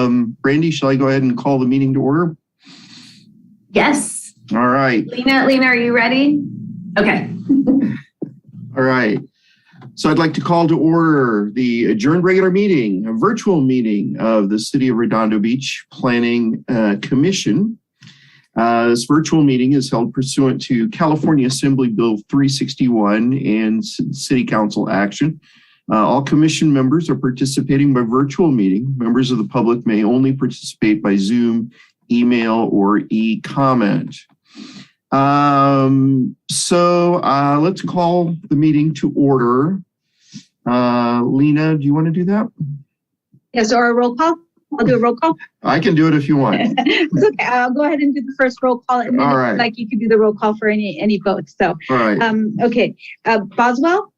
Brandy, shall I go ahead and call the meeting to order? Yes. All right. Lena, are you ready? Okay. All right. So I'd like to call to order the adjourned regular meeting, a virtual meeting of the City of Redondo Beach Planning Commission. This virtual meeting is held pursuant to California Assembly Bill 361 and City Council action. All commission members are participating by virtual meeting. Members of the public may only participate by Zoom, email, or e-comment. So let's call the meeting to order. Lena, do you want to do that? Yes, or a roll call? I'll do a roll call. I can do it if you want. It's okay. I'll go ahead and do the first roll call, and then All right. like you can do the roll call for any votes. So, All right. Okay. Boswell,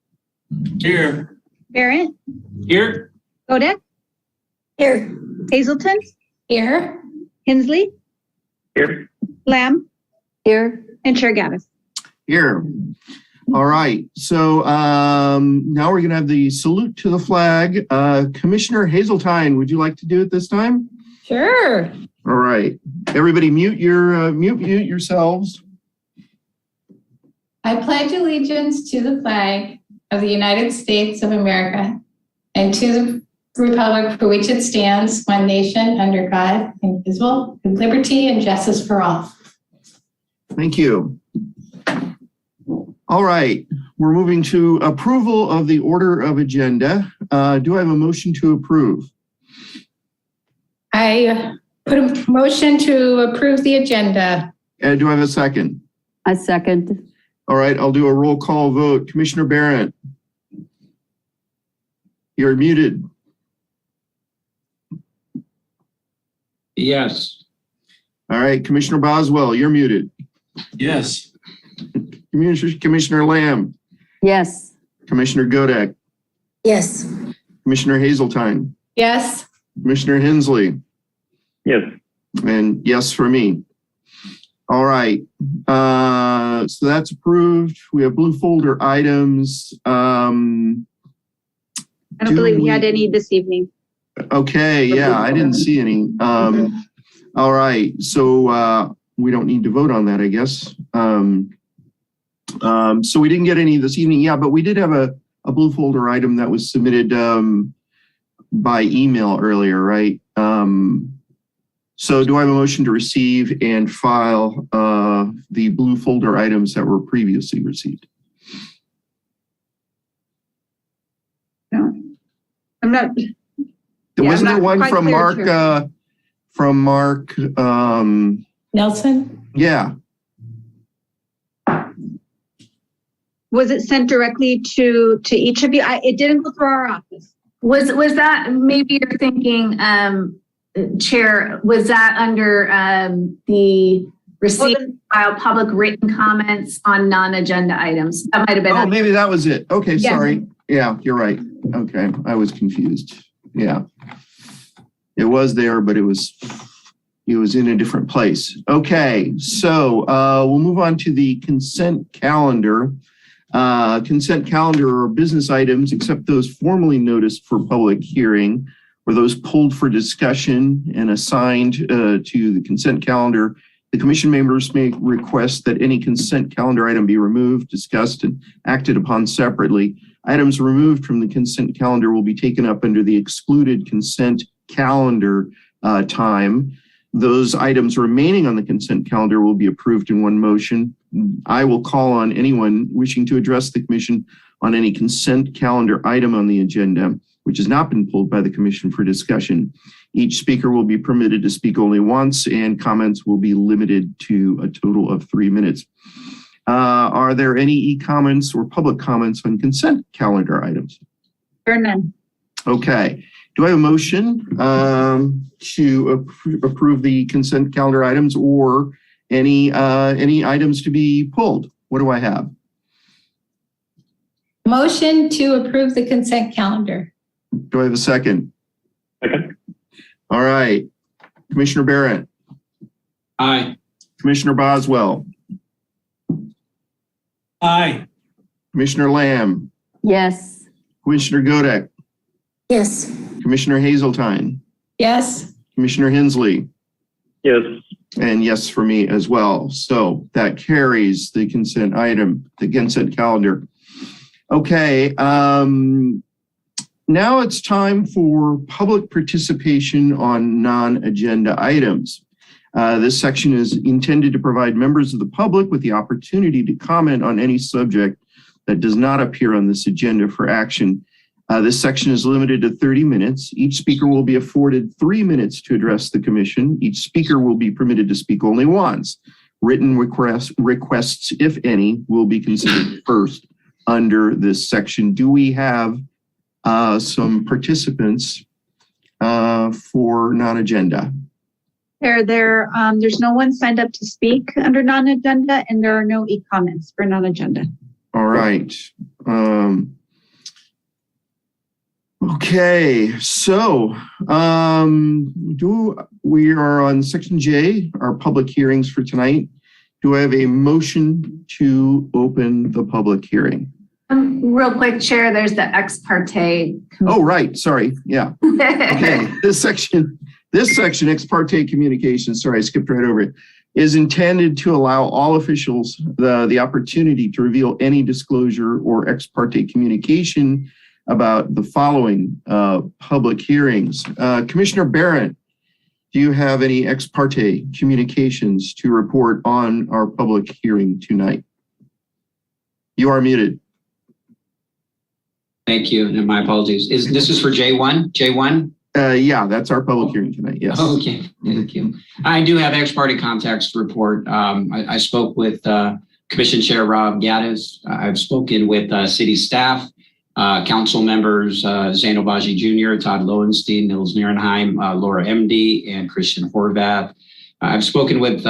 Here. Barrett, Here. Godek, Here. Hazelton, Here. Hensley, Here. Lamb, Here. and Chair Gaddis. Here. All right. So now we're going to have the salute to the flag. Commissioner Hazeltine, would you like to do it this time? Sure. All right. Everybody mute yourselves. I pledge allegiance to the flag of the United States of America and to the republic for which it stands, one nation, under God, indivisible, with liberty and justice for all. Thank you. All right. We're moving to approval of the order of agenda. Do I have a motion to approve? I put a motion to approve the agenda. Do I have a second? A second. All right. I'll do a roll call vote. Commissioner Barrett, you're muted. Yes. All right. Commissioner Boswell, you're muted. Yes. Commissioner Lamb, Yes. Commissioner Godek, Yes. Commissioner Hazeltine, Yes. Commissioner Hensley, Yes. and yes for me. All right. So that's approved. We have blue folder items. I don't believe we had any this evening. Okay. Yeah, I didn't see any. All right. So we don't need to vote on that, I guess. So we didn't get any this evening. Yeah, but we did have a blue folder item that was submitted by email earlier, right? So do I have a motion to receive and file the blue folder items that were previously received? No, I'm not. Wasn't I'm there not one quite from clear, Mark? Chair. From Mark? Nelson? Yeah. Was it sent directly to each of you? It didn't go through our office. Was that, maybe you're thinking, Chair, was that under the receive file public written comments on non-agenda items? That might have been. Oh, maybe that was it. Okay, Yes. sorry. Yeah, you're right. Okay, I was confused. Yeah. It was there, but it was in a different place. Okay, so we'll move on to the consent calendar. Consent calendar are business items except those formally noticed for public hearing or those pulled for discussion and assigned to the consent calendar. The commission members may request that any consent calendar item be removed, discussed, and acted upon separately. Items removed from the consent calendar will be taken up under the excluded consent calendar time. Those items remaining on the consent calendar will be approved in one motion. I will call on anyone wishing to address the commission on any consent calendar item on the agenda, which has not been pulled by the commission for discussion. Each speaker will be permitted to speak only once, and comments will be limited to a total of 3 minutes. Are there any e-comments or public comments on consent calendar items? Or none. Okay. Do I have a motion to approve the consent calendar items or any items to be pulled? What do I have? Motion to approve the consent calendar. Do I have a second? Second. All right. Commissioner Barrett, Aye. Commissioner Boswell, Aye. Commissioner Lamb, Yes. Commissioner Godek, Yes. Commissioner Hazeltine, Yes. Commissioner Hensley, Yes. and yes for me as well. So that carries the consent calendar. Okay, now it's time for public participation on non-agenda items. This section is intended to provide members of the public with the opportunity to comment on any subject that does not appear on this agenda for action. This section is limited to 30 minutes. Each speaker will be afforded 3 minutes to address the commission. Each speaker will be permitted to speak only once. Written requests, if any, will be considered first under this section. Do we have some participants for non-agenda? There's no one signed up to speak under non-agenda, and there are no e-comments for non-agenda. All right. Okay, so we are on section J, our public hearings for tonight. Do I have a motion to open the public hearing? Real quick, Chair, there's the ex parte. Oh, right. Sorry. Yeah. Okay. This section, ex parte communications, sorry, I skipped right over it, is intended to allow all officials the opportunity to reveal any disclosure or ex parte communication about the following public hearings. Commissioner Barrett, do you have any ex parte communications to report on our public hearing tonight? You are muted. Thank you, and my apologies. This is for J1? J1? Yeah, that's our public hearing tonight, yes. Okay, thank you. I do have ex parte context to report. I spoke with Commission Chair Rob Gaddis. I've spoken with city staff, council members, Zane Obaji Jr., Todd Lowenstein, Nils Nierenheim, Laura MD, and Christian Horvath. I've spoken with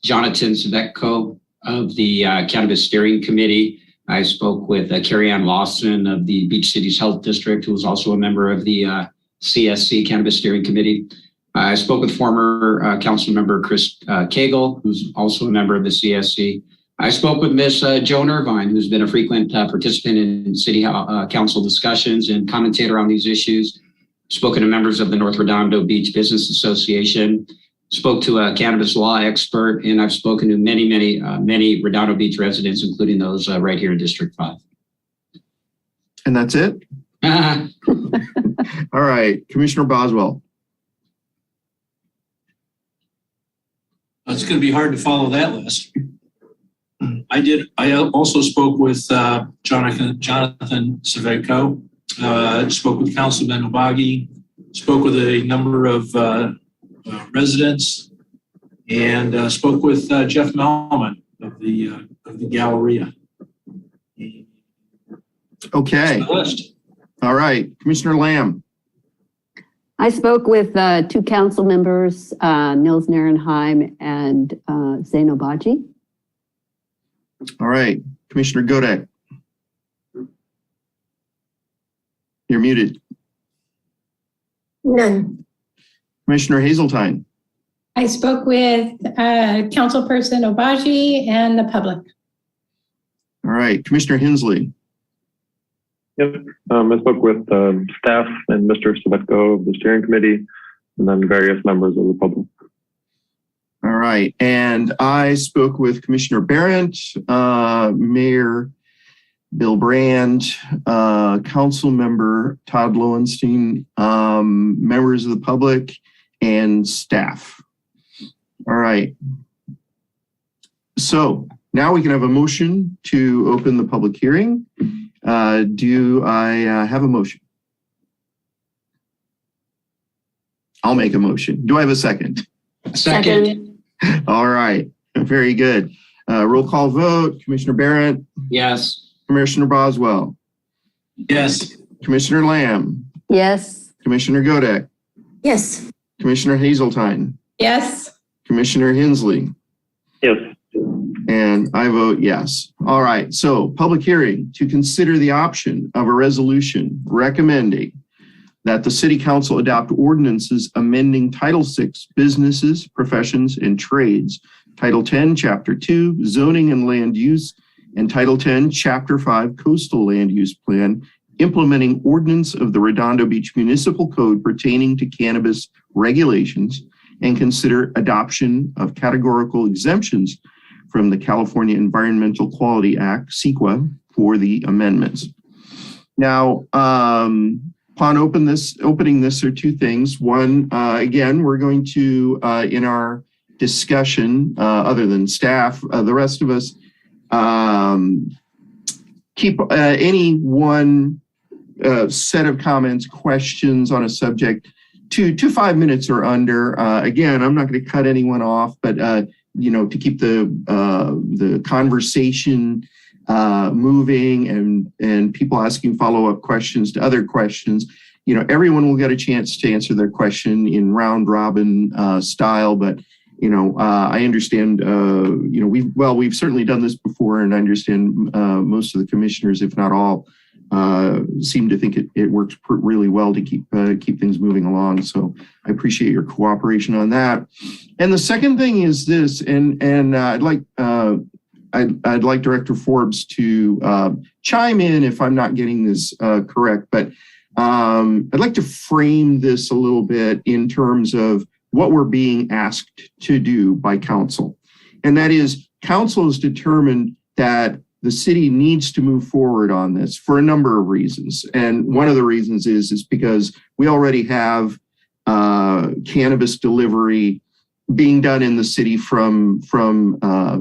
Jonathan Svekko of the Cannabis Steering Committee. I spoke with Carrie Ann Lawson of the Beach Cities Health District, who was also a member of the CSC Cannabis Steering Committee. I spoke with former council member Chris Cagle, who's also a member of the CSC. I spoke with Ms. Joan Irvine, who's been a frequent participant in city council discussions and commentator on these issues. Spoken to members of the North Redondo Beach Business Association. Spoke to a cannabis law expert, and I've spoken to many Redondo Beach residents, including those right here in District 5. And that's it? All right, Commissioner Boswell. It's going to be hard to follow that list. I also spoke with Jonathan Saveko, spoke with Councilman Obagi, spoke with a number of residents, and spoke with Jeff Melman of the Galleria. Okay. List. All right, Commissioner Lamb. I spoke with 2 council members, Nils Nierenheim and Zane Obaji. All right, Commissioner Godek. You're muted. None. Commissioner Hazeltine. I spoke with Councilperson Obaji and the public. All right, Commissioner Hensley. Yep. I spoke with staff and Mr. Savetko of the steering committee, and then various members of the public. All right, and I spoke with Commissioner Barrett, Mayor Bill Brand, Council Member Todd Lowenstein, members of the public, and staff. All right. So now we can have a motion to open the public hearing. Do I have a motion? I'll make a motion. Do I have a second? Second. All right. Very good. Roll call vote. Commissioner Barrett. Yes. Commissioner Boswell. Yes. Commissioner Lamb. Yes. Commissioner Godek. Yes. Commissioner Hazeltine. Yes. Commissioner Hensley. Yes. And I vote yes. All right. So public hearing to consider the option of a resolution recommending that the City Council adopt ordinances amending Title VI Businesses, Professions, and Trades, Title 10, Chapter 2, Zoning and Land Use, and Title 10, Chapter 5, Coastal Land Use Plan, implementing ordinance of the Redondo Beach Municipal Code pertaining to cannabis regulations, and consider adoption of categorical exemptions from the California Environmental Quality Act, CEQA, for the amendments. Now, upon opening this are two things. One, again, we're going to, in our discussion, other than staff, the rest of us, keep any one set of comments, questions on a subject to 5 minutes or under. Again, I'm not going to cut anyone off, but to keep the conversation moving and people asking follow-up questions to other questions. Everyone will get a chance to answer their question in round robin style, but I understand, we've certainly done this before, and I understand most of the commissioners, if not all, seem to think it works really well to keep things moving along. So I appreciate your cooperation on that. And the second thing is this, and I'd like Director Forbes to chime in if I'm not getting this correct, but I'd like to frame this a little bit in terms of what we're being asked to do by council. And that is, council has determined that the city needs to move forward on this for a number of reasons. And one of the reasons is because we already have cannabis delivery being done in the city from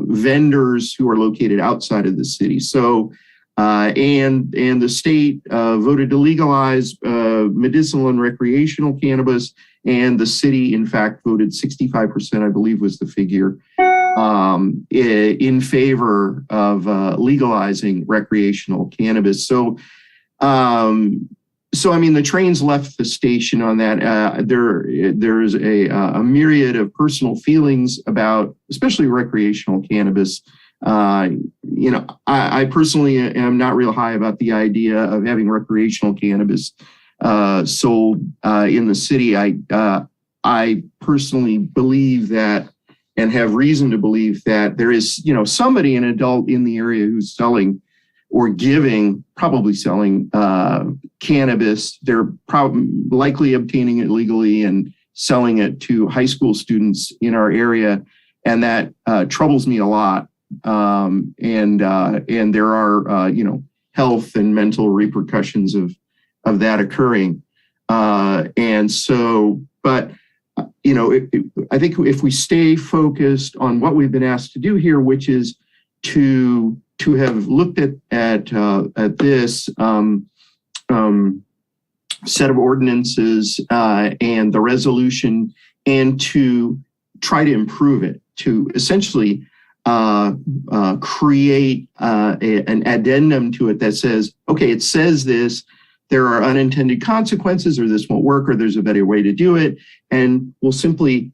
vendors who are located outside of the city. So, and the state voted to legalize medicinal and recreational cannabis, and the city, in fact, voted 65%, I believe was the figure, in favor of legalizing recreational cannabis. So, the train's left the station on that. There's a myriad of personal feelings about, especially recreational cannabis. I personally am not real high about the idea of having recreational cannabis sold in the city. I personally believe that, and have reason to believe that there is, somebody, an adult in the area who's selling or probably selling cannabis. They're likely obtaining it legally and selling it to high school students in our area. And that troubles me a lot. And there are, health and mental repercussions of that occurring. And so, but, I think if we stay focused on what we've been asked to do here, which is to have looked at this set of ordinances and the resolution, and to try to improve it, to essentially create an addendum to it that says, okay, it says this, there are unintended consequences, or this won't work, or there's a better way to do it. And we'll simply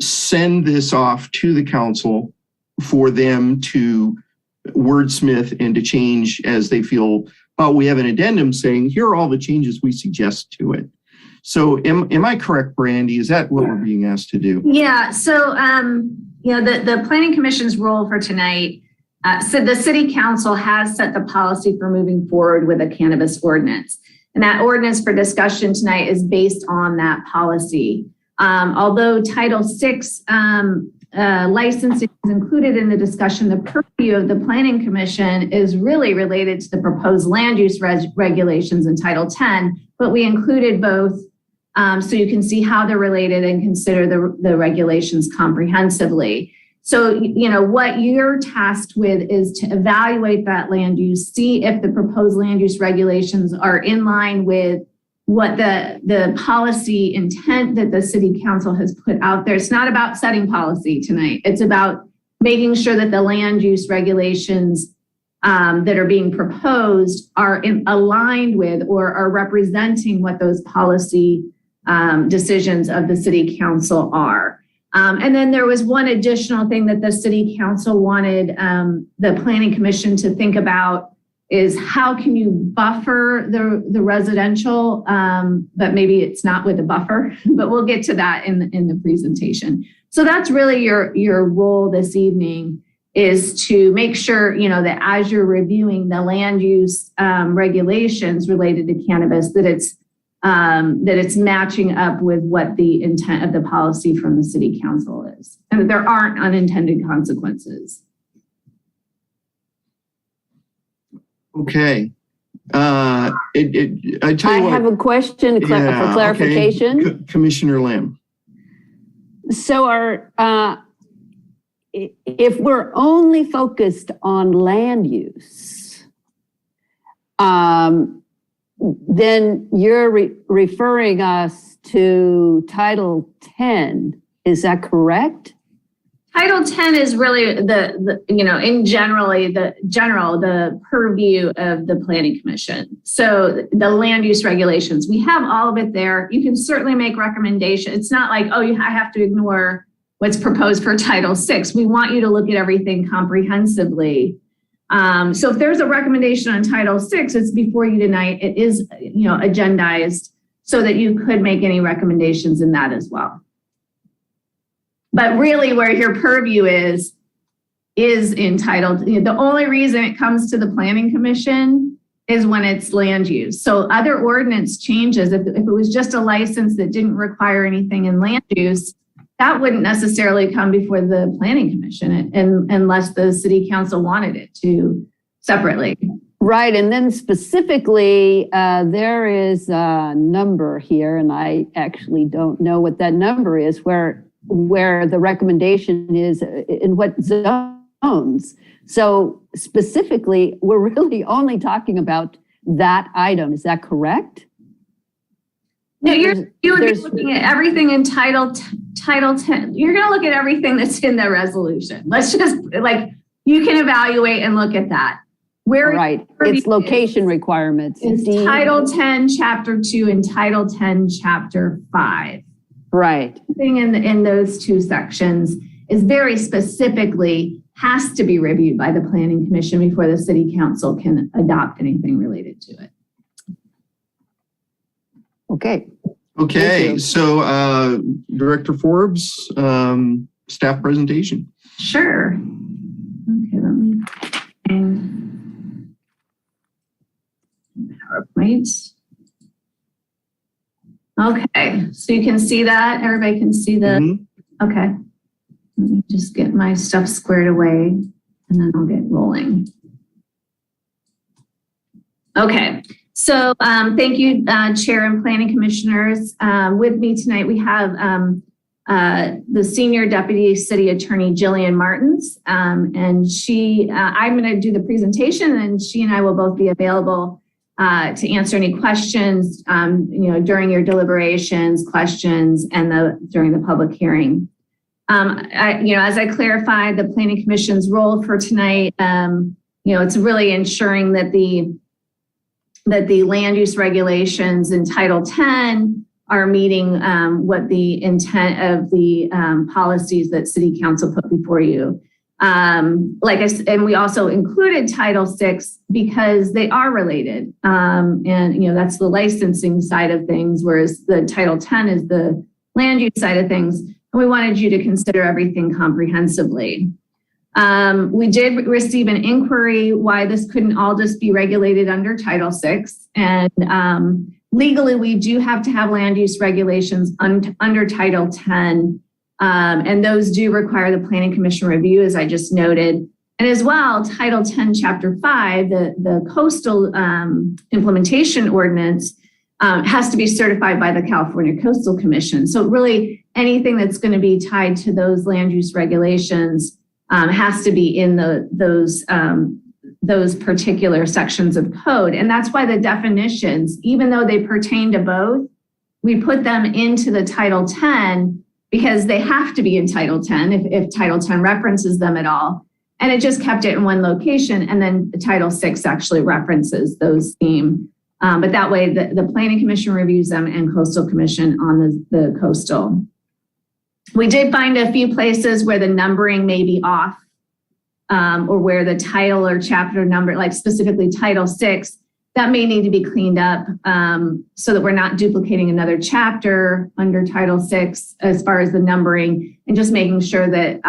send this off to the council for them to wordsmith and to change as they feel. But we have an addendum saying, here are all the changes we suggest to it. So am I correct, Brandy? Is that what we're being asked to do? Yeah. So, the Planning Commission's role for tonight, so the City Council has set the policy for moving forward with a cannabis ordinance. And that ordinance for discussion tonight is based on that policy. Although Title VI licensing is included in the discussion, the purview of the Planning Commission is really related to the proposed land use regulations in Title X, but we included both so you can see how they're related and consider the regulations comprehensively. So, what you're tasked with is to evaluate that land use, see if the proposed land use regulations are in line with what the policy intent that the City Council has put out there. It's not about setting policy tonight. It's about making sure that the land use regulations that are being proposed are aligned with or are representing what those policy decisions of the City Council are. And then there was one additional thing that the City Council wanted the Planning Commission to think about is how can you buffer the residential, but maybe it's not with a buffer, but we'll get to that in the presentation. So that's really your role this evening. is to make sure, that as you're reviewing the land use regulations related to cannabis, that it's matching up with what the intent of the policy from the city council is, and that there aren't unintended consequences. Okay. I tell you I have a question for clarification. Okay. Commissioner Lamb. So if we're only focused on land use, then you're referring us to Title 10. Is that correct? Title 10 is really the purview of the Planning Commission. So the land use regulations, we have all of it there. You can certainly make recommendations. It's not like, I have to ignore what's proposed for Title 6. We want you to look at everything comprehensively. So if there's a recommendation on Title 6, it's before you tonight. It is, agendized so that you could make any recommendations in that as well. But really where your purview is entitled, the only reason it comes to the Planning Commission is when it's land use. So other ordinance changes, if it was just a license that didn't require anything in land use, that wouldn't necessarily come before the Planning Commission unless the city council wanted it to separately. Right, and then specifically, there is a number here, and I actually don't know what that number is, where the recommendation is in what zones. So specifically, we're really only talking about that item. Is that correct? No, you would be looking at everything in Title 10. You're going to look at everything that's in the resolution. Let's just you can evaluate and look at that. Right, it's location requirements. It's Title 10, Chapter 2 and Title 10, Chapter 5. Right. Thing in those two sections is very specifically has to be reviewed by the Planning Commission before the City Council can adopt anything related to it. Okay. So Director Forbes, staff presentation. Sure. Okay, let me PowerPoint. Okay, so you can see that? Everybody can see the, Okay. Let me just get my stuff squared away and then I'll get rolling. Okay, so thank you, Chair and Planning Commissioners. With me tonight, we have the Senior Deputy City Attorney, Jillian Martins, and I'm gonna do the presentation and she and I will both be available to answer any questions, during your deliberations, questions, and during the public hearing. As I clarified, the Planning Commission's role for tonight, it's really ensuring that the land use regulations in Title 10 are meeting what the intent of the policies that City Council put before you. Like I said, and we also included Title 6 because they are related. And that's the licensing side of things, whereas the Title 10 is the land use side of things. And we wanted you to consider everything comprehensively. We did receive an inquiry why this couldn't all just be regulated under Title 6. And legally, we do have to have land use regulations under Title 10. And those do require the Planning Commission review, as I just noted. And as well, Title 10, Chapter 5, the coastal implementation ordinance has to be certified by the California Coastal Commission. So really anything that's going to be tied to those land use regulations has to be in those particular sections of code. And that's why the definitions, even though they pertain to both, we put them into the Title 10 because they have to be in Title 10 if Title 10 references them at all. And it just kept it in one location. And then Title 6 actually references those themes. But that way the Planning Commission reviews them and Coastal Commission on the coastal. We did find a few places where the numbering may be off or where the title or chapter number, like specifically Title 6, that may need to be cleaned up so that we're not duplicating another chapter under Title VI as far as the numbering, and just making sure that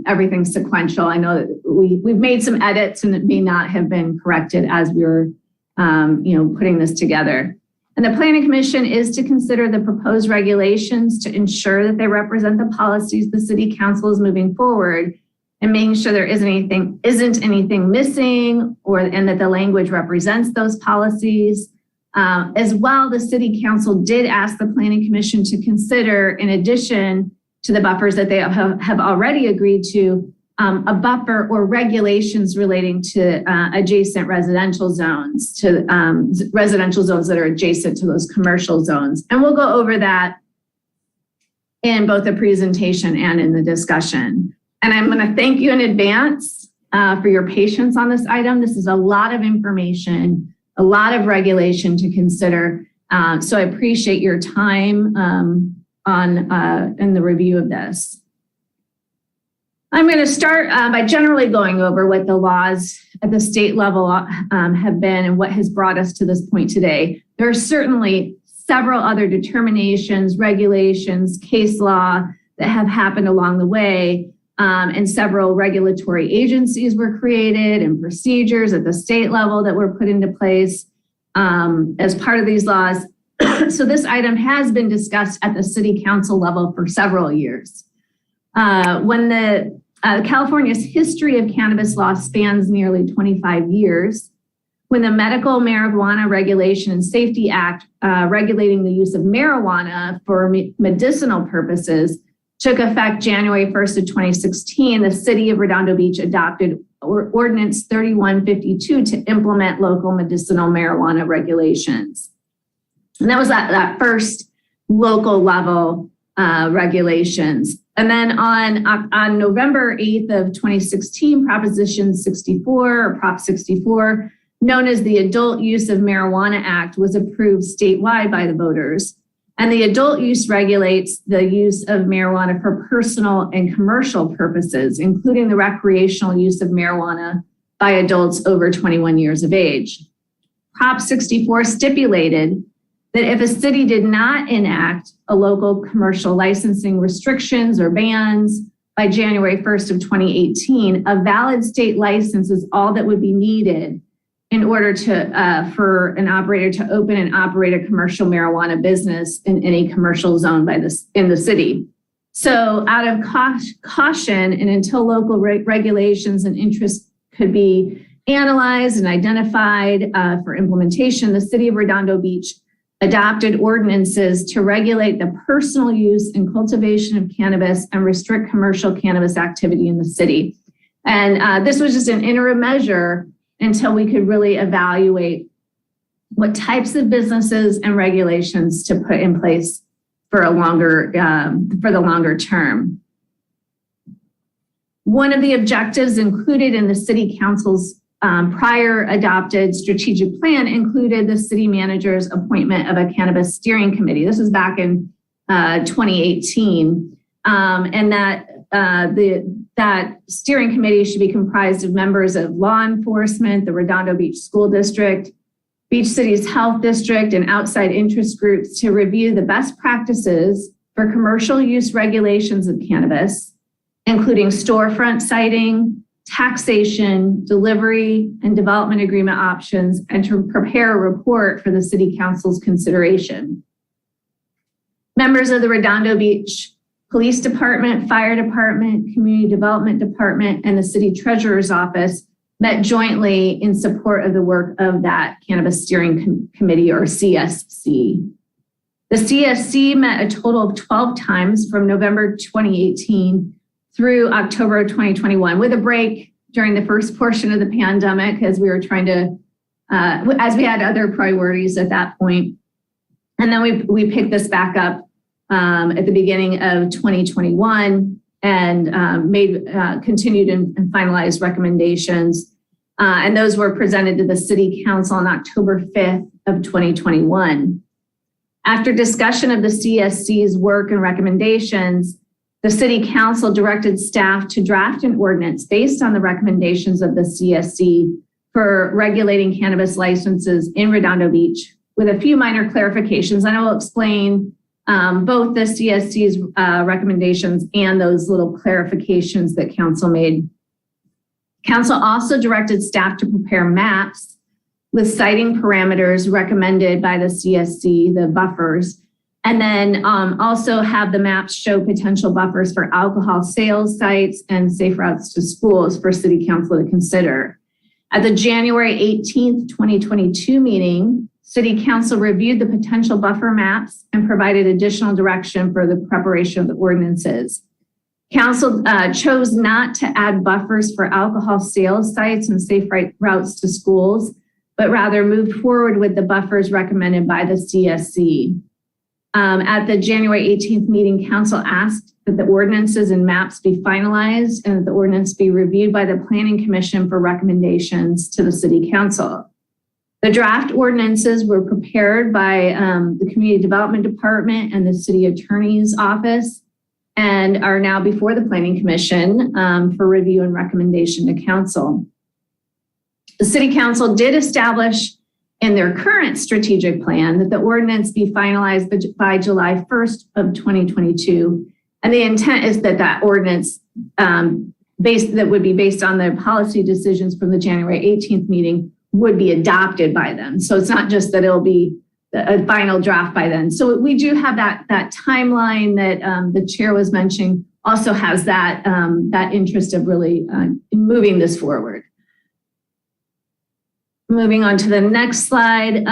everything's sequential. I know that we've made some edits and it may not have been corrected as we were putting this together. And the Planning Commission is to consider the proposed regulations to ensure that they represent the policies the City Council is moving forward, and making sure there isn't anything missing, and that the language represents those policies. As well, the City Council did ask the Planning Commission to consider, in addition to the buffers that they have already agreed to, a buffer or regulations relating to adjacent residential zones, to residential zones that are adjacent to those commercial zones. And we'll go over that in both the presentation and in the discussion. And I'm going to thank you in advance for your patience on this item. This is a lot of information, a lot of regulation to consider. So I appreciate your time in the review of this. I'm going to start by generally going over what the laws at the state level have been and what has brought us to this point today. There are certainly several other determinations, regulations, case law that have happened along the way. And several regulatory agencies were created and procedures at the state level that were put into place as part of these laws. So this item has been discussed at the City Council level for several years. When California's history of cannabis law spans nearly 25 years, when the Medical Marijuana Regulation and Safety Act regulating the use of marijuana for medicinal purposes took effect January 1st of 2016, the City of Redondo Beach adopted Ordinance 3152 to implement local medicinal marijuana regulations. And that was that first local level regulations. And then on November 8th of 2016, Proposition 64, or Prop 64, known as the Adult Use of Marijuana Act, was approved statewide by the voters. And the adult use regulates the use of marijuana for personal and commercial purposes, including the recreational use of marijuana by adults over 21 years of age. Prop 64 stipulated that if a city did not enact a local commercial licensing restrictions or bans by January 1st of 2018, a valid state license is all that would be needed in order to for an operator to open and operate a commercial marijuana business in any commercial zone in the city. So out of caution and until local regulations and interests could be analyzed and identified for implementation, the City of Redondo Beach adopted ordinances to regulate the personal use and cultivation of cannabis and restrict commercial cannabis activity in the city. And this was just an interim measure until we could really evaluate what types of businesses and regulations to put in place for the longer term. One of the objectives included in the City Council's prior adopted strategic plan included the city manager's appointment of a cannabis steering committee. This was back in 2018, and that steering committee should be comprised of members of law enforcement, the Redondo Beach School District, Beach City's Health District, and outside interest groups to review the best practices for commercial use regulations of cannabis, including storefront siting, taxation, delivery, and development agreement options, and to prepare a report for the City Council's consideration. Members of the Redondo Beach Police Department, Fire Department, Community Development Department, and the City Treasurer's Office met jointly in support of the work of that Cannabis Steering Committee, or CSC. The CSC met a total of 12 times from November 2018 through October 2021, with a break during the first portion of the pandemic as we were trying to, as we had other priorities at that point. And then we picked this back up at the beginning of 2021 and continued and finalized recommendations. And those were presented to the City Council on October 5th of 2021. After discussion of the CSC's work and recommendations, the City Council directed staff to draft an ordinance based on the recommendations of the CSC for regulating cannabis licenses in Redondo Beach with a few minor clarifications. And I will explain both the CSC's recommendations and those little clarifications that council made. Council also directed staff to prepare maps with citing parameters recommended by the CSC, the buffers, and then also have the maps show potential buffers for alcohol sales sites and safe routes to schools for City Council to consider. At the January 18th, 2022 meeting, City Council reviewed the potential buffer maps and provided additional direction for the preparation of the ordinances. Council chose not to add buffers for alcohol sales sites and safe routes to schools, but rather moved forward with the buffers recommended by the CSC. At the January 18th meeting, Council asked that the ordinances and maps be finalized and that the ordinance be reviewed by the Planning Commission for recommendations to the City Council. The draft ordinances were prepared by the Community Development Department and the City Attorney's Office and are now before the Planning Commission for review and recommendation to Council. The City Council did establish in their current strategic plan that the ordinance be finalized by July 1st of 2022. And the intent is that that ordinance that would be based on the policy decisions from the January 18th meeting would be adopted by them. So it's not just that it'll be a final draft by then. So we do have that timeline that the chair was mentioning also has that interest of really moving this forward. Moving on to the next slide.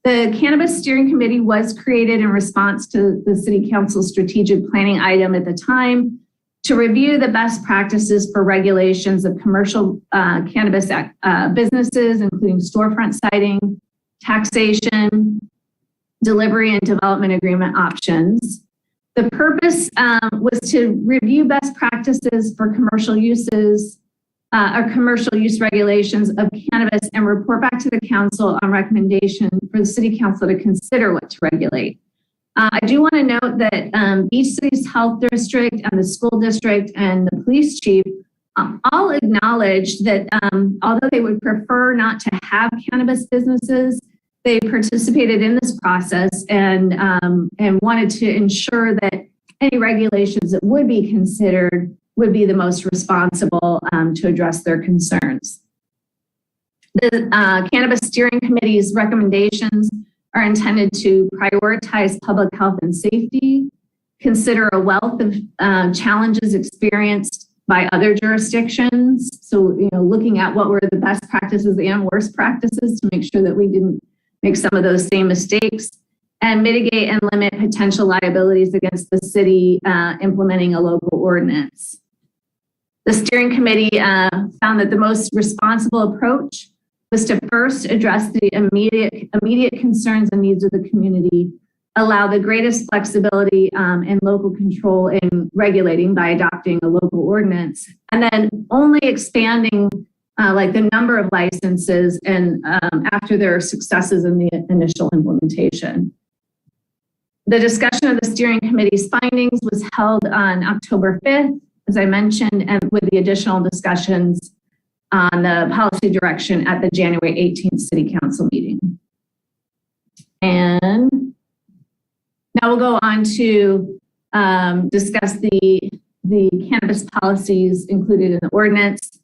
The Cannabis Steering Committee was created in response to the City Council's strategic planning item at the time to review the best practices for regulations of commercial cannabis businesses, including storefront siting, taxation, delivery and development agreement options. The purpose was to review best practices for commercial uses or commercial use regulations of cannabis and report back to the council on recommendation for the City Council to consider what to regulate. I do want to note that Beach City's health district and the school district and the police chief all acknowledged that although they would prefer not to have cannabis businesses, they participated in this process and wanted to ensure that any regulations that would be considered would be the most responsible to address their concerns. The Cannabis Steering Committee's recommendations are intended to prioritize public health and safety, consider a wealth of challenges experienced by other jurisdictions. So, looking at what were the best practices and worst practices to make sure that we didn't make some of those same mistakes, and mitigate and limit potential liabilities against the city implementing a local ordinance. The steering committee found that the most responsible approach was to first address the immediate concerns and needs of the community, allow the greatest flexibility and local control in regulating by adopting a local ordinance, and then only expanding the number of licenses and after there are successes in the initial implementation. The discussion of the steering committee's findings was held on October 5th, as I mentioned, and with the additional discussions on the policy direction at the January 18th City Council meeting. And now we'll go on to discuss the cannabis policies included in the ordinance.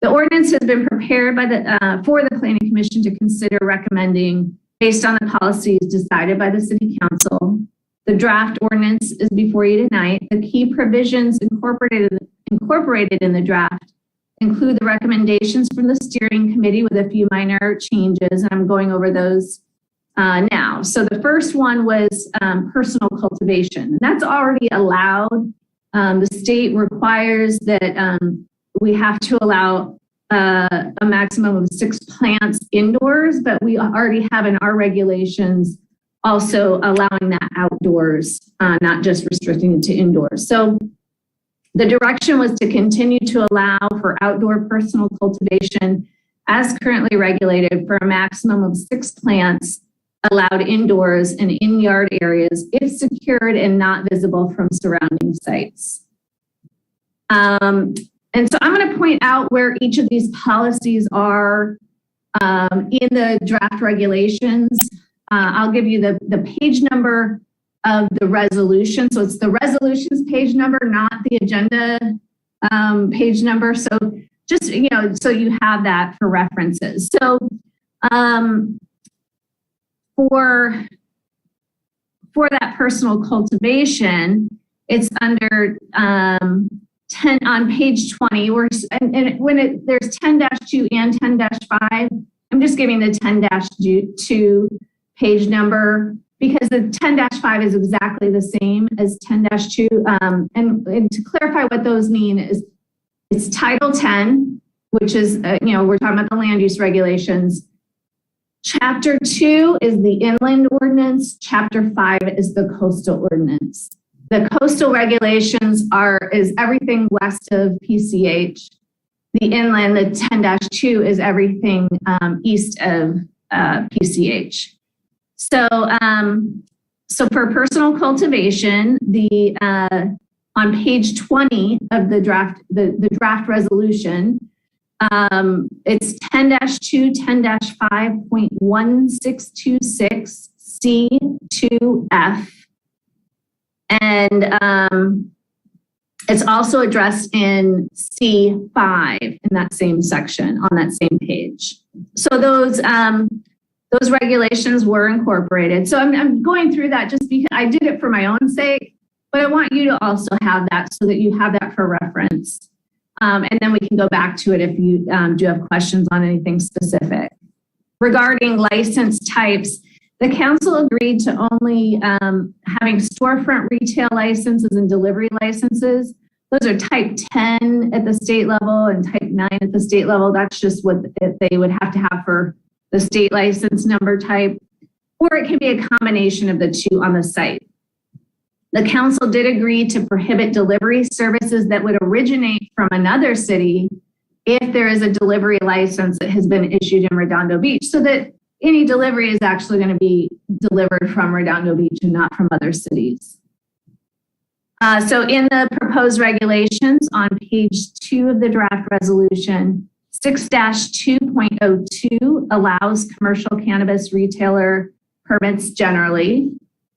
The ordinance has been prepared by for the Planning Commission to consider recommending based on the policies decided by the City Council. The draft ordinance is before you tonight. The key provisions incorporated in the draft include the recommendations from the steering committee with a few minor changes, and I'm going over those now. So the first one was personal cultivation, and that's already allowed. The state requires that we have to allow a maximum of 6 plants indoors, but we already have in our regulations also allowing that outdoors, not just restricting it to indoors. So the direction was to continue to allow for outdoor personal cultivation as currently regulated for a maximum of 6 plants allowed indoors and in yard areas if secured and not visible from surrounding sites. And so I'm going to point out where each of these policies are in the draft regulations. I'll give you the page number of the resolution. So it's the resolutions page number, not the agenda page number. So just, so you have that for references. So for that personal cultivation, it's under 10 on page 20, and when there's 10-2 and 10-5, I'm just giving the 10-2 page number because the 10-5 is exactly the same as 10-2. And to clarify what those mean is it's Title 10, which is, we're talking about the land use regulations. Chapter 2 is the inland ordinance. Chapter 5 is the coastal ordinance. The coastal regulations is everything west of PCH. The inland, the 10-2 is everything east of PCH. So, so for personal cultivation, on page 20 of the draft, the draft resolution, it's 10-2, 10-5.1626 C2F. And it's also addressed in C5 in that same section on that same page. So those regulations were incorporated. So I'm going through that just because I did it for my own sake, but I want you to also have that so that you have that for reference. And then we can go back to it if you do have questions on anything specific. Regarding license types, the council agreed to only having storefront retail licenses and delivery licenses. Those are type 10 at the state level and type 9 at the state level. That's just what they would have to have for the state license number type, or it can be a combination of the two on the site. The council did agree to prohibit delivery services that would originate from another city if there is a delivery license that has been issued in Redondo Beach, so that any delivery is actually going to be delivered from Redondo Beach and not from other cities. So in the proposed regulations on page 2 of the draft resolution, 6-2.02 allows commercial cannabis retailer permits generally.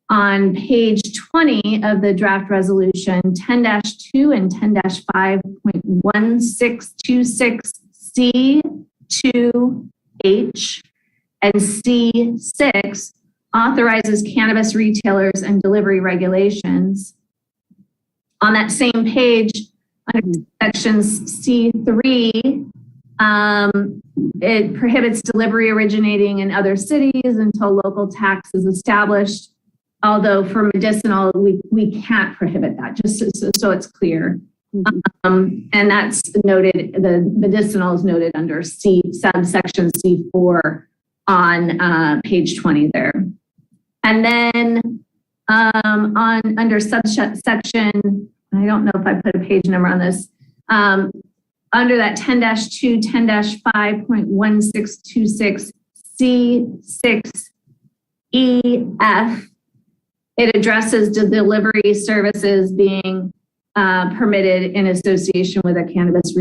On page 20 of the draft resolution, 10-2 and 10-5.1626 C2H and C6 authorizes cannabis retailers and delivery regulations. On that same page, under sections C3, it prohibits delivery originating in other cities until local tax is established. Although for medicinal, we can't prohibit that, just so it's clear. And that's noted, the medicinal is noted under subsection C4 on page 20 there. And then under subsection, I don't know if I put a page number on this, under that 10-2, 10-5.1626 C6EF, it addresses the delivery services being permitted in association with a cannabis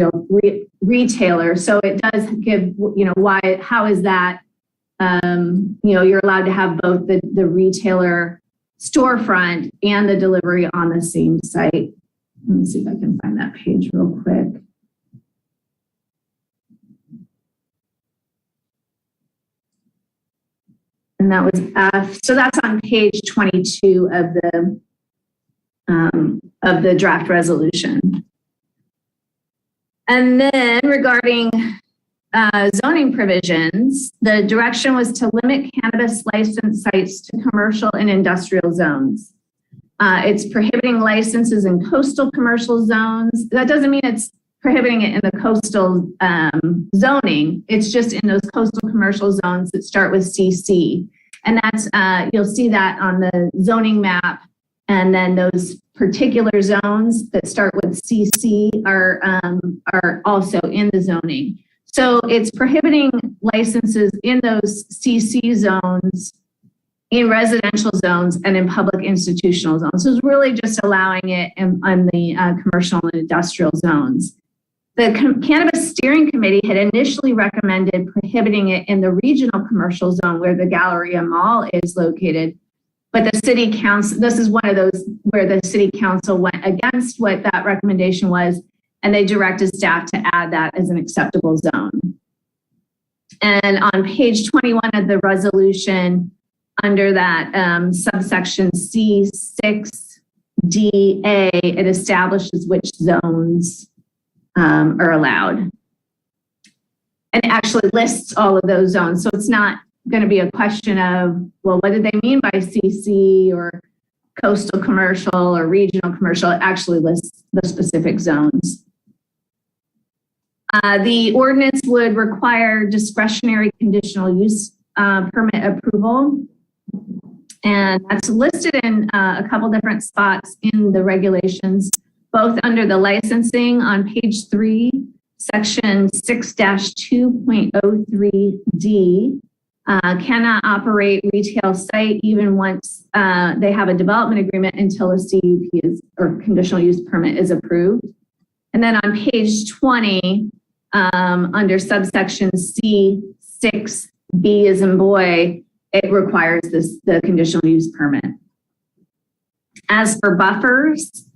retailer. So it does give, how is that, you're allowed to have both the retailer storefront and the delivery on the same site. Let me see if I can find that page real quick. And that was F. So that's on page 22 of the draft resolution. And then regarding zoning provisions, the direction was to limit cannabis license sites to commercial and industrial zones. It's prohibiting licenses in coastal commercial zones. That doesn't mean it's prohibiting it in the coastal zoning. It's just in those coastal commercial zones that start with CC. And that's, you'll see that on the zoning map. And then those particular zones that start with CC are also in the zoning. So it's prohibiting licenses in those CC zones, in residential zones, and in public institutional zones. So it's really just allowing it on the commercial and industrial zones. The Cannabis Steering Committee had initially recommended prohibiting it in the regional commercial zone where the Galleria Mall is located. But the city council, this is one of those where the city council went against what that recommendation was, and they directed staff to add that as an acceptable zone. And on page 21 of the resolution, under that subsection C6DA, it establishes which zones are allowed. And it actually lists all of those zones. So it's not going to be a question of, well, what did they mean by CC or coastal commercial or regional commercial? It actually lists the specific zones. The ordinance would require discretionary conditional use permit approval. And that's listed in a couple different spots in the regulations, both under the licensing on page 3, section 6-2.03D. Cannot operate retail site even once they have a development agreement until a CUP is, or conditional use permit is approved. And then on page 20, under subsection C6B as in boy, it requires the conditional use permit. As for buffers,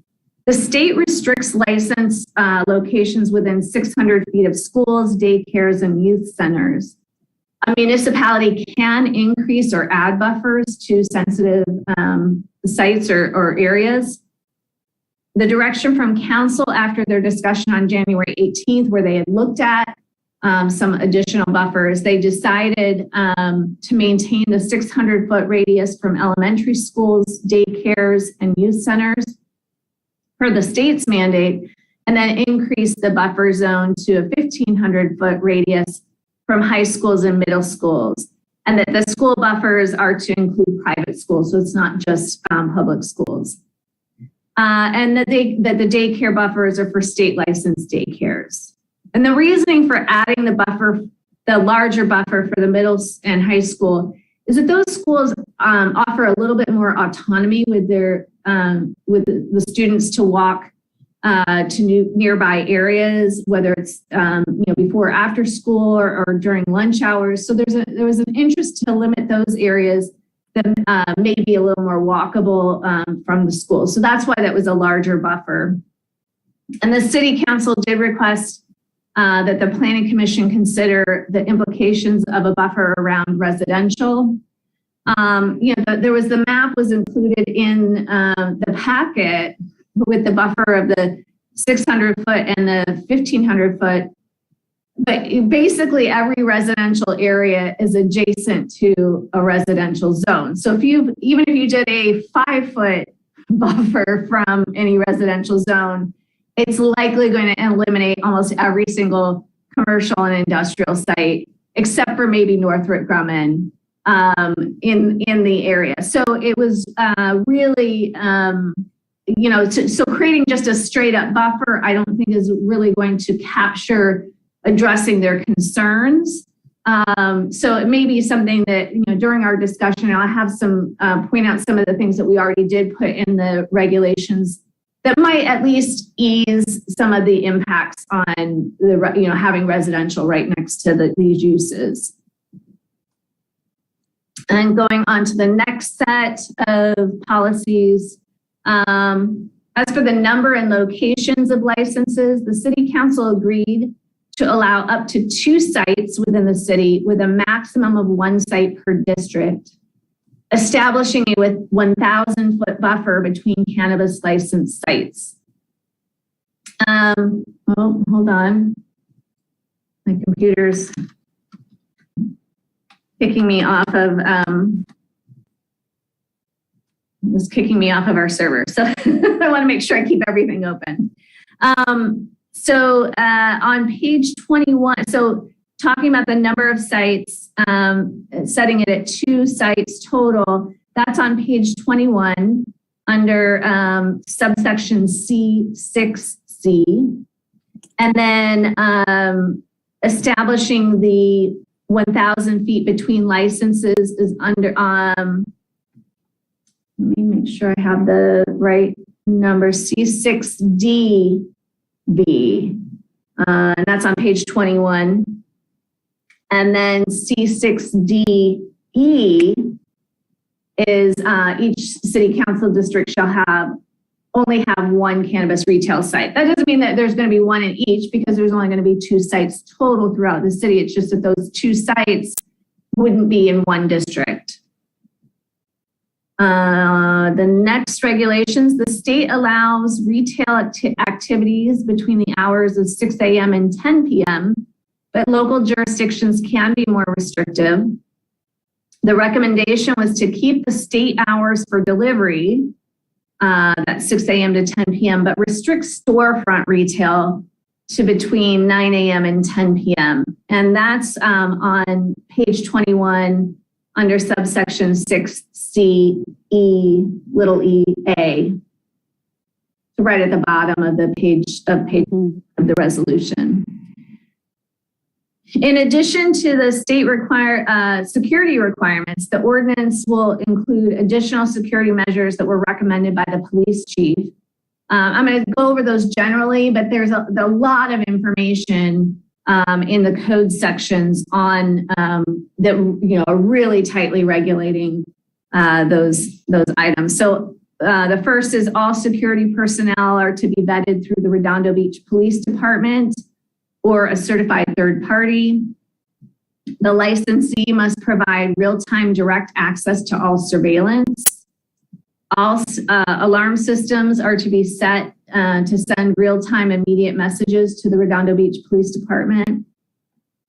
the state restricts licensed locations within 600 feet of schools, daycares, and youth centers. A municipality can increase or add buffers to sensitive sites or areas. The direction from council after their discussion on January 18th, where they had looked at some additional buffers, they decided to maintain the 600-foot radius from elementary schools, daycares, and youth centers per the state's mandate, and then increase the buffer zone to a 1,500-foot radius from high schools and middle schools, and that the school buffers are to include private schools, so it's not just public schools. And that the daycare buffers are for state licensed daycares. And the reasoning for adding the buffer, the larger buffer for the middle and high school, is that those schools offer a little bit more autonomy with their with the students to walk to nearby areas, whether it's before or after school or during lunch hours. So there was an interest to limit those areas that may be a little more walkable from the school. So that's why that was a larger buffer. And the city council did request that the planning commission consider the implications of a buffer around residential. There was the map was included in the packet with the buffer of the 600 foot and the 1,500 foot. But basically every residential area is adjacent to a residential zone. So even if you did a 5-foot buffer from any residential zone, it's likely going to eliminate almost every single commercial and industrial site, except for maybe Northrop Grumman in the area. So it was really, so creating just a straight up buffer, I don't think is really going to capture addressing their concerns. So it may be something that, during our discussion, I'll have some, point out some of the things that we already did put in the regulations that might at least ease some of the impacts on the, having residential right next to these uses. And going on to the next set of policies, as for the number and locations of licenses, the city council agreed to allow up to 2 sites within the city with a maximum of 1 site per district, establishing a 1,000-foot buffer between cannabis licensed sites. Hold on. My computer's kicking me off of, was kicking me off of our server. So I want to make sure I keep everything open. So on page 21, so talking about the number of sites, setting it at 2 sites total, that's on page 21 under subsection C6C. And then establishing the 1,000 feet between licenses is under, let me make sure I have the right number, C6DB. And that's on page 21. And then C6DE is each city council district shall only have one cannabis retail site. That doesn't mean that there's going to be one in each, because there's only going to be 2 sites total throughout the city. It's just that those 2 sites wouldn't be in one district. The next regulations, the state allows retail activities between the hours of 6 a.m. and 10 p.m., but local jurisdictions can be more restrictive. The recommendation was to keep the state hours for delivery, that's 6 a.m. to 10 p.m., but restrict storefront retail to between 9 a.m. and 10 p.m. And that's on page 21 under subsection 6C little e-a, right at the bottom of the page of the resolution. In addition to the state security requirements, the ordinance will include additional security measures that were recommended by the police chief. I'm going to go over those generally, but there's a lot of information in the code sections on that are really tightly regulating those items. So the first is all security personnel are to be vetted through the Redondo Beach Police Department or a certified third party. The licensee must provide real-time direct access to all surveillance. All alarm systems are to be set to send real-time immediate messages to the Redondo Beach Police Department.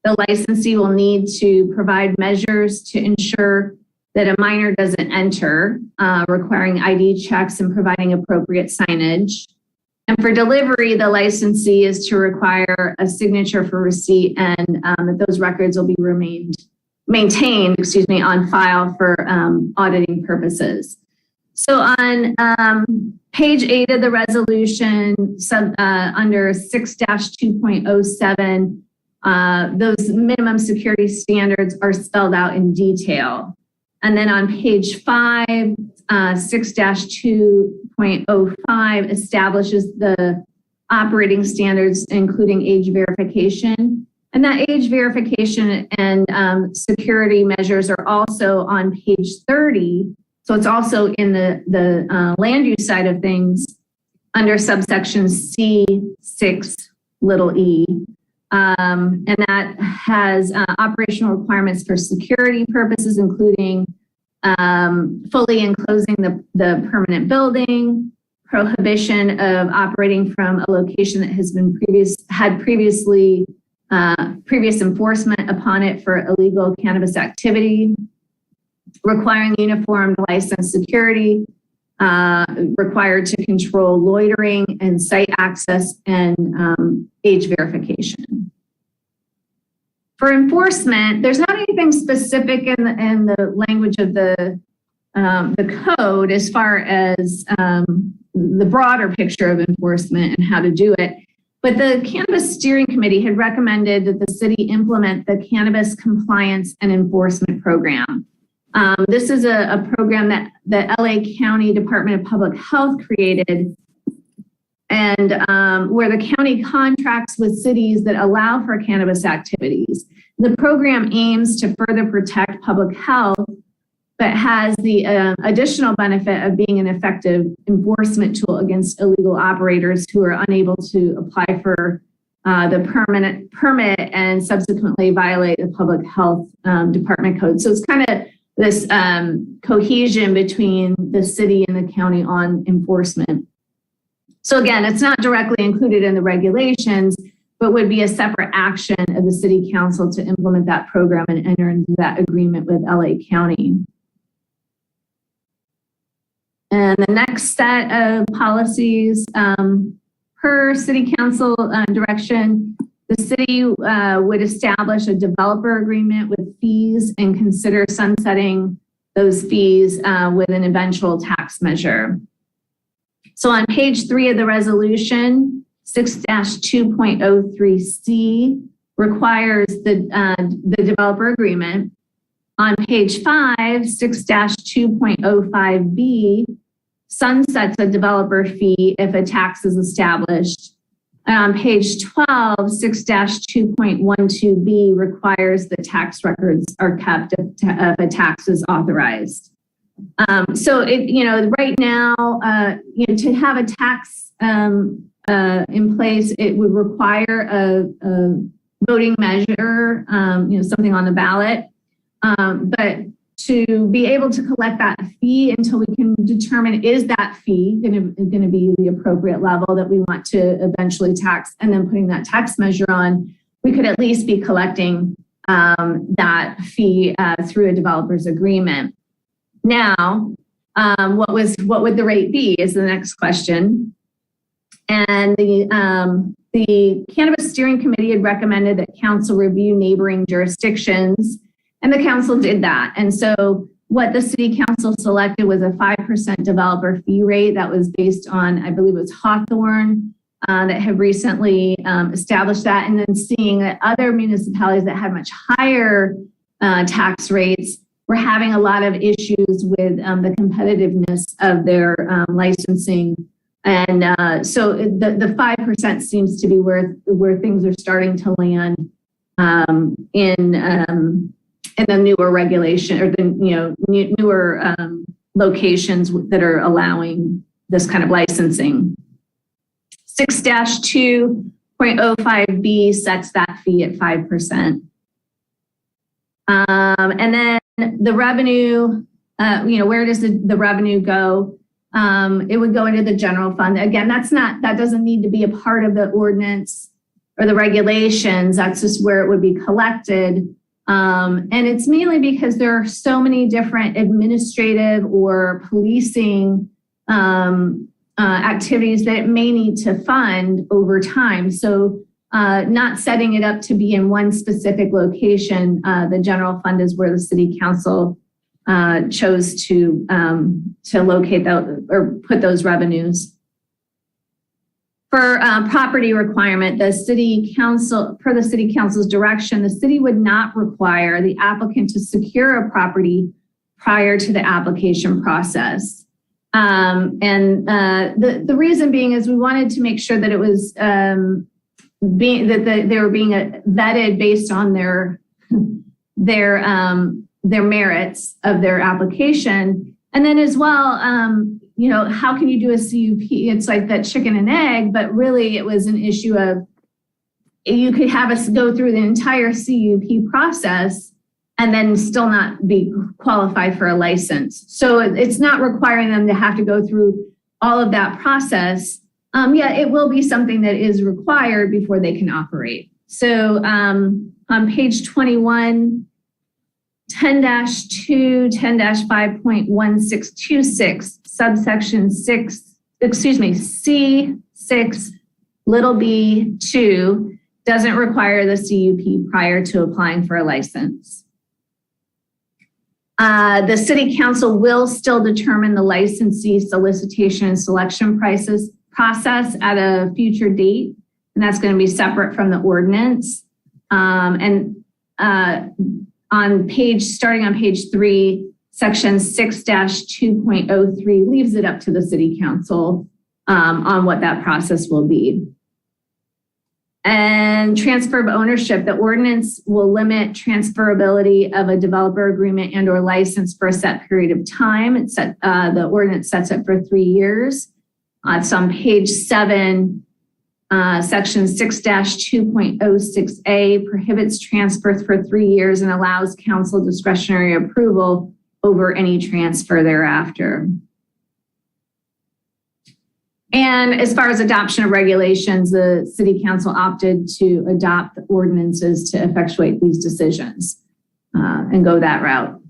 The licensee will need to provide measures to ensure that a minor doesn't enter, requiring ID checks and providing appropriate signage. And for delivery, the licensee is to require a signature for receipt, and that those records will be maintained on file for auditing purposes. So on page 8 of the resolution, under 6-2.07, those minimum security standards are spelled out in detail. And then on page 5, 6-2.05 establishes the operating standards, including age verification. And that age verification and security measures are also on page 30. So it's also in the land use side of things under subsection C6 little e. And that has operational requirements for security purposes, including fully enclosing the permanent building, prohibition of operating from a location that has been previous enforcement upon it for illegal cannabis activity, requiring uniformed licensed security, required to control loitering and site access, and age verification. For enforcement, there's not anything specific in the language of the code as far as the broader picture of enforcement and how to do it. But the Cannabis Steering Committee had recommended that the city implement the Cannabis Compliance and Enforcement Program. This is a program that the LA County Department of Public Health created, and where the county contracts with cities that allow for cannabis activities. The program aims to further protect public health, but has the additional benefit of being an effective enforcement tool against illegal operators who are unable to apply for the permit and subsequently violate the public health department code. So it's kind of this cohesion between the city and the county on enforcement. So again, it's not directly included in the regulations, but would be a separate action of the city council to implement that program and enter into that agreement with LA County. And the next set of policies, per city council direction, the city would establish a developer agreement with fees and consider sunsetting those fees with an eventual tax measure. So on page 3 of the resolution, 6-2.03C requires the developer agreement. On page 5, 6-2.05B sunsets a developer fee if a tax is established. And on page 12, 6-2.12B requires that tax records are kept if a tax is authorized. So right now, to have a tax in place, it would require a voting measure, something on the ballot. But to be able to collect that fee until we can determine, is that fee going to be the appropriate level that we want to eventually tax, and then putting that tax measure on, we could at least be collecting that fee through a developer's agreement. Now, what would the rate be is the next question. And the Cannabis Steering Committee had recommended that council review neighboring jurisdictions, and the council did that. And so what the city council selected was a 5% developer fee rate that was based on, I believe it was Hawthorne, that had recently established that, and then seeing that other municipalities that had much higher tax rates were having a lot of issues with the competitiveness of their licensing. And so the 5% seems to be where things are starting to land in the newer regulation, or the newer locations that are allowing this kind of licensing. 6-2.05B sets that fee at 5%. And then the revenue, where does the revenue go? It would go into the general fund. Again, that doesn't need to be a part of the ordinance or the regulations. That's just where it would be collected. And it's mainly because there are so many different administrative or policing activities that it may need to fund over time. So not setting it up to be in one specific location. The general fund is where the city council chose to locate or put those revenues. For property requirement, the city council, per the city council's direction, the city would not require the applicant to secure a property prior to the application process. The reason being is we wanted to make sure that it was they were being vetted based on their merits of their application. And then as well, how can you do a CUP? It's like that chicken and egg, but really it was an issue of, you could have us go through the entire CUP process and then still not be qualified for a license. So it's not requiring them to have to go through all of that process. It will be something that is required before they can operate. So on page 21, 10-2, 10-5.1626, subsection C6, little b2, doesn't require the CUP prior to applying for a license. The city council will still determine the licensee solicitation and selection process at a future date, and that's going to be separate from the ordinance. Starting on page 3, section 6-2.03 leaves it up to the city council on what that process will be. And transfer of ownership, the ordinance will limit transferability of a developer agreement and or license for a set period of time. The ordinance sets it for 3 years. It's on page 7. Section 6-2.06A prohibits transfers for 3 years and allows council discretionary approval over any transfer thereafter. And as far as adoption of regulations, the city council opted to adopt the ordinances to effectuate these decisions and go that route.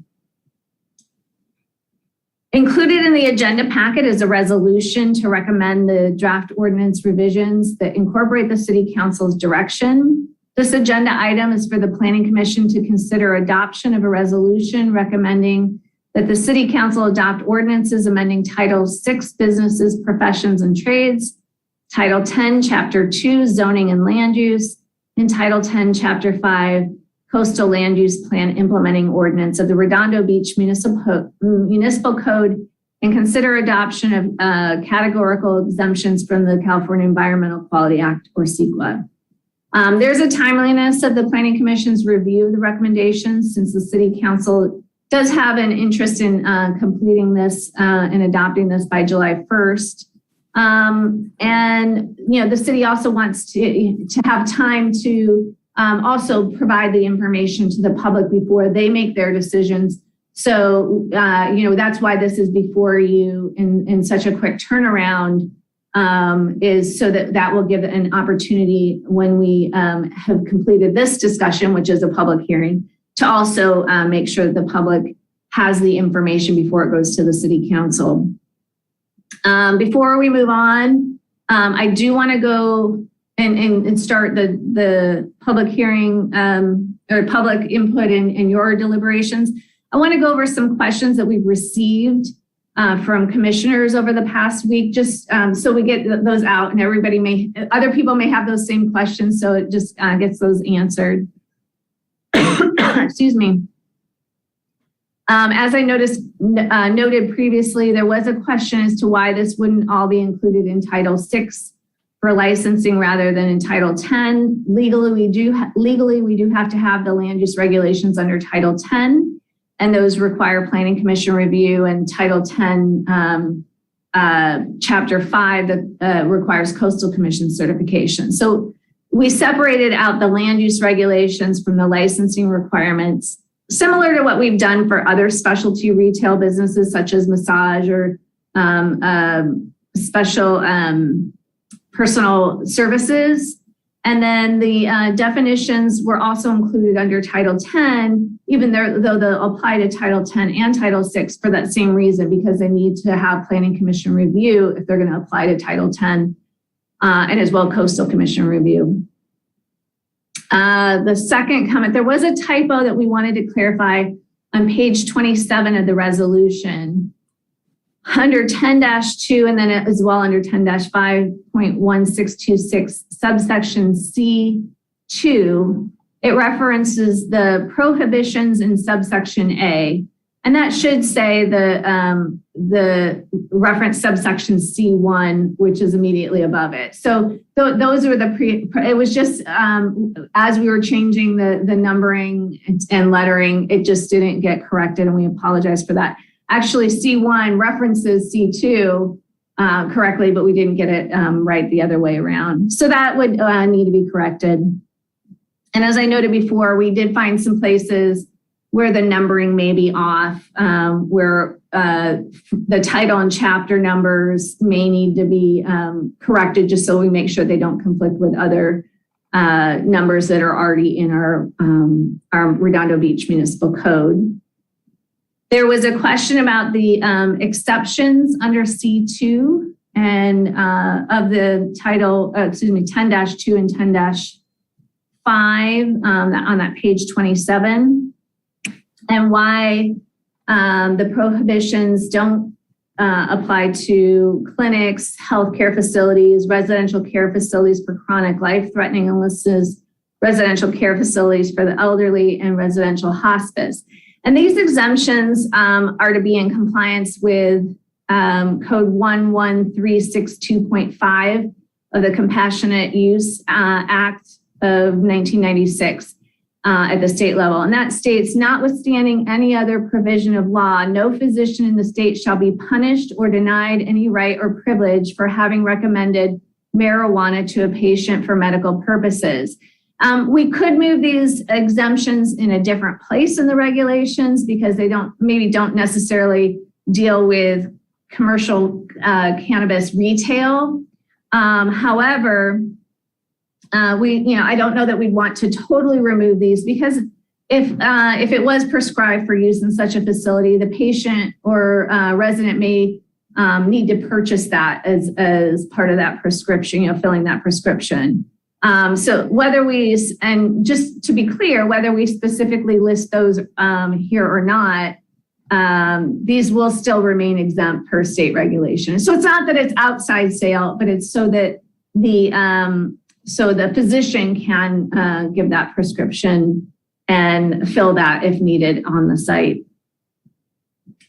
Included in the agenda packet is a resolution to recommend the draft ordinance revisions that incorporate the city council's direction. This agenda item is for the Planning Commission to consider adoption of a resolution recommending that the city council adopt ordinances amending Title 6 Businesses, Professions, and Trades, Title 10, Chapter 2, Zoning and Land Use, and Title 10, Chapter 5, Coastal Land Use Plan Implementing Ordinance of the Redondo Beach Municipal Code and consider adoption of categorical exemptions from the California Environmental Quality Act, or CEQA. There's a timeliness of the Planning Commission's review of the recommendations, since the City Council does have an interest in completing this and adopting this by July 1st. And, the city also wants to have time to also provide the information to the public before they make their decisions. So, that's why this is before you in such a quick turnaround, is so that will give an opportunity when we have completed this discussion, which is a public hearing, to also make sure that the public has the information before it goes to the City Council. Before we move on, I do want to go and start the public hearing or public input in your deliberations. I want to go over some questions that we've received from commissioners over the past week, just so we get those out, and other people may have those same questions, so it just gets those answered. Excuse me. As I noted previously, there was a question as to why this wouldn't all be included in Title VI for licensing rather than in Title X. Legally, we do have to have the land use regulations under Title X, and those require Planning Commission review, and Title X, Chapter 5, that requires Coastal Commission certification. So we separated out the land use regulations from the licensing requirements, similar to what we've done for other specialty retail businesses, such as massage or special personal services. And then the definitions were also included under Title X, even though they'll apply to Title X and Title VI for that same reason, because they need to have Planning Commission review if they're going to apply to Title X, and as well Coastal Commission review. The second comment, there was a typo that we wanted to clarify on page 27 of the resolution. Under 10-2, and then as well under 10-5.1626, subsection C2, it references the prohibitions in subsection A, and that should say the reference subsection C1, which is immediately above it. So those are it was just as we were changing the numbering and lettering, it just didn't get corrected, and we apologize for that. Actually, C1 references C2 correctly, but we didn't get it right the other way around. So that would need to be corrected. And as I noted before, we did find some places where the numbering may be off, where the title and chapter numbers may need to be corrected, just so we make sure they don't conflict with other numbers that are already in our Redondo Beach Municipal Code. There was a question about the exceptions under C2 and of the title, 10-2 and 10-5 on that page 27, and why the prohibitions don't apply to clinics, healthcare facilities, residential care facilities for chronic life-threatening illnesses, residential care facilities for the elderly, and residential hospice. And these exemptions are to be in compliance with Code 11362.5 of the Compassionate Use Act of 1996 at the state level. And that states, notwithstanding any other provision of law, no physician in the state shall be punished or denied any right or privilege for having recommended marijuana to a patient for medical purposes. We could move these exemptions in a different place in the regulations, because they don't necessarily deal with commercial cannabis retail. However, I don't know that we'd want to totally remove these, because if it was prescribed for use in such a facility, the patient or resident may need to purchase that as part of that prescription, filling that prescription. So whether and just to be clear, whether we specifically list those here or not, these will still remain exempt per state regulation. So it's not that it's outside sale, but it's so that the physician can give that prescription and fill that if needed on the site.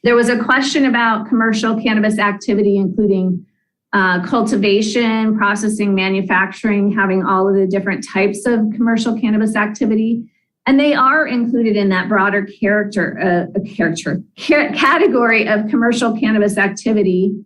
There was a question about commercial cannabis activity, including cultivation, processing, manufacturing, having all of the different types of commercial cannabis activity. And they are included in that broader category of commercial cannabis activity.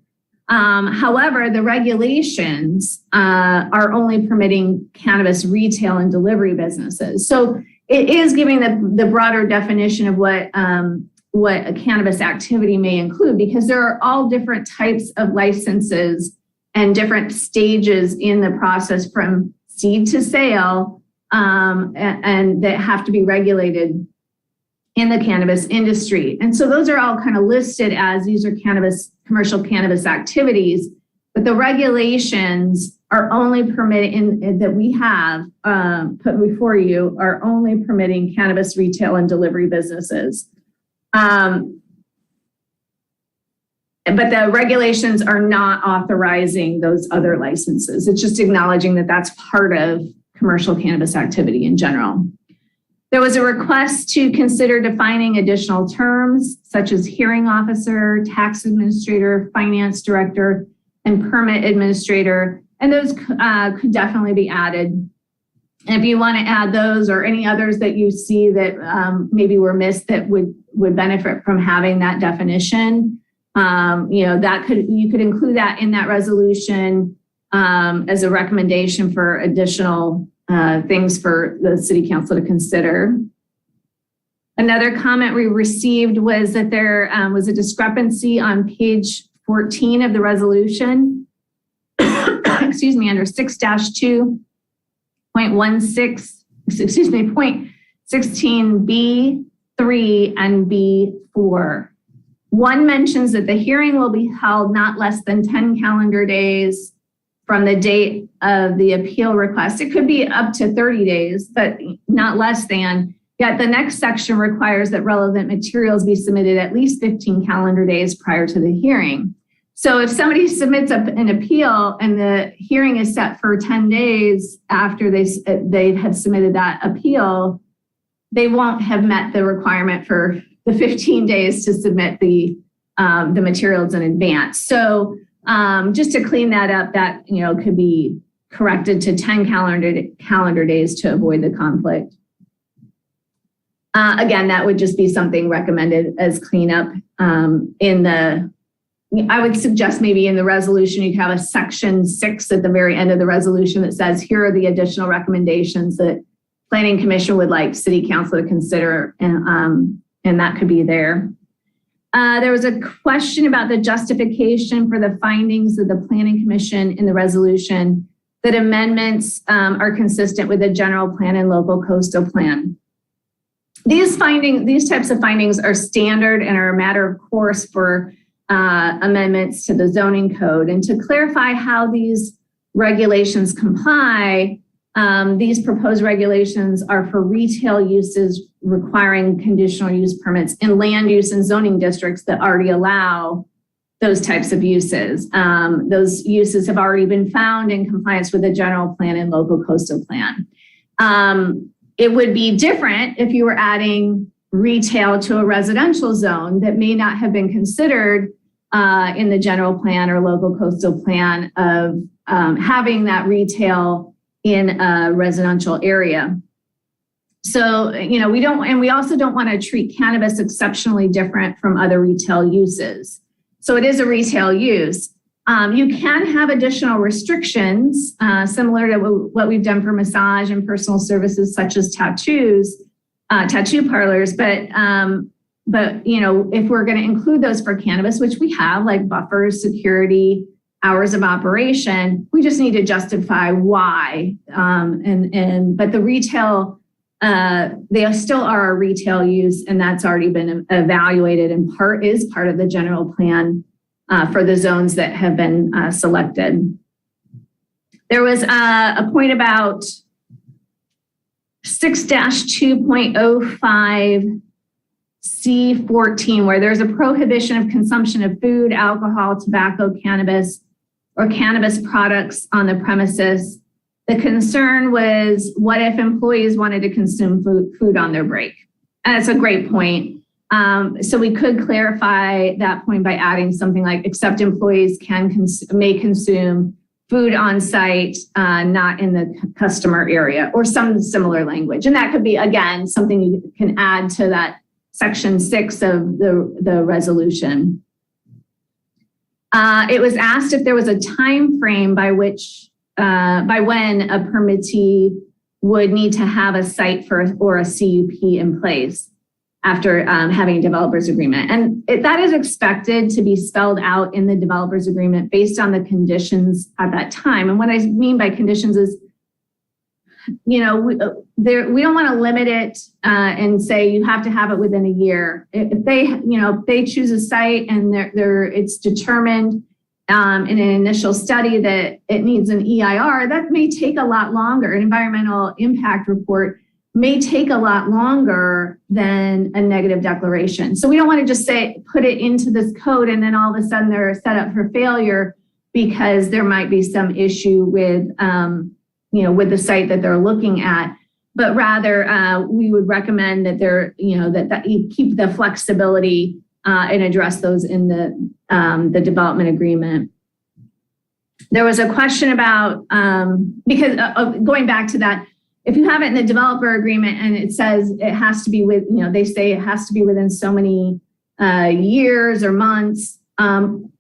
However, the regulations are only permitting cannabis retail and delivery businesses. So it is giving the broader definition of what a cannabis activity may include, because there are all different types of licenses and different stages in the process from seed to sale, and that have to be regulated in the cannabis industry. And so those are all kind of listed as these are commercial cannabis activities, but the regulations are only permitted that we have put before you are only permitting cannabis retail and delivery businesses. But the regulations are not authorizing those other licenses. It's just acknowledging that that's part of commercial cannabis activity in general. There was a request to consider defining additional terms such as hearing officer, tax administrator, finance director, and permit administrator, and those could definitely be added. And if you want to add those or any others that you see that maybe were missed that would benefit from having that definition, you could include that in that resolution as a recommendation for additional things for the city council to consider. Another comment we received was that there was a discrepancy on page 14 of the resolution, excuse me, under 6-2.16, point 16B3 and B4. One mentions that the hearing will be held not less than 10 calendar days from the date of the appeal request. It could be up to 30 days, but not less than. Yet the next section requires that relevant materials be submitted at least 15 calendar days prior to the hearing. So if somebody submits an appeal and the hearing is set for 10 days after they have submitted that appeal, they won't have met the requirement for the 15 days to submit the materials in advance. So just to clean that up, that could be corrected to 10 calendar days to avoid the conflict. Again, that would just be something recommended as cleanup I would suggest maybe in the resolution, you could have a section 6 at the very end of the resolution that says, here are the additional recommendations that Planning Commission would like City Council to consider, and that could be there. There was a question about the justification for the findings of the Planning Commission in the resolution that amendments are consistent with the general plan and local coastal plan. These types of findings are standard and are a matter of course for amendments to the zoning code. And to clarify how these regulations comply, these proposed regulations are for retail uses requiring conditional use permits in land use and zoning districts that already allow those types of uses. Those uses have already been found in compliance with the general plan and local coastal plan. It would be different if you were adding retail to a residential zone that may not have been considered in the general plan or local coastal plan of having that retail in a residential area. So, we also don't want to treat cannabis exceptionally different from other retail uses. So it is a retail use. You can have additional restrictions similar to what we've done for massage and personal services such as tattoo parlors. But if we're going to include those for cannabis, which we have, like buffers, security, hours of operation, we just need to justify why. But the retail, they still are a retail use, and that's already been evaluated and is part of the general plan for the zones that have been selected. There was a point about 6-2.05 C14, where there's a prohibition of consumption of food, alcohol, tobacco, cannabis, or cannabis products on the premises. The concern was, what if employees wanted to consume food on their break? And that's a great point. So we could clarify that point by adding something like, except employees may consume food on site, not in the customer area, or some similar language. And that could be, again, something you can add to that section 6 of the resolution. It was asked if there was a time frame by when a permittee would need to have a site or a CUP in place after having a developer's agreement. And that is expected to be spelled out in the developer's agreement based on the conditions at that time. And what I mean by conditions is, we don't want to limit it and say you have to have it within a year. If they choose a site and it's determined in an initial study that it needs an EIR, that may take a lot longer. An environmental impact report may take a lot longer than a negative declaration. So we don't want to just put it into this code and then all of a sudden they're set up for failure because there might be some issue with, with the site that they're looking at. But rather, we would recommend that that you keep the flexibility and address those in the development agreement. There was a question about, because going back to that, if you have it in the developer agreement and it says it has to be they say it has to be within so many years or months,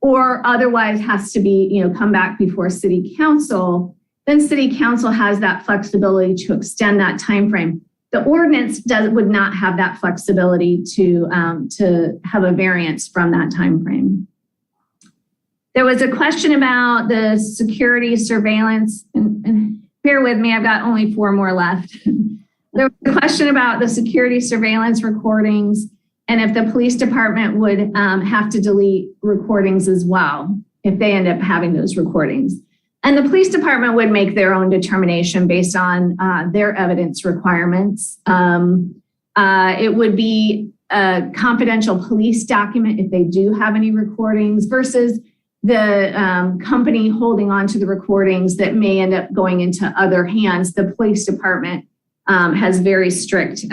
or otherwise has to be, come back before city council, then city council has that flexibility to extend that time frame. The ordinance would not have that flexibility to have a variance from that time frame. There was a question about the security surveillance, and bear with me, I've got only 4 more left. There was a question about the security surveillance recordings and if the police department would have to delete recordings as well, if they end up having those recordings. And the police department would make their own determination based on their evidence requirements. It would be a confidential police document if they do have any recordings versus the company holding on to the recordings that may end up going into other hands. The police department has very strict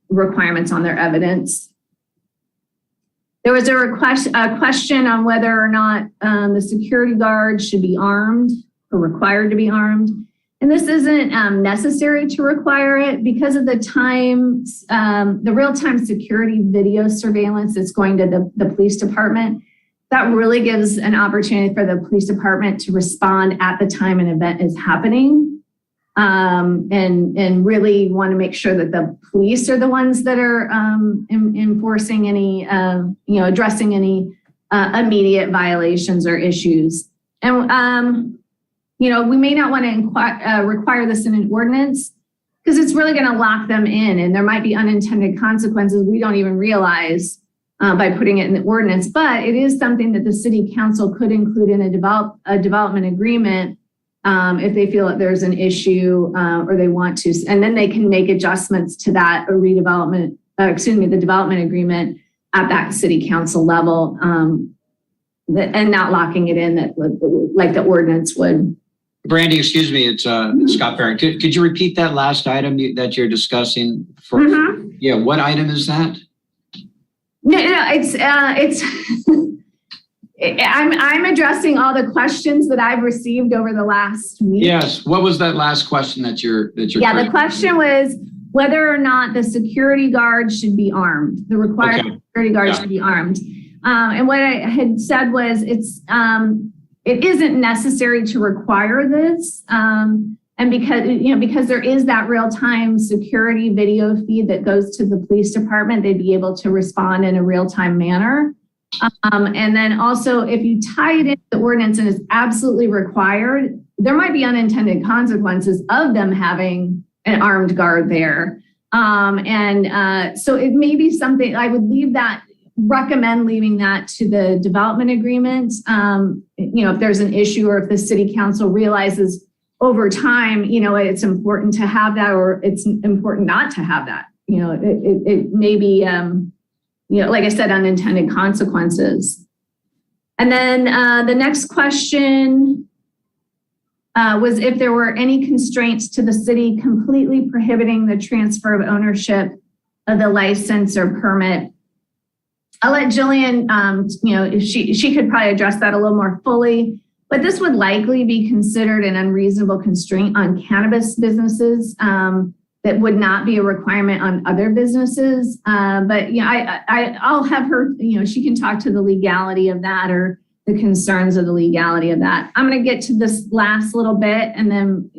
requirements on their evidence. There was a question on whether or not the security guards should be armed or required to be armed. And this isn't necessary to require it because of the real-time security video surveillance that's going to the police department. That really gives an opportunity for the police department to respond at the time an event is happening, and really want to make sure that the police are the ones that are enforcing any, addressing any immediate violations or issues. And, we may not want to require this in an ordinance because it's really going to lock them in, and there might be unintended consequences we don't even realize by putting it in the ordinance, but it is something that the city council could include in a development agreement if they feel that there's an issue or they want to, and then they can make adjustments to that the development agreement at that city council level, and not locking it in that like the ordinance would. Brandy, excuse me, it's Scott Barron. Could you repeat that last item that you're discussing? Yeah, what item is that? No, it's I'm addressing all the questions that I've received over the last week. Yes. What was that last question that you're Yeah, the question was whether or not the security guards should be armed. The required security guards should be armed. And what I had said was it isn't necessary to require this. And because there is that real-time security video feed that goes to the police department, they'd be able to respond in a real-time manner. And then also, if you tie it into the ordinance and it's absolutely required, there might be unintended consequences of them having an armed guard there. So it may be something I would recommend leaving that to the development agreement. If there's an issue or if the city council realizes over time, it's important to have that, or it's important not to have that. It may be, like I said, unintended consequences. And then the next question was if there were any constraints to the city completely prohibiting the transfer of ownership of the license or permit I'll let Jillian, if she could probably address that a little more fully, but this would likely be considered an unreasonable constraint on cannabis businesses that would not be a requirement on other businesses. But I'll have her, she can talk to the legality of that or the concerns of the legality of that. I'm going to get to this last little bit and then,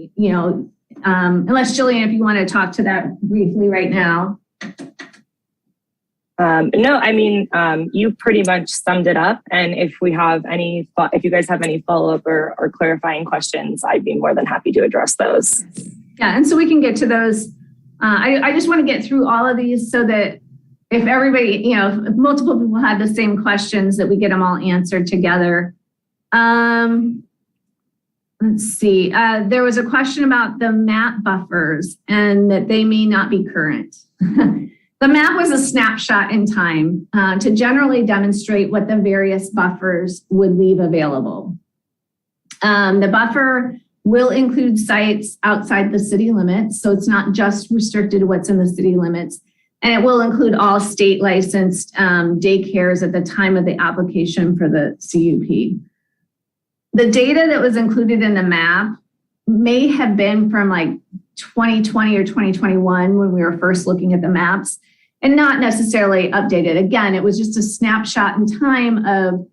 unless Jillian, if you want to talk to that briefly right now. No, I mean, you pretty much summed it up. And if you guys have any follow-up or clarifying questions, I'd be more than happy to address those. Yeah, and so we can get to those. I just want to get through all of these so that if everybody, if multiple people had the same questions, that we get them all answered together. Let's see. There was a question about the map buffers and that they may not be current. The map was a snapshot in time to generally demonstrate what the various buffers would leave available. The buffer will include sites outside the city limits, so it's not just restricted to what's in the city limits. And it will include all state licensed daycares at the time of the application for the CUP. The data that was included in the map may have been from like 2020 or 2021 when we were first looking at the maps and not necessarily updated. Again, it was just a snapshot in time of,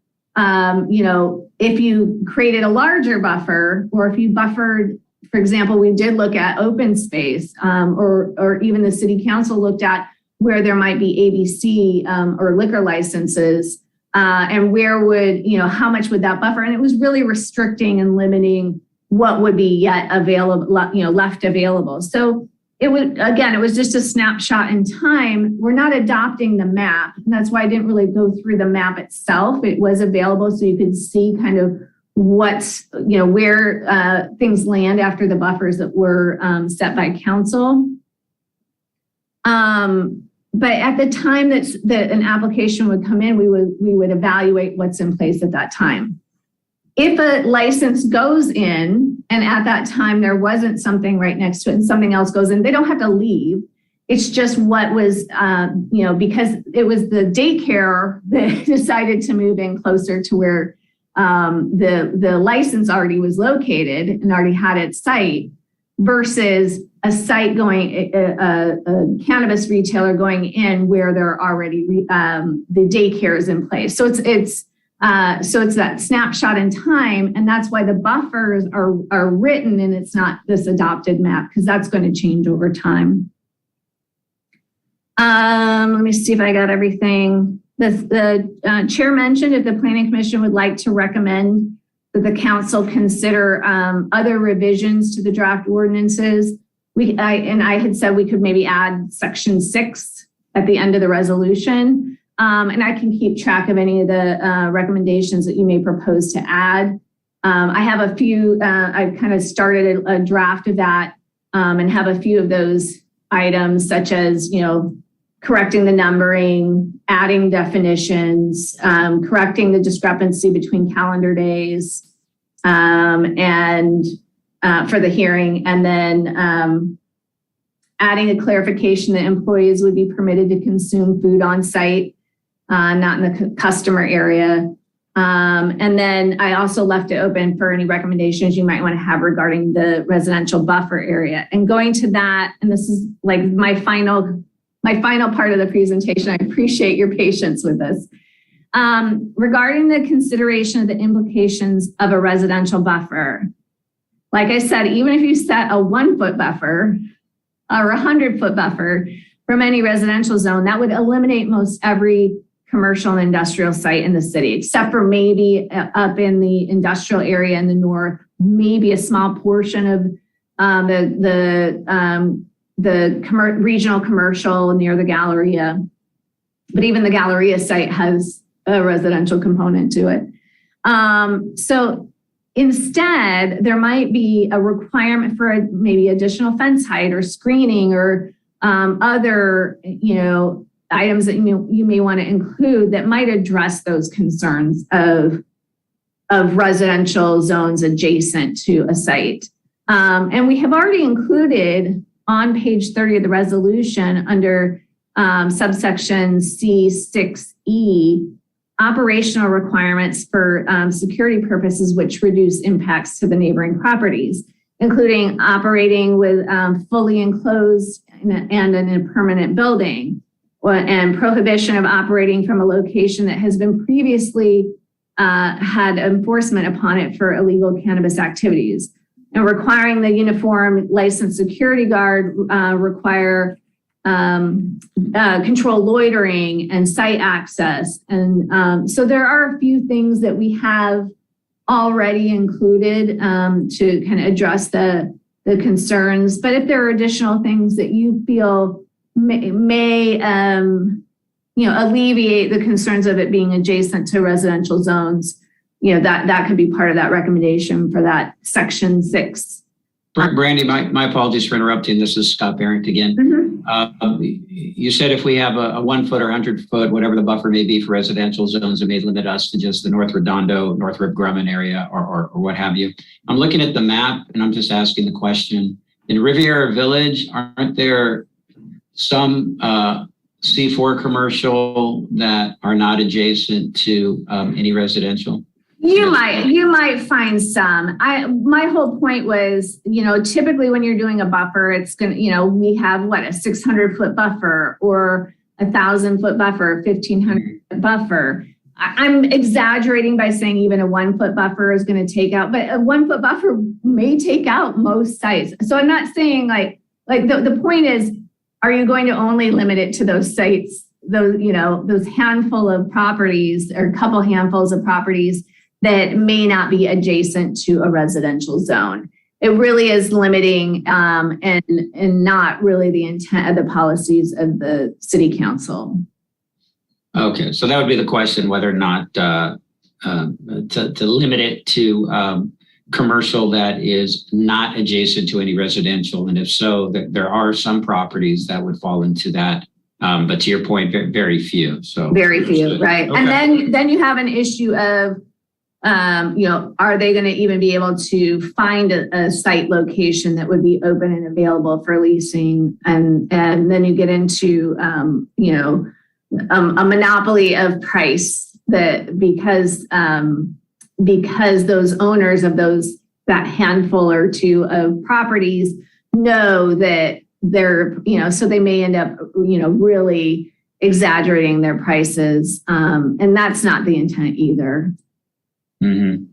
if you created a larger buffer or if you buffered, for example, we did look at open space or even the city council looked at where there might be ABC or liquor licenses and where would, how much would that buffer? And it was really restricting and limiting what would be yet available, left available. So it was just a snapshot in time. We're not adopting the map. And that's why I didn't really go through the map itself. It was available so you could see kind of what's, where things land after the buffers that were set by council. But at the time that an application would come in, we would evaluate what's in place at that time. If a license goes in and at that time there wasn't something right next to it and something else goes in, they don't have to leave. It's just what was, because it was the daycare that decided to move in closer to where the license already was located and already had its site versus a site going, a cannabis retailer going in where there are already the daycare is in place. So it's that snapshot in time, and that's why the buffers are written and it's not this adopted map because that's going to change over time. Let me see if I got everything. The chair mentioned if the planning commission would like to recommend that the council consider other revisions to the draft ordinances. I had said we could maybe add section 6 at the end of the resolution. And I can keep track of any of the recommendations that you may propose to add. I have a few, I've kind of started a draft of that and have a few of those items such as, correcting the numbering, adding definitions, correcting the discrepancy between calendar days and for the hearing, and then adding a clarification that employees would be permitted to consume food on site, not in the customer area. And then I also left it open for any recommendations you might want to have regarding the residential buffer area. And going to that, and this is like my final part of the presentation. I appreciate your patience with this. Regarding the consideration of the implications of a residential buffer, like I said, even if you set a 1-foot buffer or a 100-foot buffer from any residential zone, that would eliminate most every commercial and industrial site in the city, except for maybe up in the industrial area in the north, maybe a small portion of the regional commercial near the Galleria. But even the Galleria site has a residential component to it. So instead, there might be a requirement for maybe additional fence height or screening or other, items that you may want to include that might address those concerns of residential zones adjacent to a site. And we have already included on page 30 of the resolution under subsection C6E, operational requirements for security purposes which reduce impacts to the neighboring properties, including operating with fully enclosed and in a permanent building, and prohibition of operating from a location that has been previously had enforcement upon it for illegal cannabis activities, and requiring the uniform licensed security guard require control loitering and site access. And so there are a few things that we have already included to kind of address the concerns. But if there are additional things that you feel may alleviate the concerns of it being adjacent to residential zones, that could be part of that recommendation for that section 6. Brandy, my apologies for interrupting. This is Scott Barrett again. You said if we have a 1 foot or 100 foot, whatever the buffer may be for residential zones, it may limit us to just the North Redondo, North Rip Grumman area or what have you. I'm looking at the map and I'm just asking the question. In Riviera Village, aren't there some C4 commercial that are not adjacent to any residential? You might find some. My whole point was, typically when you're doing a buffer, it's going to, we have a 600-foot buffer or 1,000-foot buffer, 1,500-foot buffer. I'm exaggerating by saying even a 1 foot buffer is going to take out, but a 1 foot buffer may take out most sites. So I'm not saying like the point is, are you going to only limit it to those sites, those handful of properties or couple handfuls of properties that may not be adjacent to a residential zone? It really is limiting and not really the intent of the policies of the city council. Okay, so that would be the question, whether or not to limit it to commercial that is not adjacent to any residential. And if so, there are some properties that would fall into that. But to your point, very few. So very few, right? Okay. And then you have an issue of, are they going to even be able to find a site location that would be open and available for leasing? And then you get into, a monopoly of price that because those owners of that handful or two of properties know that they're, so they may end up, really exaggerating their prices. And that's not the intent either. Mm-hmm.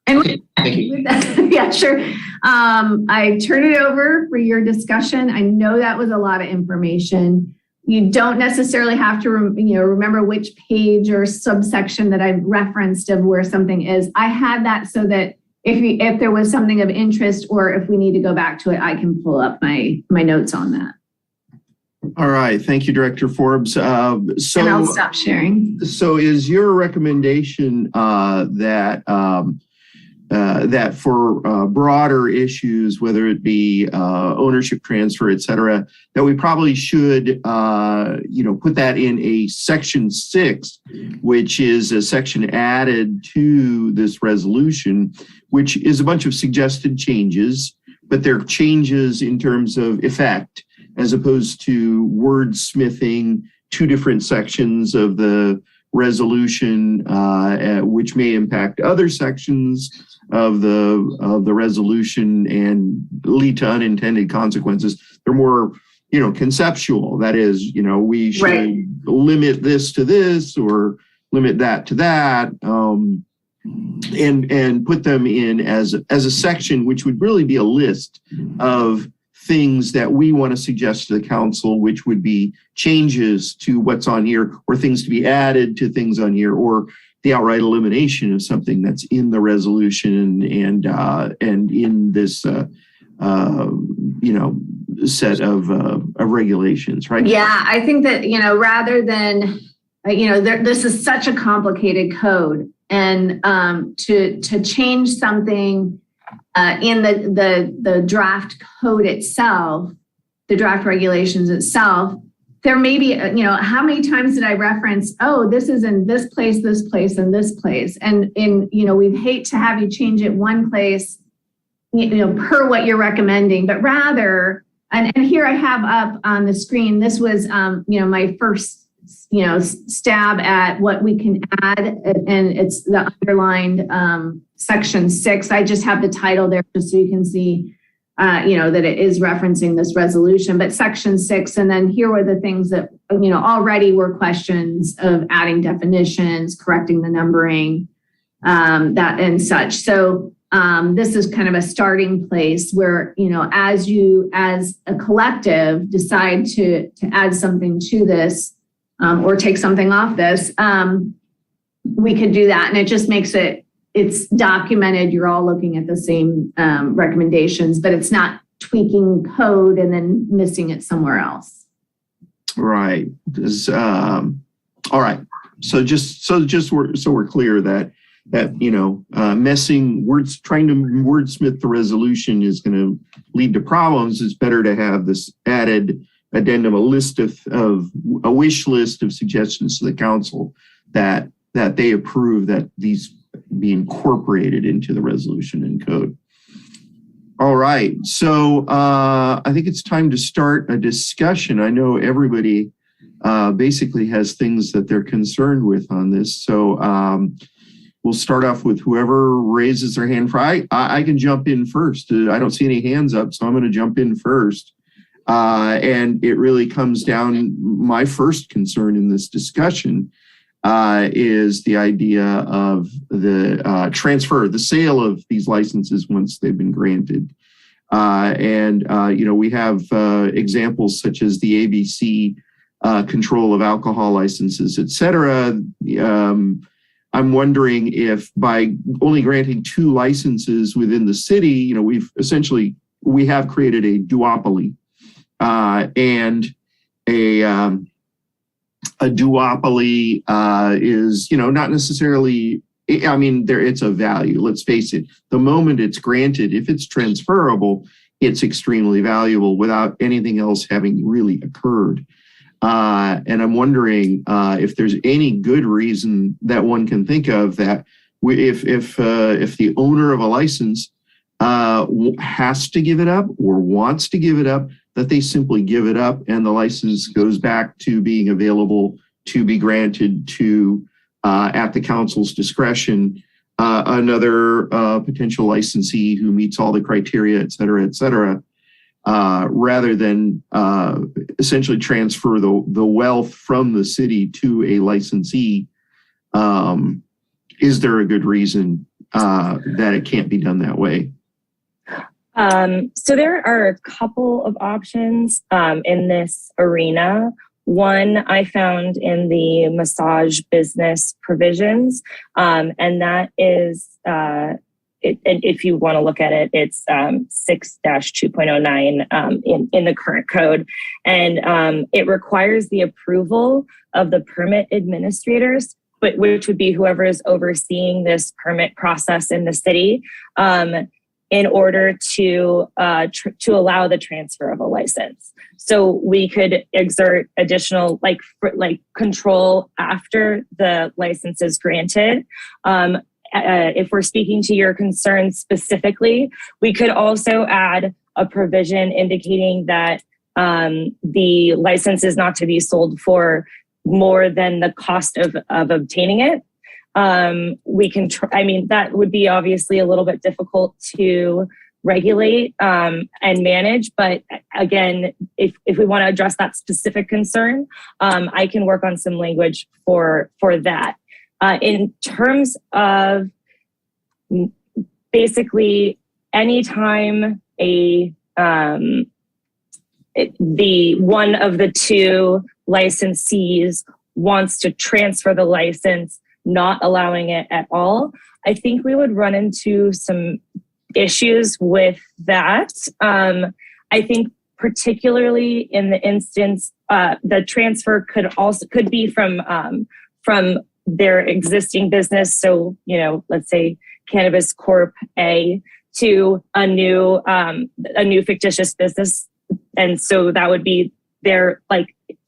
And okay, thank you. Yeah, sure. I turn it over for your discussion. I know that was a lot of information. You don't necessarily have to, remember which page or subsection that I referenced of where something is. I had that so that if there was something of interest or if we need to go back to it, I can pull up my notes on that. All right. Thank you, Director Forbes. And I'll stop sharing. So is your recommendation that for broader issues, whether it be ownership transfer, et cetera, that we probably should, put that in a section 6, which is a section added to this resolution, which is a bunch of suggested changes, but they're changes in terms of effect, as opposed to wordsmithing 2 different sections of the resolution, which may impact other sections of the resolution and lead to unintended consequences. They're more, conceptual. That is, we should limit this to this or limit that to that, and put them in as a section, which would really be a list of things that we want to suggest to the council, which would be changes to what's on here or things to be added to things on here, or the outright elimination of something that's in the resolution and in this set of regulations, right? Yeah, I think that rather than this is such a complicated code, and to change something in the draft code itself, the draft regulations itself, there may be, how many times did I reference, this is in this place, and this place. And we'd hate to have you change it one place, per what you're recommending, but rather And here I have up on the screen, this was, my first, stab at what we can add, and it's the underlined section 6. I just have the title there just so you can see, that it is referencing this resolution, but section 6. And then here were the things that, already were questions of adding definitions, correcting the numbering, that and such. So this is kind of a starting place where, as a collective decide to add something to this, or take something off this, we could do that. And it just makes it's documented. You're all looking at the same recommendations, but it's not tweaking code and then missing it somewhere else. Right. All right. So we're clear that messing words, trying to wordsmith the resolution is going to lead to problems. It's better to have this added addendum, a wish list of suggestions to the council that they approve that these be incorporated into the resolution and code. All right. So I think it's time to start a discussion. I know everybody basically has things that they're concerned with on this. So we'll start off with whoever raises their hand. I can jump in first. I don't see any hands up, so I'm going to jump in first. And it really comes down, my first concern in this discussion is the idea of the transfer, the sale of these licenses once they've been granted. We have examples such as the ABC control of alcohol licenses, et cetera. I'm wondering if by only granting 2 licenses within the city, we have created a duopoly. And a duopoly is, not necessarily, it's a value. Let's face it. The moment it's granted, if it's transferable, it's extremely valuable without anything else having really occurred. And I'm wondering if there's any good reason that one can think of that if the owner of a license has to give it up or wants to give it up, that they simply give it up and the license goes back to being available to be granted to, at the council's discretion, another potential licensee who meets all the criteria, et cetera, rather than essentially transfer the wealth from the city to a licensee. Is there a good reason that it can't be done that way? So there are a couple of options in this arena. One I found in the massage business provisions, and that is, if you want to look at it, it's 6-2.09 in the current code. And it requires the approval of the permit administrators, which would be whoever is overseeing this permit process in the city, in order to allow the transfer of a license. So we could exert additional control after the license is granted. If we're speaking to your concerns specifically, we could also add a provision indicating that the license is not to be sold for more than the cost of obtaining it. That would be obviously a little bit difficult to regulate and manage. But again, if we want to address that specific concern, I can work on some language for that. In terms of basically anytime the one of the 2 licensees wants to transfer the license, not allowing it at all, I think we would run into some issues with that. I think particularly in the instance, the transfer could be from their existing business. So, let's say Cannabis Corp A to a new fictitious business. And so that would be their,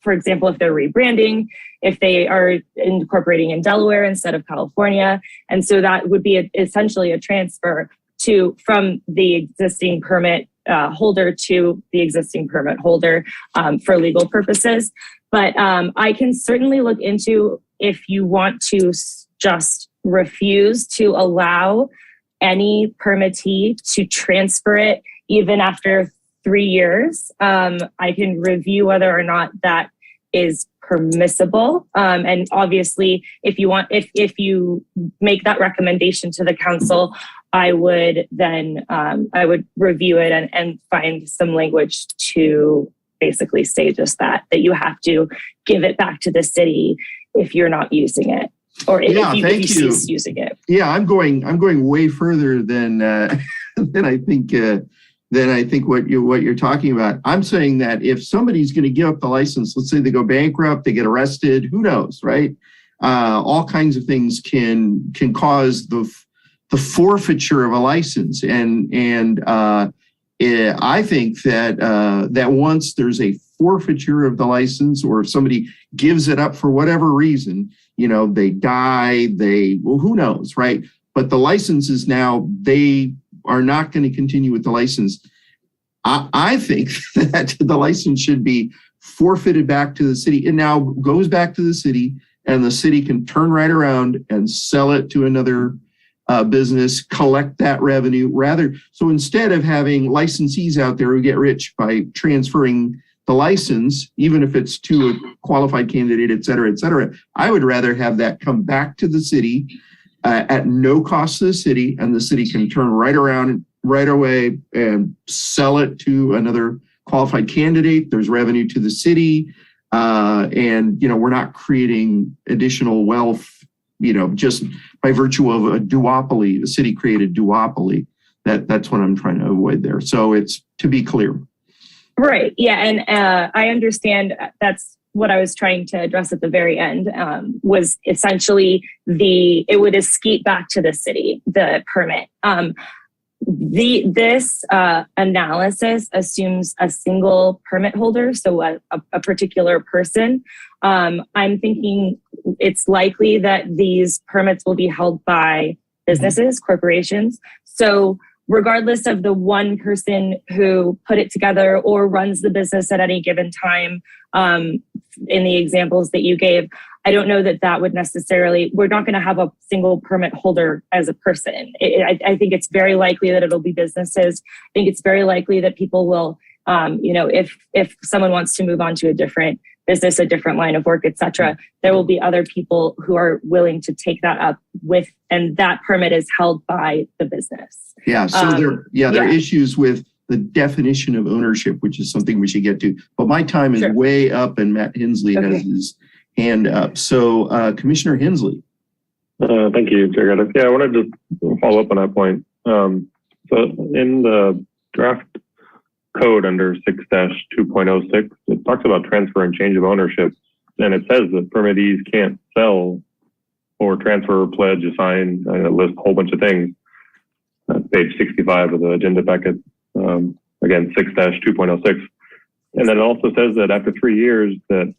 for example, if they're rebranding, if they are incorporating in Delaware instead of California. And so that would be essentially a transfer from the existing permit holder to the existing permit holder for legal purposes. But I can certainly look into if you want to just refuse to allow any permittee to transfer it even after 3 years. I can review whether or not that is permissible. And obviously, if you make that recommendation to the council, I would then I would review it and find some language to basically say just that you have to give it back to the city if you're not using it, or if you cease using it. Yeah, I'm going way further than than I think what you're talking about. I'm saying that if somebody's going to give up the license, let's say they go bankrupt, they get arrested, who knows, right? All kinds of things can cause the forfeiture of a license, and I think that once there's a forfeiture of the license, or if somebody gives it up for whatever reason, they die, who knows, right? But the license is now, they are not going to continue with the license. I think that the license should be forfeited back to the city. It now goes back to the city, and the city can turn right around and sell it to another business, collect that revenue rather. So instead of having licensees out there who get rich by transferring the license, even if it's to a qualified candidate, et cetera, I would rather have that come back to the city at no cost to the city, and the city can turn right around right away and sell it to another qualified candidate. There's revenue to the city, and we're not creating additional wealth, just by virtue of a duopoly, the city created duopoly. That's what I'm trying to avoid there. So it's to be clear. Right. Yeah. And I understand that's what I was trying to address at the very end, was essentially it would escape back to the city, the permit. This analysis assumes a single permit holder, so a particular person. I'm thinking it's likely that these permits will be held by businesses, corporations. So regardless of the one person who put it together or runs the business at any given time, in the examples that you gave, I don't know that would necessarily, we're not going to have a single permit holder as a person. I think it's very likely that it'll be businesses. I think it's very likely that people will, if someone wants to move on to a different business, a different line of work, et cetera, there will be other people who are willing to take that up with, and that permit is held by the business. Yeah. So there are issues with the definition of ownership, which is something we should get to. But my time is way up, and Matt Hensley has his hand up. So Commissioner Hensley. Thank you, Chair Gaddis. Yeah, I wanted to follow up on that point. So in the draft code under 6-2.06, it talks about transfer and change of ownership. And it says that permittees can't sell or transfer, pledge, assign, list a whole bunch of things. Page 65 of the agenda packet. Again, 6-2.06. And then it also says that after 3 years that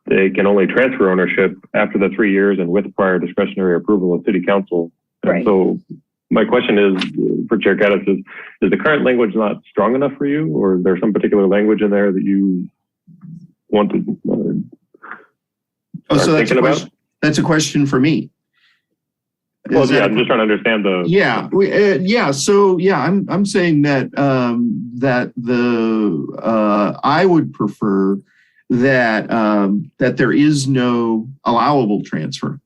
they can only transfer ownership after the 3 years and with prior discretionary approval of City Council. Right. And so my question is, for Chair Gaddis, is the current language not strong enough for you, or is there some particular language in there that you want to so that's a question for me. Well, yeah, I'm just trying to understand the. Yeah, So I'm saying that I would prefer that there is no allowable transfer.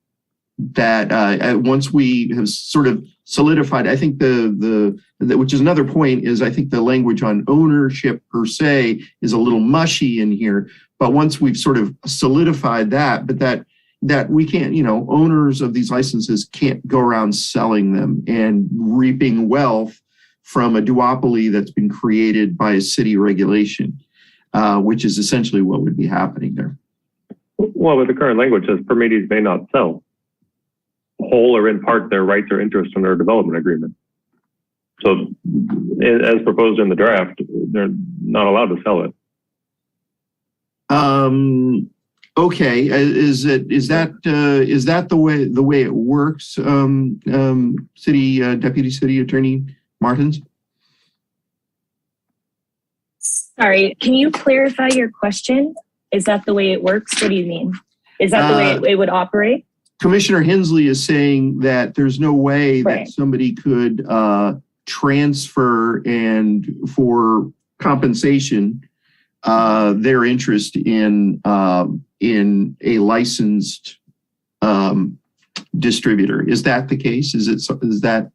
That once we have sort of solidified, I think which is another point, is I think the language on ownership per se is a little mushy in here. But once we've sort of solidified that, but that we can't, owners of these licenses can't go around selling them and reaping wealth from a duopoly that's been created by a city regulation, which is essentially what would be happening there. Well, but the current language says permittees may not sell whole or in part their rights or interests in their development agreement. So as proposed in the draft, they're not allowed to sell it. Okay, is that the way it works? Deputy City Attorney Martins? Sorry, can you clarify your question? Is that the way it works? What do you mean? Is that the way it would operate? Commissioner Hensley is saying that there's no way that somebody could transfer and for compensation their interest in a licensed distributor. Is that the case? Is that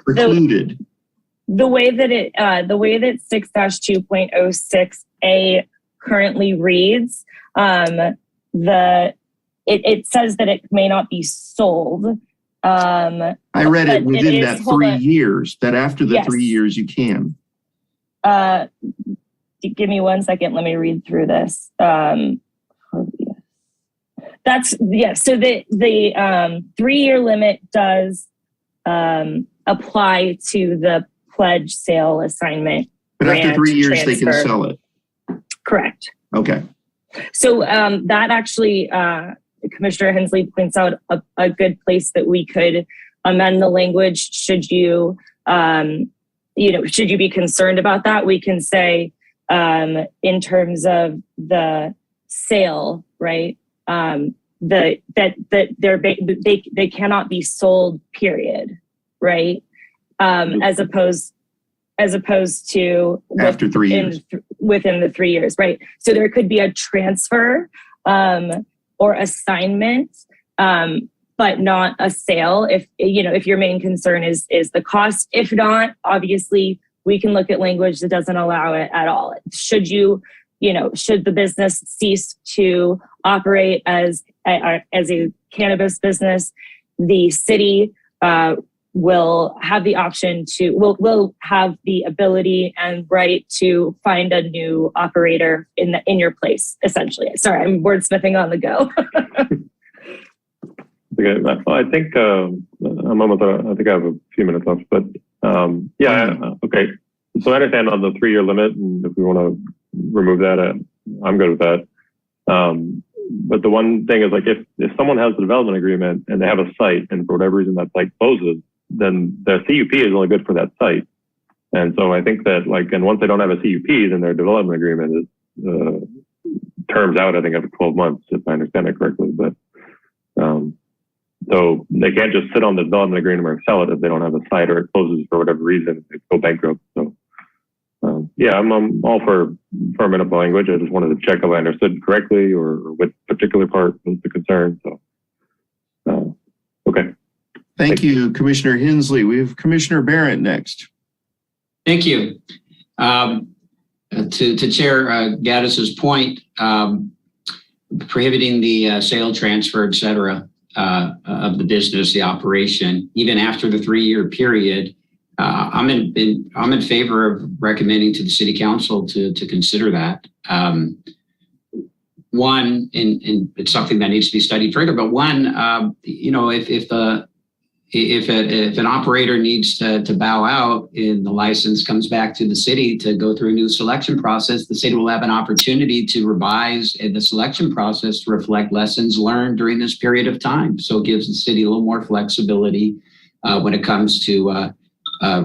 precluded? The way that 6-2.06A currently reads, it says that it may not be sold. I read it within that 3 years, that after the 3 years you can. Give me 1 second. Let me read through this. So the 3-year limit does apply to the pledge sale assignment. But after 3 years, they can sell it. Correct. Okay. So that actually, Commissioner Hensley points out a good place that we could amend the language. Should you be concerned about that? We can say in terms of the sale, right? They cannot be sold, period, right? As opposed to after 3 years. Within the 3 years, right? So there could be a transfer or assignment, but not a sale. If your main concern is the cost. If not, obviously we can look at language that doesn't allow it at all. Should the business cease to operate as a cannabis business, the city will have the option will have the ability and right to find a new operator in your place, essentially. Sorry, I'm wordsmithing on the go. Okay, I think I'm almost. I think I have a few minutes left, but okay. So I understand on the 3-year limit, and if we want to remove that, I'm good with that. But the one thing is, like, if someone has a development agreement and they have a site, and for whatever reason that site closes, then the CUP is only good for that site. And so I think that, and once they don't have a CUP, then their development agreement is terms out, I think, after 12 months, if I understand it correctly. But so they can't just sit on the development agreement or sell it if they don't have a site or it closes for whatever reason, they go bankrupt. So I'm all for firming up the language. I just wanted to check if I understood correctly or what particular part was the concern. So, okay. Thank you, Commissioner Hensley. We have Commissioner Barrett next. Thank you. To Chair Gaddis's point, prohibiting the sale, transfer, et cetera, of the business, the operation, even after the 3-year period, I'm in favor of recommending to the City Council to consider that. One, and it's something that needs to be studied further, but one, if an operator needs to bow out and the license comes back to the city to go through a new selection process, the city will have an opportunity to revise the selection process to reflect lessons learned during this period of time. So it gives the city a little more flexibility when it comes to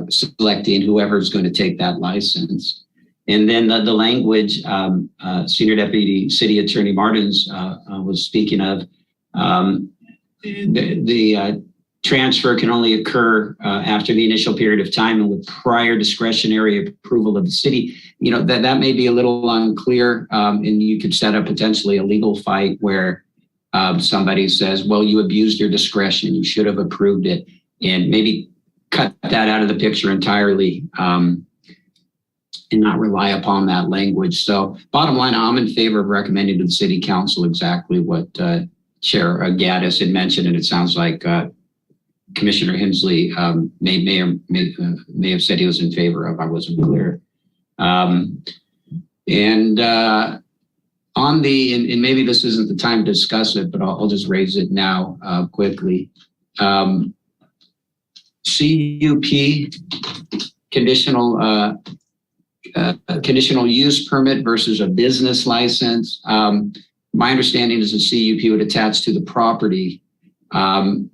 selecting whoever's going to take that license. And then the language, Senior Deputy City Attorney Martins was speaking of, the transfer can only occur after the initial period of time and with prior discretionary approval of the city. That may be a little unclear, and you could set up potentially a legal fight where somebody says, well, you abused your discretion, you should have approved it, and maybe cut that out of the picture entirely and not rely upon that language. So bottom line, I'm in favor of recommending to the City Council exactly what Chair Gaddis had mentioned, and it sounds like Commissioner Hensley may have said he was in favor of. I wasn't clear. And maybe this isn't the time to discuss it, but I'll just raise it now quickly. CUP, conditional use permit versus a business license. My understanding is a CUP would attach to the property, and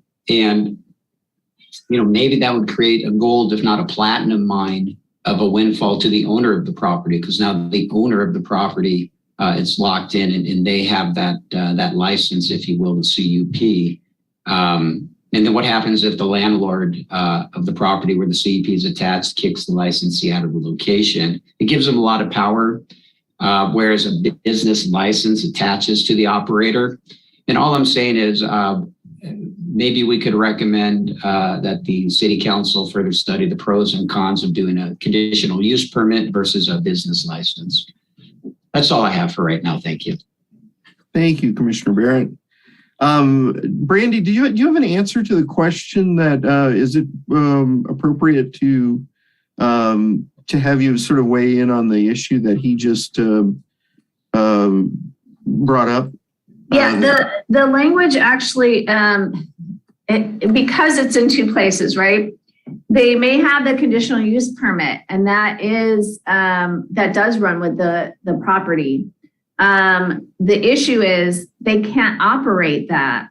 maybe that would create a gold, if not a platinum mine a windfall to the owner of the property, because now the owner of the property is locked in, and they have that license, if you will, the CUP. And then what happens if the landlord of the property where the CUP is attached kicks the licensee out of the location? It gives them a lot of power, whereas a business license attaches to the operator. And all I'm saying is maybe we could recommend that the city council further study the pros and cons of doing a conditional use permit versus a business license. That's all I have for right now. Thank you. Thank you, Commissioner Barrett. Brandy, do you have an answer to the question that is it appropriate to have you sort of weigh in on the issue that he just brought up? Yeah, the language actually, because it's in two places, right? They may have the conditional use permit, and that does run with the property. The issue is they can't operate that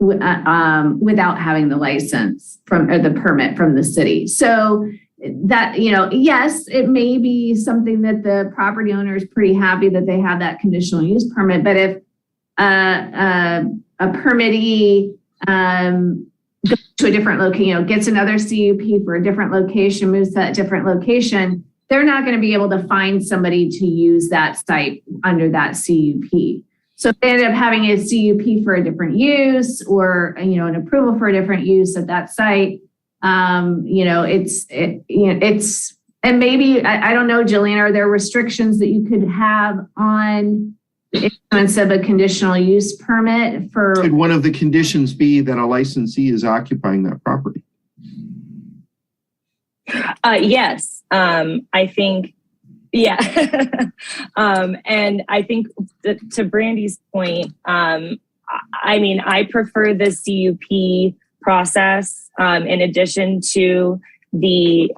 without having the license or the permit from the city. So that, yes, it may be something that the property owner is pretty happy that they have that conditional use permit. But if a permittee goes to a different location, gets another CUP for a different location, moves to that different location, they're not going to be able to find somebody to use that site under that CUP. So if they end up having a CUP for a different use, or an approval for a different use at that site, it's and maybe I don't know, Jillian, are there restrictions that you could have on the issuance of a conditional use permit for? Could one of the conditions be that a licensee is occupying that property? Yes, I think, yeah. And I think to Brandy's point, I prefer the CUP process in addition to the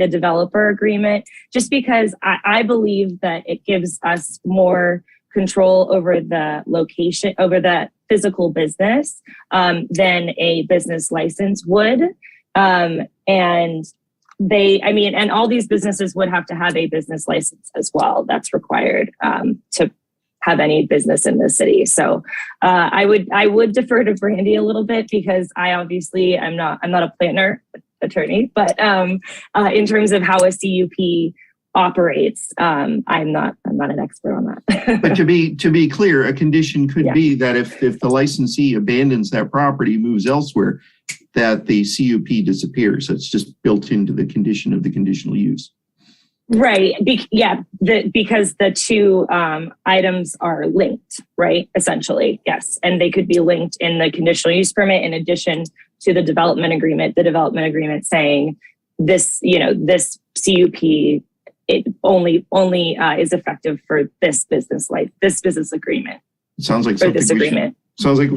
developer agreement, just because I believe that it gives us more control over the location, over the physical business than a business license would. And all these businesses would have to have a business license as well. That's required to have any business in the city. So I would defer to Brandy a little bit, because I'm not a planner attorney, but in terms of how a CUP operates, I'm not an expert on that. But to be clear, a condition could be that if the licensee abandons that property, moves elsewhere, that the CUP disappears. It's just built into the condition of the conditional use. Right. Because the two items are linked, right? Essentially, yes. And they could be linked in the conditional use permit in addition to the development agreement saying this, this CUP, it only is effective for this business agreement. It sounds like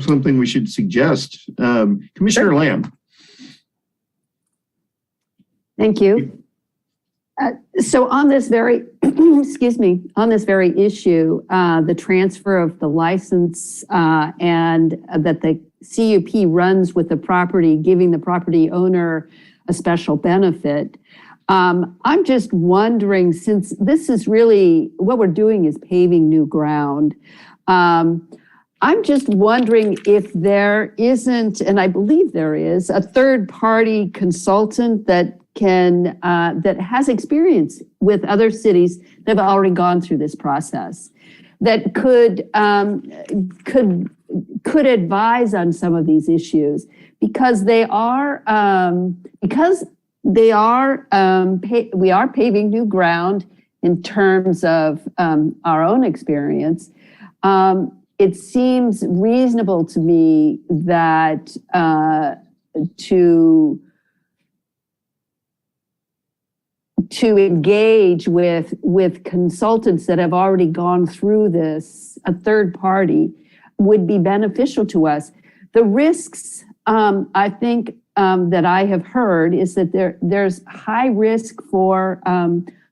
something we should suggest. Commissioner Lamb. Thank you. So on this very, on this very issue, the transfer of the license and that the CUP runs with the property, giving the property owner a special benefit. I'm just wondering, since this is really, what we're doing is paving new ground. I'm just wondering if there isn't, and I believe there is, a third-party consultant that has experience with other cities that have already gone through this process, that could advise on some of these issues, because we are paving new ground in terms of our own experience. It seems reasonable to me that to engage with consultants that have already gone through this, a third party, would be beneficial to us. The risks, I think, that I have heard is that there's high risk for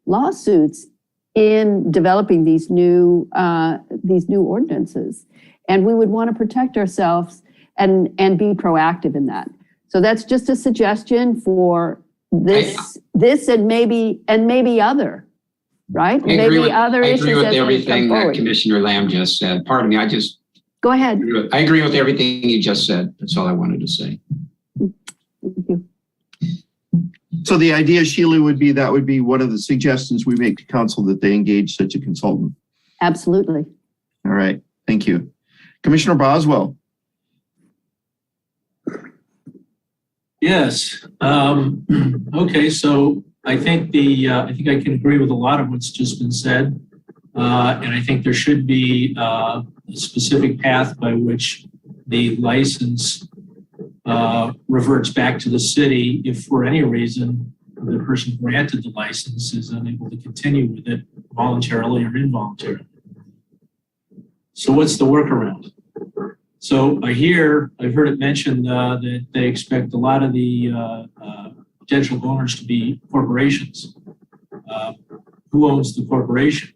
lawsuits in developing these new ordinances, and we would want to protect ourselves and be proactive in that. So that's just a suggestion for this and maybe other, right? I agree with, other I issues agree with as we come everything that forward. Commissioner Lamb just said. Pardon me, Go ahead. I agree with everything you just said. That's all I wanted to say. Thank you. So the idea, Sheila, would be that would be one of the suggestions we make to council, that they engage such a consultant. Absolutely. All right. Thank you. Commissioner Boswell. Yes. Okay. So I think I can agree with a lot of what's just been said. And I think there should be a specific path by which the license reverts back to the city if for any reason the person granted the license is unable to continue with it voluntarily or involuntarily. So what's the workaround? So I've heard it mentioned that they expect a lot of the potential owners to be corporations. Who owns the corporation?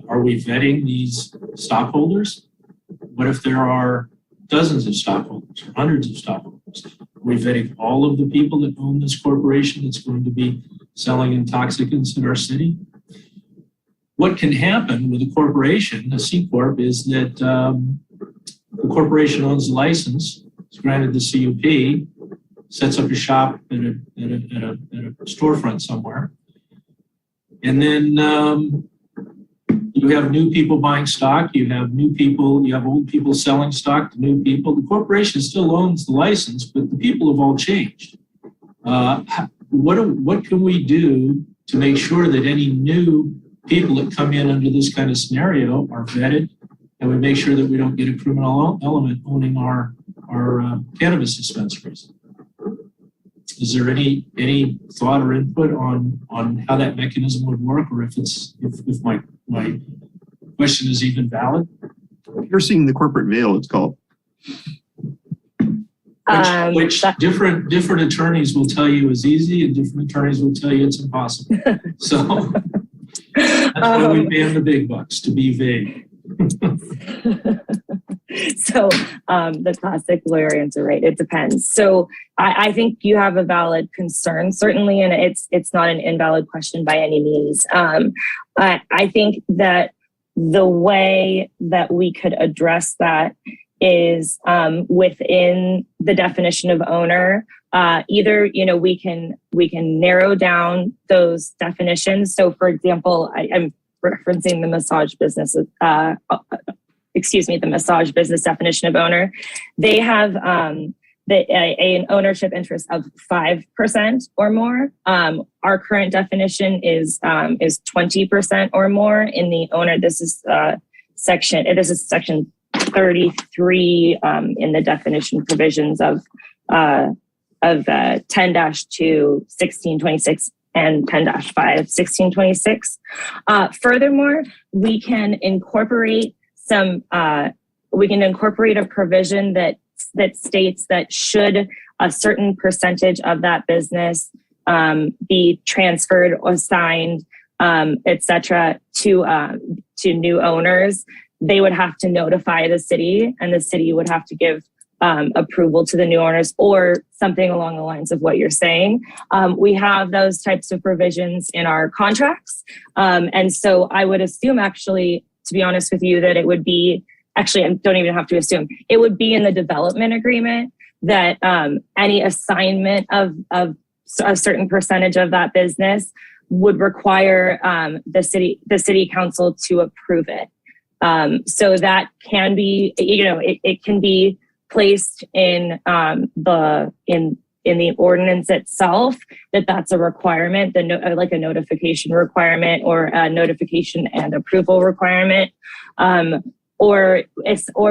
Are we vetting these stockholders? What if there are dozens of stockholders, or hundreds of stockholders? Are we vetting all of the people that own this corporation that's going to be selling intoxicants in our city? What can happen with a corporation, a C Corp, is that the corporation owns the license, is granted the CUP, sets up a shop at a storefront somewhere, and then you have new people buying stock, you have old people selling stock to new people. The corporation still owns the license, but the people have all changed. What can we do to make sure that any new people that come in under this kind of scenario are vetted, and we make sure that we don't get a criminal element owning our cannabis dispensaries? Is there any thought or input on how that mechanism would work, or if my question is even valid? Piercing the corporate veil, it's called. Which different attorneys will tell you is easy, and different attorneys will tell you it's impossible. So that's why we pay the big bucks, to be vague. So the classic lawyer answer, right? It depends. So I think you have a valid concern, certainly, and it's not an invalid question by any means. I think that the way that we could address that is within the definition of owner. Either we can narrow down those definitions. So, for example, I'm referencing the massage business. The massage business definition of owner. They have an ownership interest of 5% or more. Our current definition is 20% or more in the owner. This is section 33 in the definition provisions of 10-2, 1626 and 10-5, 1626. Furthermore, we can incorporate a provision that states that should a certain percentage of that business be transferred or assigned, etc., to new owners, they would have to notify the city, and the city would have to give approval to the new owners, or something along the lines of what you're saying. We have those types of provisions in our contracts, and so I would assume, actually, to be honest with you, that it would be, actually, I don't even have to assume, it would be in the development agreement that any assignment of a certain percentage of that business would require the city council to approve it. So that can be, it can be placed in the ordinance itself, that's a requirement, like a notification requirement, or a notification and approval requirement, or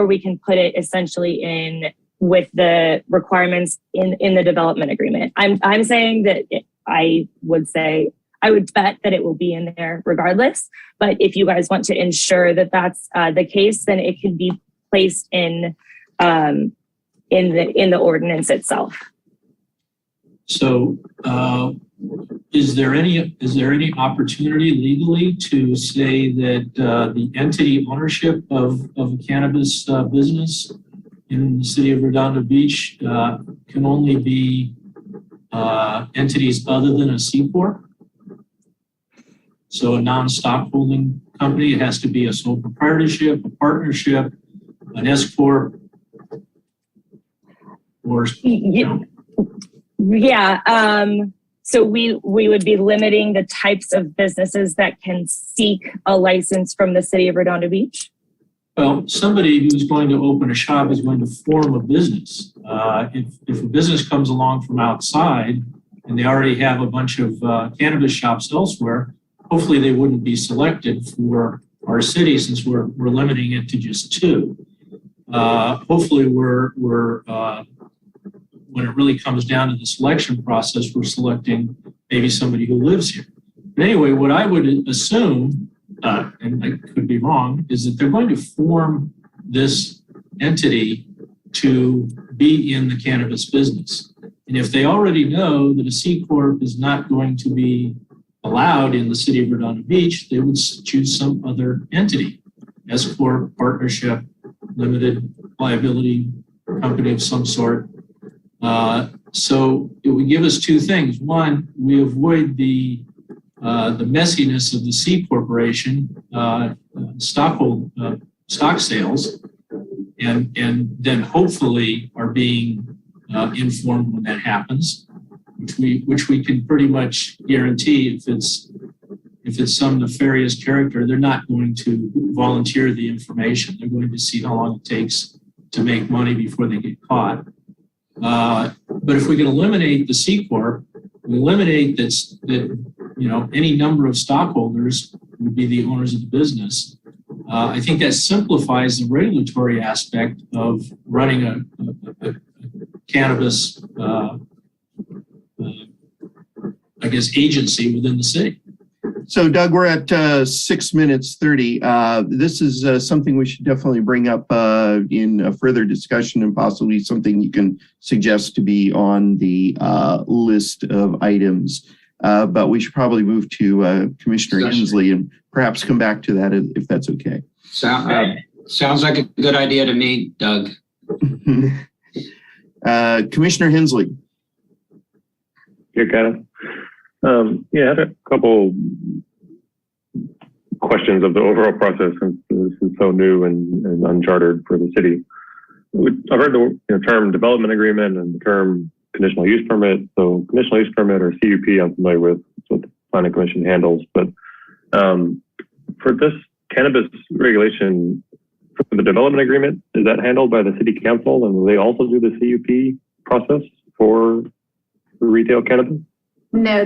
we can put it essentially in with the requirements in the development agreement. I'm saying that I would bet that it will be in there regardless. But if you guys want to ensure that that's the case, then it can be placed in the ordinance itself. So, is there any opportunity legally to say that the entity ownership of a cannabis business in the city of Redondo Beach can only be entities other than a C Corp. So a non-stockholding company, it has to be a sole proprietorship, a partnership, an S Corp, or so we would be limiting the types of businesses that can seek a license from the city of Redondo Beach. well, somebody who's going to open a shop is going to form a business. If a business comes along from outside and they already have a bunch of cannabis shops elsewhere, hopefully they wouldn't be selected for our city since we're limiting it to just 2. Hopefully when it really comes down to the selection process, we're selecting maybe somebody who lives here. But anyway, what I would assume, and I could be wrong, is that they're going to form this entity to be in the cannabis business. And if they already know that a C Corp is not going to be allowed in the city of Redondo Beach, they would choose some other entity, S Corp, partnership, limited liability company of some sort. So it would give us 2 things. One, we avoid the messiness of the C corporation stock sales, and then hopefully are being informed when that happens, which we can pretty much guarantee. If it's some nefarious character, they're not going to volunteer the information. They're going to see how long it takes to make money before they get caught. But if we can eliminate the C Corp, we eliminate that any number of stockholders would be the owners of the business. I think that simplifies the regulatory aspect of running a cannabis, agency within the city. So Doug, we're at 6 minutes 30. This is something we should definitely bring up in a further discussion, and possibly something you can suggest to be on the list of items. But we should probably move to Commissioner Hensley and perhaps come back to that if that's okay. Sounds like a good idea to me, Doug. Commissioner Hensley. Here, Kenneth. I had a couple questions of the overall process since this is so new and uncharted for the city. I've heard the term development agreement and the term conditional use permit. So conditional use permit or CUP, I'm familiar with, what the Planning Commission handles. But for this cannabis regulation, for the development agreement, is that handled by the city council, and will they also do the CUP process for retail cannabis? No,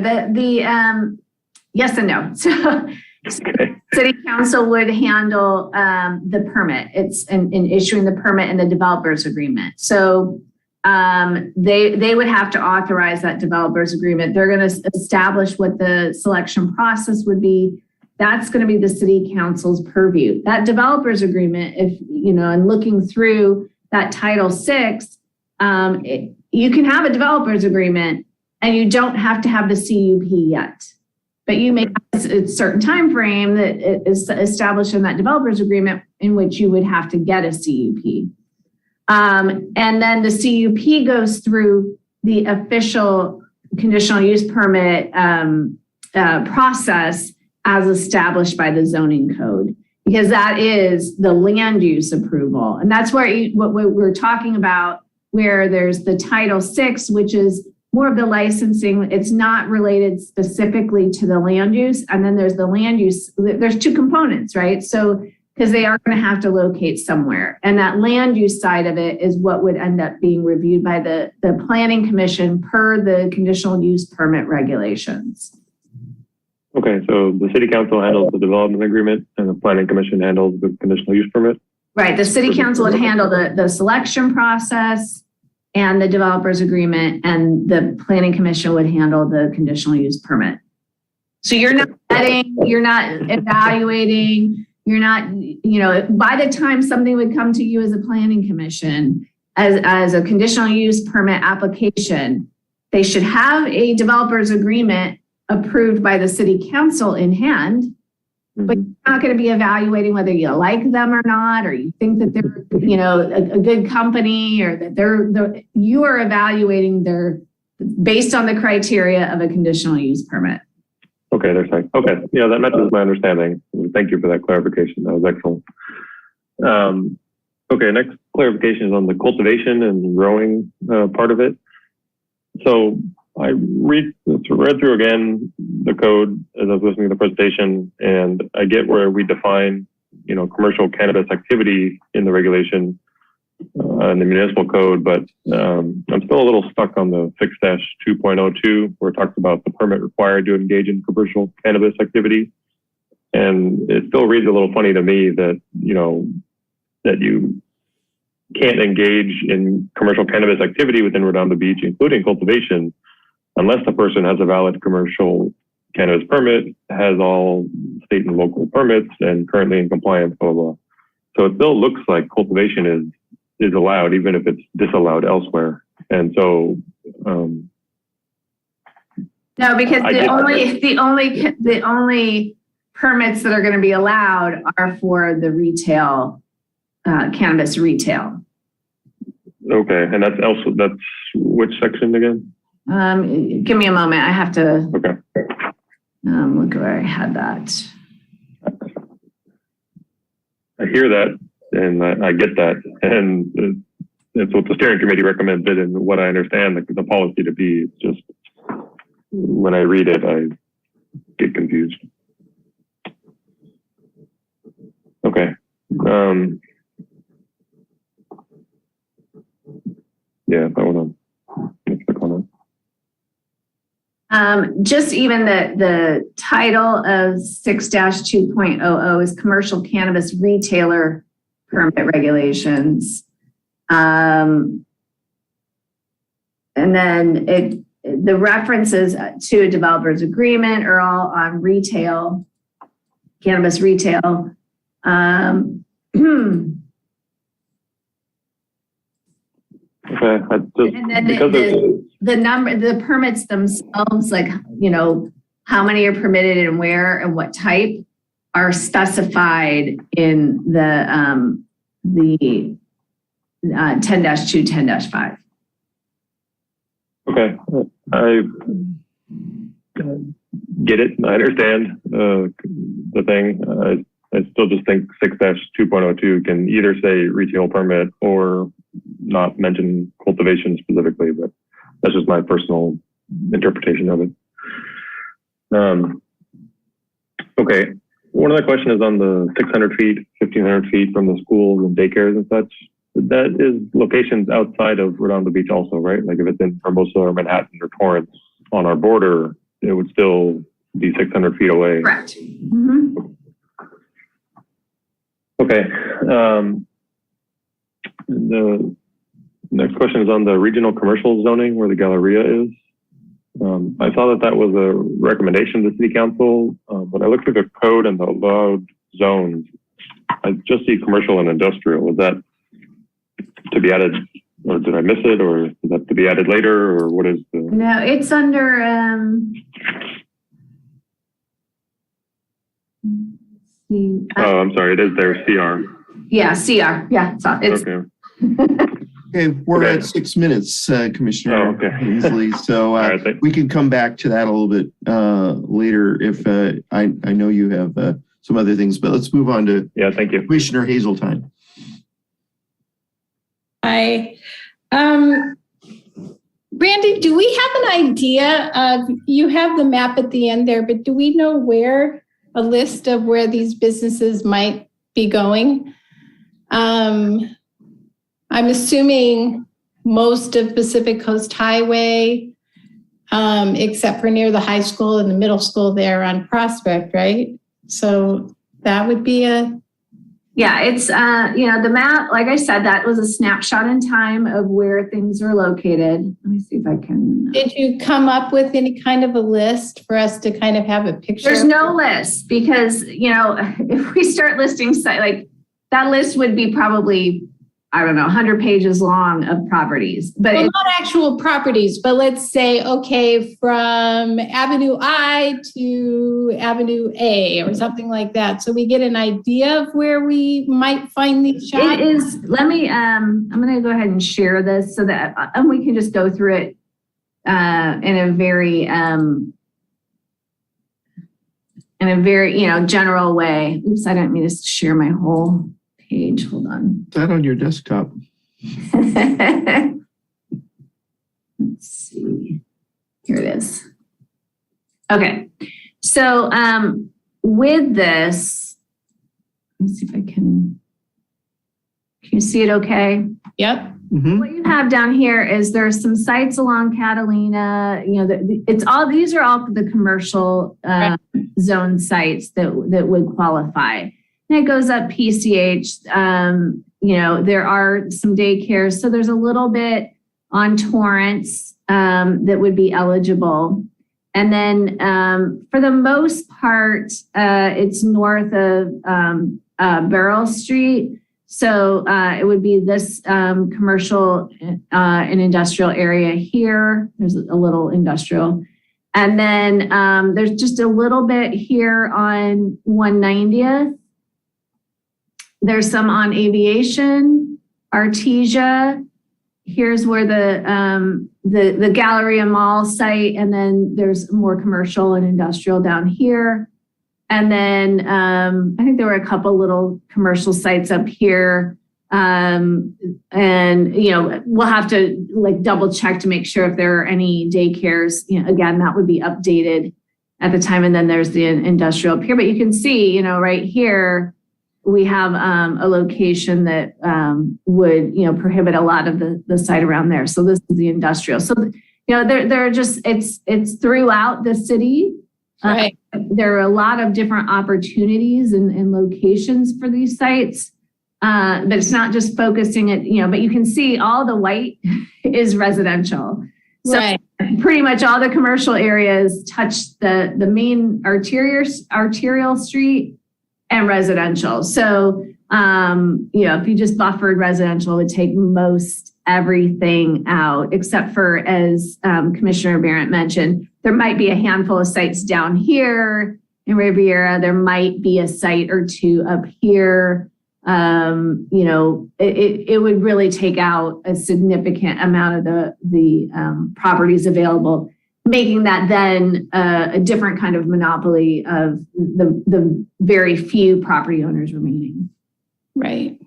yes and no. So Okay. city council would handle the permit. It's in issuing the permit and the developers agreement. So they would have to authorize that developers agreement. They're going to establish what the selection process would be. That's going to be the city council's purview. That developers agreement, and looking through that Title VI, you can have a developers agreement and you don't have to have the CUP yet, but you may have a certain time frame that is established in that developers agreement in which you would have to get a CUP. And then the CUP goes through the official conditional use permit process as established by the zoning code, because that is the land use approval. And that's where what we're talking about, where there's the Title VI, which is more of the licensing. It's not related specifically to the land use. And then there's the land use. There's 2 components, right? So, because they are going to have to locate somewhere. And that land use side of it is what would end up being reviewed by the Planning Commission per the conditional use permit regulations. Okay, so the city council handles the development agreement and the Planning Commission handles the conditional use permit? Right, the city council would handle the selection process and the developers agreement, and the Planning Commission would handle the conditional use permit. So you're not vetting, you're not evaluating, you're not, by the time something would come to you as a Planning Commission, as a conditional use permit application, they should have a developers agreement approved by the city council in hand, but you're not going to be evaluating whether you like them or not, or you think that they're, a good company, or that you are evaluating based on the criteria of a conditional use permit. Okay, there's like, okay. Yeah, that matches my understanding. Thank you for that clarification. That was excellent. Okay, next clarification is on the cultivation and growing part of it. So I read through again the code as I was listening to the presentation, and I get where we define, commercial cannabis activity in the regulation in the municipal code, but I'm still a little stuck on the 6-2.02, where it talks about the permit required to engage in commercial cannabis activity. And it still reads a little funny to me that, that you can't engage in commercial cannabis activity within Redondo Beach, including cultivation, unless the person has a valid commercial cannabis permit, has all state and local permits, and currently in compliance, blah, blah, blah. So it still looks like cultivation is allowed, even if it's disallowed elsewhere. And so, No, because the only permits that are going to be allowed are for the retail, cannabis retail. Okay, and that's which section again? Give me a moment. I have to Okay. look where I had that. I hear that and I get that. And it's what the steering committee recommended and what I understand the policy to be. It's just when I read it, I get confused. Okay. Yeah, if I want to click on it. Just even the title of 6-2.00 is Commercial Cannabis Retailer Permit Regulations. And then the references to a developer's agreement are all on retail, cannabis retail. Okay, And then the permits themselves, like, how many are permitted and where and what type, are specified in the 10-2, 10-5. Okay, I get it. I understand the thing. I still just think 6-2.02 can either say retail permit or not mention cultivation specifically, but that's just my personal interpretation of it. Okay, one of the questions is on the 600 feet, 1,500 feet from the schools and daycares and such. That is locations outside of Redondo Beach also, right? Like if it's in Hermosa or Manhattan or Torrance on our border, it would still be 600 feet away. Correct. Mm-hmm. Okay. The next question is on the regional commercial zoning where the Galleria is. I saw that was a recommendation to City Council, but I looked at the code and the allowed zones. I just see commercial and industrial. Was that to be added, or did I miss it, or is that to be added later, or what is the? No, it's under. Oh, I'm sorry. It is there. CR. Yeah, CR. Yeah, it's okay. Okay, we're at 6 minutes, Commissioner Hensley. So right, we can come back to that a little bit later if I know you have some other things, but let's move on to thank you. Commissioner Hazeltine. Hi. Brandy, do we have an idea of, you have the map at the end there, but do we know where, a list of where these businesses might be going? I'm assuming most of Pacific Coast Highway, except for near the high school and the middle school there on Prospect, right? So that would be it's, the map, like I said, that was a snapshot in time of where things are located. Let me see if I can. Did you come up with any kind of a list for us to kind of have a picture? There's no list because, if we start listing, like that list would be probably, 100 pages long of properties. But not actual properties, but let's say, okay, from Avenue I to Avenue A or something like that. So we get an idea of where we might find these shops. It is, let me, I'm going to go ahead and share this so that, and we can just go through it general way. Oops, I didn't mean to share my whole page. Hold on. Is that on your desktop? Let's see. Here it is. Okay. So with this, let me see if I can you see it okay? Yep. Mhm. What you have down here is there's some sites along Catalina, these are all the commercial zone sites that would qualify. And it goes up PCH, there are some daycares. So there's a little bit on Torrance that would be eligible. And then for the most part, it's north of Beryl Street. So it would be this commercial and industrial area here. There's a little industrial. And then there's just a little bit here on 190th. There's some on Aviation, Artesia. Here's where the Galleria Mall site, and then there's more commercial and industrial down here. And then I think there were a couple little commercial sites up here. And, we'll have to double check to make sure if there are any daycares. Again, that would be updated at the time. And then there's the industrial up here. But you can see, right here, we have a location that would, prohibit a lot of the site around there. So this is the industrial. So, they're just, it's throughout the city. Right. There are a lot of different opportunities and locations for these sites, but it's not just focusing at, but you can see all the white is residential. So right. Pretty much all the commercial areas touch the main arterial street and residential. So, if you just buffered residential, it would take most everything out, except for, as Commissioner Barrett mentioned, there might be a handful of sites down here in Riviera. There might be a site or two up here. It would really take out a significant amount of the properties available, making that then a different kind of monopoly of the very few property owners remaining. Right.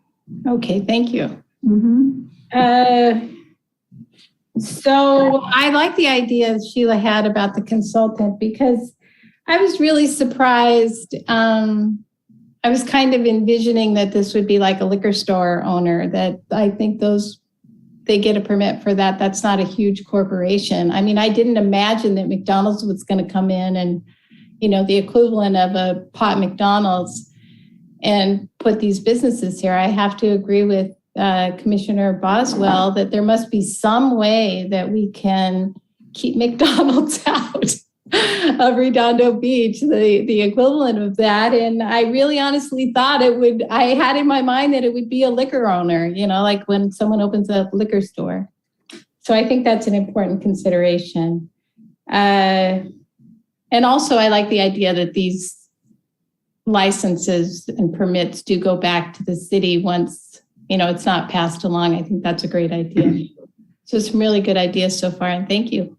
Okay, thank you. Mm-hmm. So I like the idea Sheila had about the consultant, because I was really surprised. I was kind of envisioning that this would be like a liquor store owner, that I think they get a permit for that. That's not a huge corporation. I mean, I didn't imagine that McDonald's was going to come in and, the equivalent of a pot McDonald's and put these businesses here. I have to agree with Commissioner Boswell that there must be some way that we can keep McDonald's out of Redondo Beach, the equivalent of that. And I really honestly thought I had in my mind that it would be a liquor owner, like when someone opens a liquor store. So I think that's an important consideration. And also I like the idea that these licenses and permits do go back to the city once it's not passed along. I think that's a great idea. So some really good ideas so far, and thank you.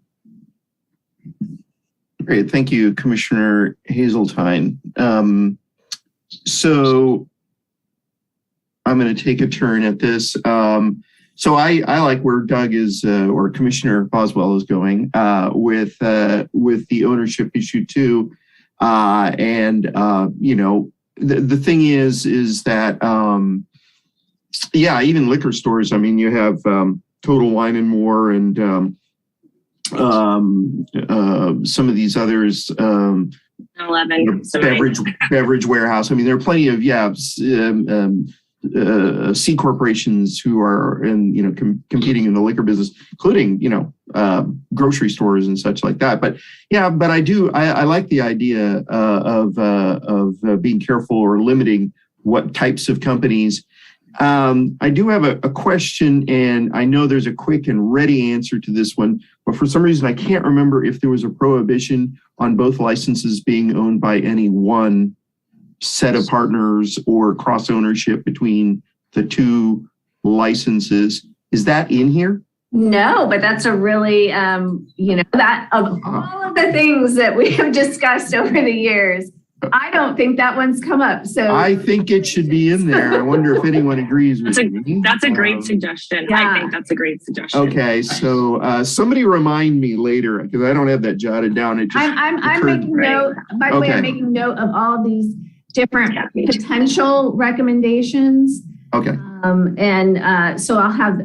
Great. Thank you, Commissioner Hazeltine. So I'm going to take a turn at this. So I like where Doug is, or Commissioner Boswell is going with the ownership issue too. The thing is that, even liquor stores. I mean, you have Total Wine and More and some of these others. 11. Beverage warehouse. I mean, there are plenty of C corporations who are competing in the liquor business, including grocery stores and such like that. But I like the idea of being careful or limiting what types of companies. I do have a question, and I know there's a quick and ready answer to this one, but for some reason I can't remember if there was a prohibition on both licenses being owned by any one set of partners or cross ownership between the two licenses. Is that in here? No, but that's a really, that of all of the things that we have discussed over the years, I don't think that one's come up. So I think it should be in there. I wonder if anyone agrees with me. That's a great suggestion. yeah. I think that's a great suggestion. Okay, so somebody remind me later because I don't have that jotted down. It just I'm occurred- making note, by the way, Okay. I'm making note of all these different Yeah, me too. potential recommendations. Okay. So I'll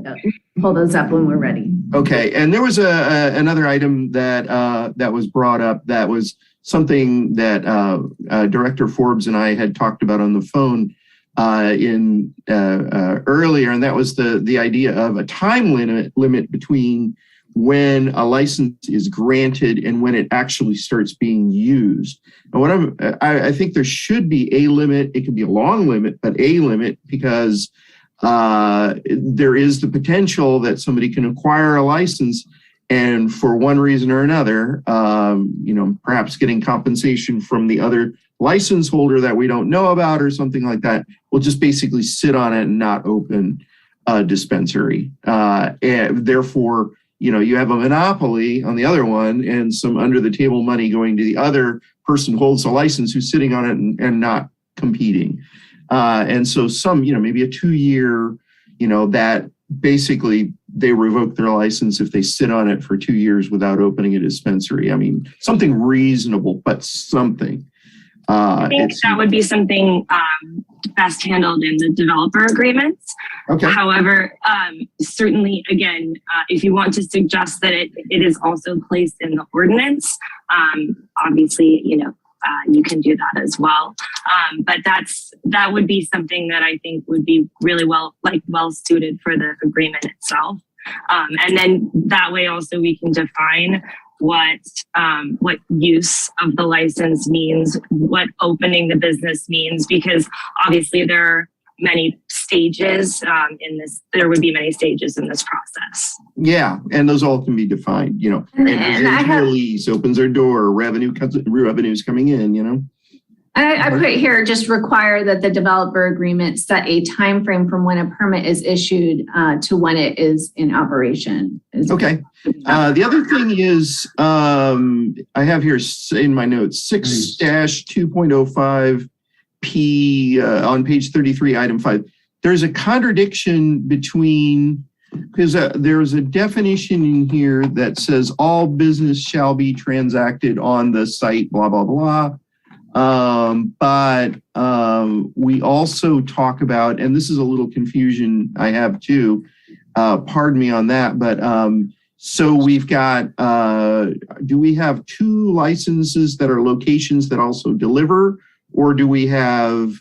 pull those up when we're ready. Okay, and there was another item that was brought up that was something that Director Forbes and I had talked about on the phone earlier, and that was the idea of a time limit between when a license is granted and when it actually starts being used. And I think there should be a limit. It could be a long limit, but a limit because there is the potential that somebody can acquire a license and for one reason or another, perhaps getting compensation from the other license holder that we don't know about or something like that, will just basically sit on it and not open a dispensary. And therefore, you have a monopoly on the other one and some under the table money going to the other person who holds a license who's sitting on it and not competing. And so maybe a 2-year, that basically they revoke their license if they sit on it for 2 years without opening a dispensary. I mean, something reasonable, but something. I think that would be something best handled in the developer agreements. Okay. However, certainly, again, if you want to suggest that it is also placed in the ordinance, obviously, you can do that as well. But that would be something that I think would be really well suited for the agreement itself. And then that way also we can define what use of the license means, what opening the business means, because obviously there are many stages in this. There would be many stages in this process. Yeah, and those all can be defined. And I have- lease opens their door, revenue's coming in. I put here, just require that the developer agreement set a time frame from when a permit is issued to when it is in operation. Okay. The other thing is, I have here in my notes 6-2.05P on page 33, item 5. There's a contradiction between, because there's a definition in here that says all business shall be transacted on the site, blah, blah, blah. But we also talk about, and this is a little confusion I have too, pardon me on that, but so we've got, do we have 2 licenses that are locations that also deliver, or do we have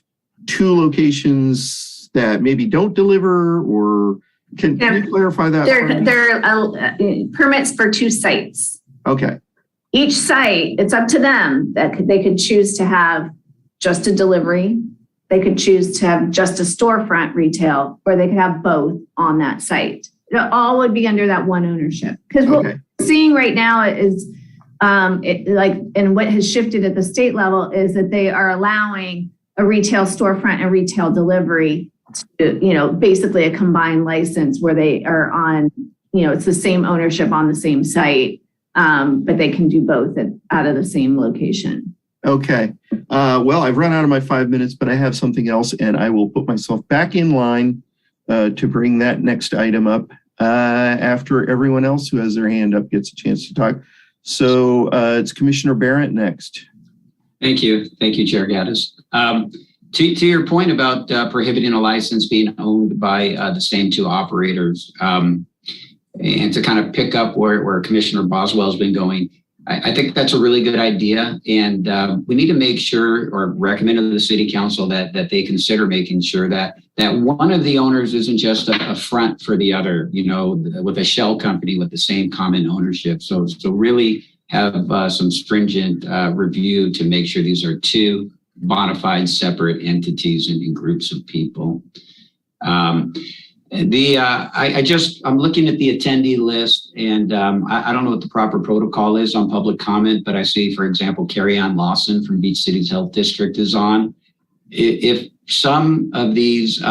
2 locations that maybe don't deliver, or can you clarify that? They're permits for 2 sites. Okay. Each site, it's up to them that they could choose to have just a delivery. They could choose to have just a storefront retail, or they could have both on that site. It all would be under that one ownership. Because what we're seeing right now is, and what has shifted at the state level is that they are allowing a retail storefront and retail delivery to, basically a combined license where they are on, it's the same ownership on the same site. But they can do both out of the same location. Okay. Well, I've run out of my 5 minutes, but I have something else, and I will put myself back in line to bring that next item up after everyone else who has their hand up gets a chance to talk. So it's Commissioner Barrett next. Thank you. Thank you, Chair Gaddis. To your point about prohibiting a license being owned by the same 2 operators, and to kind of pick up where Commissioner Boswell has been going, I think that's a really good idea. And we need to make sure, or recommend to the City Council that they consider making sure that one of the owners isn't just a front for the other, with a shell company with the same common ownership. So really have some stringent review to make sure these are 2 bona fide separate entities and groups of people. I'm looking at the attendee list, and I don't know what the proper protocol is on public comment, but I see, for example, Carrie Ann Lawson from Beach Cities Health District is on. If some of these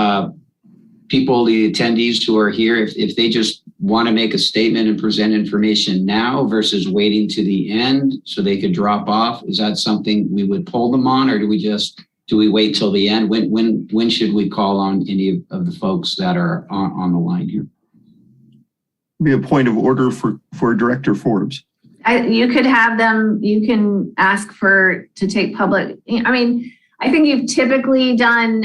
people, the attendees who are here, if they just want to make a statement and present information now versus waiting to the end so they could drop off, is that something we would pull them on, or do we wait till the end? When should we call on any of the folks that are on the line here? Be a point of order for Director Forbes. You could have them, you can ask to take public, I mean, I think you've typically done,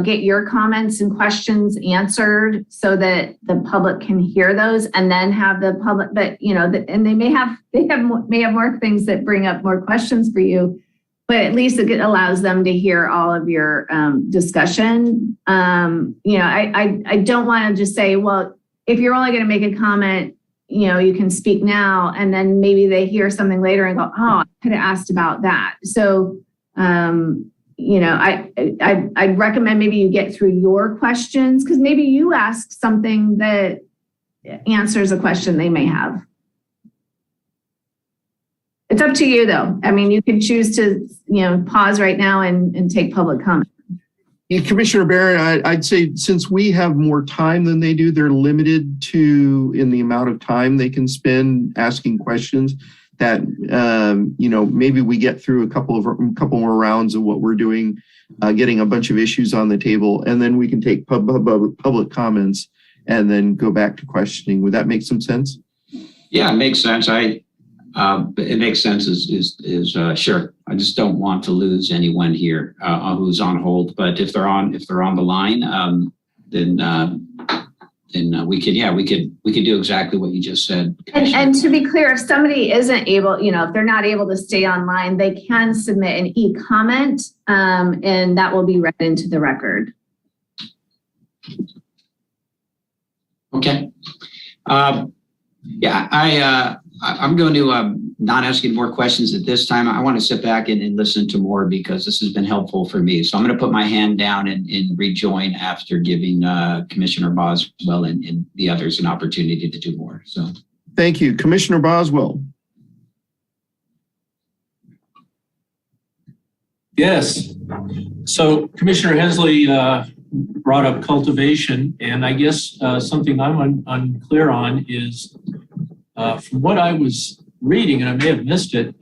get your comments and questions answered so that the public can hear those, and then have the public, but and they may have more things that bring up more questions for you, but at least it allows them to hear all of your discussion. I don't want to just say, well, if you're only going to make a comment, you can speak now, and then maybe they hear something later and go, oh, I could have asked about that. So, I'd recommend maybe you get through your questions, because maybe you ask something that answers a question they may have. It's up to you, though. I mean, you can choose to, pause right now and take public comment. Commissioner Barron, I'd say since we have more time than they do, they're limited in the amount of time they can spend asking questions. That maybe we get through a couple more rounds of what we're doing, getting a bunch of issues on the table, and then we can take public comments and then go back to questioning. Would that make some sense? Yeah, it makes sense. It makes sense. Is sure. I just don't want to lose anyone here who's on hold. But if they're on the line, then we could do exactly what you just said. And to be clear, if somebody isn't able, if they're not able to stay online, they can submit an e-comment, and that will be read into the record. Okay. I'm going to not asking more questions at this time. I want to sit back and listen to more, because this has been helpful for me. So I'm going to put my hand down and rejoin after giving Commissioner Boswell and the others an opportunity to do more. So thank you, Commissioner Boswell. Yes. So Commissioner Hensley brought up cultivation, and I guess something I'm unclear on is, from what I was reading, and I may have missed it,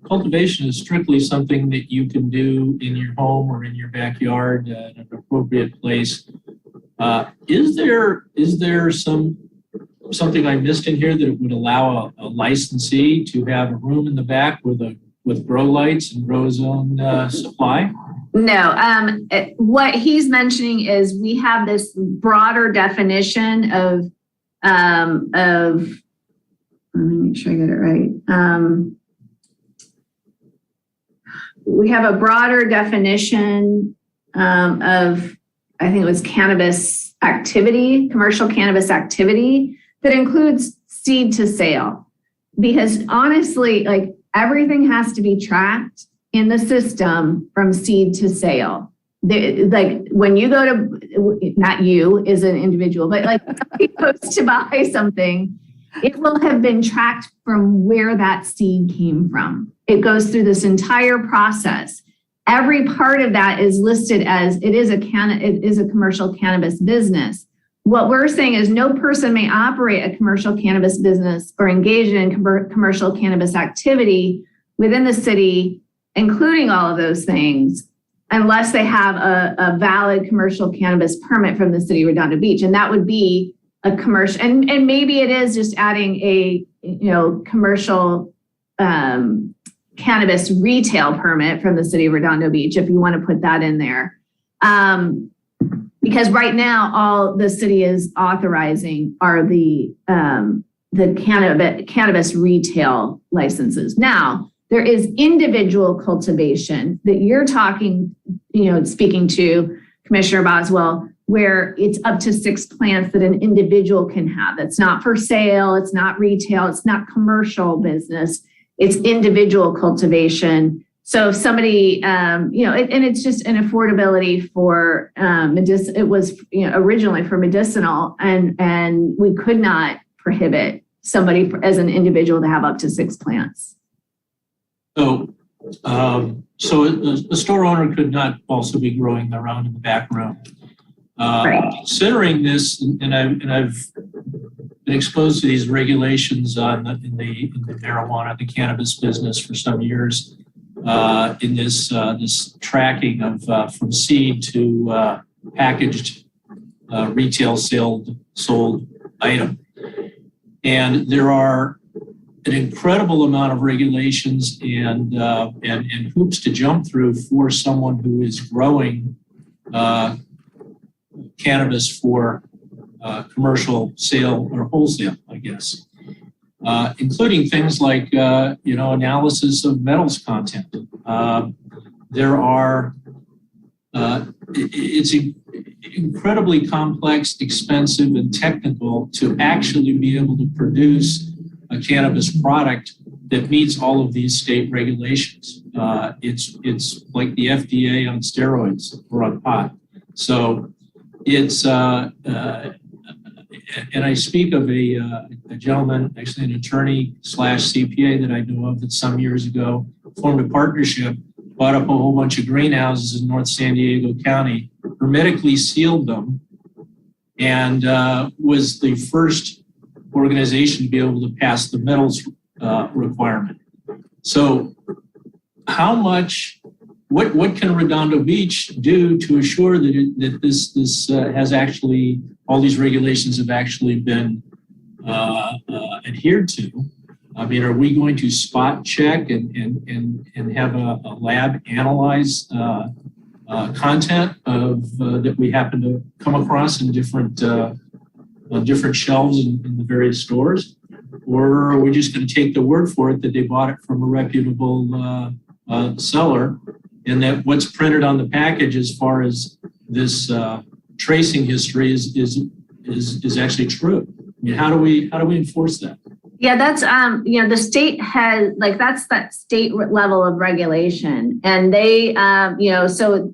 cultivation is strictly something that you can do in your home or in your backyard at an appropriate place. Is there something I missed in here that it would allow a licensee to have a room in the back with grow lights and grow zone supply? No, what he's mentioning is we have this broader definition of let me make sure I get it right. We have a broader definition of, I think it was cannabis activity, commercial cannabis activity, that includes seed to sale. Because honestly, like, everything has to be tracked in the system from seed to sale. Like, when you go to, not you as an individual, but like somebody goes to buy something, it will have been tracked from where that seed came from. It goes through this entire process. Every part of that is listed as it is a commercial cannabis business. What we're saying is no person may operate a commercial cannabis business or engage in commercial cannabis activity within the city, including all of those things, unless they have a valid commercial cannabis permit from the city of Redondo Beach. And that would be a commercial, and maybe it is just adding a commercial cannabis retail permit from the city of Redondo Beach, if you want to put that in there. Because right now, all the city is authorizing are the cannabis retail licenses. Now, there is individual cultivation that you're speaking to, Commissioner Boswell, where it's up to 6 plants that an individual can have. It's not for sale, it's not retail, it's not commercial business, it's individual cultivation. So if somebody, and it's just an affordability for it was originally for medicinal, and we could not prohibit somebody as an individual to have up to 6 plants. So a store owner could not also be growing their own in the back room. Considering this, and I've been exposed to these regulations in the marijuana, the cannabis business for some years, in this tracking of from seed to packaged retail sold item. And there are an incredible amount of regulations and hoops to jump through for someone who is growing cannabis for commercial sale or wholesale, I guess, including things like analysis of metals content. It's incredibly complex, expensive, and technical to actually be able to produce a cannabis product that meets all of these state regulations. It's like the FDA on steroids or on pot. So it's, and I speak of a gentleman, actually an attorney / CPA that I know of that some years ago formed a partnership, bought up a whole bunch of greenhouses in North San Diego County, hermetically sealed them, and was the first organization to be able to pass the metals requirement. So how much, what can Redondo Beach do to assure that this has actually, all these regulations have actually been adhered to? I mean, are we going to spot check and have a lab analyze content of that we happen to come across in different shelves in the various stores? Or are we just going to take the word for it that they bought it from a reputable seller, and that what's printed on the package as far as this tracing history is actually true? I mean, how do we enforce that? Yeah, that's, the state has, that's that state level of regulation. And they, so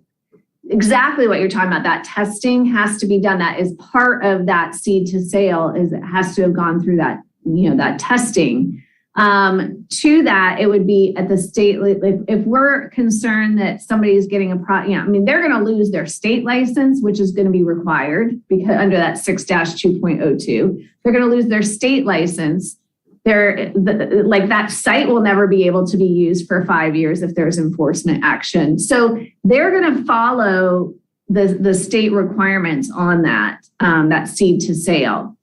exactly what you're talking about, that testing has to be done. That is part of that seed to sale, is it has to have gone through that, that testing. To that, it would be at the state, if we're concerned that somebody's getting they're going to lose their state license, which is going to be required because under that 6-2.02, they're going to lose their state license. That site will never be able to be used for 5 years if there's enforcement action. So they're going to follow the state requirements on that seed to sale.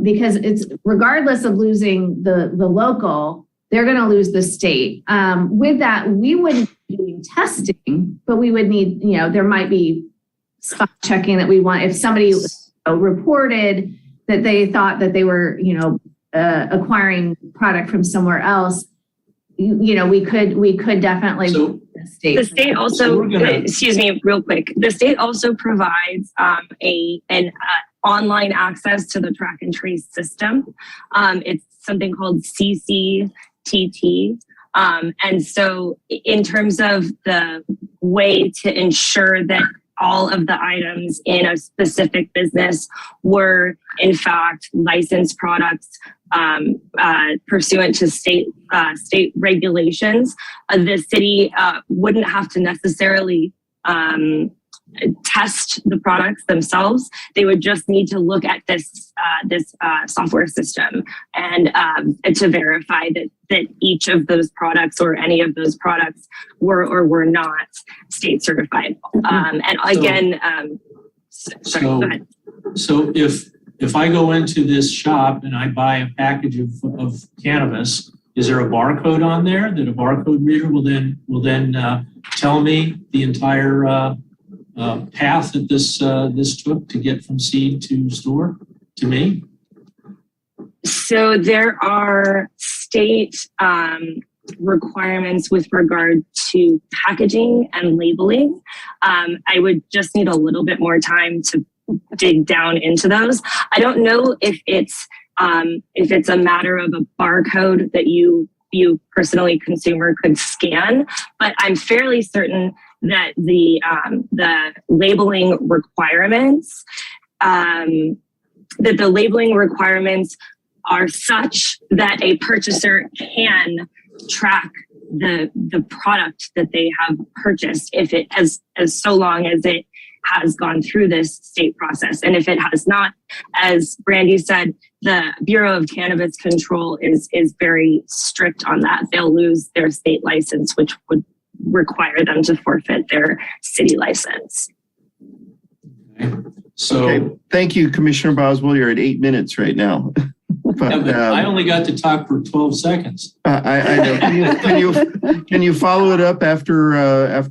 Because it's regardless of losing the local, they're going to lose the state. With that, we wouldn't be doing testing, but we would need, there might be spot checking that we want. If somebody reported that they thought that they were, acquiring product from somewhere else, we could definitely. So the state also, excuse me, real quick. The state also provides an online access to the track and trace system. It's something called CCTT. And so in terms of the way to ensure that all of the items in a specific business were in fact licensed products pursuant to state regulations, the city wouldn't have to necessarily test the products themselves. They would just need to look at this software system and to verify that each of those products or any of those products were or were not state certified. And again, sorry, go ahead. So if I go into this shop and I buy a package of cannabis, is there a barcode on there that a barcode reader will then tell me the entire path that this took to get from seed to store to me? So there are state requirements with regard to packaging and labeling. I would just need a little bit more time to dig down into those. I don't know if it's a matter of a barcode that you personally, consumer, could scan, but I'm fairly certain that the labeling requirements are such that a purchaser can track the product that they have purchased, if it as so long as it has gone through this state process. And if it has not, as Brandy said, the Bureau of Cannabis Control is very strict on that. They'll lose their state license, which would require them to forfeit their city license. So Okay. Thank you, Commissioner Boswell. You're at 8 minutes right now. But, I only got to talk for 12 seconds. I know. Can you follow it up after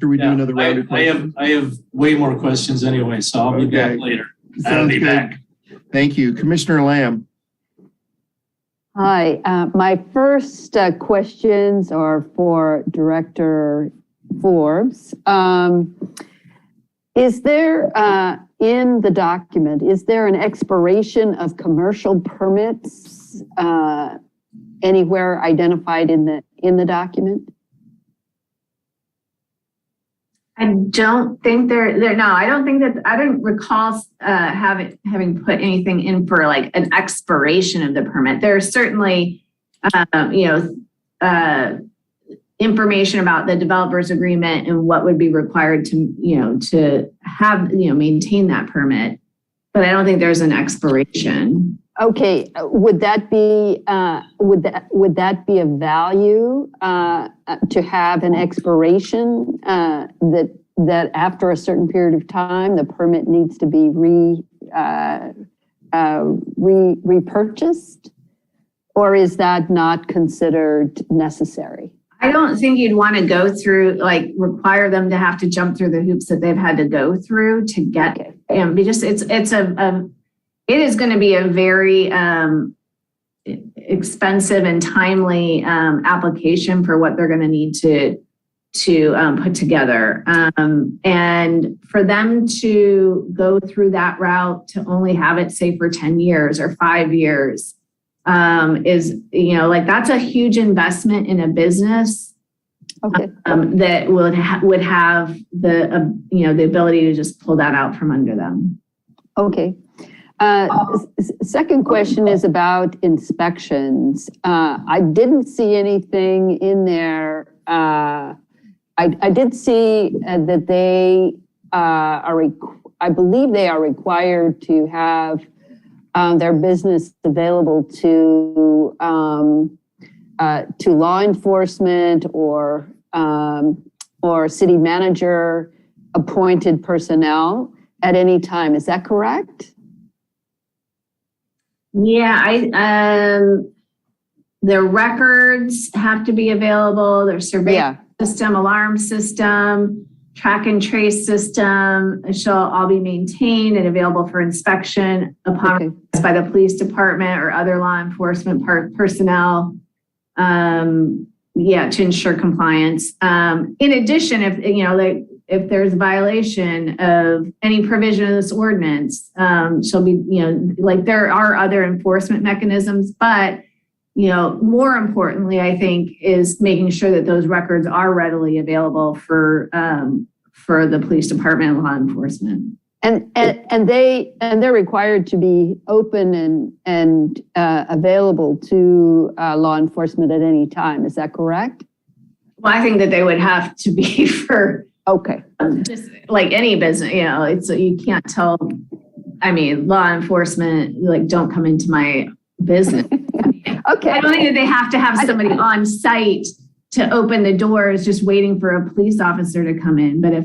we do Yeah, another round of questions? I have way more questions anyway, so I'll be back later. I'll be back. Thank you. Commissioner Lamb. Hi, my first questions are for Director Forbes. Is there, in the document, is there an expiration of commercial permits anywhere identified in the document? I don't think I don't think that, I don't recall having put anything in for like an expiration of the permit. There's certainly, information about the developer's agreement and what would be required to have, maintain that permit. But I don't think there's an expiration. Okay, would that be of value to have an expiration that after a certain period of time the permit needs to be repurchased, or is that not considered necessary? I don't think you'd want to go through, require them to have to jump through the hoops that they've had to go through to get, because it is going to be a very expensive and timely application for what they're going to need to put together. And for them to go through that route to only have it, say, for 10 years or 5 years, is, that's a huge investment in a business. Okay. That would have the ability to just pull that out from under them. Okay. Second question is about inspections. I didn't see anything in there. I did see that they I believe they are required to have their business available to law enforcement or city manager appointed personnel at any time. Is that correct? Yeah, their records have to be available. Their surveillance system, alarm system, track and trace system shall all be maintained and available for inspection upon request by the police department or other law enforcement personnel. To ensure compliance. In addition, if there's a violation of any provision of this ordinance, shall be, there are other enforcement mechanisms, but more importantly, I think, is making sure that those records are readily available for the police department and law enforcement. And they're required to be open and available to law enforcement at any time. Is that correct? Well, I think that they would have to be for just like any business. It's you can't tell. I mean, law enforcement don't come into my business. Okay. I don't think that they have to have somebody on site to open the doors just waiting for a police officer to come in. But if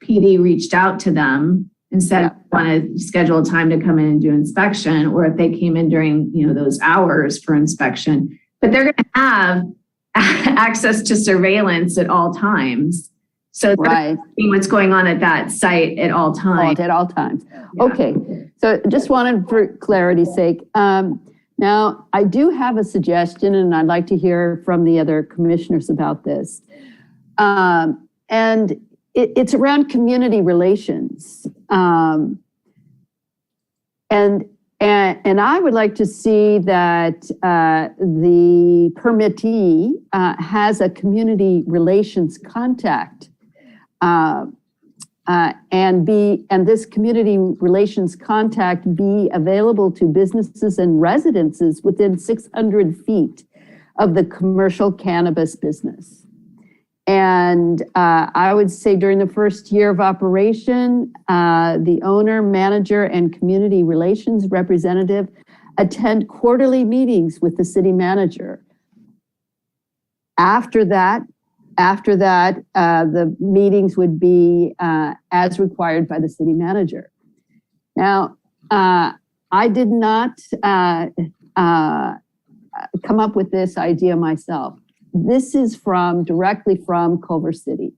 PD reached out to them and said, want to schedule a time to come in and do inspection, or if they came in during, those hours for inspection, but they're going to have access to surveillance at all times. So they're seeing what's going on at that site at all times. At all times. Yeah. Okay. So just wanted, for clarity's sake, now, I do have a suggestion, and I'd like to hear from the other commissioners about this. And it's around community relations. And I would like to see that the permittee has a community relations contact. And this community relations contact be available to businesses and residences within 600 feet of the commercial cannabis business. And I would say during the first year of operation, the owner, manager, and community relations representative attend quarterly meetings with the city manager. After that, the meetings would be as required by the city manager. Now, I did not come up with this idea myself. This is directly from Culver City.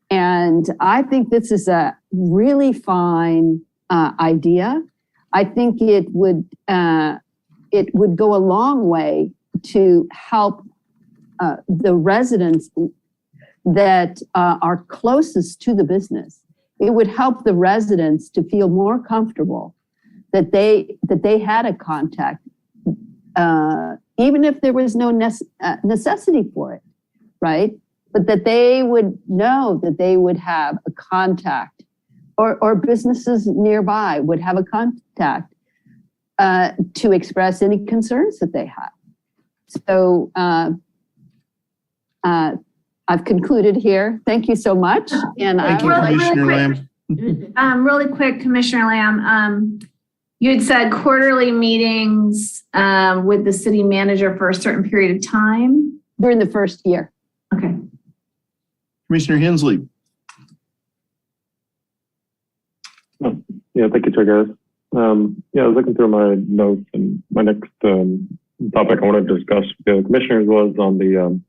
And I think this is a really fine idea. I think it would go a long way to help the residents that are closest to the business. It would help the residents to feel more comfortable that they had a contact, even if there was no necessity for it, right? But that they would know that they would have a contact, or businesses nearby would have a contact to express any concerns that they have. So I've concluded here. Thank you so much. And Thank you, Commissioner Lamb. Really quick, Commissioner Lamb, you had said quarterly meetings with the city manager for a certain period of time? during the first year. Okay. Commissioner Hensley. Yeah, thank you, Chair Garris. I was looking through my notes, and my next topic I wanted to discuss with the commissioners was on the,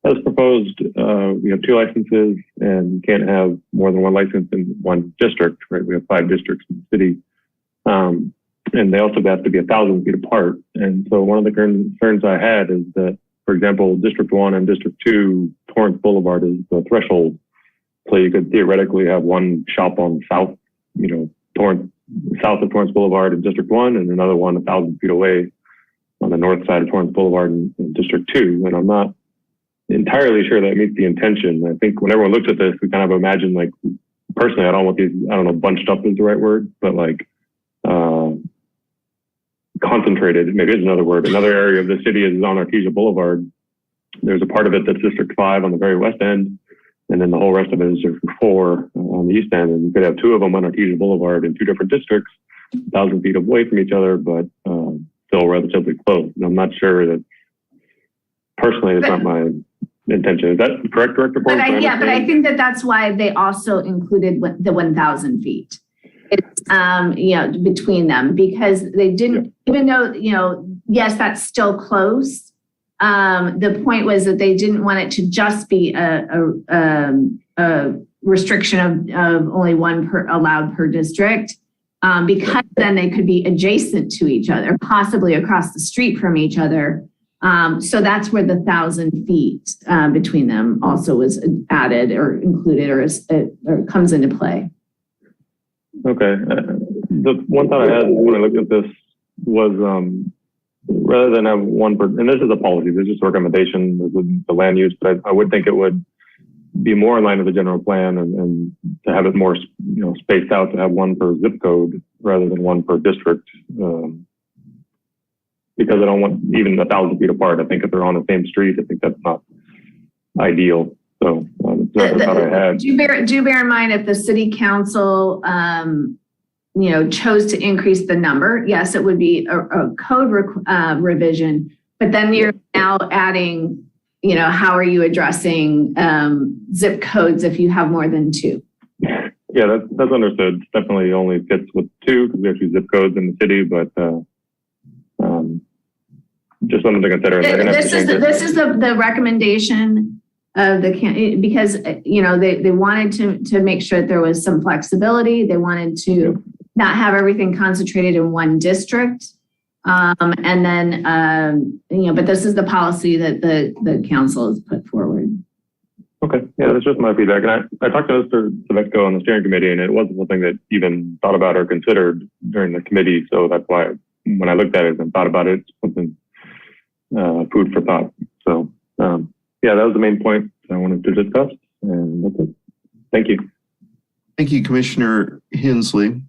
as proposed, we have 2 licenses and you can't have more than 1 license in 1 district, right? We have 5 districts in the city. And they also have to be 1,000 feet apart. And so one of the concerns I had is that, for example, District 1 and District 2, Torrance Boulevard is the threshold. So you could theoretically have 1 shop on south, south of Torrance Boulevard in District 1 and another one 1,000 feet away on the north side of Torrance Boulevard in District 2. And I'm not entirely sure that meets the intention. I think when everyone looks at this, we kind of imagine, like, personally, I don't know, bunched up is the right word, but like concentrated, maybe is another word. Another area of the city is on Artesia Boulevard. There's a part of it that's District 5 on the very west end, and then the whole rest of it is District 4 on the east end. And you could have 2 of them on Artesia Boulevard in 2 different districts, 1,000 feet away from each other, but still relatively close. And I'm not sure that, personally, it's not my intention. Is that correct, Director Porter? But I think that's why they also included the 1,000 feet. It's, between them, because they didn't, even though, yes, that's still close. The point was that they didn't want it to just be a restriction of only 1 allowed per district, because then they could be adjacent to each other, possibly across the street from each other. So that's where the 1,000 feet between them also was added or included or comes into play. Okay. The one thought I had when I looked at this was rather than have 1 per, and this is a policy, this is just a recommendation with the land use, but I would think it would be more in line with the general plan and to have it more, spaced out, to have 1 per zip code rather than 1 per district. Because I don't want even 1,000 feet apart. I think if they're on the same street, I think that's not ideal. So that's what I had. Do bear in mind if the city council, chose to increase the number, yes, it would be a code revision, but then you're now adding, how are you addressing zip codes if you have more than 2? Yeah, that's understood. Definitely only fits with 2 because we have 2 zip codes in the city, but just something to consider. This is the recommendation of because they wanted to make sure that there was some flexibility. They wanted to not have everything concentrated in 1 district, and then but this is the policy that the council has put forward. Okay, yeah, that's just my feedback. And I talked to Mr. Savecko on the steering committee, and it wasn't something that even thought about or considered during the committee. So that's why when I looked at it and thought about it, it's something food for thought. So that was the main point I wanted to discuss, and that's it. Thank you. Thank you, Commissioner Hensley.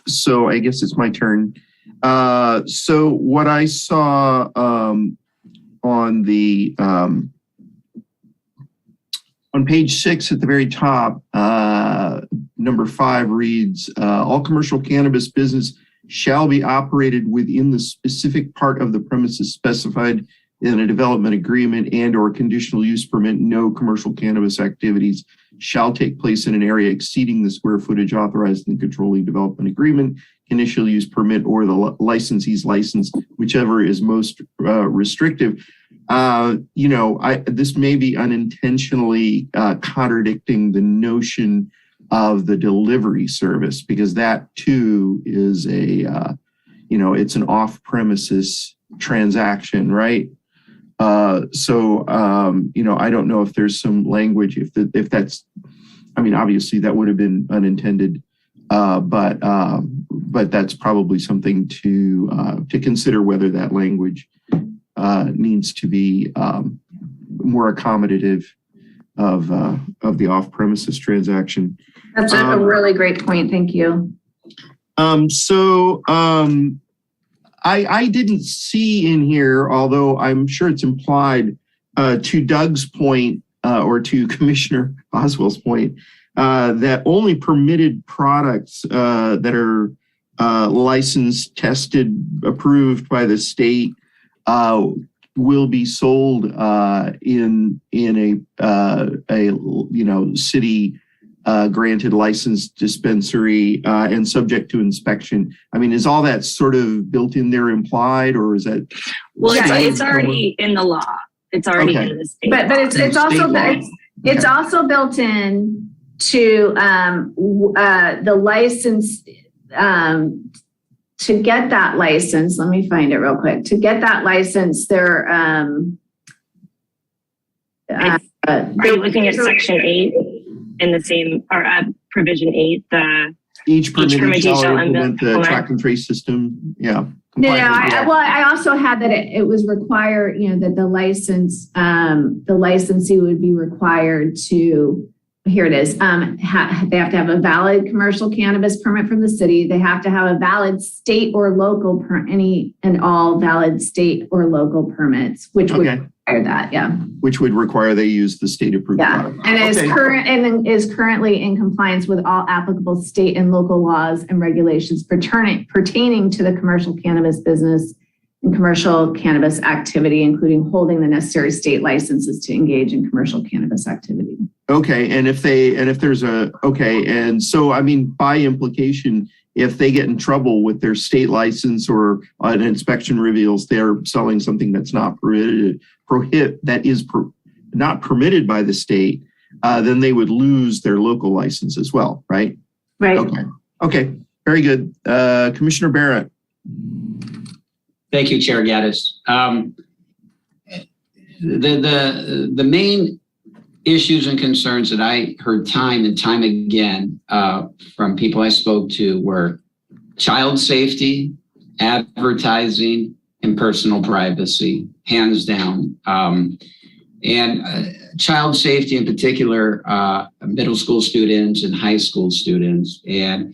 So I guess it's my turn. So what I saw on the On page 6 at the very top, number 5 reads, all commercial cannabis business shall be operated within the specific part of the premises specified in a development agreement and or conditional use permit. No commercial cannabis activities shall take place in an area exceeding the square footage authorized in the controlling development agreement, conditional use permit, or the licensee's license, whichever is most restrictive. This may be unintentionally contradicting the notion of the delivery service, because that too is it's an off-premises transaction, right? I don't know if there's some language, if that's, obviously that would have been unintended, but that's probably something to consider, whether that language needs to be more accommodative of the off-premises transaction. That's a really great point. Thank you. I didn't see in here, although I'm sure it's implied, to Doug's point or to Commissioner Oswald's point, that only permitted products that are licensed, tested, approved by the state will be sold in a city granted licensed dispensary and subject to inspection. Is all that sort of built in there implied, or is that? Well, it's already in the law. It's already in the state. But it's also built in to the license. To get that license, let me find it real quick. To get that license, are you looking at Section 8 in the same, or Provision 8, each permit shall implement the implement track and trace system? Yeah. No, I also had that it was required, that the licensee would be required to, here it is. They have to have a valid commercial cannabis permit from the city. They have to have a valid state or local any and all valid state or local permits, which would require that. Yeah. Which would require they use the state approved product. And is currently in compliance with all applicable state and local laws and regulations pertaining to the commercial cannabis business and commercial cannabis activity, including holding the necessary state licenses to engage in commercial cannabis activity. Okay. And by implication, if they get in trouble with their state license or an inspection reveals they're selling something that's not not permitted by the state, then they would lose their local license as well, right? Right. Okay. Very good. Commissioner Barrett. Thank you, Chair Gaddis. The main issues and concerns that I heard time and time again from people I spoke to were child safety, advertising, and personal privacy, hands down. And child safety in particular, middle school students and high school students. And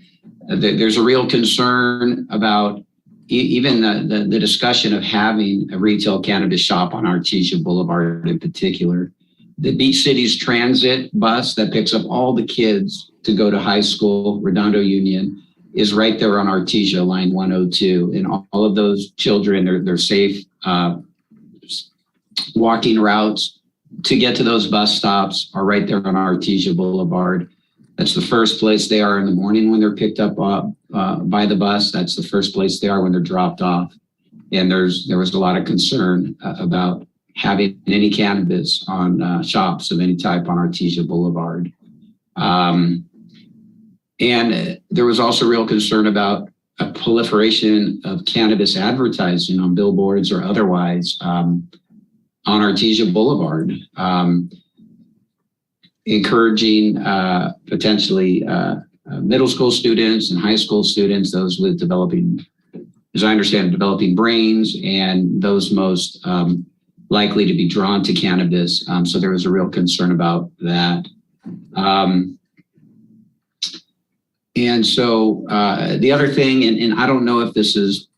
there's a real concern about even the discussion of having a retail cannabis shop on Artesia Boulevard in particular. The Beach Cities Transit bus that picks up all the kids to go to high school, Redondo Union, is right there on Artesia, line 102. And all of those children, they're safe walking routes to get to those bus stops are right there on Artesia Boulevard. That's the first place they are in the morning when they're picked up by the bus. That's the first place they are when they're dropped off. And there was a lot of concern about having any cannabis on shops of any type on Artesia Boulevard. And there was also real concern about a proliferation of cannabis advertising on billboards or otherwise on Artesia Boulevard, encouraging potentially middle school students and high school students, those with developing, as I understand, developing brains, and those most likely to be drawn to cannabis. So there was a real concern about that. And so the other thing, and I don't know if this is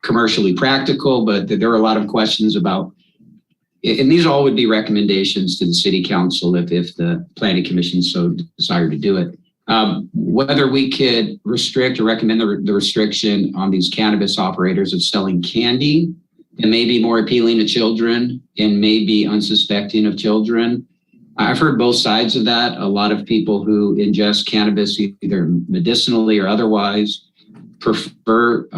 commercially practical, but there are a lot of questions about and these all would be recommendations to the city council if the planning commission so desired to do it. Whether we could restrict or recommend the restriction on these cannabis operators of selling candy and may be more appealing to children and may be unsuspecting of children. I've heard both sides of that. A lot of people who ingest cannabis, either medicinally or otherwise, prefer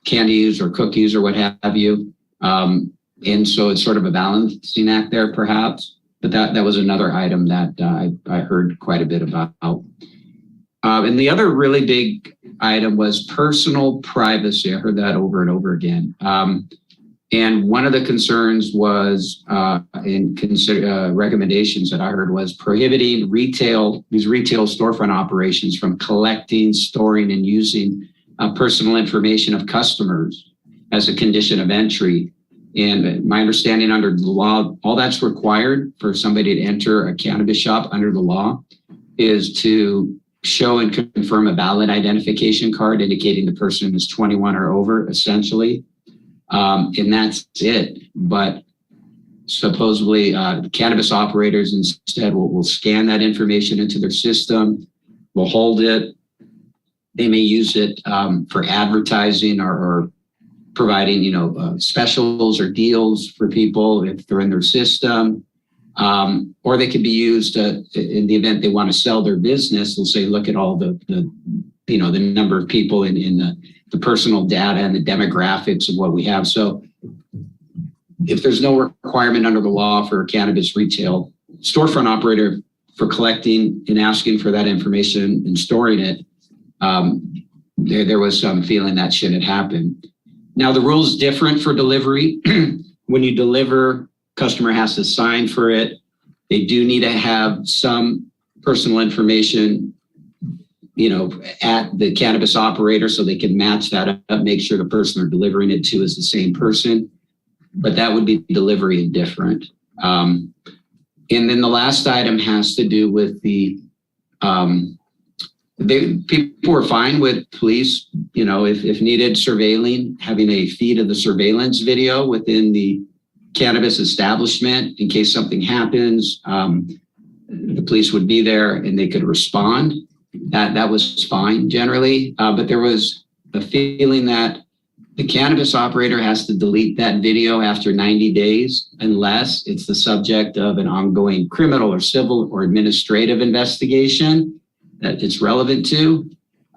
candies or cookies or what have you. And so it's sort of a balancing act there, perhaps. But that was another item that I heard quite a bit about. And the other really big item was personal privacy. I heard that over and over again. And one of the concerns was recommendations that I heard was prohibiting these retail storefront operations from collecting, storing, and using personal information of customers as a condition of entry. And my understanding under the law, all that's required for somebody to enter a cannabis shop under the law is to show and confirm a valid identification card indicating the person is 21 or over, essentially. And that's it. But supposedly cannabis operators instead will scan that information into their system, will hold it. They may use it for advertising or providing, specials or deals for people if they're in their system. Or they could be used in the event they want to sell their business. They'll say, look at all the number of people in the personal data and the demographics of what we have. So if there's no requirement under the law for a cannabis retail storefront operator for collecting and asking for that information and storing it, there was some feeling that shouldn't happen. Now, the rule is different for delivery. When you deliver, customer has to sign for it. They do need to have some personal information, at the cannabis operator so they can match that up, make sure the person they're delivering it to is the same person. But that would be delivery and different. And then the last item has to do with people were fine with police, if needed, surveilling, having a feed of the surveillance video within the cannabis establishment in case something happens. The police would be there and they could respond. That was fine generally, but there was a feeling that the cannabis operator has to delete that video after 90 days unless it's the subject of an ongoing criminal or civil or administrative investigation that it's relevant to,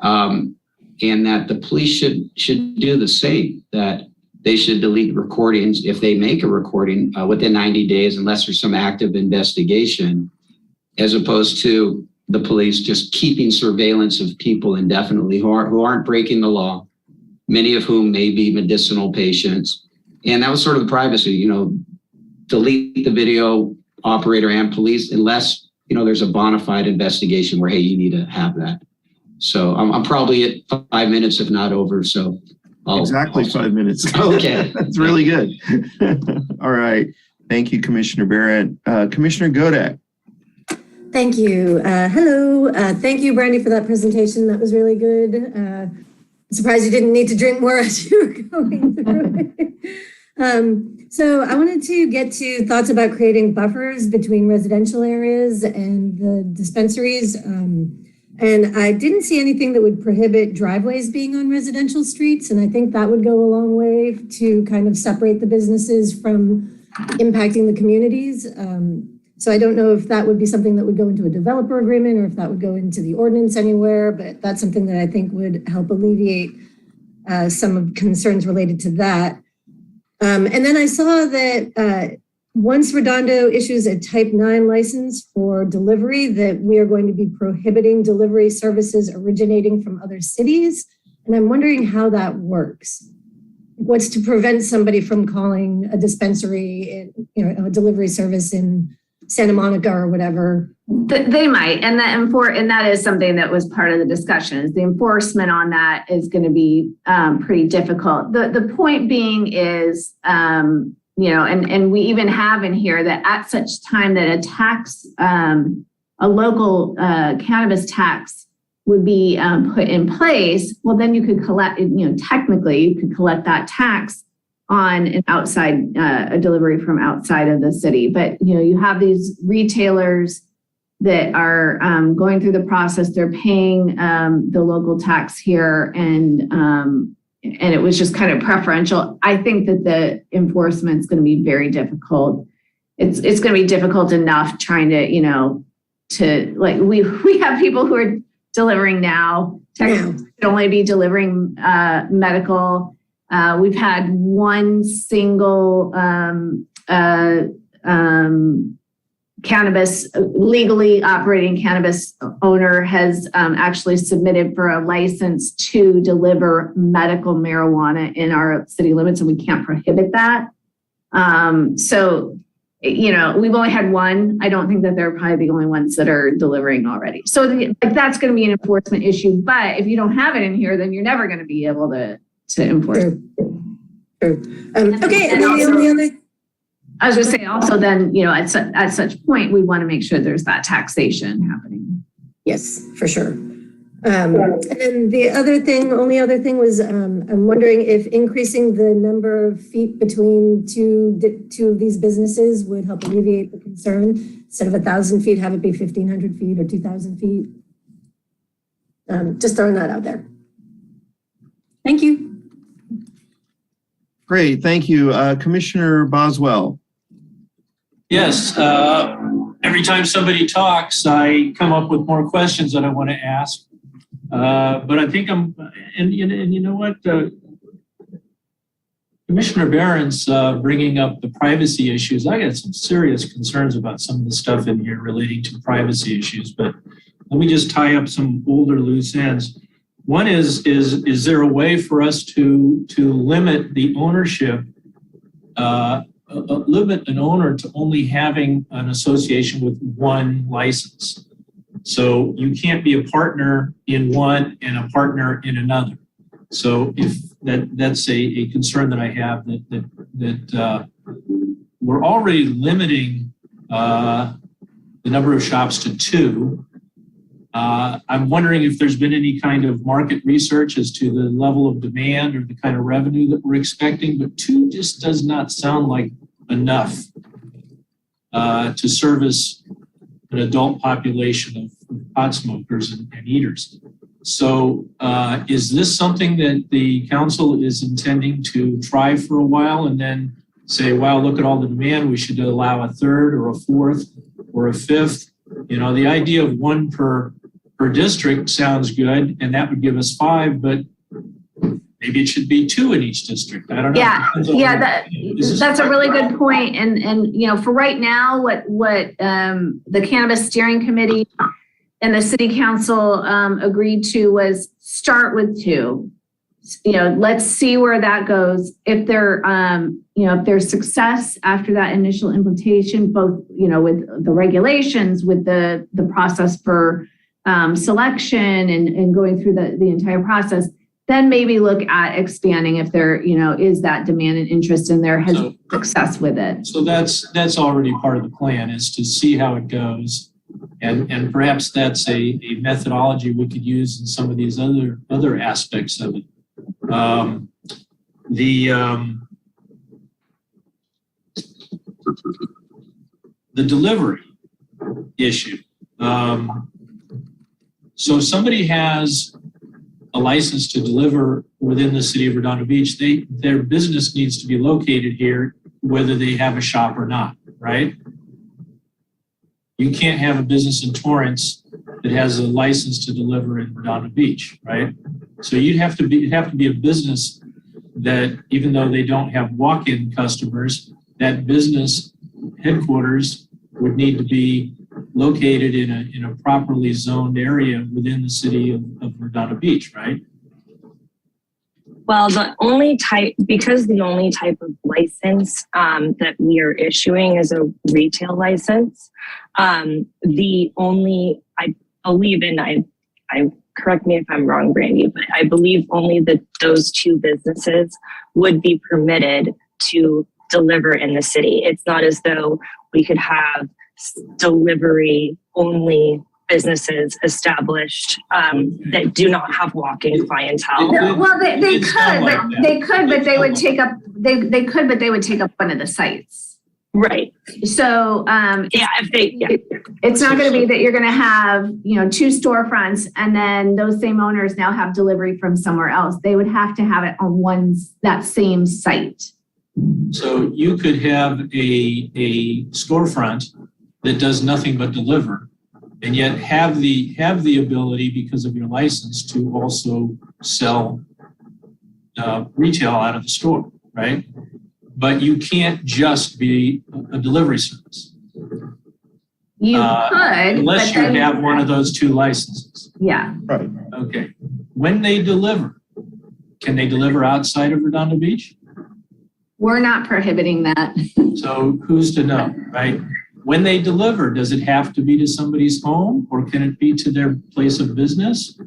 and that the police should do the same, that they should delete recordings if they make a recording within 90 days unless there's some active investigation, as opposed to the police just keeping surveillance of people indefinitely who aren't breaking the law, many of whom may be medicinal patients. And that was sort of the privacy, delete the video operator and police unless, there's a bona fide investigation where, hey, you need to have that. So I'm probably at 5 minutes, if not over. So Exactly 5 minutes. Okay. That's really good. All right. Thank you, Commissioner Barrett. Commissioner Godek. Thank you. Hello. Thank you, Brandy, for that presentation. That was really good. I'm surprised you didn't need to drink more as you were going through it. So I wanted to get to thoughts about creating buffers between residential areas and the dispensaries. And I didn't see anything that would prohibit driveways being on residential streets. And I think that would go a long way to kind of separate the businesses from impacting the communities. So I don't know if that would be something that would go into a developer agreement or if that would go into the ordinance anywhere, but that's something that I think would help alleviate some of concerns related to that. And then I saw that once Redondo issues a type 9 license for delivery, that we are going to be prohibiting delivery services originating from other cities. And I'm wondering how that works. What's to prevent somebody from calling a dispensary, a delivery service in Santa Monica or whatever? They might, and that is something that was part of the discussion. Is the enforcement on that is going to be pretty difficult. The point being is, and we even have in here that at such time that a tax, a local cannabis tax would be put in place, well, then you could collect, technically you could collect that tax on an outside, a delivery from outside of the city. But, you have these retailers that are going through the process. They're paying the local tax here, and it was just kind of preferential. I think that the enforcement is going to be very difficult. It's going to be difficult enough trying to, we have people who are delivering now. Technically, should only be delivering medical. We've had one single cannabis, legally operating cannabis owner has actually submitted for a license to deliver medical marijuana in our city limits, and we can't prohibit that. So, we've only had one. I don't think that they're probably the only ones that are delivering already. So that's going to be an enforcement issue. But if you don't have it in here, then you're never going to be able to enforce. Sure. Okay, and then the only other. I was going to say also then, at such point, we want to make sure there's that taxation happening. Yes, for sure. And then the only other thing was, I'm wondering if increasing the number of feet between two of these businesses would help alleviate the concern. Instead of 1,000 feet, have it be 1,500 feet or 2,000 feet. Just throwing that out there. Thank you. Great, thank you. Commissioner Boswell. Yes, every time somebody talks, I come up with more questions that I want to ask. But I think and you know what? Commissioner Barron's bringing up the privacy issues. I got some serious concerns about some of the stuff in here relating to privacy issues, but let me just tie up some older loose ends. One is there a way for us to limit the ownership, limit an owner to only having an association with one license? So you can't be a partner in one and a partner in another. So if that's a concern that I have, that we're already limiting the number of shops to 2. I'm wondering if there's been any kind of market research as to the level of demand or the kind of revenue that we're expecting, but 2 just does not sound like enough to service an adult population of pot smokers and eaters. So is this something that the council is intending to try for a while and then say, wow, look at all the demand, we should allow a 3rd or a 4th or a 5th? The idea of 1 per district sounds good, and that would give us 5, but maybe it should be 2 in each district. I don't know. That's a really good point. And for right now, what the Cannabis Steering Committee and the City Council agreed to was start with 2. Let's see where that goes. If if there's success after that initial implementation, both with the regulations, with the process for selection and going through the entire process, then maybe look at expanding if there is that demand and interest and there has success with it. So that's already part of the plan, is to see how it goes, and perhaps that's a methodology we could use in some of these other aspects of it. The delivery issue. So if somebody has a license to deliver within the city of Redondo Beach, their business needs to be located here, whether they have a shop or not, right? You can't have a business in Torrance that has a license to deliver in Redondo Beach, right? So it'd have to be a business that, even though they don't have walk-in customers, that business headquarters would need to be located in a properly zoned area within the city of Redondo Beach, right? Well, the only type of license that we are issuing is a retail license. The only, I believe, and I correct me if I'm wrong, Brandy, but I believe only those 2 businesses would be permitted to deliver in the city. It's not as though we could have delivery only businesses established that do not have walk-in clientele. Well, they It's not could, like but that. they could, but It's they not would like take up, they could, but they would take up one of the sites. Right. So, Yeah, if they, yeah. it's not going to be that you're going to have, you know, 2 storefronts and then those same owners now have delivery from somewhere else. They would have to have it on that same site. So you could have a storefront that does nothing but deliver, and yet have the ability, because of your license, to also sell retail out of the store, right? But you can't just be a delivery service You could. unless but you then- have one of those 2 licenses. Yeah. Right. Okay. When they deliver, can they deliver outside of Redondo Beach? We're not prohibiting that. So who's to know, right? When they deliver, does it have to be to somebody's home, or can it be to their place of business?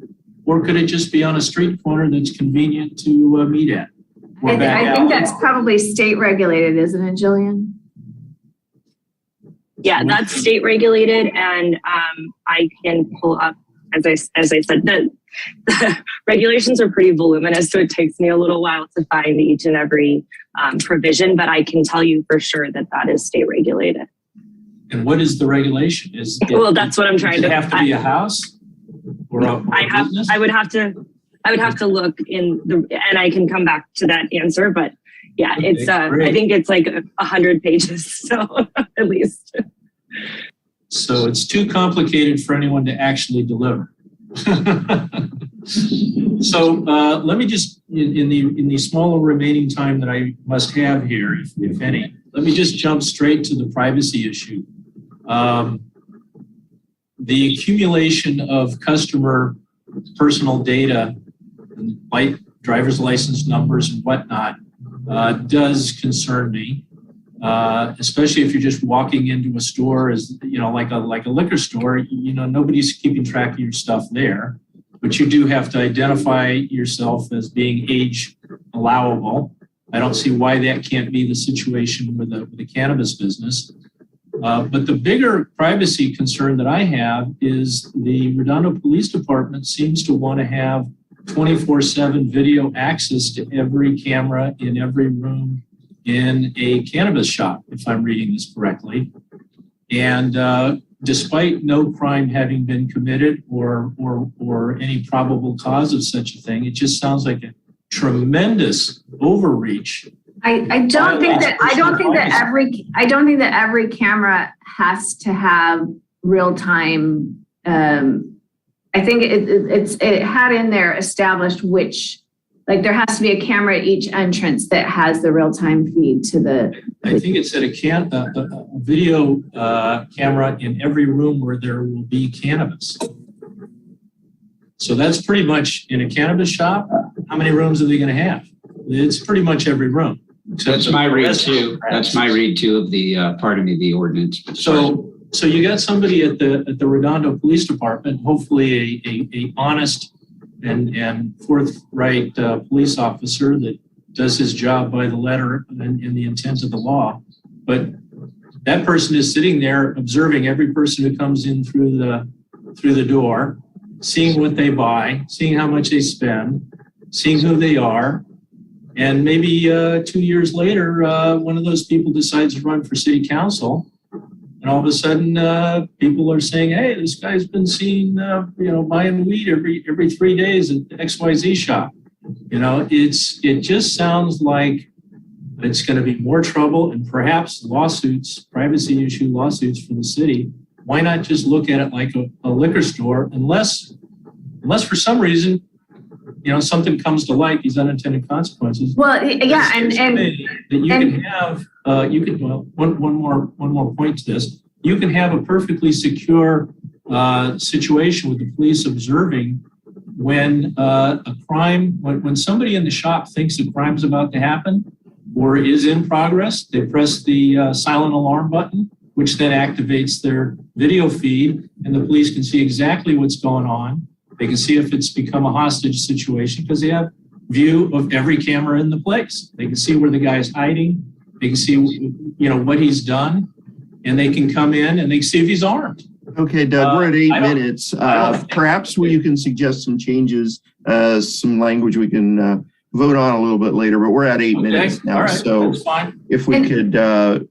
Or could it just be on a street corner that's convenient to meet at? Or back I think out? that's probably state regulated, isn't it, Jillian? Yeah, that's state regulated, and I can pull up, as I said, the regulations are pretty voluminous, so it takes me a little while to find each and every provision, but I can tell you for sure that that is state regulated. And what is the regulation? Well, that's what I'm trying Does it to. have to be a house or a business? I would have to look in and I can come back to that answer, but yeah, Okay, it's great. I think it's like 100 pages, so at least. So it's too complicated for anyone to actually deliver. So let me just, in the smaller remaining time that I must have here, if any, let me just jump straight to the privacy issue. The accumulation of customer personal data, like driver's license numbers and whatnot, does concern me. Especially if you're just walking into a store, as you know, like a liquor store, you know, nobody's keeping track of your stuff there, but you do have to identify yourself as being age allowable. I don't see why that can't be the situation with the cannabis business. But the bigger privacy concern that I have is the Redondo Police Department seems to want to have 24/7 video access to every camera in every room in a cannabis shop, if I'm reading this correctly. And despite no crime having been committed or any probable cause of such a thing, it just sounds like a tremendous overreach. I don't think that every camera has to have real time. I think it had in there established which, like there has to be a camera at each entrance that has the real time feed to the. I think it said a video camera in every room where there will be cannabis. So that's pretty much in a cannabis shop. How many rooms are they going to have? It's pretty much every room. That's my read too. That's my read too of the the ordinance. So you got somebody at the Redondo Police Department, hopefully a honest and forthright police officer that does his job by the letter and in the intent of the law. But that person is sitting there observing every person who comes in through the door, seeing what they buy, seeing how much they spend, seeing who they are. And maybe 2 years later, one of those people decides to run for city council. And all of a sudden, people are saying, hey, this guy's been seen, buying weed every 3 days at the XYZ shop. You know, it just sounds like it's going to be more trouble and perhaps lawsuits, privacy issue lawsuits from the city. Why not just look at it like a liquor store, unless for some reason, you know, something comes to light, these unintended consequences. Well, yeah, and that you can have, one more point to this. You can have a perfectly secure situation with the police observing when a crime, when somebody in the shop thinks a crime's about to happen or is in progress, they press the silent alarm button, which then activates their video feed, and the police can see exactly what's going on. They can see if it's become a hostage situation because they have view of every camera in the place. They can see where the guy's hiding. They can see, what he's done, and they can come in and they can see if he's armed. Okay, Doug, we're at 8 I don't- minutes. I don't- Perhaps you can suggest some changes, some language we can vote on a little bit later, but we're at 8 minutes All now. right, So that's fine. if we could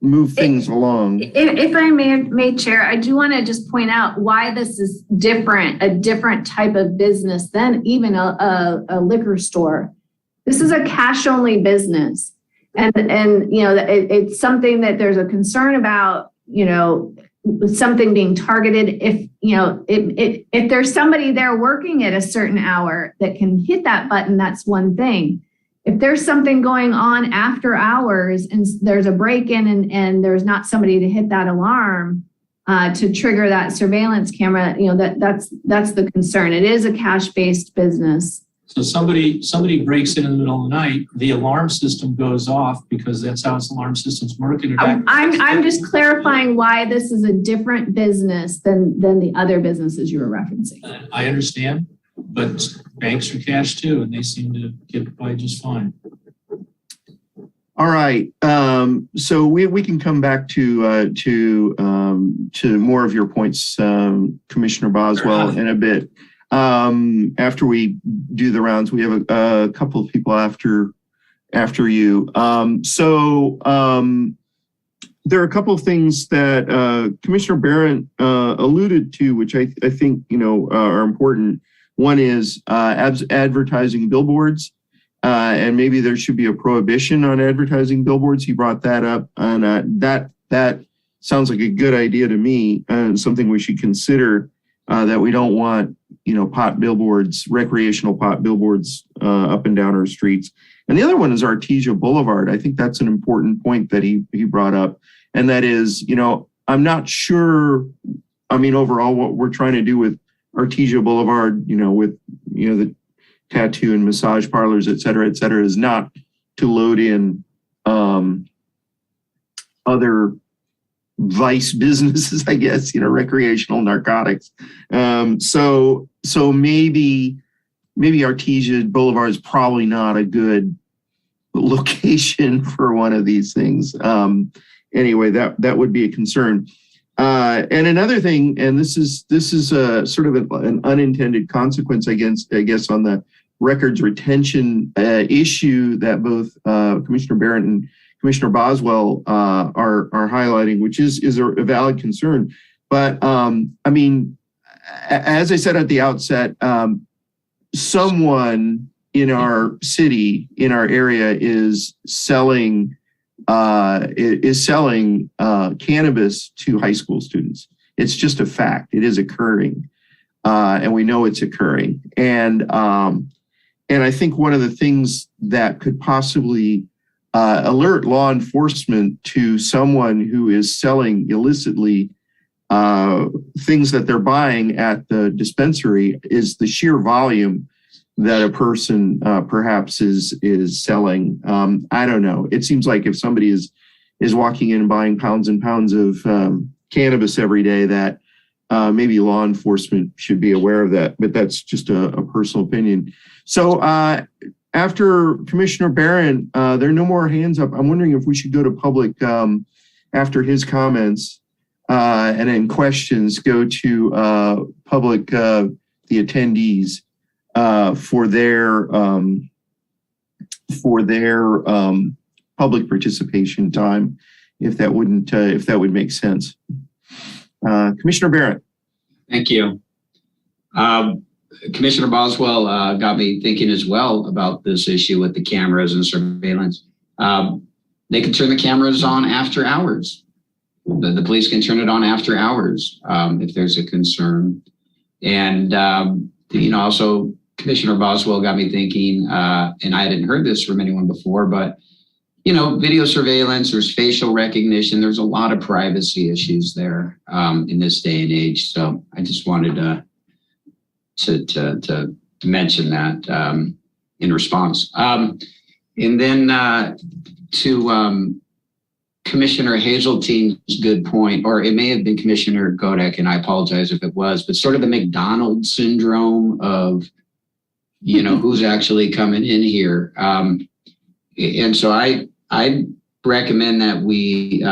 move things along. If I may, Chair, I do want to just point out why this is different, a different type of business than even a liquor store. This is a cash only business. And you know, it's something that there's a concern about, you know, something being targeted. If, you know, if there's somebody there working at a certain hour that can hit that button, that's one thing. If there's something going on after hours and there's a break-in and there's not somebody to hit that alarm to trigger that surveillance camera, you know, that's the concern. It is a cash-based business. So somebody breaks in the middle of the night, the alarm system goes off because that's how its alarm system's working. I'm just clarifying why this is a different business than the other businesses you were referencing. I understand, but banks are cash too, and they seem to get by just fine. All right. So we can come back to more of your points, Commissioner Boswell, in a bit. After we do the rounds, we have a couple of people after you. There are a couple of things that Commissioner Barrett alluded to, which I think, you know, are important. One is advertising billboards, and maybe there should be a prohibition on advertising billboards. He brought that up, and that sounds like a good idea to me, and something we should consider. That we don't want, you know, pot billboards, recreational pot billboards up and down our streets. And the other one is Artesia Boulevard. I think that's an important point that he brought up. And that is, you know, I'm not sure, I mean, overall what we're trying to do with Artesia Boulevard, you know, with, you know, the tattoo and massage parlors, et cetera, is not to load in other vice businesses, I guess, you know, recreational narcotics. So maybe Artesia Boulevard is probably not a good location for one of these things. Anyway, that would be a concern. And another thing, and this is a sort of an unintended consequence, I guess, on the records retention issue that both Commissioner Barrett and Commissioner Boswell are highlighting, which is a valid concern. But I mean, as I said at the outset, someone in our city, in our area, is selling cannabis to high school students. It's just a fact. It is occurring, and we know it's occurring. And I think one of the things that could possibly alert law enforcement to someone who is selling illicitly things that they're buying at the dispensary is the sheer volume that a person perhaps is selling. I don't know. It seems like if somebody is walking in and buying pounds and pounds of cannabis every day, that maybe law enforcement should be aware of that. But that's just a personal opinion. So after Commissioner Barron, there are no more hands up. I'm wondering if we should go to public after his comments, and then questions go to public, the attendees, for their public participation time, if that would make sense. Commissioner Barrett. Thank you. Commissioner Boswell got me thinking as well about this issue with the cameras and surveillance. They can turn the cameras on after hours. The police can turn it on after hours if there's a concern. And, you know, also Commissioner Boswell got me thinking, and I hadn't heard this from anyone before, but, you know, video surveillance, there's facial recognition. There's a lot of privacy issues there in this day and age. So I just wanted to mention that in response. And then to Commissioner Hazeltine's good point, or it may have been Commissioner Godek, and I apologize if it was, but sort of the McDonald's syndrome of, you know, who's actually coming in here. And so I recommend that we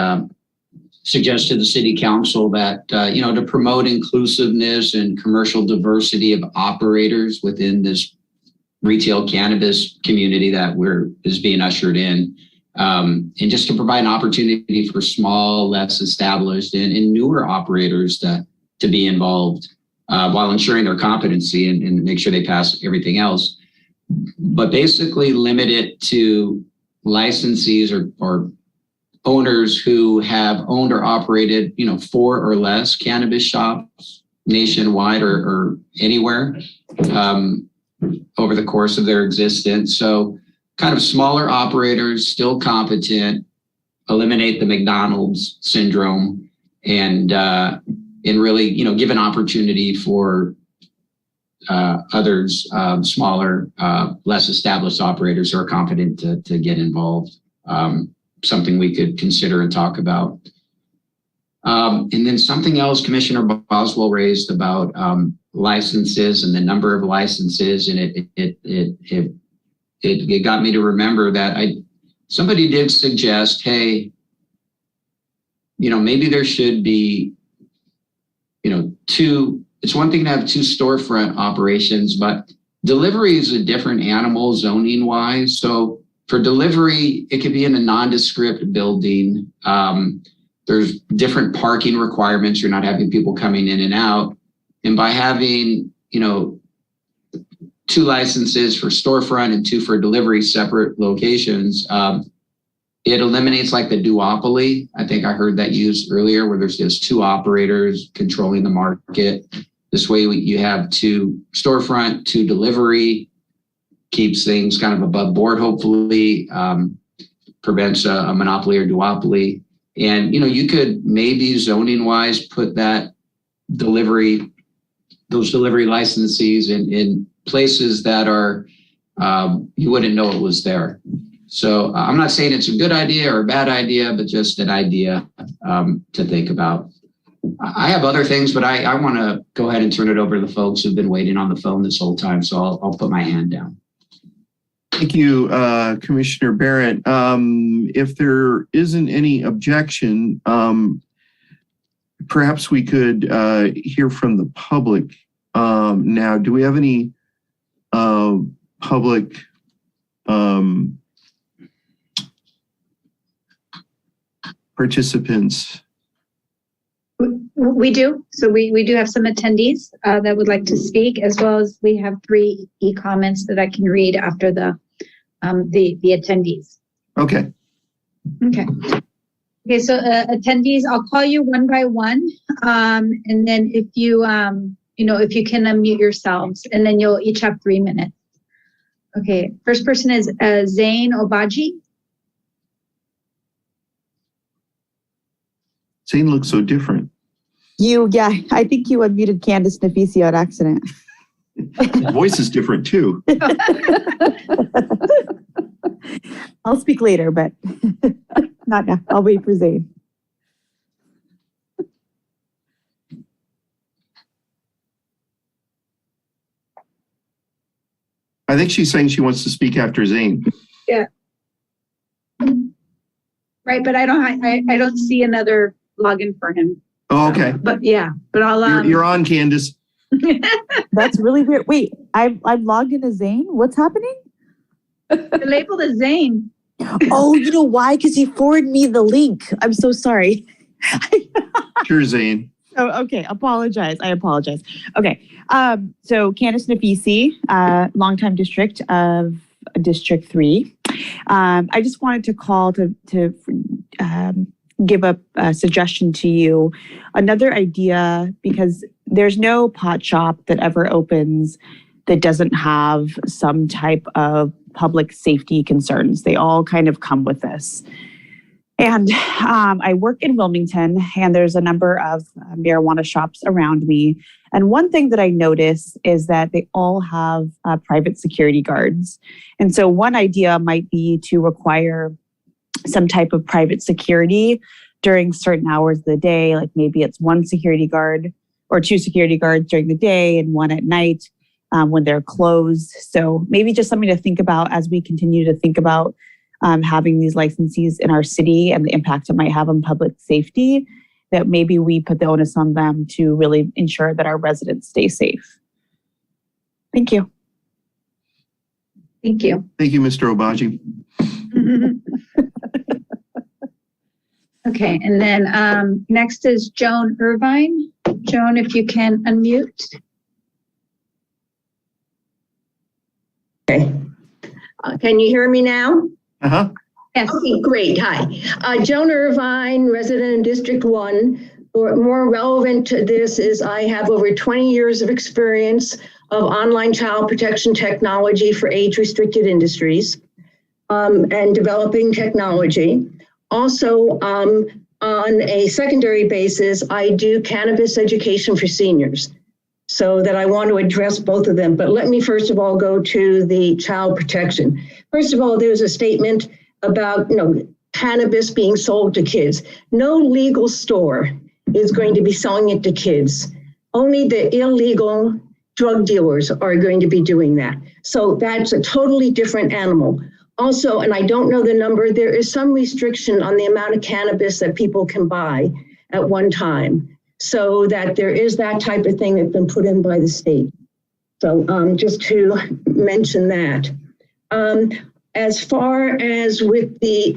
suggest to the city council that, to promote inclusiveness and commercial diversity of operators within this retail cannabis community that is being ushered in. And just to provide an opportunity for small, less established and newer operators to be involved while ensuring their competency and make sure they pass everything else. But basically limit it to licensees or owners who have owned or operated, 4 or less cannabis shops nationwide or anywhere over the course of their existence. So kind of smaller operators, still competent, eliminate the McDonald's syndrome and really, give an opportunity for others, smaller, less established operators who are competent to get involved. Something we could consider and talk about. And then something else Commissioner Boswell raised about licenses and the number of licenses, and it got me to remember that somebody did suggest, hey, maybe there should be, two. It's one thing to have 2 storefront operations, but delivery is a different animal zoning wise. So for delivery, it could be in a nondescript building. There's different parking requirements. You're not having people coming in and out. And by having, 2 licenses for storefront and 2 for delivery, separate locations, it eliminates like the duopoly. I think I heard that used earlier where there's just 2 operators controlling the market. This way you have 2 storefront, 2 delivery, keeps things kind of above board, hopefully, prevents a monopoly or duopoly. And, you could maybe zoning wise put those delivery licensees in places that are, you wouldn't know it was there. So I'm not saying it's a good idea or a bad idea, but just an idea to think about. I have other things, but I want to go ahead and turn it over to the folks who've been waiting on the phone this whole time. So I'll put my hand down. Thank you, Commissioner Barrett. If there isn't any objection, perhaps we could hear from the public now. Do we have any public participants? We do. So we do have some attendees that would like to speak, as well as we have 3 e-comments that I can read after the attendees. Okay. Okay. Okay. So attendees, I'll call you one by one, and then if you if you can unmute yourselves, and then you'll each have 3 minutes. Okay. First person is Zain Obaji. Zane looks so different. I think you unmuted Candace Nafisi on accident. His voice is different too. I'll speak later, but not now. I'll wait for Zane. I think she's saying she wants to speak after Zane. Yeah. Right, but I don't see another login for him. Oh, okay. But I'll You're on, Candace. That's really weird. Wait, I'm logged into Zane. What's happening? You're labeled as Zane. Oh, you know why? Because he forwarded me the link. I'm so sorry. Sure, Zane. Oh, okay. I apologize. Okay. So Candace Nafisi, longtime district of District 3. I just wanted to call to give a suggestion to you. Another idea, because there's no pot shop that ever opens that doesn't have some type of public safety concerns. They all kind of come with this. And I work in Wilmington, and there's a number of marijuana shops around me. And one thing that I notice is that they all have private security guards. And so one idea might be to require some type of private security during certain hours of the day. Like maybe it's 1 security guard or 2 security guards during the day and 1 at night when they're closed. So maybe just something to think about as we continue to think about having these licensees in our city and the impact it might have on public safety, that maybe we put the onus on them to really ensure that our residents stay safe. Thank you. Thank you. Thank you, Mr. Obaji. Okay, and then next is Joan Irvine. Joan, if you can unmute. Okay. Can you hear me now? Uh-huh. Yes. Okay, great. Hi. Joan Irvine, resident in District 1. More relevant to this is I have over 20 years of experience of online child protection technology for age-restricted industries and developing technology. Also, on a secondary basis, I do cannabis education for seniors. So that I want to address both of them. But let me first of all go to the child protection. First of all, there's a statement about cannabis being sold to kids. No legal store is going to be selling it to kids. Only the illegal drug dealers are going to be doing that. So that's a totally different animal. Also, and I don't know the number, there is some restriction on the amount of cannabis that people can buy at one time. So that there is that type of thing that's been put in by the state. So just to mention that. As far as with the,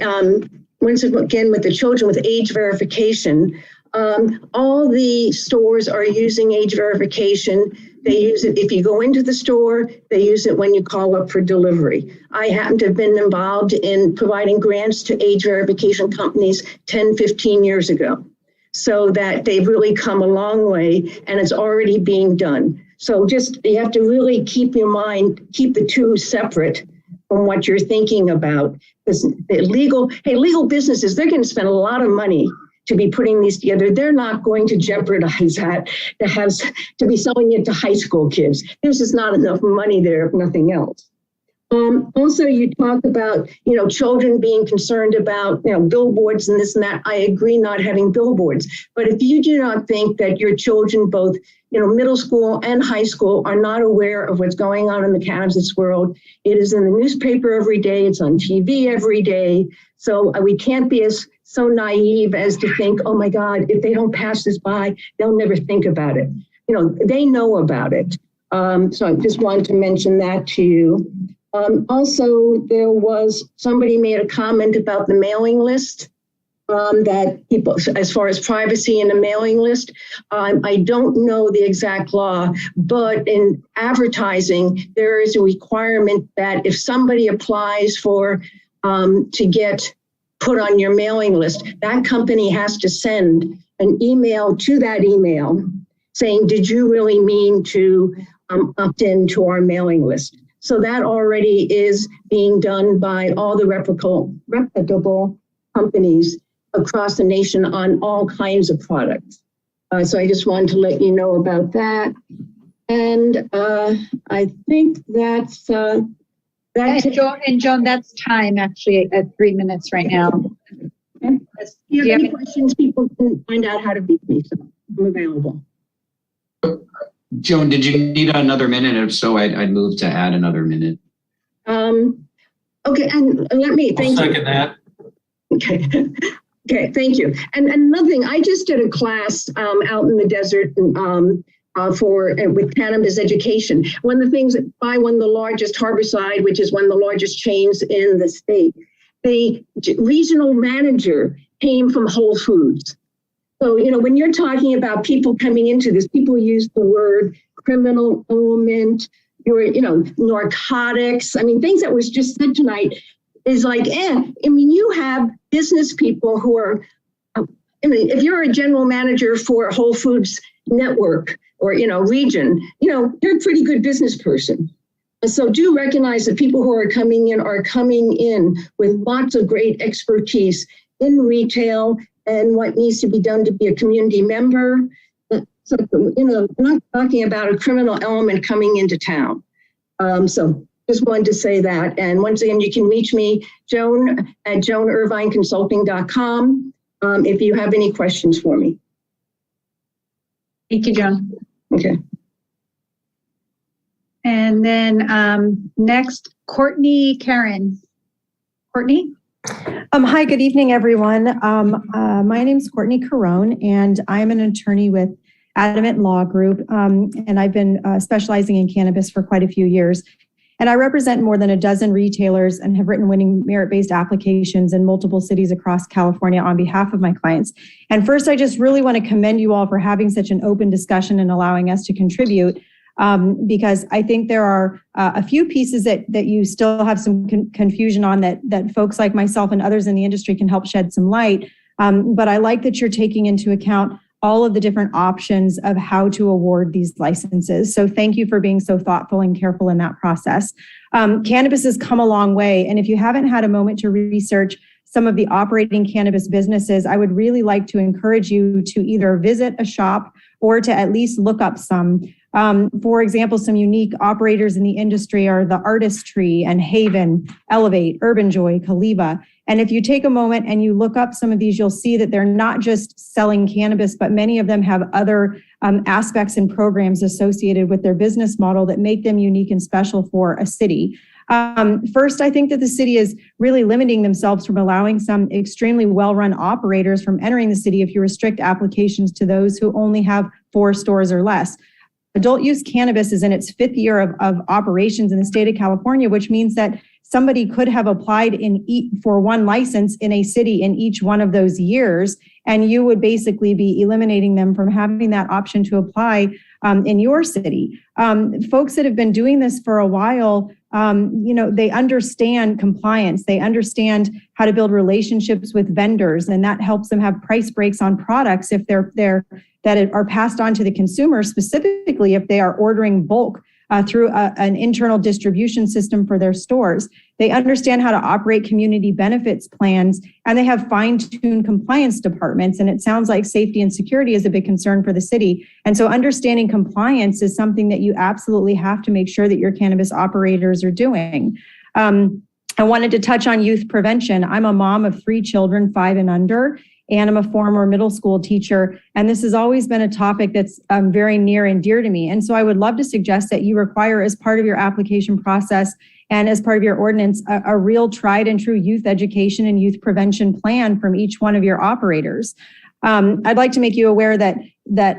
once again, with the children with age verification, all the stores are using age verification. They use it if you go into the store, they use it when you call up for delivery. I happen to have been involved in providing grants to age verification companies 10, 15 years ago. So that they've really come a long way and it's already being done. So just, you have to really keep your mind, keep the two separate from what you're thinking about. Because the legal businesses, they're going to spend a lot of money to be putting these together. They're not going to jeopardize that to be selling it to high school kids. There's just not enough money there, if nothing else. Also, you talk about, children being concerned about, billboards and this and that. I agree not having billboards. But if you do not think that your children, both, middle school and high school, are not aware of what's going on in the cannabis world, it is in the newspaper every day. It's on TV every day. So we can't be so naive as to think, oh my God, if they don't pass this by, they'll never think about it. They know about it. So I just wanted to mention that to you. Also, there was somebody made a comment about the mailing list, that people, as far as privacy in the mailing list, I don't know the exact law, but in advertising, there is a requirement that if somebody applies for to get put on your mailing list, that company has to send an email to that email saying, did you really mean to opt into our mailing list? So that already is being done by all the reputable companies across the nation on all kinds of products. So I just wanted to let you know about that. And I think that's And Joan, that's time actually at 3 minutes right now. If you have any questions, people can find out how to beat me, so I'm available. Joan, did you need another minute? If so, I'd move to add another minute. Okay, and let me, thank you. I'll second that. Okay. Okay, thank you. And another thing, I just did a class out in the desert with cannabis education. One of the things by one of the largest, Harborside, which is one of the largest chains in the state, the regional manager came from Whole Foods. So, when you're talking about people coming into this, people use the word criminal element, narcotics. I mean, things that was just said tonight is like, you have business people who are, if you're a general manager for a Whole Foods network or, region, you're a pretty good business person. So do recognize that people who are coming in with lots of great expertise in retail and what needs to be done to be a community member. So, not talking about a criminal element coming into town. So just wanted to say that. And once again, you can reach me, Joan, at joanirvineconsulting.com if you have any questions for me. Thank you, Joan. Okay. And then next, Courtney Karen. Courtney? Hi, good evening, everyone. My name is Courtney Carone, and I'm an attorney with Adamant Law Group, and I've been specializing in cannabis for quite a few years. And I represent more than a dozen retailers and have written winning merit-based applications in multiple cities across California on behalf of my clients. And first, I just really want to commend you all for having such an open discussion and allowing us to contribute. Because I think there are a few pieces that you still have some confusion on that folks like myself and others in the industry can help shed some light. But I like that you're taking into account all of the different options of how to award these licenses. So thank you for being so thoughtful and careful in that process. Cannabis has come a long way. And if you haven't had a moment to research some of the operating cannabis businesses, I would really like to encourage you to either visit a shop or to at least look up some. For example, some unique operators in the industry are the Artistry and Haven, Elevate, Urban Joy, Kaliva. And if you take a moment and you look up some of these, you'll see that they're not just selling cannabis, but many of them have other aspects and programs associated with their business model that make them unique and special for a city. First, I think that the city is really limiting themselves from allowing some extremely well-run operators from entering the city if you restrict applications to those who only have 4 stores or less. Adult use cannabis is in its 5th year of operations in the state of California, which means that somebody could have applied for one license in a city in each one of those years, and you would basically be eliminating them from having that option to apply in your city. Folks that have been doing this for a while, they understand compliance. They understand how to build relationships with vendors, and that helps them have price breaks on products if that are passed on to the consumer, specifically if they are ordering bulk through an internal distribution system for their stores. They understand how to operate community benefits plans, and they have fine-tuned compliance departments. And it sounds like safety and security is a big concern for the city. And so understanding compliance is something that you absolutely have to make sure that your cannabis operators are doing. I wanted to touch on youth prevention. I'm a mom of 3 children, 5 and under, and I'm a former middle school teacher. And this has always been a topic that's very near and dear to me. And so I would love to suggest that you require, as part of your application process and as part of your ordinance, a real tried and true youth education and youth prevention plan from each one of your operators. I'd like to make you aware that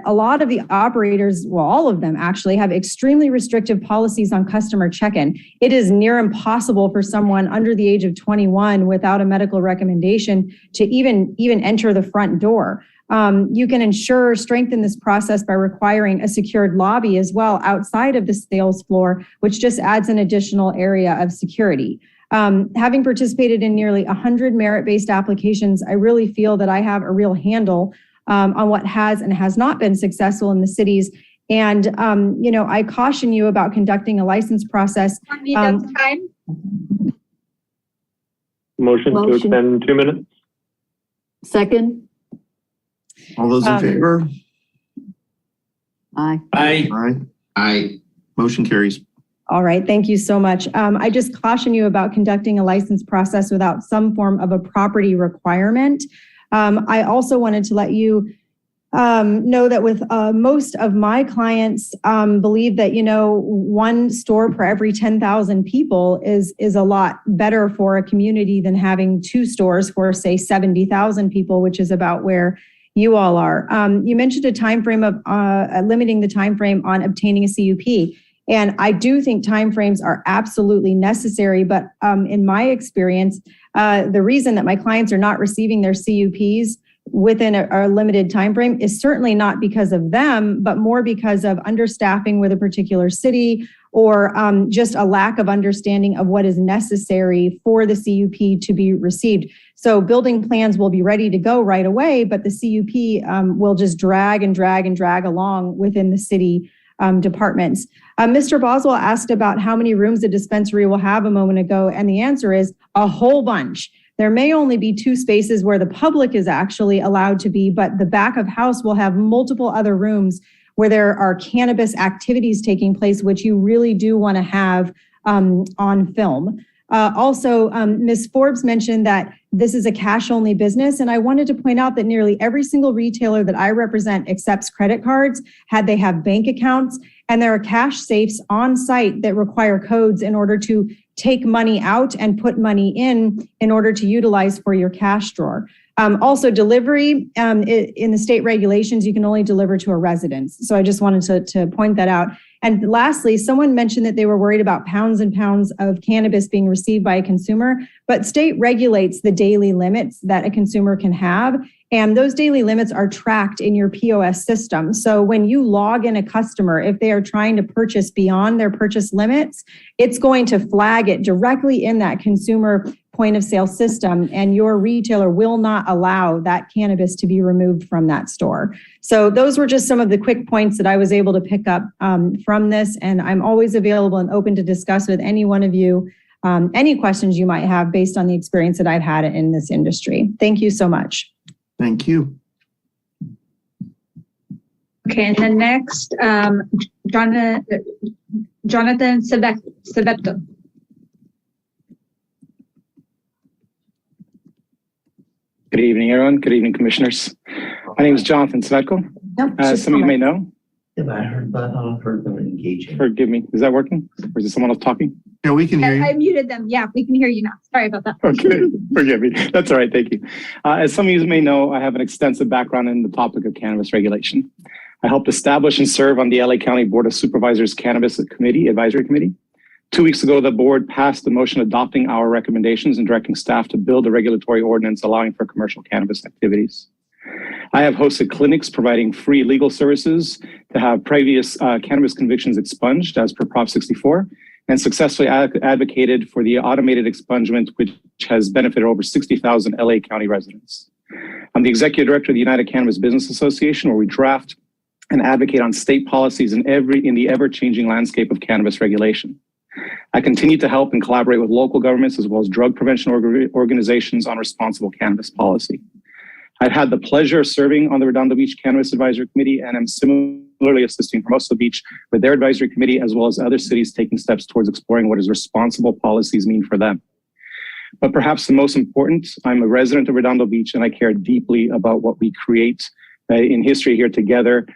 a lot of the operators, well, all of them actually, have extremely restrictive policies on customer check-in. It is near impossible for someone under the age of 21 without a medical recommendation to even enter the front door. You can strengthen this process by requiring a secured lobby as well outside of the sales floor, which just adds an additional area of security. Having participated in nearly 100 merit-based applications, I really feel that I have a real handle on what has and has not been successful in the cities. And, I caution you about conducting a license process. Motion to extend 2 minutes. Second. All those in favor? Aye. Aye. Aye. Aye. Motion carries. All right, thank you so much. I just caution you about conducting a license process without some form of a property requirement. I also wanted to let you know that with most of my clients believe that, one store per every 10,000 people is a lot better for a community than having 2 stores for, say, 70,000 people, which is about where you all are. You mentioned a time frame of limiting the time frame on obtaining a CUP. And I do think timeframes are absolutely necessary. But in my experience, the reason that my clients are not receiving their CUPs within a limited time frame is certainly not because of them, but more because of understaffing with a particular city or just a lack of understanding of what is necessary for the CUP to be received. So building plans will be ready to go right away, but the CUP will just drag along within the city departments. Mr. Boswell asked about how many rooms a dispensary will have a moment ago, and the answer is a whole bunch. There may only be 2 spaces where the public is actually allowed to be, but the back of house will have multiple other rooms where there are cannabis activities taking place, which you really do want to have on film. Also, Ms. Forbes mentioned that this is a cash-only business, and I wanted to point out that nearly every single retailer that I represent accepts credit cards, they have bank accounts, and there are cash safes on site that require codes in order to take money out and put money in order to utilize for your cash drawer. Also, delivery in the state regulations, you can only deliver to a residence. So I just wanted to point that out. And lastly, someone mentioned that they were worried about pounds and pounds of cannabis being received by a consumer, but state regulates the daily limits that a consumer can have. And those daily limits are tracked in your POS system. So when you log in a customer, if they are trying to purchase beyond their purchase limits, it's going to flag it directly in that consumer point of sale system, and your retailer will not allow that cannabis to be removed from that store. So those were just some of the quick points that I was able to pick up from this, and I'm always available and open to discuss with any one of you any questions you might have based on the experience that I've had in this industry. Thank you so much. Thank you. Okay, and then next, Jonathan Sebetto. Good evening, everyone. Good evening, commissioners. My name is Jonathan Svetko. As some of you may know. Yeah, but I heard them engaging. Forgive me. Is that working? Or is it someone else talking? Yeah, we can hear you. I muted them. Yeah, we can hear you now. Sorry about that. Okay, forgive me. That's all right. Thank you. As some of you may know, I have an extensive background in the topic of cannabis regulation. I helped establish and serve on the LA County Board of Supervisors Cannabis Advisory Committee. 2 weeks ago, the board passed the motion adopting our recommendations and directing staff to build a regulatory ordinance allowing for commercial cannabis activities. I have hosted clinics providing free legal services to have previous cannabis convictions expunged as per Prop 64, and successfully advocated for the automated expungement, which has benefited over 60,000 LA County residents. I'm the executive director of the United Cannabis Business Association, where we draft and advocate on state policies in the ever-changing landscape of cannabis regulation. I continue to help and collaborate with local governments as well as drug prevention organizations on responsible cannabis policy. I've had the pleasure of serving on the Redondo Beach Cannabis Advisory Committee, and am similarly assisting Hermoso Beach with their advisory committee, as well as other cities taking steps towards exploring what does responsible policies mean for them. But perhaps the most important, I'm a resident of Redondo Beach, and I care deeply about what we create in history here together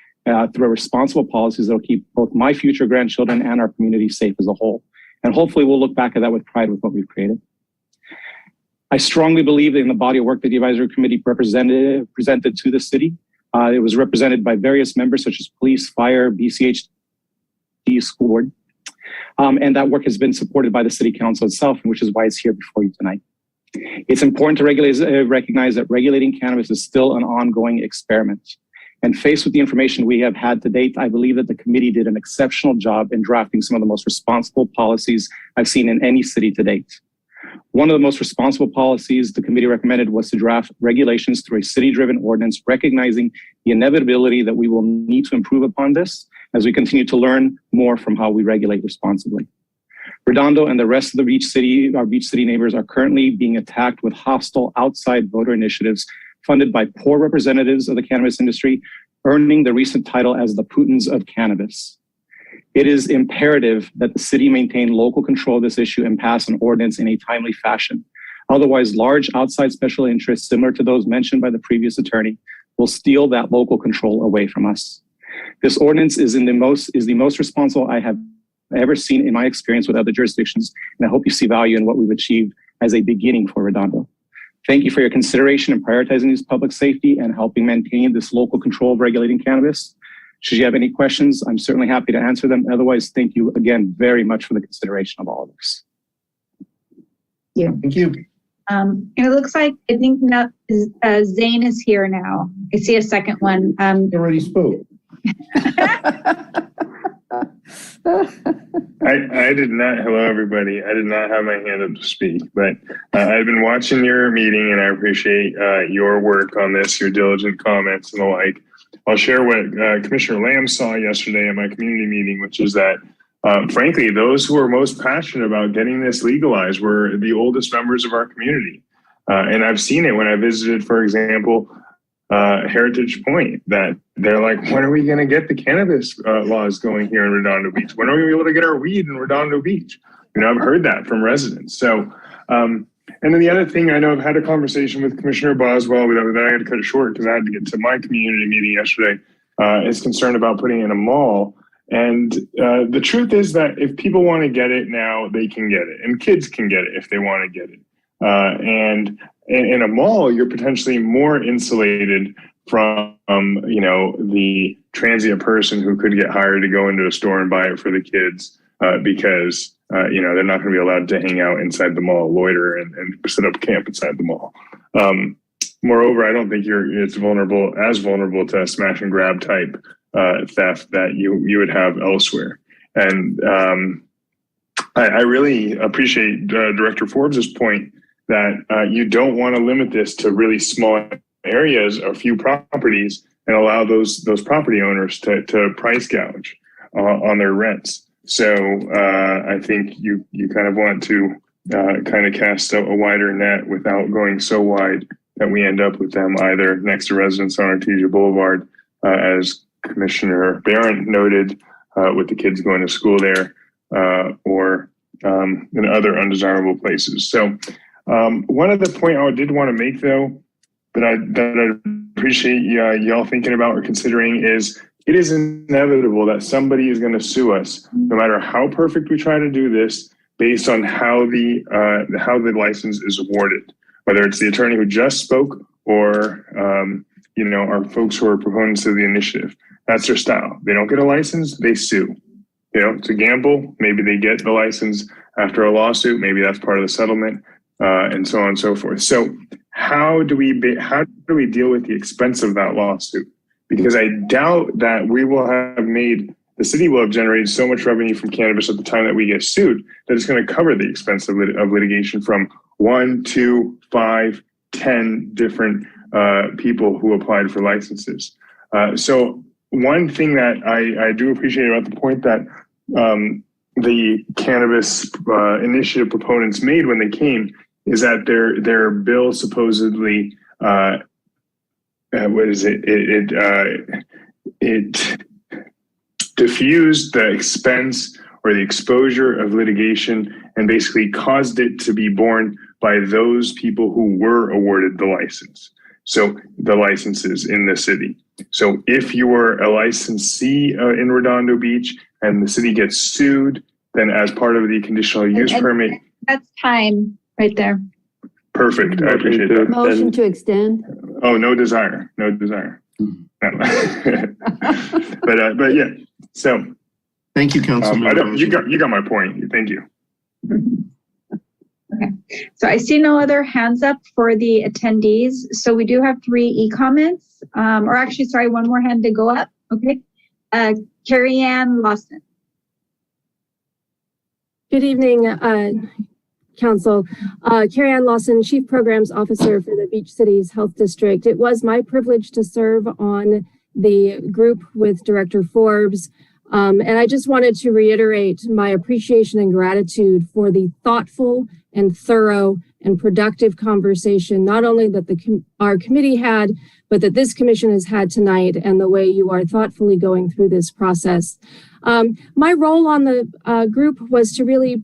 through responsible policies that will keep both my future grandchildren and our community safe as a whole. And hopefully we'll look back at that with pride with what we've created. I strongly believe in the body of work that the advisory committee presented to the city. It was represented by various members such as police, fire, BCHD, school board. And that work has been supported by the city council itself, which is why it's here before you tonight. It's important to recognize that regulating cannabis is still an ongoing experiment. And faced with the information we have had to date, I believe that the committee did an exceptional job in drafting some of the most responsible policies I've seen in any city to date. One of the most responsible policies the committee recommended was to draft regulations through a city-driven ordinance, recognizing the inevitability that we will need to improve upon this as we continue to learn more from how we regulate responsibly. Redondo and the rest of our beach city neighbors are currently being attacked with hostile outside voter initiatives funded by poor representatives of the cannabis industry, earning the recent title as the Putins of cannabis. It is imperative that the city maintain local control of this issue and pass an ordinance in a timely fashion. Otherwise, large outside special interests, similar to those mentioned by the previous attorney, will steal that local control away from us. This ordinance is the most responsible I have ever seen in my experience with other jurisdictions, and I hope you see value in what we've achieved as a beginning for Redondo. Thank you for your consideration in prioritizing this public safety and helping maintain this local control of regulating cannabis. Should you have any questions, I'm certainly happy to answer them. Otherwise, thank you again very much for the consideration of all of this. Yeah. Thank you. And it looks like, I think now Zane is here now. I see a second one. You already spoke. I did not. Hello, everybody. I did not have my hand up to speak, but I've been watching your meeting, and I appreciate your work on this, your diligent comments and the like. I'll share what Commissioner Lamb saw yesterday at my community meeting, which is that, frankly, those who are most passionate about getting this legalized were the oldest members of our community. And I've seen it when I visited, for example, Heritage Point, that they're like, when are we going to get the cannabis laws going here in Redondo Beach? When are we going to be able to get our weed in Redondo Beach? You know, I've heard that from residents. So, and then the other thing, I know I've had a conversation with Commissioner Boswell, but then I had to cut it short because I had to get to my community meeting yesterday, is concerned about putting in a mall. And the truth is that if people want to get it now, they can get it, and kids can get it if they want to get it. And in a mall, you're potentially more insulated from, the transient person who could get hired to go into a store and buy it for the kids because, they're not going to be allowed to hang out inside the mall, loiter, and set up camp inside the mall. Moreover, I don't think it's as vulnerable to a smash and grab type theft that you would have elsewhere. And I really appreciate Director Forbes's point that you don't want to limit this to really small areas or few properties and allow those property owners to price gouge on their rents. So I think you kind of want to kind of cast a wider net without going so wide that we end up with them either next to residents on Artesia Boulevard, as Commissioner Barron noted, with the kids going to school there, or in other undesirable places. So one other point I did want to make, though, that I appreciate y'all thinking about or considering is it is inevitable that somebody is going to sue us, no matter how perfect we try to do this, based on how the license is awarded, whether it's the attorney who just spoke or our folks who are proponents of the initiative. That's their style. They don't get a license, they sue. It's a gamble. Maybe they get the license after a lawsuit. Maybe that's part of the settlement, and so on and so forth. So how do we deal with the expense of that lawsuit? Because I doubt that the city will have generated so much revenue from cannabis at the time that we get sued that it's going to cover the expense of litigation from 1, 2, 5, 10 different people who applied for licenses. So one thing that I do appreciate about the point that the cannabis initiative proponents made when they came is that their bill supposedly it diffused the expense or the exposure of litigation and basically caused it to be borne by those people who were awarded the license. So the licenses in the city. So if you were a licensee in Redondo Beach and the city gets sued, then as part of the conditional use permit. That's time right there. Perfect. I appreciate that. Motion to extend. Oh, no desire. No. But yeah. So thank you, Councilman. You got my point. Thank you. Okay. So I see no other hands up for the attendees. So we do have 3 e-comments, or actually, sorry, one more hand to go up. Okay. Carrie Ann Lawson. Good evening, Council. Carrie Ann Lawson, Chief Programs Officer for the Beach Cities Health District. It was my privilege to serve on the group with Director Forbes. And I just wanted to reiterate my appreciation and gratitude for the thoughtful and thorough and productive conversation, not only that our committee had, but that this commission has had tonight, and the way you are thoughtfully going through this process. My role on the group was to really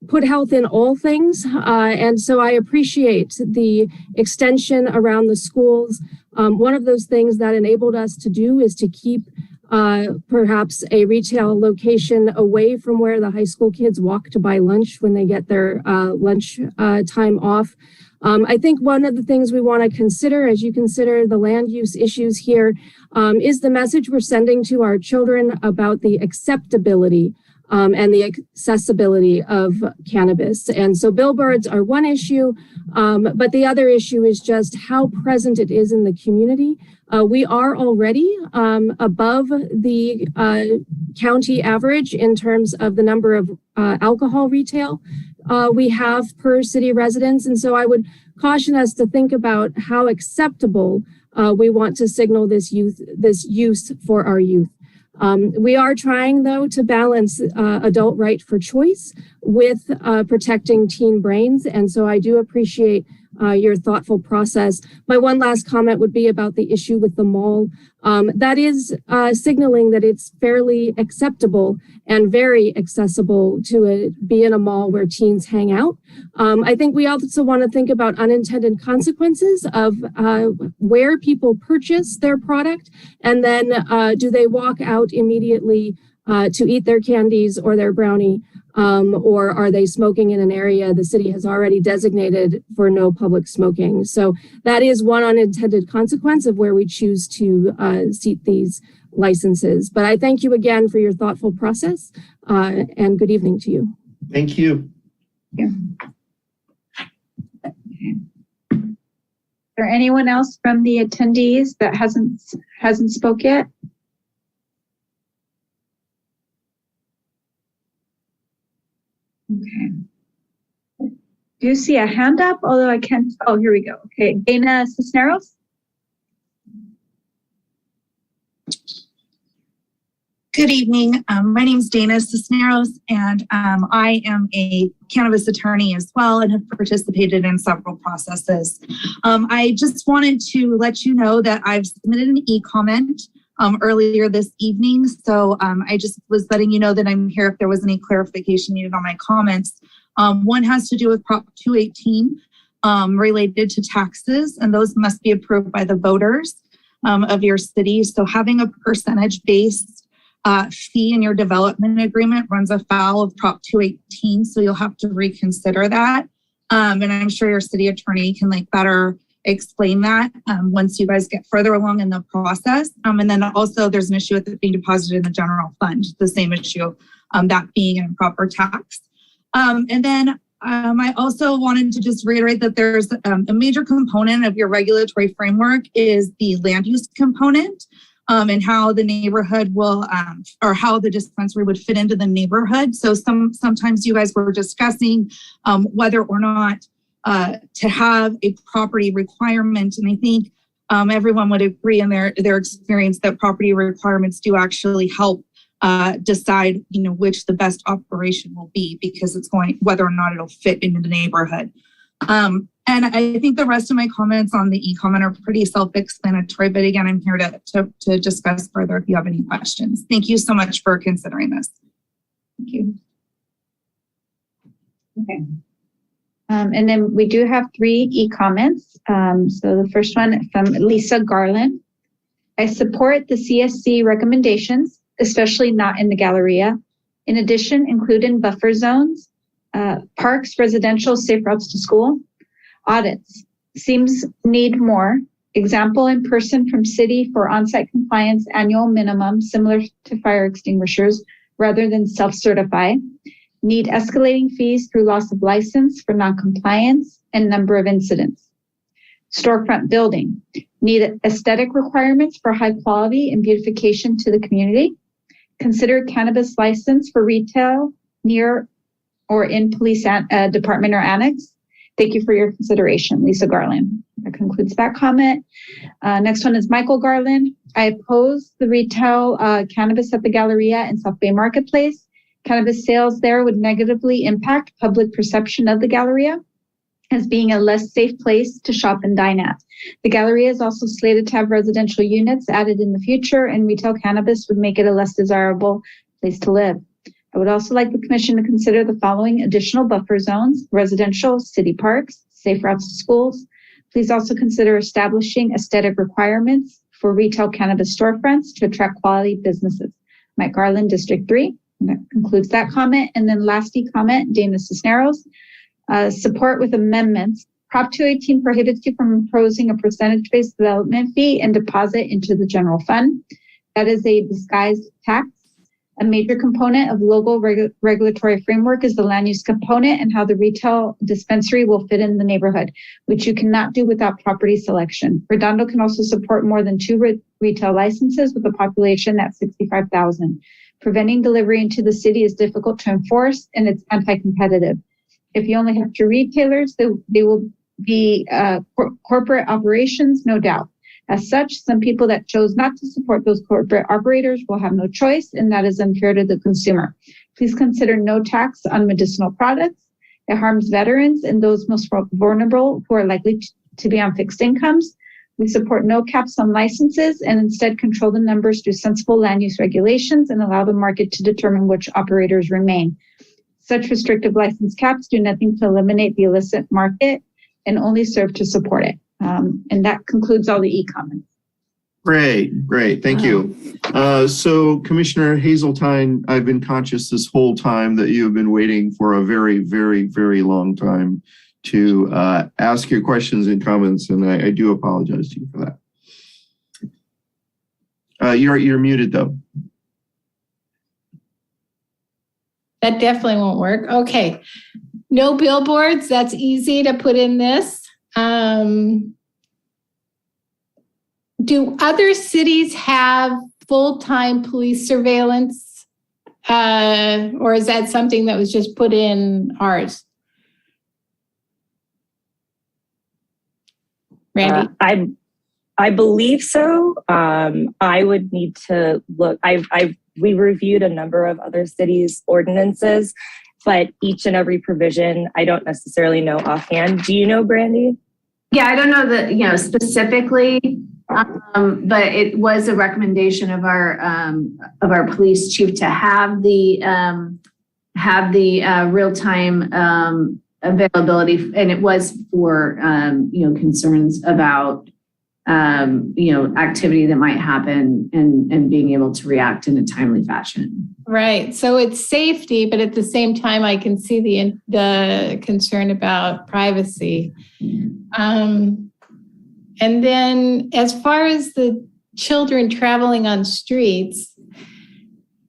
put health in all things. And so I appreciate the extension around the schools. One of those things that enabled us to do is to keep perhaps a retail location away from where the high school kids walk to buy lunch when they get their lunch time off. I think one of the things we want to consider as you consider the land use issues here is the message we're sending to our children about the acceptability and the accessibility of cannabis. And so billboards are one issue, but the other issue is just how present it is in the community. We are already above the county average in terms of the number of alcohol retail we have per city residents. And so I would caution us to think about how acceptable we want to signal this use for our youth. We are trying, though, to balance adult right for choice with protecting teen brains. And so I do appreciate your thoughtful process. My one last comment would be about the issue with the mall. That is signaling that it's fairly acceptable and very accessible to be in a mall where teens hang out. I think we also want to think about unintended consequences of where people purchase their product, and then do they walk out immediately to eat their candies or their brownie? Or are they smoking in an area the city has already designated for no public smoking? So that is one unintended consequence of where we choose to seat these licenses. But I thank you again for your thoughtful process, and good evening to you. Thank you. Yeah. Is there anyone else from the attendees that hasn't spoke yet? Okay. Do you see a hand up? Although I can't. Oh, here we go. Okay, Dana Cisneros. Good evening. My name is Dana Cisneros, and I am a cannabis attorney as well and have participated in several processes. I just wanted to let you know that I've submitted an e-comment earlier this evening. So I just was letting you know that I'm here if there was any clarification needed on my comments. One has to do with Prop 218 related to taxes, and those must be approved by the voters of your city. So having a percentage-based fee in your development agreement runs afoul of Prop 218, so you'll have to reconsider that. And I'm sure your city attorney can better explain that once you guys get further along in the process. And then also there's an issue with it being deposited in the general fund, the same issue, that being an improper tax. And then I also wanted to just reiterate that there's a major component of your regulatory framework is the land use component. And how the neighborhood will, or how the dispensary would fit into the neighborhood. So sometimes you guys were discussing whether or not to have a property requirement. And I think everyone would agree in their experience that property requirements do actually help decide, which the best operation will be, because it's whether or not it'll fit into the neighborhood. And I think the rest of my comments on the e-comment are pretty self-explanatory, but again, I'm here to discuss further if you have any questions. Thank you so much for considering this. Thank you. Okay. And then we do have 3 e-comments. So the first one from Lisa Garland. I support the CSC recommendations, especially not in the Galleria. In addition, include in buffer zones, parks, residential, safe routes to school. Audits seems need more. Example, in person from city for on-site compliance annual minimum, similar to fire extinguishers, rather than self-certify. Need escalating fees through loss of license for non-compliance and number of incidents. Storefront building. Need aesthetic requirements for high quality and beautification to the community. Consider cannabis license for retail near or in police department or annex. Thank you for your consideration, Lisa Garland. That concludes that comment. Next one is Michael Garland. I oppose the retail cannabis at the Galleria and South Bay Marketplace. Cannabis sales there would negatively impact public perception of the Galleria as being a less safe place to shop and dine at. The Galleria is also slated to have residential units added in the future, and retail cannabis would make it a less desirable place to live. I would also like the commission to consider the following additional buffer zones: residential, city parks, safe routes to schools. Please also consider establishing aesthetic requirements for retail cannabis storefronts to attract quality businesses. Mike Garland, District 3. And that concludes that comment. And then lastly comment, Dana Cisneros. Support with amendments. Prop 218 prohibits you from imposing a percentage-based development fee and deposit into the general fund. That is a disguised tax. A major component of local regulatory framework is the land use component and how the retail dispensary will fit in the neighborhood, which you cannot do without property selection. Redondo can also support more than 2 retail licenses with a population at 65,000. Preventing delivery into the city is difficult to enforce, and it's anti-competitive. If you only have 2 retailers, they will be corporate operations, no doubt. As such, some people that chose not to support those corporate operators will have no choice, and that is unfair to the consumer. Please consider no tax on medicinal products. It harms veterans and those most vulnerable who are likely to be on fixed incomes. We support no caps on licenses and instead control the numbers through sensible land use regulations and allow the market to determine which operators remain. Such restrictive license caps do nothing to eliminate the illicit market and only serve to support it. And that concludes all the e-comments. Great. Thank you. So Commissioner Hazeltine, I've been conscious this whole time that you have been waiting for a very, very, very long time to ask your questions and comments, and I do apologize to you for that. You're muted though. That definitely won't work. Okay. No billboards. That's easy to put in this. Do other cities have full-time police surveillance? Or is that something that was just put in ours? Randy? I believe so. I would need to look. We reviewed a number of other cities' ordinances, but each and every provision, I don't necessarily know offhand. Do you know, Brandy? Yeah, I don't know that, specifically, but it was a recommendation of our police chief to have the real-time availability, and it was for concerns about activity that might happen and being able to react in a timely fashion. Right. So it's safety, but at the same time, I can see the concern about privacy. And then as far as the children traveling on streets,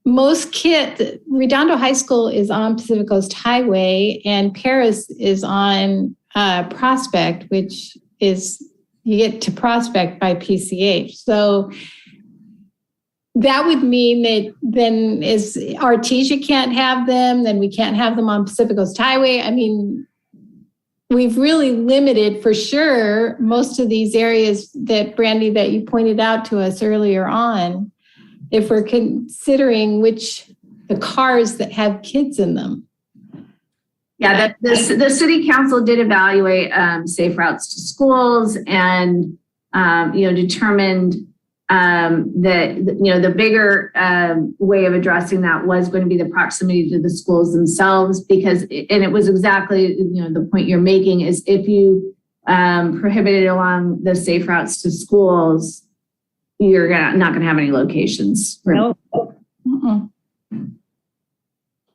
most kids, Redondo High School is on Pacific Coast Highway, and Paris is on Prospect, which is, you get to Prospect by PCH. So that would mean that then is Artesia can't have them, then we can't have them on Pacific Coast Highway. I mean, we've really limited for sure most of these areas that, Brandy, that you pointed out to us earlier on, if we're considering the cars that have kids in them. Yeah, the city council did evaluate safe routes to schools and, determined that, the bigger way of addressing that was going to be the proximity to the schools themselves, because, and it was exactly, the point you're making is if you prohibited along the safe routes to schools, you're not going to have any locations. No.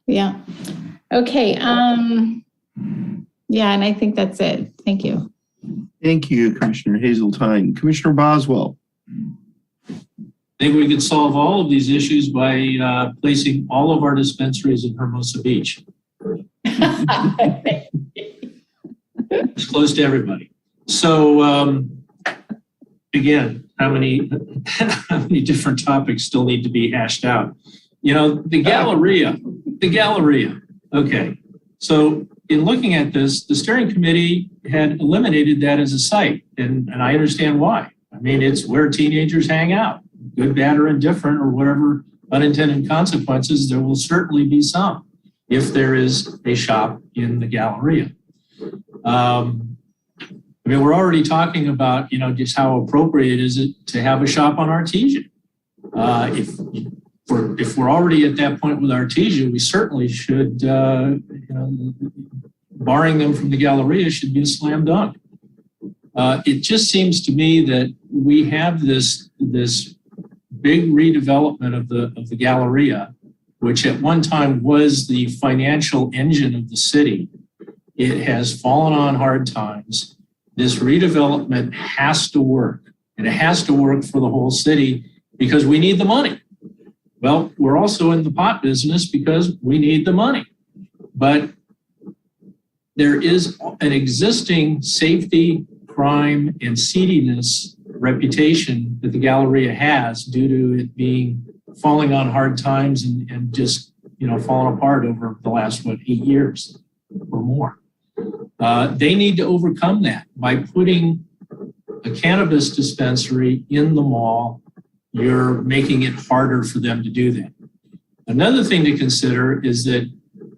Yeah. Okay. Yeah, and I think that's it. Thank you. Thank you, Commissioner Hazeltine. Commissioner Boswell. I think we could solve all of these issues by placing all of our dispensaries in Hermosa Beach. It's close to everybody. So again, how many different topics still need to be hashed out? The Galleria. Okay. So in looking at this, the steering committee had eliminated that as a site, and I understand why. I mean, it's where teenagers hang out, good, bad, or indifferent, or whatever unintended consequences. There will certainly be some if there is a shop in the Galleria. We're already talking about, just how appropriate is it to have a shop on Artesia. If we're already at that point with Artesia, we certainly should, barring them from the Galleria should be a slam dunk. It just seems to me that we have this big redevelopment of the Galleria, which at one time was the financial engine of the city. It has fallen on hard times. This redevelopment has to work, and it has to work for the whole city because we need the money. Well, we're also in the pot business because we need the money. But there is an existing safety, crime, and seediness reputation that the Galleria has due to it falling on hard times and just, falling apart over the last, 8 years or more. They need to overcome that by putting a cannabis dispensary in the mall. You're making it harder for them to do that. Another thing to consider is that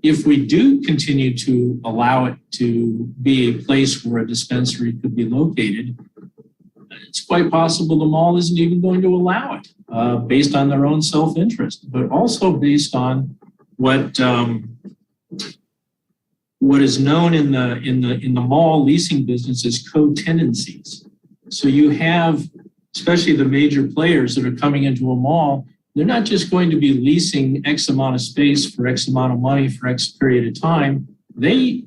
if we do continue to allow it to be a place where a dispensary could be located, it's quite possible the mall isn't even going to allow it based on their own self-interest, but also based on what is known in the mall leasing business as co-tenancies. So you have especially the major players that are coming into a mall, they're not just going to be leasing X amount of space for X amount of money for X period of time. They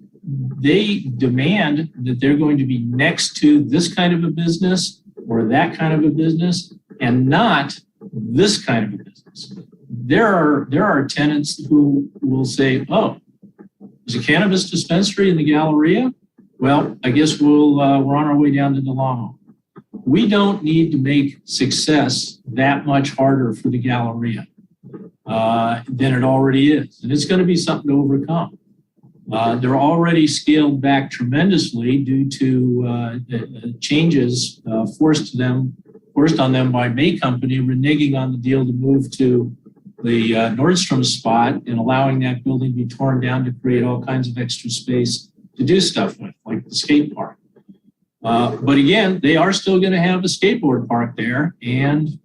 demand that they're going to be next to this kind of a business or that kind of a business and not this kind of a business. There are tenants who will say, oh, there's a cannabis dispensary in the Galleria? Well, I guess we're on our way down to Delano. We don't need to make success that much harder for the Galleria than it already is. And it's going to be something to overcome. They're already scaled back tremendously due to the changes forced on them by May Company reneging on the deal to move to the Nordstrom spot and allowing that building to be torn down to create all kinds of extra space to do stuff with, like the skate park. But again, they are still going to have a skateboard park there, and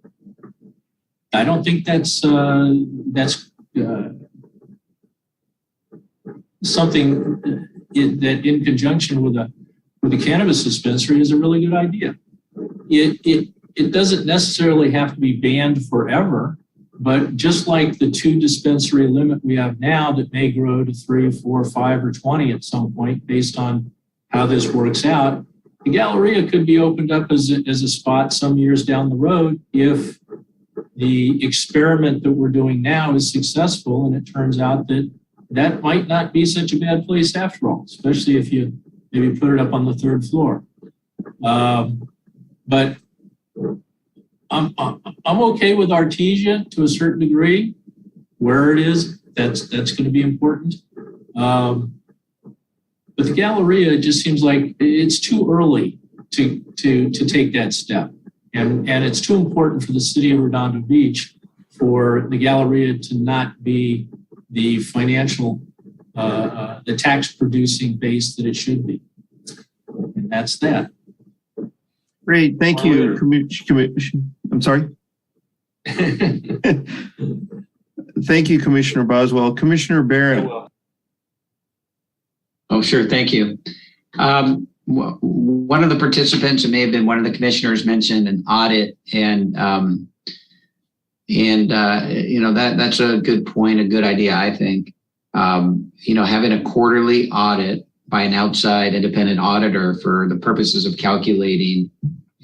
I don't think that's something that, in conjunction with the cannabis dispensary, is a really good idea. It doesn't necessarily have to be banned forever, but just like the 2 dispensary limit we have now that may grow to 3, 4, 5, or 20 at some point based on how this works out, the Galleria could be opened up as a spot some years down the road if the experiment that we're doing now is successful and it turns out that might not be such a bad place after all, especially if you maybe put it up on the 3rd floor. But I'm okay with Artesia to a certain degree. Where it is, that's going to be important. But the Galleria just seems like it's too early to take that step. And it's too important for the city of Redondo Beach for the Galleria to not be the financial, the tax producing base that it should be. And that's that. Great, thank you, Commission. I'm sorry. Thank you, Commissioner Boswell. Commissioner Barrett. Oh, sure. Thank you. One of the participants, it may have been one of the commissioners, mentioned an audit, and that's a good point, a good idea, I think. Having a quarterly audit by an outside independent auditor for the purposes of calculating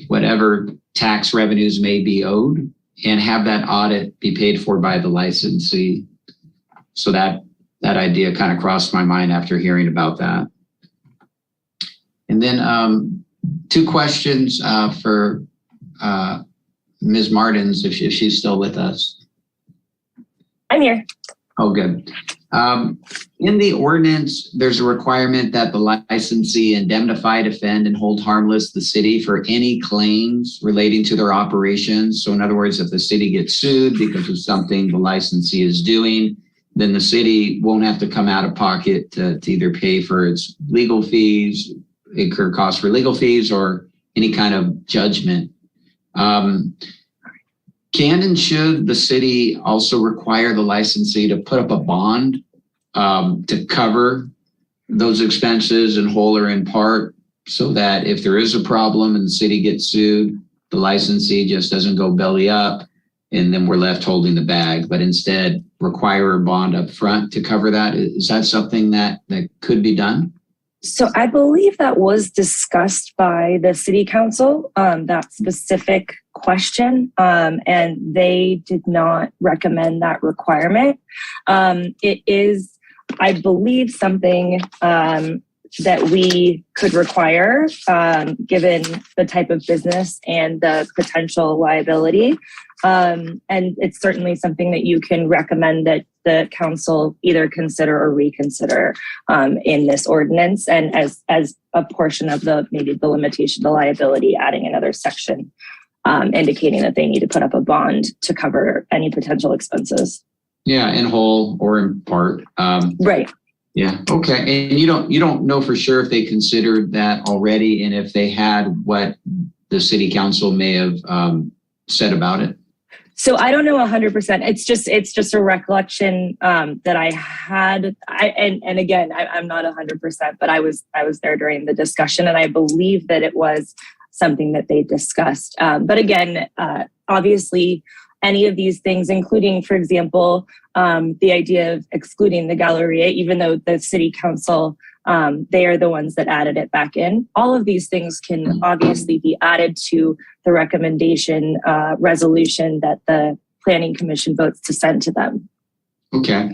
whatever tax revenues may be owed, and have that audit be paid for by the licensee. So that idea kind of crossed my mind after hearing about that. And then 2 questions for Ms. Martins, if she's still with us. I'm here. Oh, good. In the ordinance, there's a requirement that the licensee indemnify, defend, and hold harmless the city for any claims relating to their operations. So in other words, if the city gets sued because of something the licensee is doing, then the city won't have to come out of pocket to either pay for its legal fees, incur costs for legal fees, or any kind of judgment. Can and should the city also require the licensee to put up a bond to cover those expenses in whole or in part, so that if there is a problem and the city gets sued, the licensee just doesn't go belly up and then we're left holding the bag, but instead require a bond up front to cover that? Is that something that could be done? So I believe that was discussed by the city council, that specific question, and they did not recommend that requirement. It is, I believe, something that we could require, given the type of business and the potential liability. And it's certainly something that you can recommend that the council either consider or reconsider in this ordinance, and as a portion of maybe the limitation, the liability, adding another section indicating that they need to put up a bond to cover any potential expenses. Yeah, in whole or in part. Right. Yeah. Okay. And you don't know for sure if they considered that already, and if they had, what the city council may have said about it. So I don't know 100%. It's just a recollection that I had. And again, I'm not 100%, but I was there during the discussion, and I believe that it was something that they discussed. But again, obviously, any of these things, including, for example, the idea of excluding the Galleria, even though the city council, they are the ones that added it back in. All of these things can obviously be added to the recommendation resolution that the Planning Commission votes to send to them. Okay.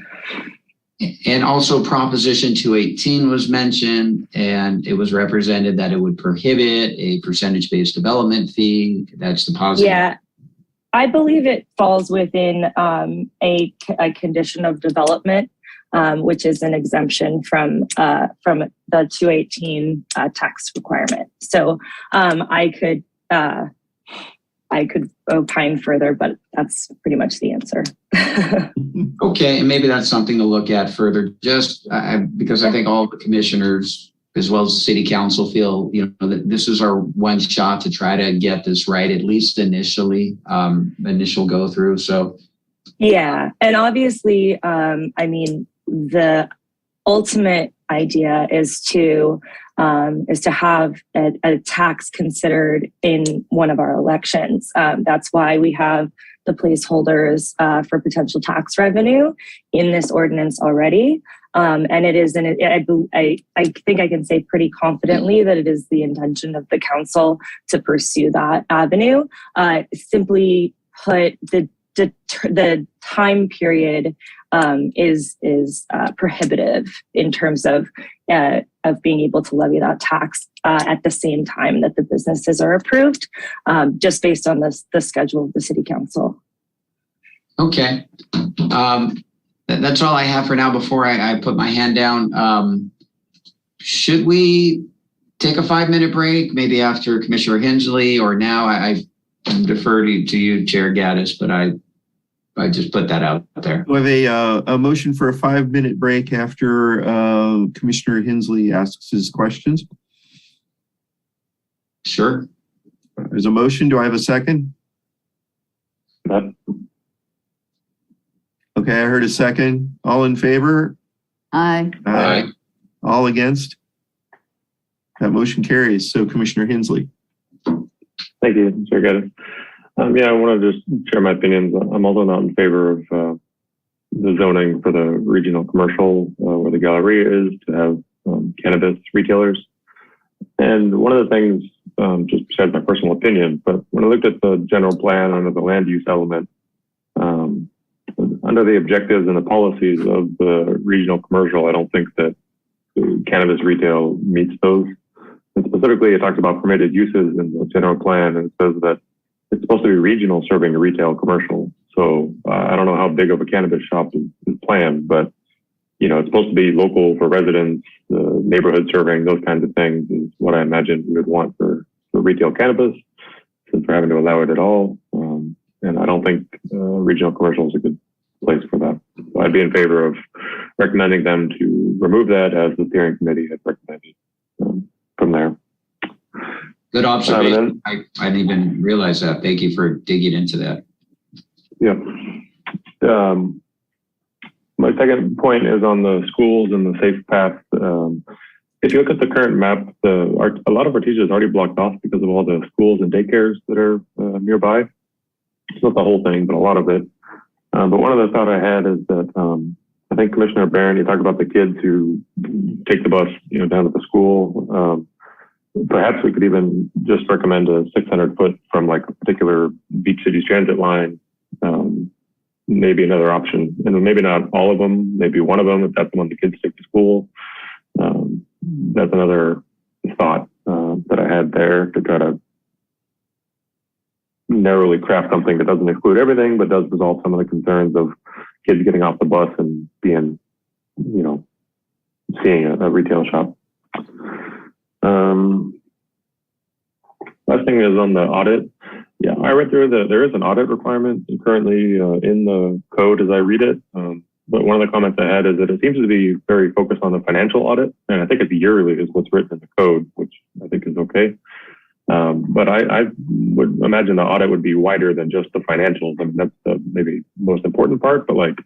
And also Proposition 218 was mentioned, and it was represented that it would prohibit a percentage-based development fee. That's the positive. Yeah, I believe it falls within a condition of development, which is an exemption from the 218 tax requirement. So I could opine further, but that's pretty much the answer. Okay, and maybe that's something to look at further, just because I think all the commissioners, as well as the city council, feel that this is our one shot to try to get this right, at least initially, initial go through. So, yeah, and obviously, the ultimate idea is to have a tax considered in one of our elections. That's why we have the placeholders for potential tax revenue in this ordinance already. And it is, I think I can say pretty confidently that it is the intention of the council to pursue that avenue. Simply put, the time period is prohibitive in terms of being able to levy that tax at the same time that the businesses are approved, just based on the schedule of the city council. Okay. That's all I have for now before I put my hand down. Should we take a 5-minute break, maybe after Commissioner Hensley, or now? I defer to you, Chair Gaddis, but I just put that out there. We have a motion for a 5-minute break after Commissioner Hensley asks his questions. Sure. There's a motion. Do I have a second? Okay, I heard a second. All in favor? Aye. Aye. All against? That motion carries. So Commissioner Hensley. Thank you, Chair Gaddis. I want to just share my opinions. I'm also not in favor of the zoning for the regional commercial where the Galleria is to have cannabis retailers. And one of the things, just besides my personal opinion, but when I looked at the general plan under the land use element, under the objectives and the policies of the regional commercial, I don't think that cannabis retail meets those. And specifically, it talks about permitted uses in the general plan, and it says that it's supposed to be regional serving a retail commercial. So I don't know how big of a cannabis shop is planned, but it's supposed to be local for residents, neighborhood serving, those kinds of things is what I imagine we would want for retail cannabis, since we're having to allow it at all. And I don't think regional commercial is a good place for that. So I'd be in favor of recommending them to remove that, as the steering committee had recommended from there. Good observation. I didn't even realize that. Thank you for digging into that. Yeah. My second point is on the schools and the safe path. If you look at the current map, a lot of Artesia is already blocked off because of all the schools and daycares that are nearby. It's not the whole thing, but a lot of it. But one of the thoughts I had is that I think Commissioner Barron, you talked about the kids who take the bus, down to the school. Perhaps we could even just recommend a 600-foot from like a particular Beach Cities transit line. Maybe another option, and maybe not all of them, maybe one of them, if that's the one the kids take to school. That's another thought that I had there, to try to narrowly craft something that doesn't exclude everything, but does resolve some of the concerns of kids getting off the bus and being, seeing a retail shop. Last thing is on the audit. Yeah, I read through there is an audit requirement currently in the code as I read it. But one of the comments I had is that it seems to be very focused on the financial audit. And I think it's yearly is what's written in the code, which I think is okay. But I would imagine the audit would be wider than just the financials. I mean, that's the maybe most important part, but like,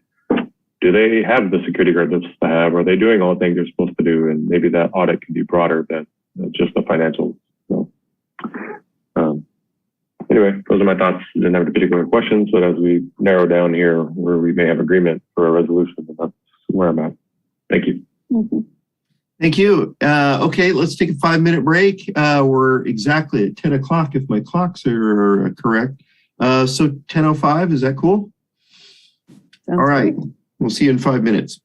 do they have the security guard they're supposed to have? Are they doing all the things they're supposed to do? And maybe that audit can be broader than just the financials. So Anyway, those are my thoughts. Didn't have any particular questions, but as we narrow down here where we may have agreement for a resolution, that's where I'm at. Thank you. Thank you. Okay, let's take a 5-minute break. We're exactly at 10 o'clock if my clocks are correct. So 10:05, is that cool? Sounds All right, good. we'll see you in 5 minutes.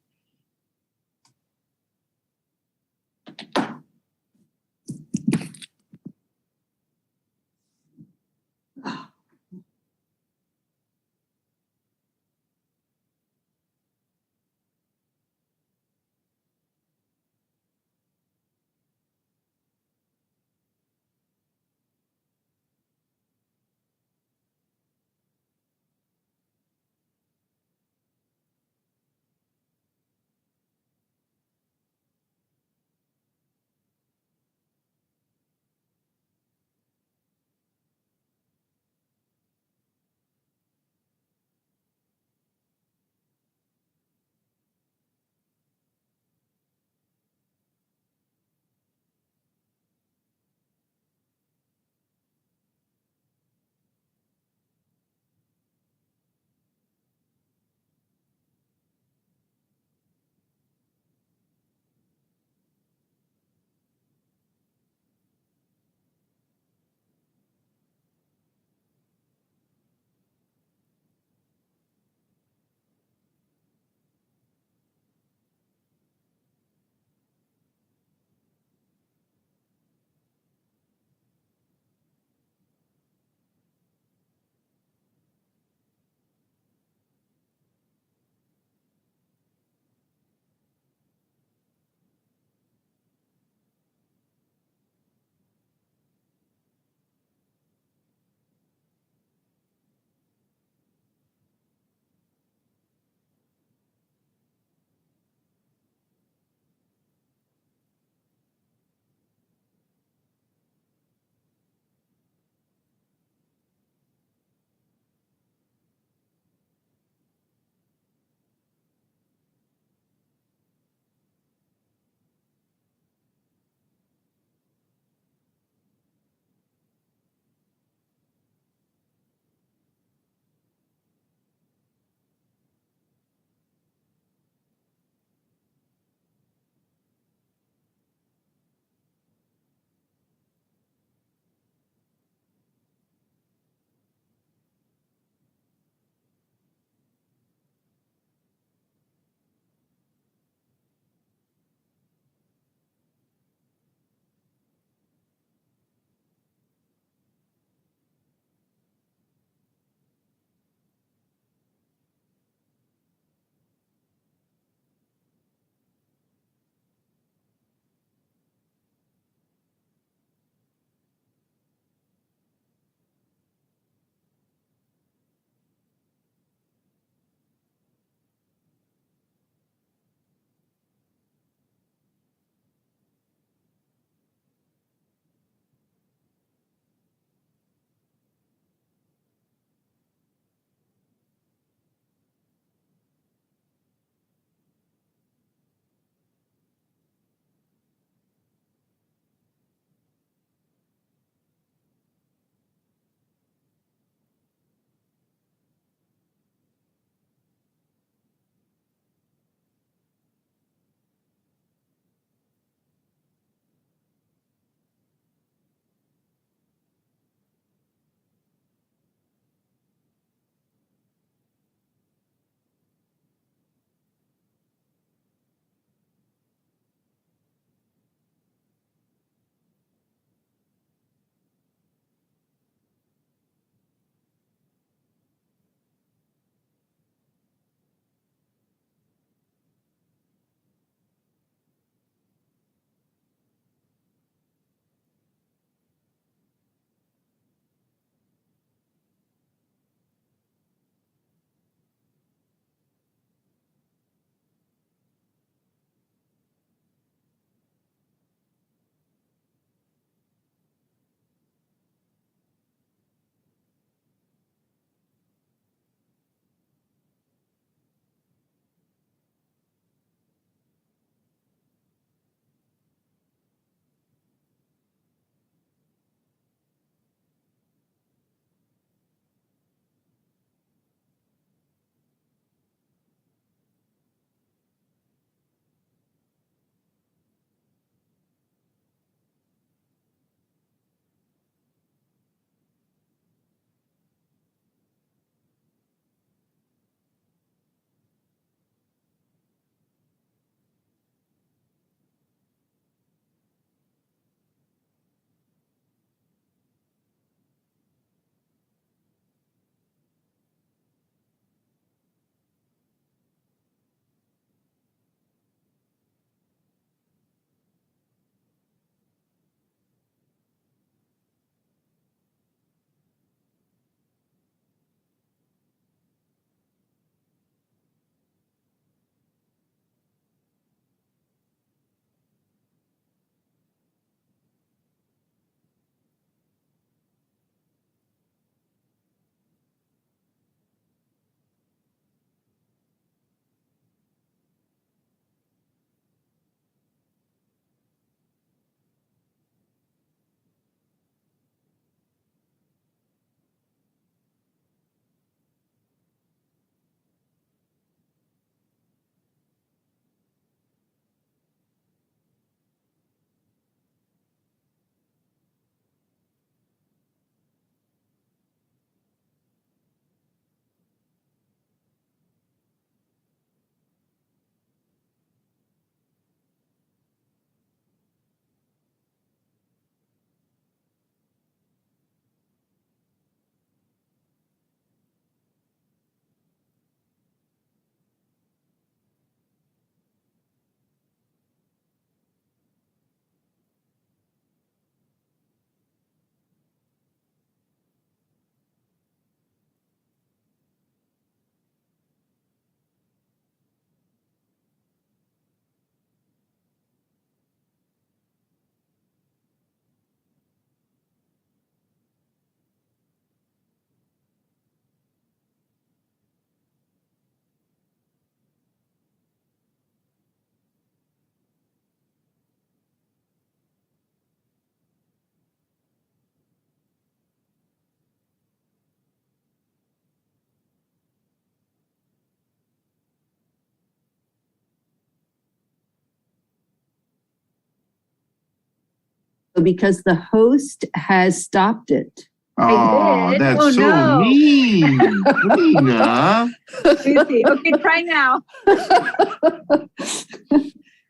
because the host has stopped it. Oh, did? that's Oh, so no. mean. Lena. Lucy, okay, try now.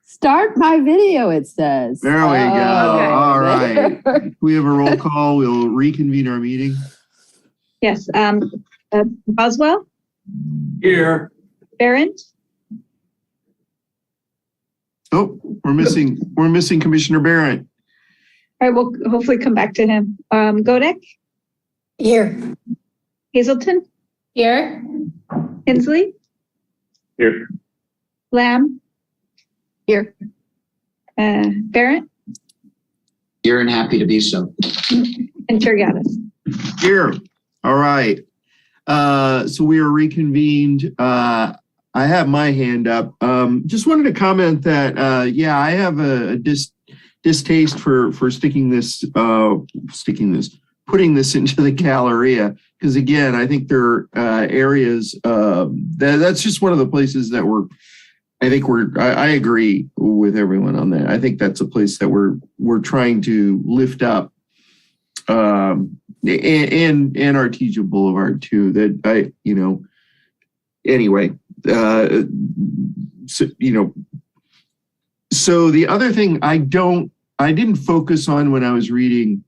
Start my video, it says. There we go. Okay. All right. We have a roll call. We'll reconvene our meeting. Yes, Boswell, Here. Barrett, Oh, we're missing Commissioner Barrett. all right, we'll hopefully come back to him. Godek, Here. Hazelton, Here. Hensley, Here. Lamb, Here. Barrett, Here and happy to be so. and Chair Gaddis. Here. All right. So we are reconvened. I have my hand up. Just wanted to comment that, I have a distaste for putting this into the Galleria. Because again, I think there are areas that's just one of the places that I agree with everyone on that. I think that's a place that we're trying to lift up. And Artesia Boulevard too, anyway, so the other thing I didn't focus on when I was reading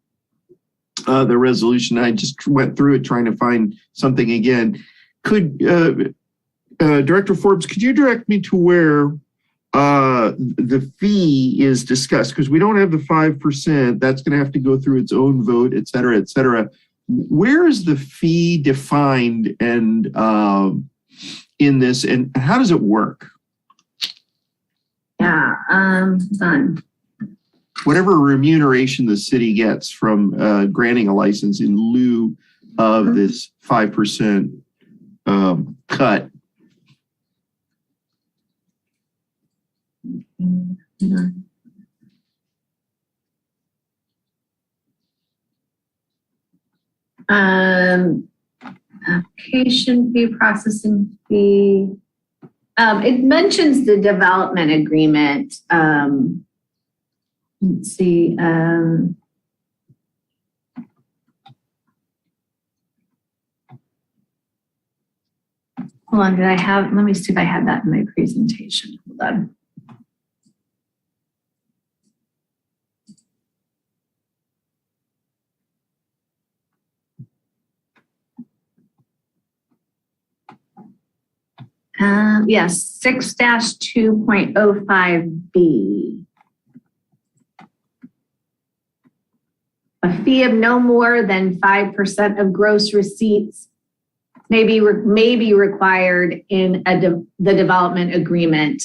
the resolution. I just went through it trying to find something again. Could Director Forbes, could you direct me to where the fee is discussed? Because we don't have the 5%. That's going to have to go through its own vote, et cetera, et cetera. Where is the fee defined and in this, and how does it work? Yeah, done. Whatever remuneration the city gets from granting a license in lieu of this 5% cut. Application fee, processing fee. It mentions the development agreement. Let's see. Hold on, let me see if I had that in my presentation. Hold on. Yes, 6-2.05B. A fee of no more than 5% of gross receipts may be required in the development agreement.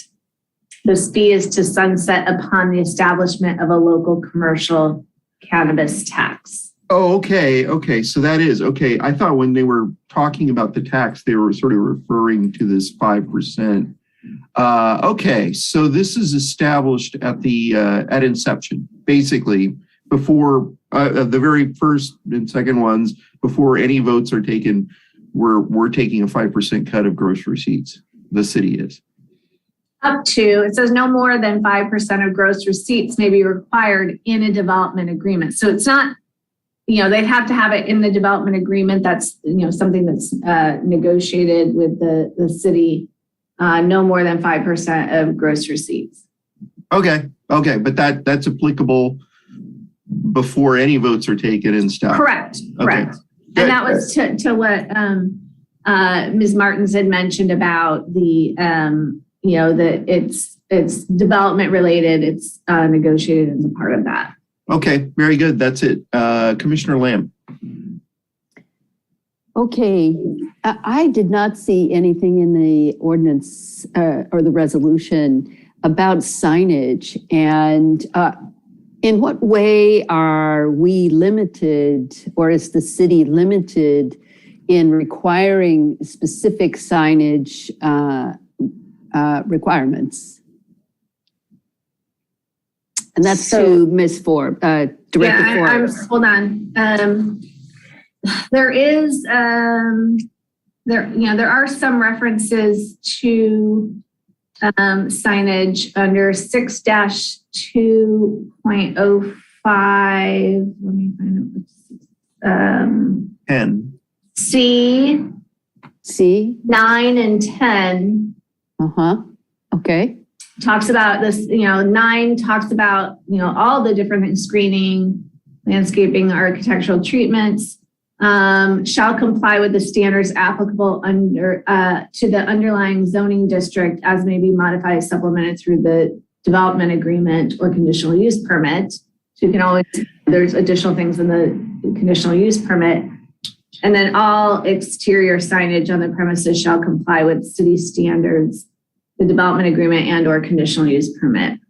This fee is to sunset upon the establishment of a local commercial cannabis tax. Oh, okay. Okay. So that is okay. I thought when they were talking about the tax, they were sort of referring to this 5%. Okay. So this is established at at inception, basically before the very first and second ones, before any votes are taken, we're taking a 5% cut of gross receipts. The city is. Up to, it says no more than 5% of gross receipts may be required in a development agreement. So it's not, they'd have to have it in the development agreement. That's, something that's negotiated with the city, no more than 5% of gross receipts. Okay. Okay. But that's applicable before any votes are taken and stuff. Correct. Okay. Correct. Good. And that was to what Ms. Martins had mentioned about the, that it's development related. It's negotiated as a part of that. Okay, very good. That's it. Commissioner Lamb. Okay, I did not see anything in the ordinance or the resolution about signage. And in what way are we limited, or is the city limited in requiring specific signage requirements? And that's to Ms. Forbes, Director Forbes. Hold on. There is, there are some references to signage under 6-2.05 5, let me find it. 10. C, 9 and 10 Okay. talks about this, 9 talks about, all the different things, screening, landscaping, architectural treatments, shall comply with the standards applicable under to the underlying zoning district as may be modified, supplemented through the development agreement or conditional use permit. So you can always, there's additional things in the conditional use permit. And then all exterior signage on the premises shall comply with city standards, the development agreement and or conditional use permit.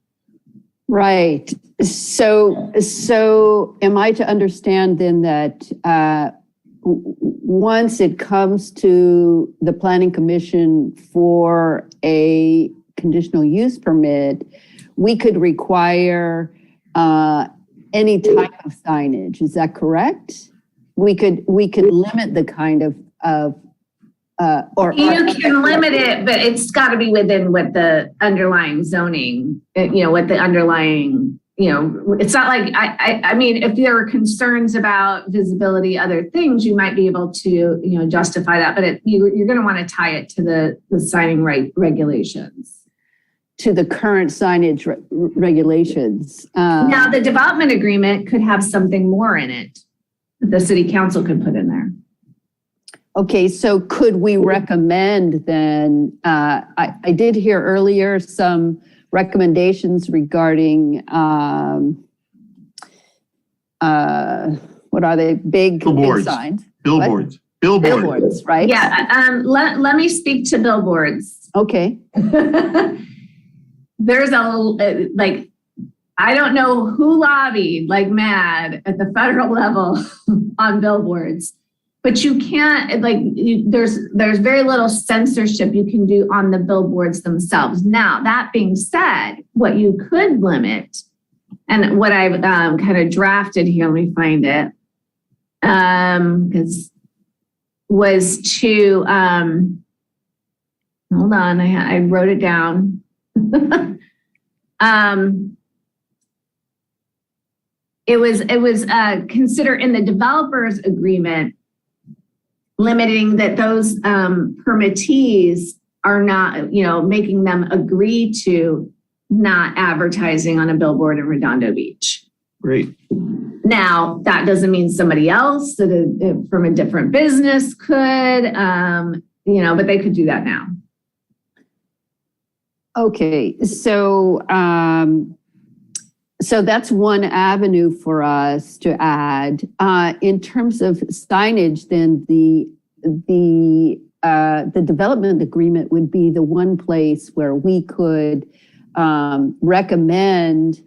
Right. So am I to understand then that once it comes to the Planning Commission for a conditional use permit, we could require any type of signage? Is that correct? We could limit the kind of or you can limit it, but it's got to be within what the underlying zoning, what the underlying, it's not like, I mean, if there are concerns about visibility, other things, you might be able to, justify that, but you're going to want to tie it to the signing right regulations. To the current signage regulations. Now, the development agreement could have something more in it that the city council could put in there. Okay, so could we recommend then, I did hear earlier some recommendations regarding, what are they? Big signs? Billboards. Billboards, right? Yeah, let me speak to billboards. Okay. There's I don't know who lobbied like mad at the federal level on billboards, but you can't, there's very little censorship you can do on the billboards themselves. Now, that being said, what you could limit, and what I've kind of drafted here, let me find it, because was to, hold on, I wrote it down. It was consider in the developer's agreement limiting that those permittees are not, making them agree to not advertising on a billboard in Redondo Beach. Great. Now, that doesn't mean somebody else from a different business could, but they could do that now. Okay, so that's one avenue for us to add. In terms of signage, then the development agreement would be the one place where we could recommend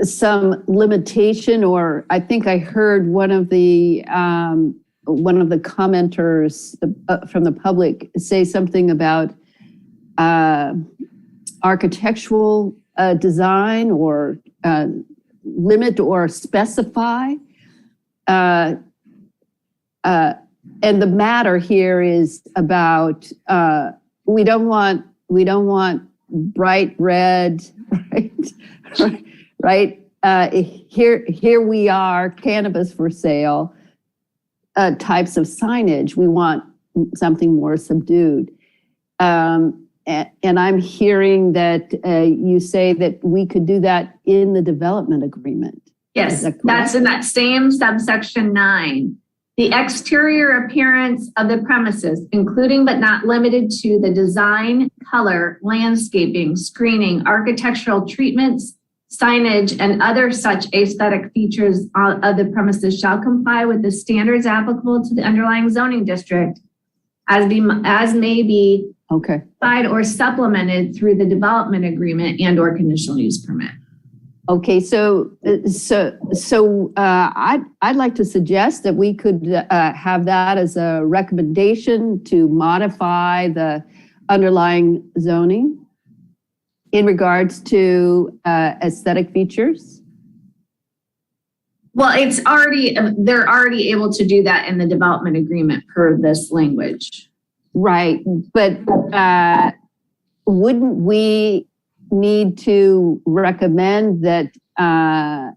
some limitation, or I think I heard one of the commenters from the public say something about architectural design or limit or specify. And the matter here is about we don't want bright red, right? Here we are, cannabis for sale types of signage. We want something more subdued. And I'm hearing that you say that we could do that in the development agreement. Yes, that's in that same subsection 9. The exterior appearance of the premises, including but not limited to the design, color, landscaping, screening, architectural treatments, signage, and other such aesthetic features of the premises shall comply with the standards applicable to the underlying zoning district as may be modified or supplemented through the development agreement and or conditional use permit. Okay, so I'd like to suggest that we could have that as a recommendation to modify the underlying zoning in regards to aesthetic features. Well, they're already able to do that in the development agreement per this language. Right, but wouldn't we need to recommend that that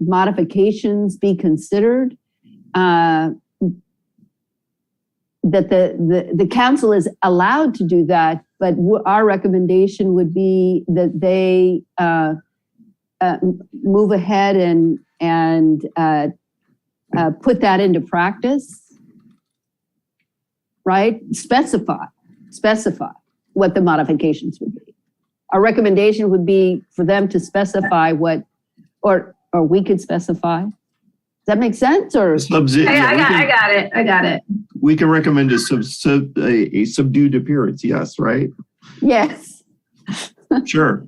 modifications be considered, that the council is allowed to do that, but our recommendation would be that they move ahead and put that into practice, right? Specify what the modifications would be. Our recommendation would be for them to specify what, or we could specify. Does that make sense? Or I got it. We can recommend a subdued appearance. Yes, right? Yes. Sure.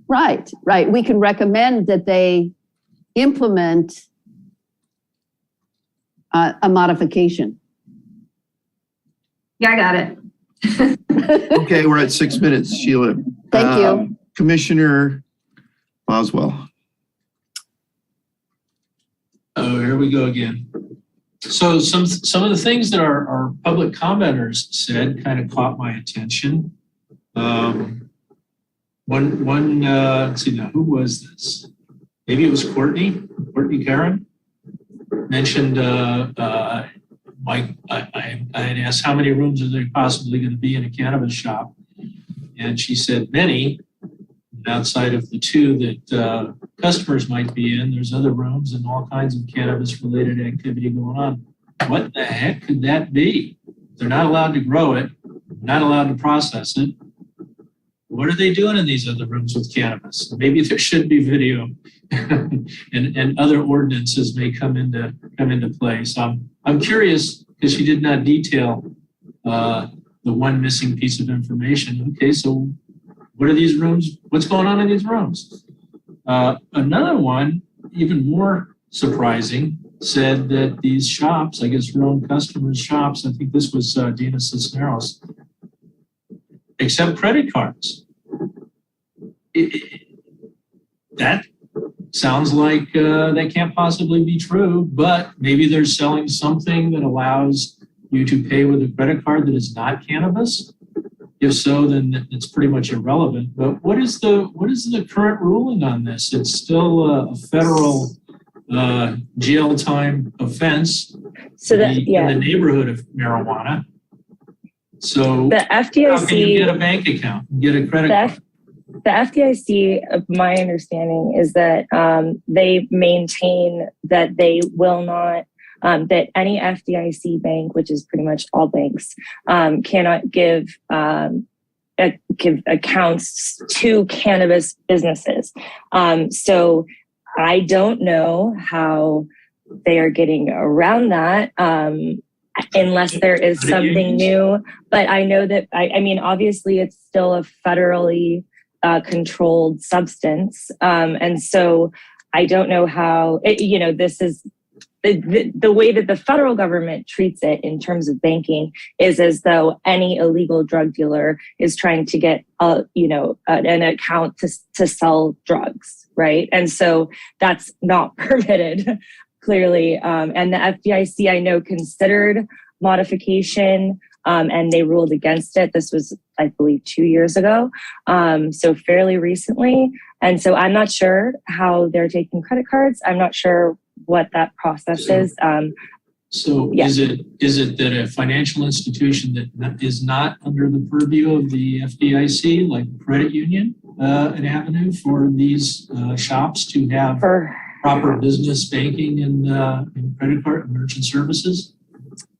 Right. We can recommend that they implement a modification. Yeah, I got it. Okay, we're at 6 minutes, Sheila. Thank you. Commissioner Boswell. Oh, here we go again. So some of the things that our public commenters said kind of caught my attention. Let's see now, who was this? Maybe it was Courtney Karen mentioned, Mike, I had asked how many rooms are there possibly going to be in a cannabis shop? And she said many. Outside of the two that customers might be in, there's other rooms and all kinds of cannabis related activity going on. What the heck could that be? They're not allowed to grow it, not allowed to process it. What are they doing in these other rooms with cannabis? Maybe there should be video and other ordinances may come into play. So I'm curious because she did not detail the one missing piece of information. Okay, so what are these rooms? What's going on in these rooms? Another one, even more surprising, said that these shops, I guess her own customers' shops, I think this was Dina Cisneros, accept credit cards. That sounds like that can't possibly be true, but maybe they're selling something that allows you to pay with a credit card that is not cannabis. If so, then it's pretty much irrelevant. But what is the current ruling on this? It's still a federal jail time offense. So in the neighborhood of marijuana. So the FDIC, how can you get a bank account and get a credit card? The FDIC, my understanding is that they maintain that they will not, that any FDIC bank, which is pretty much all banks, cannot give accounts to cannabis businesses. So I don't know how they are getting around that. Unless there is something new, but I know that, I mean, obviously it's still a federally controlled substance. And so I don't know how, this is the way that the federal government treats it in terms of banking is as though any illegal drug dealer is trying to get, an account to sell drugs, right? And so that's not permitted. Clearly, and the FDIC, I know, considered modification and they ruled against it. This was, I believe, 2 years ago, so fairly recently. And so I'm not sure how they're taking credit cards. I'm not sure what that process is. Yeah. Is it that a financial institution that is not under the purview of the FDIC, like a credit union, an avenue for these shops to have proper business banking and credit card and merchant services?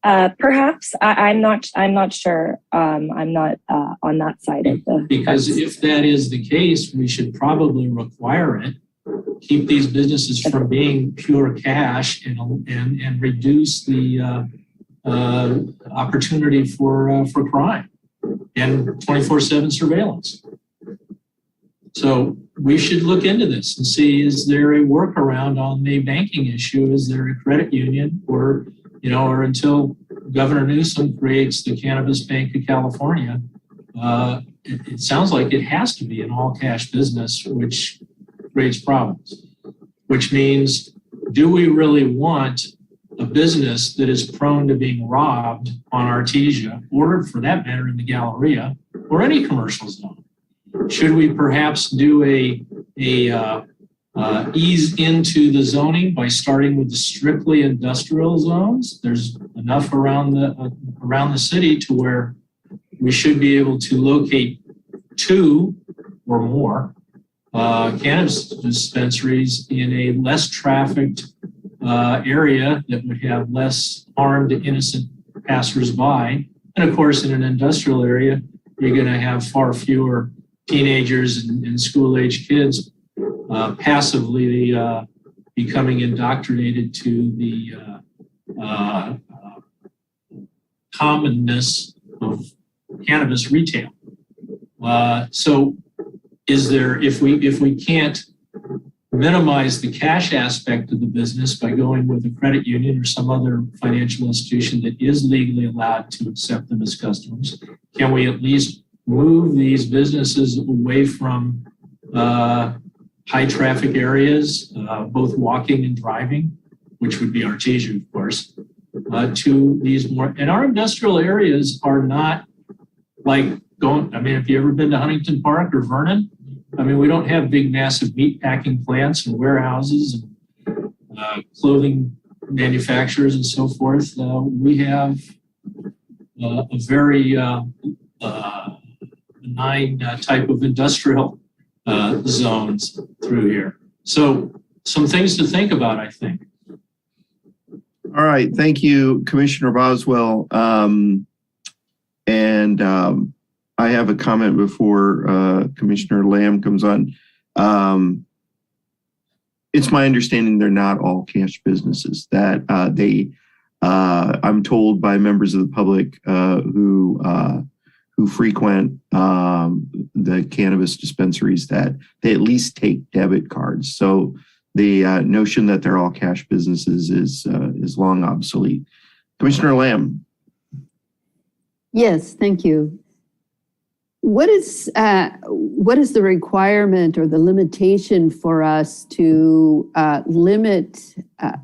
Perhaps I'm not sure. I'm not on that side of the. Because if that is the case, we should probably require it. Keep these businesses from being pure cash and reduce the opportunity for crime and 24/7 surveillance. So we should look into this and see, is there a workaround on the banking issue? Is there a credit union or until Governor Newsom creates the Cannabis Bank of California, it sounds like it has to be an all cash business, which creates problems, which means, do we really want a business that is prone to being robbed on Artesia or for that matter in the Galleria or any commercial zone? Should we perhaps do a ease into the zoning by starting with the strictly industrial zones. There's enough around the city to where we should be able to locate 2 or more cannabis dispensaries in a less trafficked area that would have less harm to innocent passersby. And of course, in an industrial area, you're going to have far fewer teenagers and school-age kids passively becoming indoctrinated to the commonness of cannabis retail. So is there, if we can't minimize the cash aspect of the business by going with a credit union or some other financial institution that is legally allowed to accept them as customers, can we at least move these businesses away from high traffic areas, both walking and driving, which would be Artesia, of course, to these more, and our industrial areas are not like going, I mean, have you ever been to Huntington Park or Vernon? I mean, we don't have big, massive meat packing plants and warehouses and clothing manufacturers and so forth. We have a very benign type of industrial zones through here. So some things to think about, I think. All right. Thank you, Commissioner Boswell. I have a comment before Commissioner Lamb comes on. It's my understanding they're not all cash businesses, that I'm told by members of the public who frequent the cannabis dispensaries that they at least take debit cards. So the notion that they're all cash businesses is long obsolete. Commissioner Lamb. Yes, thank you. What is the requirement or the limitation for us to limit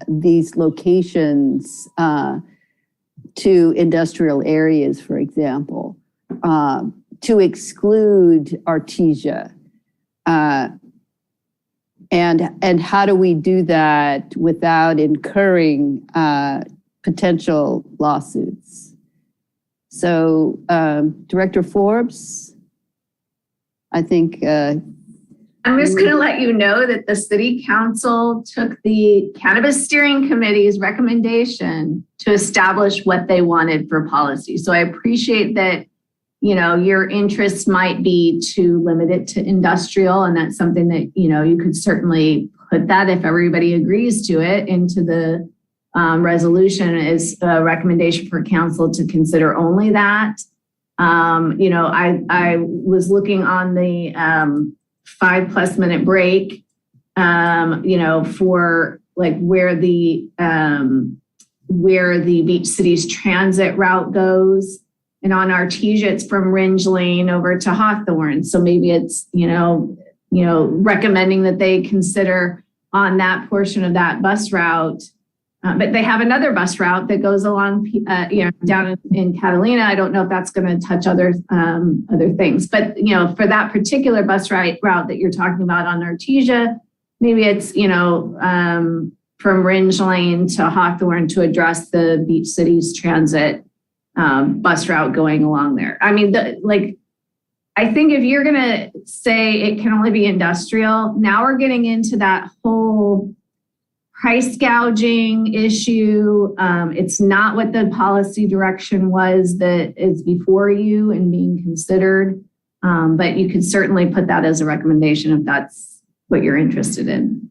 these locations to industrial areas, for example, to exclude Artesia? And how do we do that without incurring potential lawsuits? So, Director Forbes, I think. I'm just going to let you know that the City Council took the Cannabis Steering Committee's recommendation to establish what they wanted for policy. So I appreciate that, you know, your interest might be to limit it to industrial, and that's something that, you know, you could certainly put that, if everybody agrees to it, into the resolution is a recommendation for council to consider only that. You know, I was looking on the 5+ minute break, you know, for like where the Beach Cities transit route goes. And on Artesia, it's from Ringe Lane over to Hawthorne. So maybe it's, you know, recommending that they consider on that portion of that bus route. But they have another bus route that goes along, you know, down in Catalina. I don't know if that's going to touch other things. But, you know, for that particular bus route that you're talking about on Artesia, maybe it's, you know, from Ringe Lane to Hawthorne to address the Beach Cities transit bus route going along there. I mean, I think if you're going to say it can only be industrial, now we're getting into that whole price gouging issue. It's not what the policy direction was that is before you and being considered. But you could certainly put that as a recommendation if that's what you're interested in.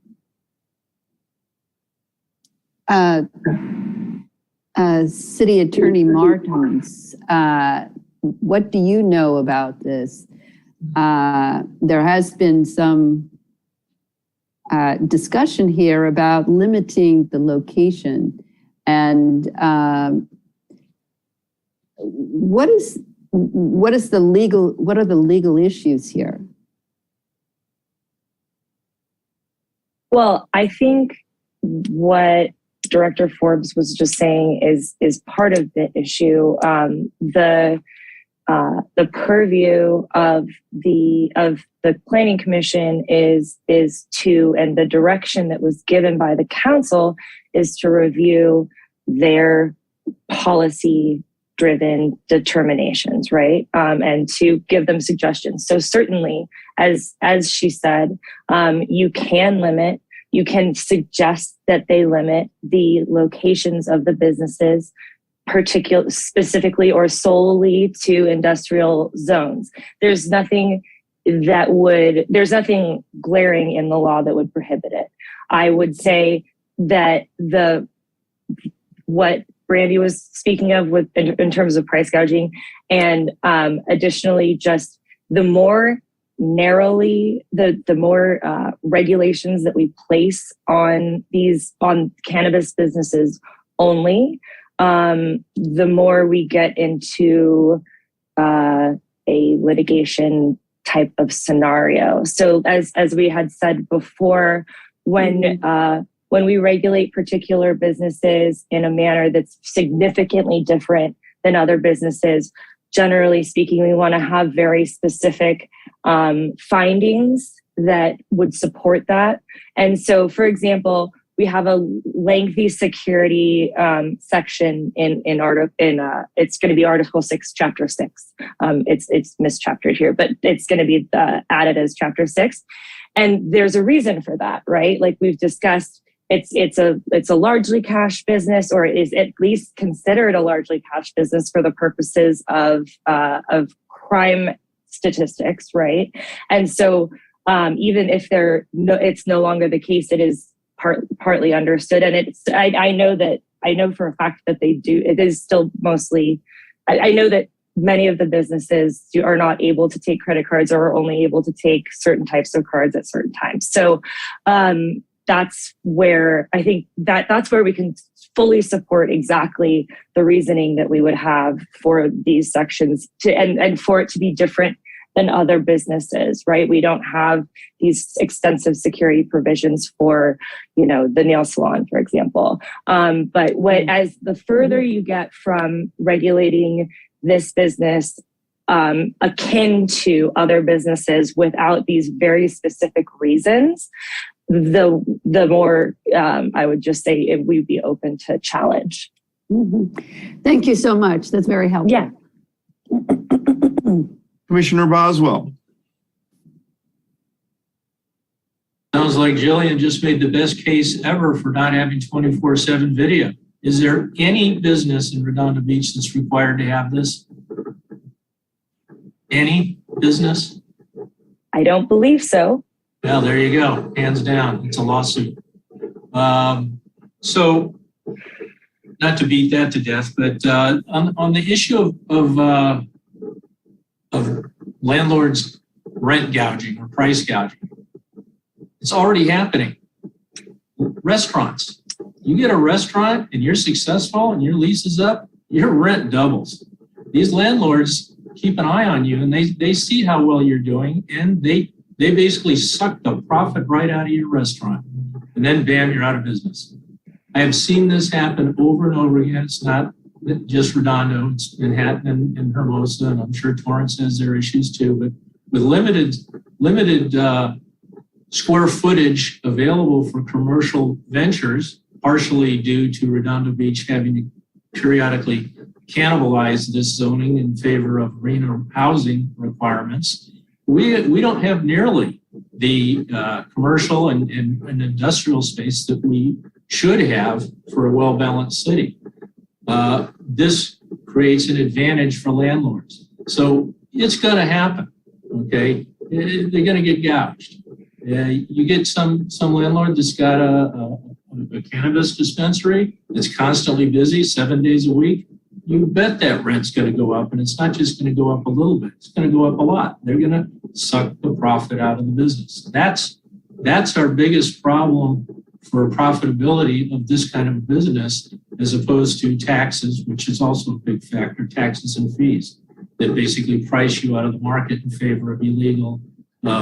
City Attorney Martins, what do you know about this? There has been some discussion here about limiting the location, and what are the legal issues here? Well, I think what Director Forbes was just saying is part of the issue. The the purview of the Planning Commission is to, and the direction that was given by the council is to review their policy-driven determinations, right? And to give them suggestions. So certainly, as she said, you can suggest that they limit the locations of the businesses, specifically or solely to industrial zones. There's nothing glaring in the law that would prohibit it. I would say that what Brandy was speaking of in terms of price gouging, and additionally, just the more narrowly, the more regulations that we place on cannabis businesses only, the more we get into a litigation type of scenario. So as we had said before, when we regulate particular businesses in a manner that's significantly different than other businesses, generally speaking, we want to have very specific findings that would support that. And so, for example, we have a lengthy security section in it's going to be Article 6, Chapter 6. It's mischaptered here, but it's going to be added as Chapter 6. And there's a reason for that, right? Like we've discussed, it's a largely cash business, or is at least considered a largely cash business for the purposes of crime statistics, right? And so even if it's no longer the case, it is partly understood, and I know for a fact that they do. It is still mostly. I know that many of the businesses are not able to take credit cards, or are only able to take certain types of cards at certain times. So that's where I think that's where we can fully support exactly the reasoning that we would have for these sections and for it to be different than other businesses, right? We don't have these extensive security provisions for, the nail salon, for example. But as the further you get from regulating this business akin to other businesses without these very specific reasons, the more I would just say we'd be open to challenge. Mm-hmm. Thank you so much. That's very helpful. Yeah. Commissioner Boswell. Sounds like Jillian just made the best case ever for not having 24/7 video. Is there any business in Redondo Beach that's required to have this? Any business? I don't believe so. Well, there you go. Hands down. It's a lawsuit. So, not to beat that to death, but on the issue of landlords rent gouging or price gouging, it's already happening. Restaurants. You get a restaurant and you're successful and your lease is up, your rent doubles. These landlords keep an eye on you, and they see how well you're doing, and they basically suck the profit right out of your restaurant. And then bam, you're out of business. I have seen this happen over and over again. It's not just Redondo, it's Manhattan and Hermosa, and I'm sure Torrance has their issues too. But with limited square footage available for commercial ventures, partially due to Redondo Beach having to periodically cannibalize this zoning in favor of greener housing requirements, we don't have nearly the commercial and industrial space that we should have for a well-balanced city. This creates an advantage for landlords. So it's going to happen, okay? They're going to get gouged. You get some landlord that's got a cannabis dispensary that's constantly busy 7 days a week. You bet that rent's going to go up, and it's not just going to go up a little bit. It's going to go up a lot. They're going to suck the profit out of the business. That's our biggest problem for profitability of this kind of business, as opposed to taxes, which is also a big factor, taxes and fees that basically price you out of the market in favor of illegal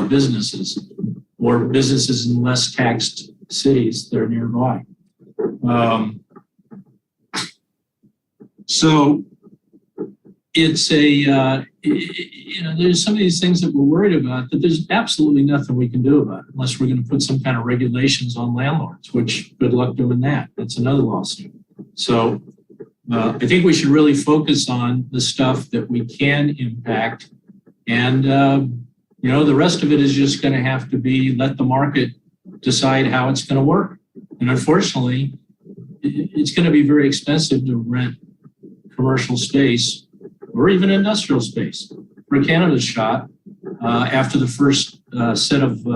businesses or businesses in less taxed cities that are nearby. So it's there's some of these things that we're worried about that there's absolutely nothing we can do about it unless we're going to put some kind of regulations on landlords, which good luck doing that. That's another lawsuit. So I think we should really focus on the stuff that we can impact. And, the rest of it is just going to have to be let the market decide how it's going to work. And unfortunately, it's going to be very expensive to rent commercial space or even industrial space for a cannabis shop after the first set of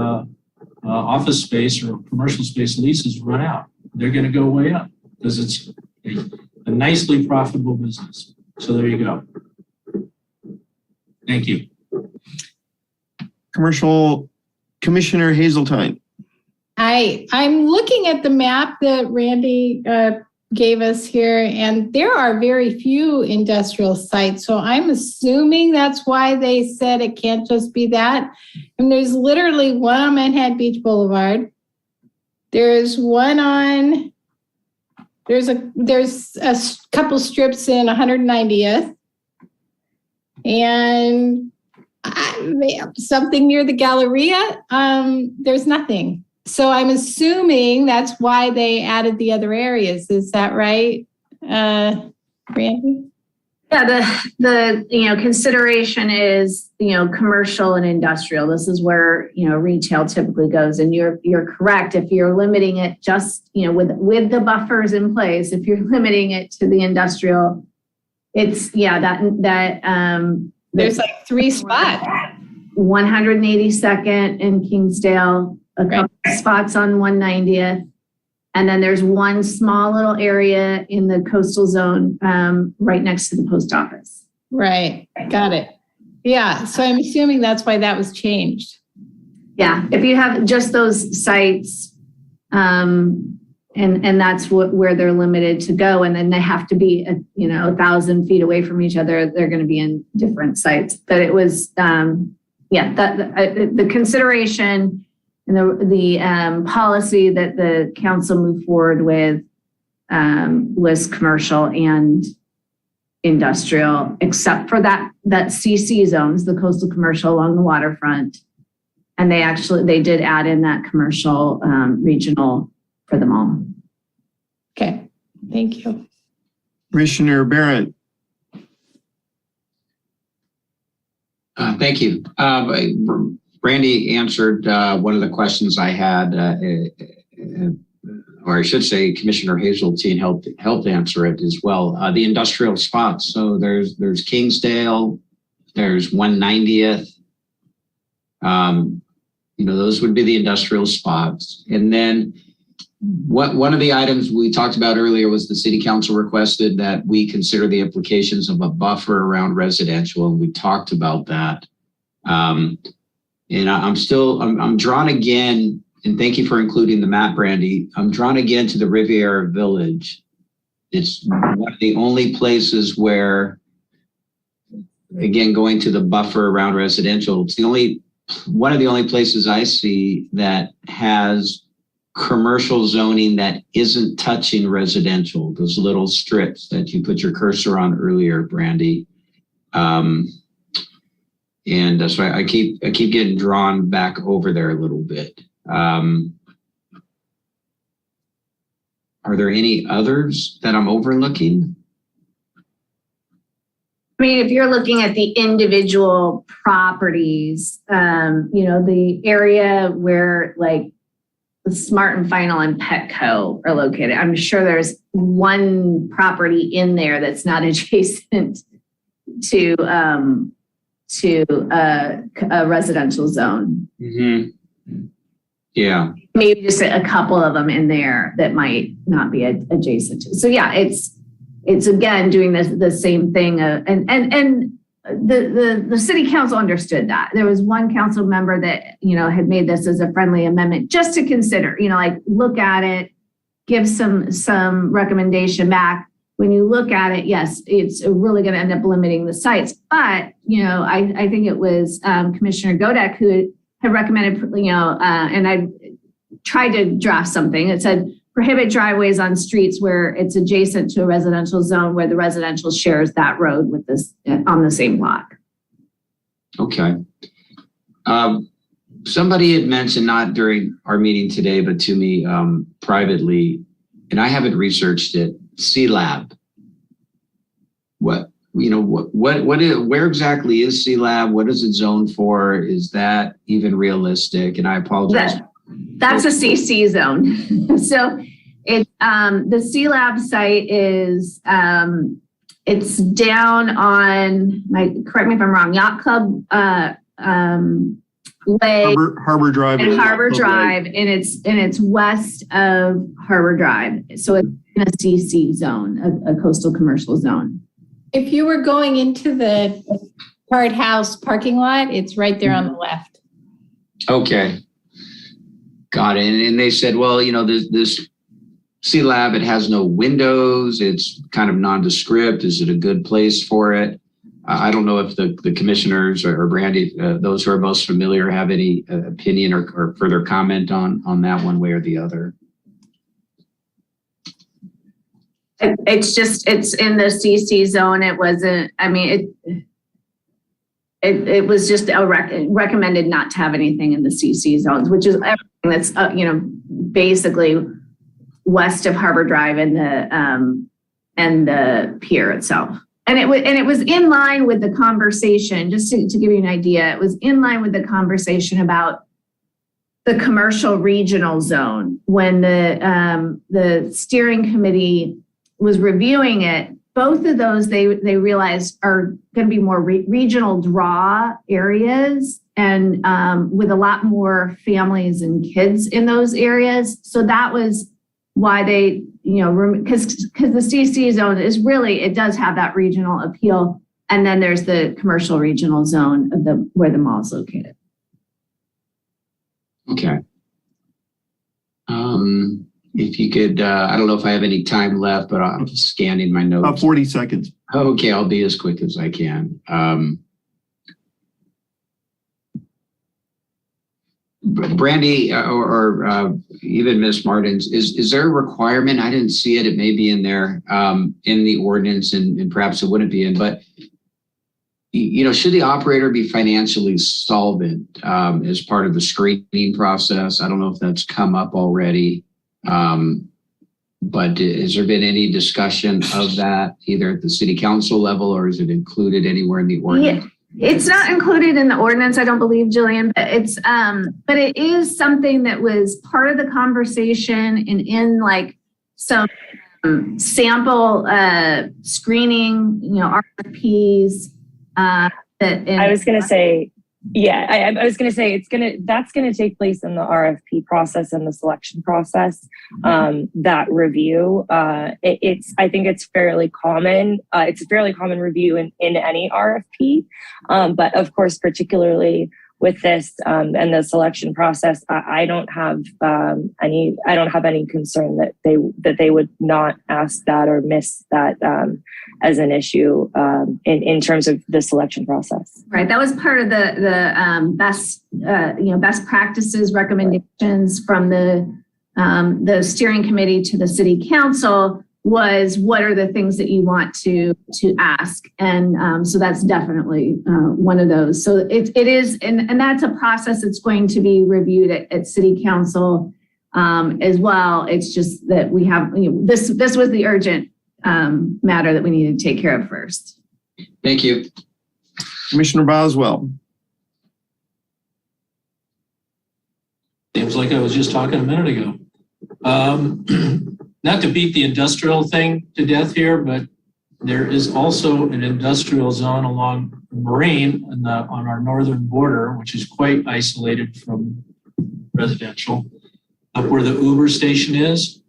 office space or commercial space leases run out. They're going to go way up because it's a nicely profitable business. So there you go. Thank you. Commercial Commissioner Hazeltine. I'm looking at the map that Randy gave us here, and there are very few industrial sites. So I'm assuming that's why they said it can't just be that. And there's literally one on Manhattan Beach Boulevard. There's one on, there's a couple strips in 190th. And something near the Galleria, there's nothing. So I'm assuming that's why they added the other areas. Is that right, Randy? Yeah, the consideration is commercial and industrial. This is where retail typically goes, and you're correct. If you're limiting it just with the buffers in place, if you're limiting it to the industrial, it's there's like 3 spots. 182nd in Kingsdale, a couple spots on 190th. And then there's one small little area in the coastal zone right next to the post office. Right. Got it. Yeah. So I'm assuming that's why that was changed. Yeah. If you have just those sites, and that's where they're limited to go. And then they have to be, 1,000 feet away from each other. They're going to be in different sites. But it was, the consideration and the policy that the council moved forward with was commercial and industrial, except for that CC zones, the coastal commercial along the waterfront. And they did add in that commercial regional for them all. Okay, thank you. Commissioner Barrett. Thank you. Randy answered one of the questions I had, or I should say Commissioner Hazeltine helped answer it as well. The industrial spots. So there's Kingsdale, there's 190th. Those would be the industrial spots. And then one of the items we talked about earlier was the city council requested that we consider the implications of a buffer around residential, and we talked about that. And I'm drawn again, and thank you for including the map, Brandy. I'm drawn again to the Riviera Village. It's one of the only places where, again, going to the buffer around residential, it's one of the only places I see that has commercial zoning that isn't touching residential, those little strips that you put your cursor on earlier, Brandy. And that's why I keep getting drawn back over there a little bit. Are there any others that I'm overlooking? I mean, if you're looking at the individual properties, the area where like the Smart and Final and Petco are located, I'm sure there's one property in there that's not adjacent to a residential zone. Mm-hmm. Yeah. Maybe just a couple of them in there that might not be adjacent to. So yeah, it's again doing the same thing. And the city council understood that. There was one council member that had made this as a friendly amendment just to consider. Look at it, give some recommendation back. When you look at it, yes, it's really going to end up limiting the sites. But I think it was Commissioner Godek who had recommended, and I tried to draft something that said prohibit driveways on streets where it's adjacent to a residential zone where the residential shares that road with this on the same lot. Okay. Somebody had mentioned, not during our meeting today, but to me privately, and I haven't researched it, C-Lab. Where exactly is C-Lab? What is it zoned for? Is that even realistic? And I apologize. That's a CC zone. So the C-Lab site is, it's down on, correct me if I'm wrong, Yacht Club Way. Harbor Drive. And Harbor Drive, and it's west of Harbor Drive. So it's in a CC zone, a coastal commercial zone. If you were going into the Hard House parking lot, it's right there on the left. Okay. Got it. And they said, well, this C-Lab, it has no windows. It's kind of nondescript. Is it a good place for it? I don't know if the commissioners or Brandy, those who are most familiar, have any opinion or further comment on that one way or the other. It's in the CC zone. It wasn't, it was just recommended not to have anything in the CC zones, which is everything that's, basically west of Harbor Drive and the pier itself. And it was in line with the conversation, just to give you an idea, it was in line with the conversation about the commercial regional zone. When the steering committee was reviewing it, both of those they realized are going to be more regional draw areas and with a lot more families and kids in those areas. So that was why they, because the CC zone is really, it does have that regional appeal. And then there's the commercial regional zone of where the mall is located. Okay. If you could, I don't know if I have any time left, but I'm scanning my notes. About 40 seconds. Okay, I'll be as quick as I can. Brandy or even Ms. Martins, is there a requirement? I didn't see it. It may be in there in the ordinance, and perhaps it wouldn't be in. But should the operator be financially solvent as part of the screening process? I don't know if that's come up already, but has there been any discussion of that either at the city council level, or is it included anywhere in the ordinance? Yeah. It's not included in the ordinance, I don't believe, Jillian, but it is something that was part of the conversation and in like some sample screening, RFPs. I was going to say, yeah, I was going to say that's going to take place in the RFP process and the selection process. That review, I think it's fairly common. It's a fairly common review in any RFP, but of course, particularly with this and the selection process, I don't have any concern that they would not ask that or miss that as an issue in terms of the selection process. Right, that was part of the best practices recommendations from the steering committee to the city council. Was what are the things that you want to ask, and so that's definitely one of those. So it is, and that's a process that's going to be reviewed at city council as well. It's just that we have this was the urgent matter that we needed to take care of first. Thank you, Commissioner Boswell. Seems like I was just talking a minute ago. Not to beat the industrial thing to death here, but there is also an industrial zone along Marine on our northern border, which is quite isolated from residential. Up where the Uber station is,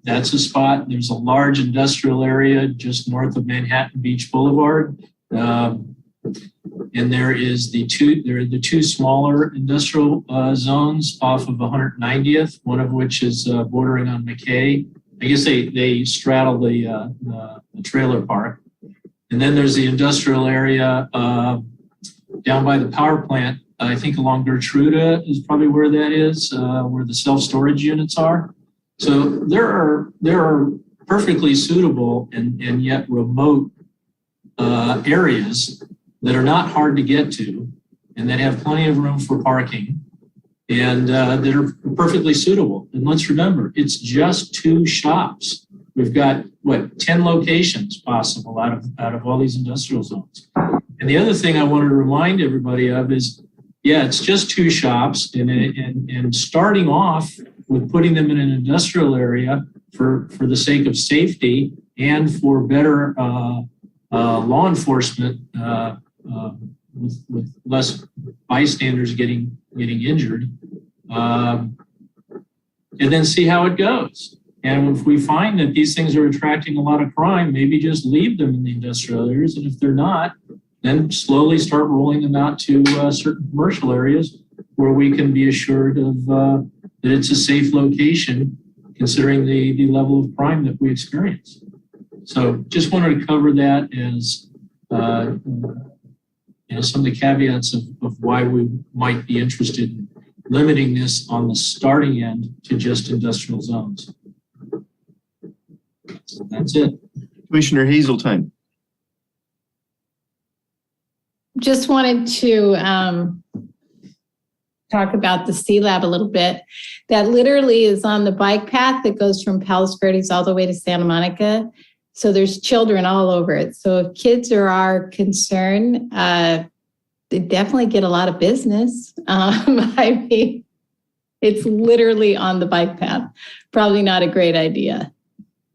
that's a spot. There's a large industrial area just north of Manhattan Beach Boulevard. And there are the two smaller industrial zones off of 190th, one of which is bordering on McKay. I guess they straddle the trailer park. And then there's the industrial area down by the power plant. I think along Gertruda is probably where that is, where the self-storage units are. So there are perfectly suitable and yet remote areas that are not hard to get to and that have plenty of room for parking and that are perfectly suitable. And let's remember, it's just 2 shops. We've got, 10 locations possible out of all these industrial zones. And the other thing I wanted to remind everybody of is, yeah, it's just 2 shops and starting off with putting them in an industrial area for the sake of safety and for better law enforcement with less bystanders getting injured, and then see how it goes. And if we find that these things are attracting a lot of crime, maybe just leave them in the industrial areas. And if they're not, then slowly start rolling them out to certain commercial areas where we can be assured of that it's a safe location considering the level of crime that we experience. So just wanted to cover that as some of the caveats of why we might be interested in limiting this on the starting end to just industrial zones. So that's it. Commissioner Hazeltine. Just wanted to talk about the C-Lab a little bit. That literally is on the bike path that goes from Palos Verdes all the way to Santa Monica. So there's children all over it. So if kids are our concern, they definitely get a lot of business. I mean, it's literally on the bike path. Probably not a great idea.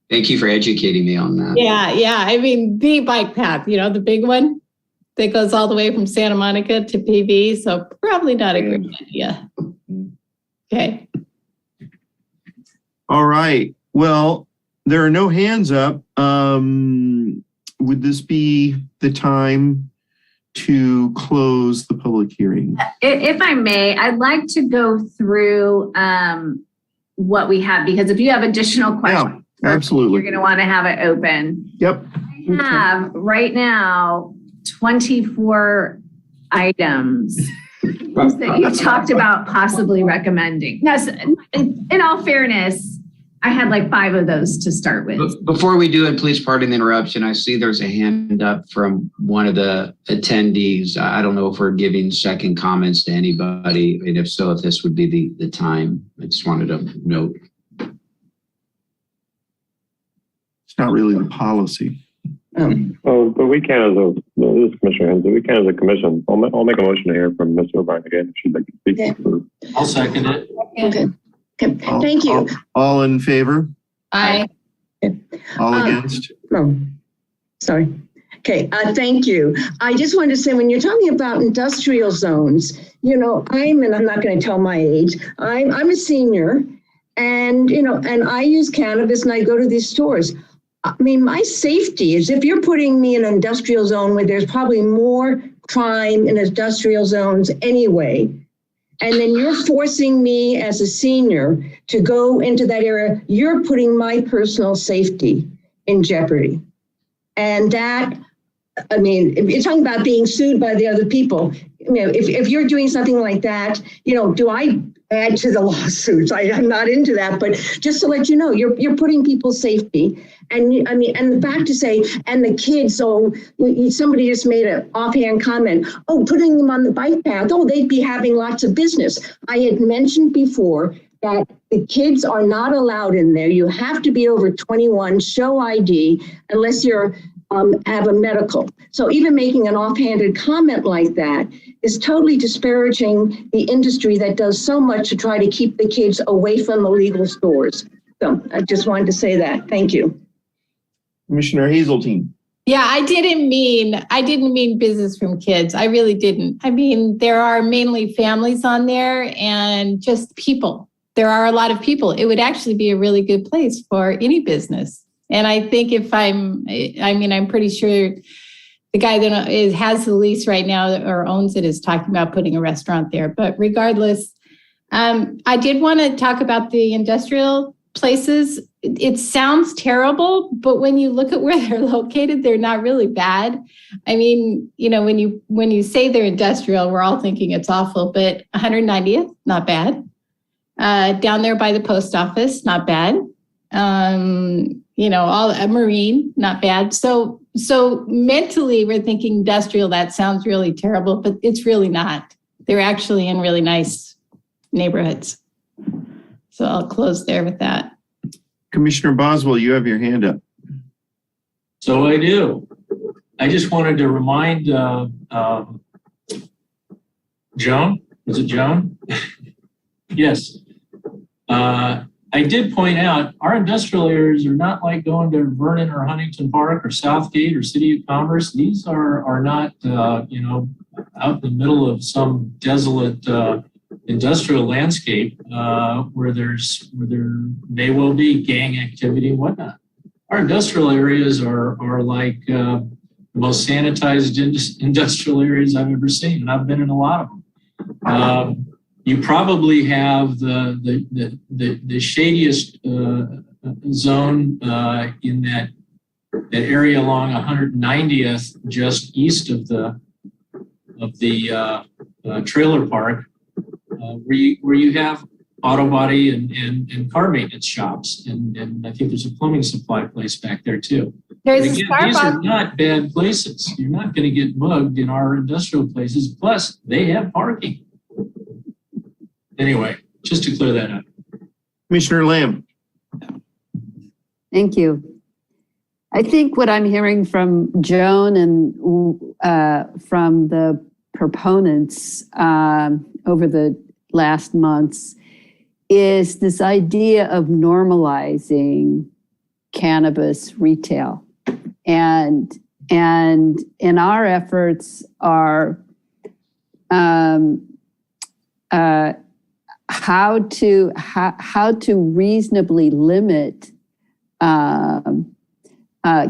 Thank you for educating me on that. Yeah. I mean, the bike path, the big one that goes all the way from Santa Monica to PV. So probably not a great idea. Okay. All right. Well, there are no hands up. Would this be the time to close the public hearing? If I may, I'd like to go through what we have, because if you have additional questions, absolutely, you're going to want to have it open. Yep. I have right now 24 items that you talked about possibly recommending. Now, in all fairness, I had like 5 of those to start with. Before we do it, please pardon the interruption. I see there's a hand up from one of the attendees. I don't know if we're giving second comments to anybody, and if so, if this would be the time. I just wanted to note. It's not really the policy. Oh, but we can this is Commissioner Henson, we can as a commission. I'll make a motion to hear from Mr. O'Brien again if she'd like to speak. Okay. I'll second it. Okay. Thank you. All in favor? Aye. All against? No, sorry. Okay, thank you. I just wanted to say, when you're talking about industrial zones, I'm not going to tell my age. I'm a senior, and I use cannabis, and I go to these stores. I mean, my safety is if you're putting me in an industrial zone where there's probably more crime in industrial zones anyway, and then you're forcing me as a senior to go into that area, you're putting my personal safety in jeopardy. And that, if you're talking about being sued by the other people, if you're doing something like that, do I add to the lawsuits? I'm not into that, but just to let you know, you're putting people's safety. And and the fact to say, and the kids, somebody just made an offhand comment, putting them on the bike path, they'd be having lots of business. I had mentioned before that the kids are not allowed in there. You have to be over 21, show ID, unless you're have a medical. So even making an offhanded comment like that is totally disparaging the industry that does so much to try to keep the kids away from the legal stores. So I just wanted to say that. Thank you. Commissioner Hazeltine. Yeah, I didn't mean business from kids. I really didn't. I mean, there are mainly families on there and just people. There are a lot of people. It would actually be a really good place for any business. And I think I'm pretty sure the guy that has the lease right now or owns it is talking about putting a restaurant there. But regardless, I did want to talk about the industrial places. It sounds terrible, but when you look at where they're located, they're not really bad. I mean, when you say they're industrial, we're all thinking it's awful, but 190th, not bad. down there by the post office, not bad. All a marine, not bad. So mentally we're thinking industrial, that sounds really terrible, but it's really not. They're actually in really nice neighborhoods. So I'll close there with that. Commissioner Boswell, you have your hand up. So I do. I just wanted to remind Joan, is it Joan? Yes. I did point out our industrial areas are not like going to Vernon or Huntington Park or Southgate or City of Commerce. These are not, out in the middle of some desolate industrial landscape where there may well be gang activity and whatnot. Our industrial areas are like the most sanitized industrial areas I've ever seen, and I've been in a lot of them. You probably have the shadiest zone in that area along 190th, just east of the trailer park, where you have auto body and car maintenance shops, and I think there's a plumbing supply place back there too. There's again, these are not bad places. You're not going to get mugged in our industrial places. Plus, they have parking. Anyway, just to clear that up. Commissioner Lamb. Thank you. I think what I'm hearing from Joan and from the proponents over the last months is this idea of normalizing cannabis retail. And in our efforts are how to reasonably limit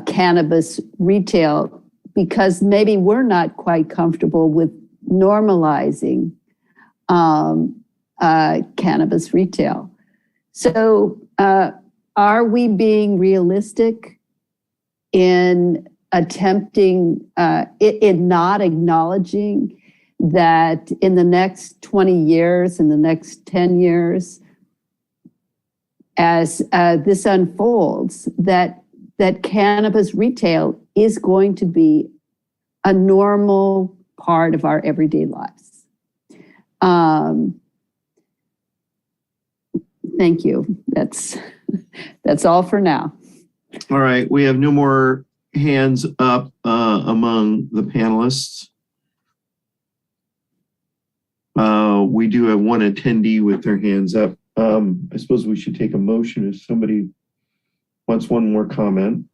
cannabis retail, because maybe we're not quite comfortable with normalizing cannabis retail. So are we being realistic in attempting, in not acknowledging that in the next 20 years, in the next 10 years, as this unfolds, that cannabis retail is going to be a normal part of our everyday lives? Thank you. That's all for now. All right, we have no more hands up among the panelists. We do have one attendee with their hands up. I suppose we should take a motion if somebody wants one more comment.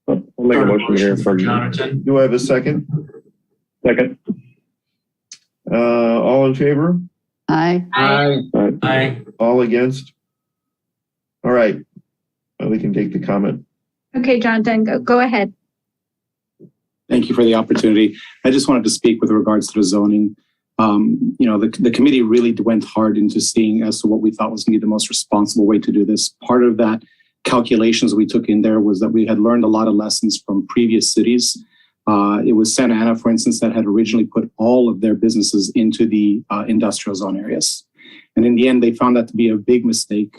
I'll make a motion here from Jonathan. Do I have a second? Second. All in favor? Aye. Aye. All against? All right, we can take the comment. Okay, Jonathan, go ahead. Thank you for the opportunity. I just wanted to speak with regards to the zoning. The committee really went hard into seeing as to what we thought was going to be the most responsible way to do this. Part of that calculations we took in there was that we had learned a lot of lessons from previous cities. It was Santa Ana, for instance, that had originally put all of their businesses into the industrial zone areas. And in the end, they found that to be a big mistake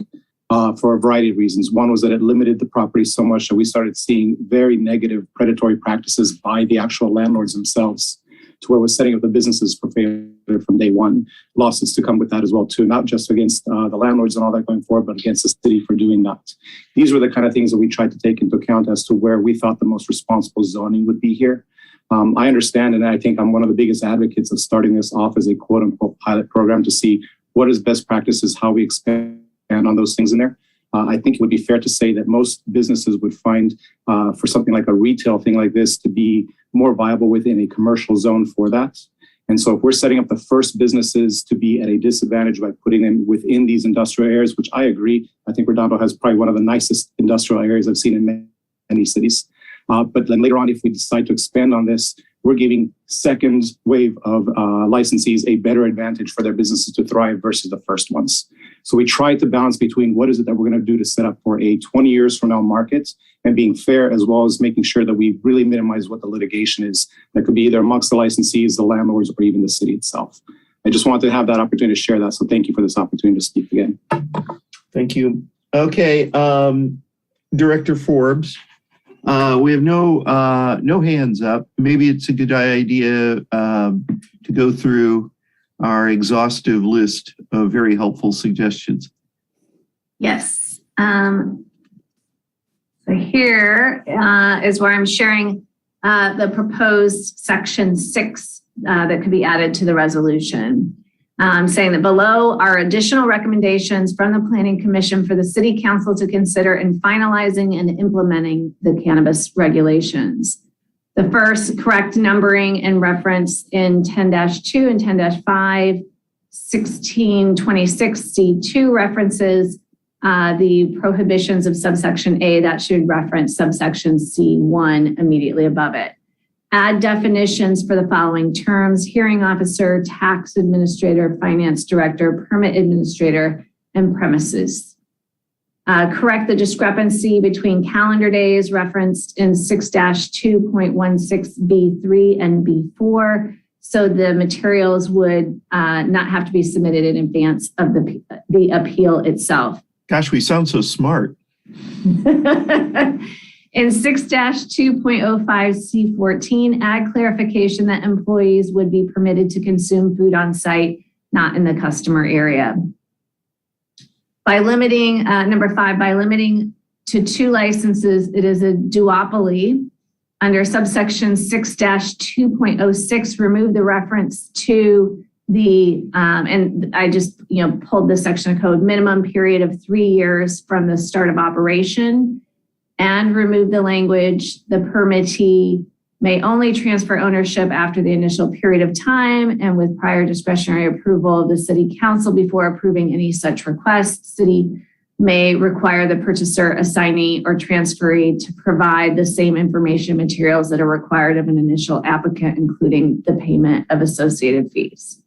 for a variety of reasons. One was that it limited the property so much that we started seeing very negative predatory practices by the actual landlords themselves, to where we're setting up the businesses for failure from day one. Lawsuits to come with that as well too, not just against the landlords and all that going forward, but against the city for doing that. These were the kind of things that we tried to take into account as to where we thought the most responsible zoning would be here. I understand, and I think I'm one of the biggest advocates of starting this off as a quote unquote pilot program to see what is best practices, how we expand on those things in there. I think it would be fair to say that most businesses would find for something like a retail thing like this to be more viable within a commercial zone for that. And so if we're setting up the first businesses to be at a disadvantage by putting them within these industrial areas, which I agree, I think Redondo has probably one of the nicest industrial areas I've seen in many cities. But then later on, if we decide to expand on this, we're giving second wave of licensees a better advantage for their businesses to thrive versus the first ones. So we try to balance between what is it that we're going to do to set up for a 20 years from now market and being fair, as well as making sure that we really minimize what the litigation is that could be either amongst the licensees, the landlords, or even the city itself. I just wanted to have that opportunity to share that. So thank you for this opportunity to speak again. Thank you. Okay, Director Forbes, we have no hands up. Maybe it's a good idea to go through our exhaustive list of very helpful suggestions. Yes. So here is where I'm sharing the proposed section 6 that could be added to the resolution. Saying that below are additional recommendations from the Planning Commission for the City Council to consider in finalizing and implementing the cannabis regulations. The first, correct numbering and reference in 10-2 and 10-5, 1626C2 references the prohibitions of subsection A that should reference subsection C1 immediately above it. Add definitions for the following terms: hearing officer, tax administrator, finance director, permit administrator, and premises. Correct the discrepancy between calendar days referenced in 6-2.16B3 and B4, so the materials would not have to be submitted in advance of the appeal itself. Gosh, we sound so smart. In 6-2.05C14, add clarification that employees would be permitted to consume food on site, not in the customer area. By limiting, number 5, by limiting to 2 licenses, it is a duopoly. Under subsection 6-2.06, remove the reference to the, and I just pulled this section of code, minimum period of 3 years from the start of operation, and remove the language, the permittee may only transfer ownership after the initial period of time and with prior discretionary approval of the city council before approving any such request. City may require the purchaser, assignee, or transferee to provide the same information materials that are required of an initial applicant, including the payment of associated fees.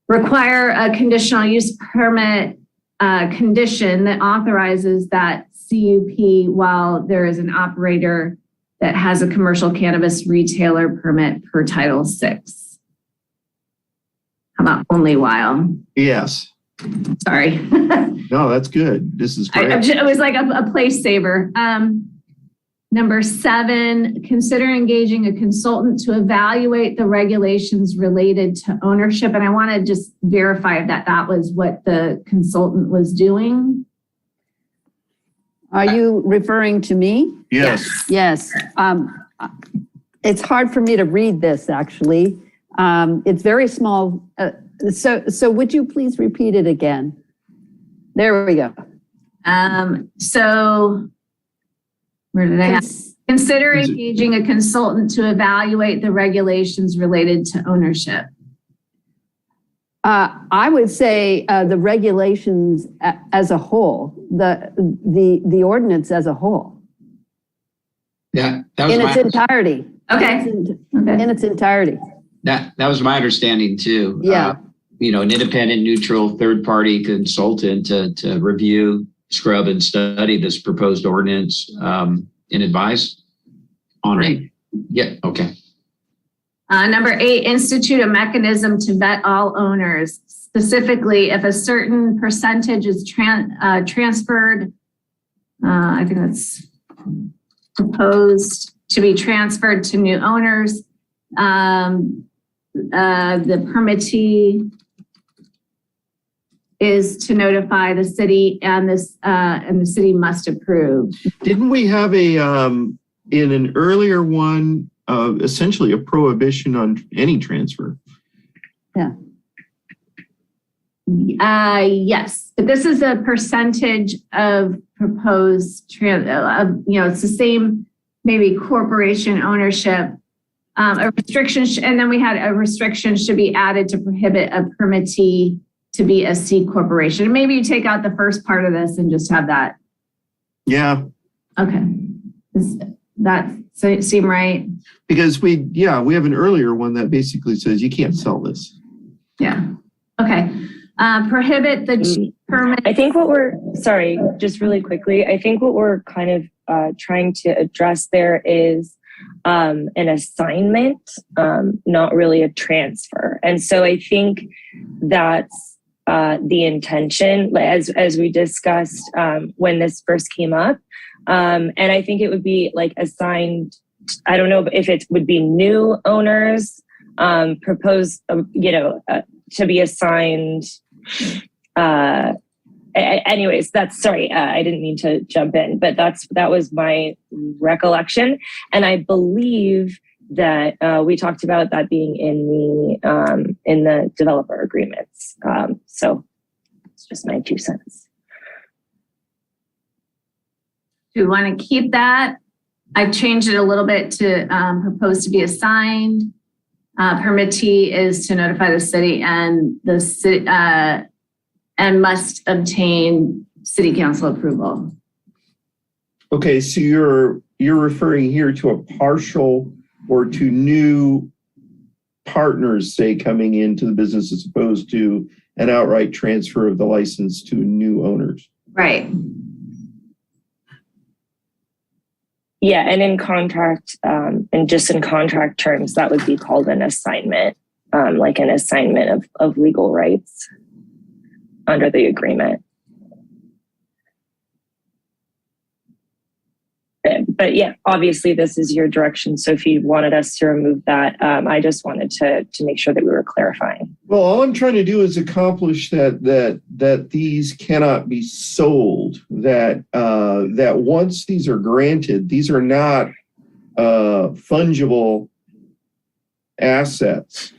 Require a conditional use permit condition that authorizes that CUP while there is an operator that has a commercial cannabis retailer permit per Title VI. How about only while? Yes. Sorry. No, that's good. This is great. It was like a place saver. Number 7, consider engaging a consultant to evaluate the regulations related to ownership. And I want to just verify that that was what the consultant was doing. Are you referring to me? Yes. Yes. It's hard for me to read this, actually. It's very small. So would you please repeat it again? There we go. So where did I have? Consider engaging a consultant to evaluate the regulations related to ownership. I would say the regulations as a whole, the ordinance as a whole. Yeah, that was in its entirety. Okay. In its entirety. That was my understanding too. Yeah. An independent, neutral, third-party consultant to review, scrub, and study this proposed ordinance and advise on it. Yeah. Okay. Number 8, institute a mechanism to vet all owners. Specifically, if a certain percentage is transferred, I think that's proposed to be transferred to new owners, the permittee is to notify the city, and the city must approve. Didn't we have in an earlier one, essentially a prohibition on any transfer? Yeah. Yes, but this is a percentage of proposed it's the same, maybe corporation ownership. A restriction, and then we had a restriction should be added to prohibit a permittee to be a C corporation. Maybe you take out the first part of this and just have that. Yeah. Okay. Does that seem right? Because we have an earlier one that basically says you can't sell this. Yeah. Okay. Prohibit the permit. I think just really quickly, I think what we're kind of trying to address there is an assignment, not really a transfer. And so I think that's the intention, as we discussed when this first came up. And I think it would be like assigned, I don't know if it would be new owners proposed, to be assigned. Anyways, sorry, I didn't mean to jump in, but that was my recollection. And I believe that we talked about that being in the developer agreements. So it's just my 2 cents. Do we want to keep that? I changed it a little bit to propose to be assigned. Permittee is to notify the city and the city and must obtain city council approval. Okay, so you're referring here to a partial or to new partners, say, coming into the business as opposed to an outright transfer of the license to new owners. Right. Yeah, and in contract, and just in contract terms, that would be called an assignment, like an assignment of legal rights under the agreement. But yeah, obviously this is your direction. So if you wanted us to remove that, I just wanted to make sure that we were clarifying. Well, all I'm trying to do is accomplish that these cannot be sold, that once these are granted, these are not fungible assets,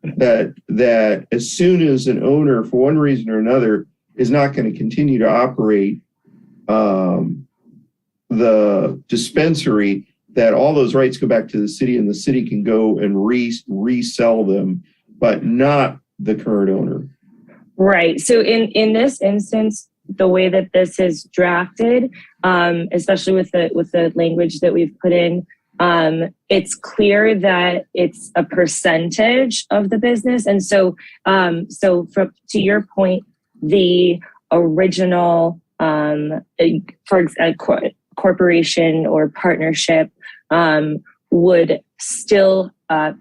that as soon as an owner, for one reason or another, is not going to continue to operate the dispensary, that all those rights go back to the city and the city can go and resell them, but not the current owner. Right. So in this instance, the way that this is drafted, especially with the language that we've put in, it's clear that it's a percentage of the business. And so, to your point, the original, corporation or partnership would still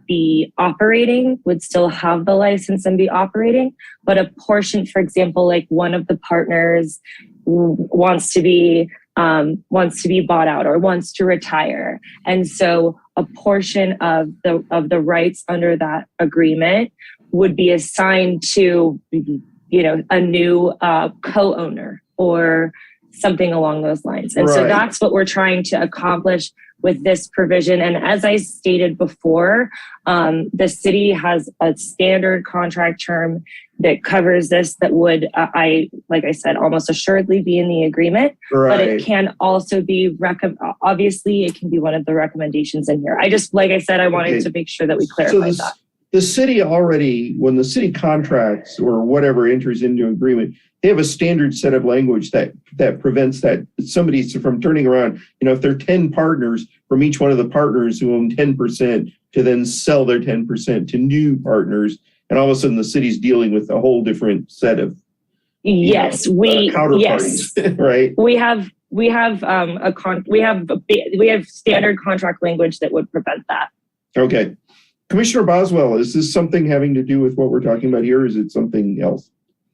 be operating, would still have the license and be operating, but a portion, for example, like one of the partners wants to be bought out or wants to retire, and so a portion of the rights under that agreement would be assigned to a new co-owner or something along those lines. And so that's what we're trying to accomplish with this provision. And as I stated before, the city has a standard contract term that covers this that would, like I said, almost assuredly be in the agreement, but it can also be, obviously it can be one of the recommendations in here. Like I said, I wanted to make sure that we clarified that. The city already, when the city contracts or whatever enters into agreement, they have a standard set of language that prevents that somebody from turning around, if there are 10 partners, from each one of the partners who own 10% to then sell their 10% to new partners. And all of a sudden the city's dealing with a whole different set of counterparties, right? We have standard contract language that would prevent that. Okay. Commissioner Boswell, is this something having to do with what we're talking about here, or is it something else?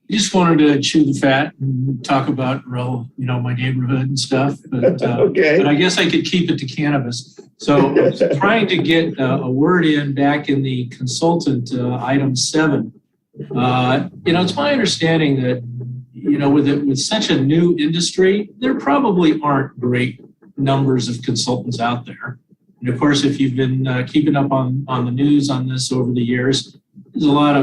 I just wanted to chew the fat and talk about, my neighborhood and stuff. But, okay. But I guess I could keep it to cannabis. So I was trying to get a word in back in the consultant item 7. It's my understanding that, with such a new industry, there probably aren't great numbers of consultants out there. And of course, if you've been keeping up on the news on this over the years, there's a lot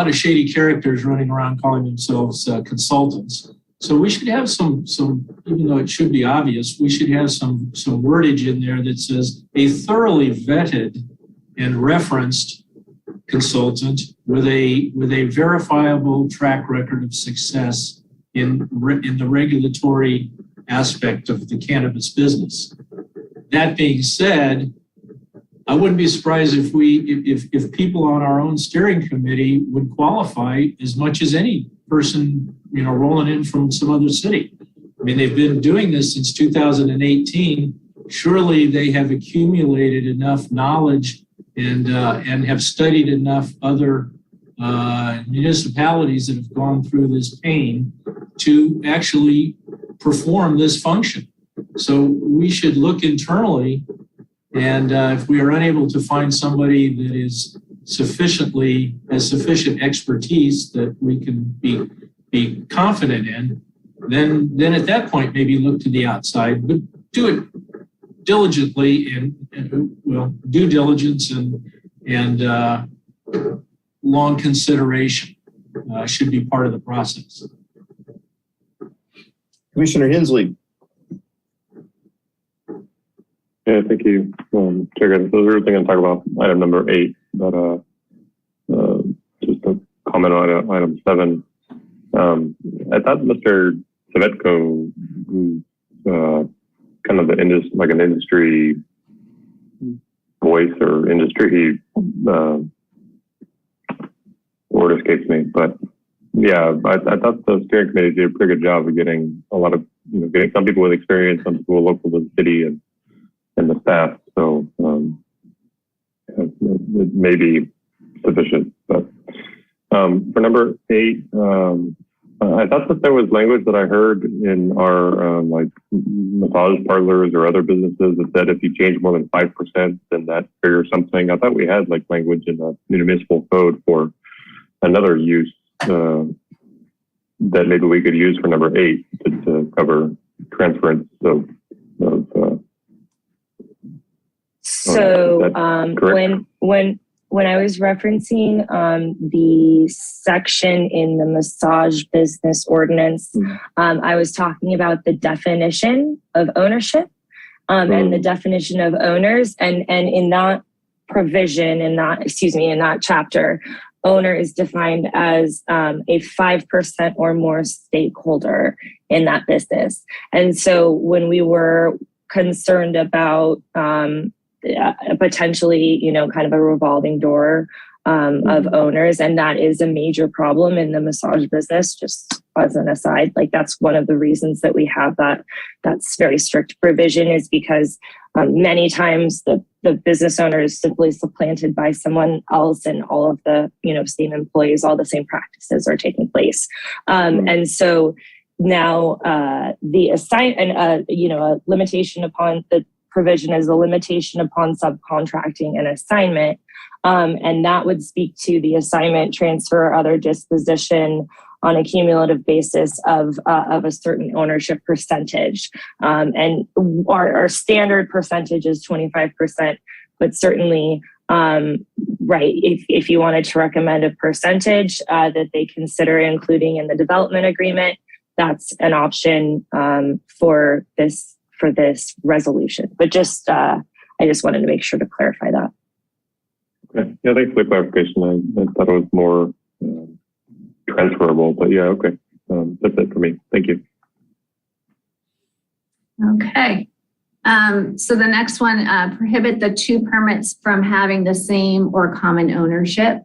of shady characters running around calling themselves consultants. So we should have some, even though it should be obvious, we should have some wordage in there that says a thoroughly vetted and referenced consultant with a verifiable track record of success in the regulatory aspect of the cannabis business. That being said, I wouldn't be surprised if people on our own steering committee would qualify as much as any person, rolling in from some other city. I mean, they've been doing this since 2018. surely they have accumulated enough knowledge and have studied enough other municipalities that have gone through this pain to actually perform this function. So we should look internally, and if we are unable to find somebody that is has sufficient expertise that we can be confident in, then at that point maybe look to the outside, but do it diligently and due diligence and long consideration should be part of the process. Commissioner Hensley. Yeah, thank you, Chair. So we were thinking to talk about item number 8, but just a comment on item 7. I thought Mr. Savetko, who's kind of an industry voice or industry word escapes me, but yeah, I thought the steering committee did a pretty good job of getting a lot of getting some people with experience, some people local to the city and the staff. So it may be sufficient, but for number 8, I thought that there was language that I heard in our massage parlors or other businesses that said if you change more than 5%, then that triggers something. I thought we had language in the municipal code for another use that maybe we could use for number 8 to cover transference of So when I was referencing the section in the massage business ordinance, I was talking about the definition of ownership and the definition of owners, and in that provision, in that chapter, owner is defined as a 5% or more stakeholder in that business. And so when we were concerned about potentially, kind of a revolving door of owners, and that is a major problem in the massage business, just as an aside, that's one of the reasons that we have that's very strict provision, is because many times the business owner is simply supplanted by someone else, and all of the same employees, all the same practices are taking place. And so now the a limitation upon the provision is a limitation upon subcontracting an assignment, and that would speak to the assignment, transfer, or other disposition on a cumulative basis of a certain ownership percentage. And our standard percentage is 25%, but certainly, if you wanted to recommend a percentage that they consider including in the development agreement, that's an option for this resolution. But I just wanted to make sure to clarify that. Okay. Yeah, thanks for the clarification. I thought it was more transferable, but yeah, okay. That's it for me. Thank you. Okay. So the next one, prohibit the 2 permits from having the same or common ownership.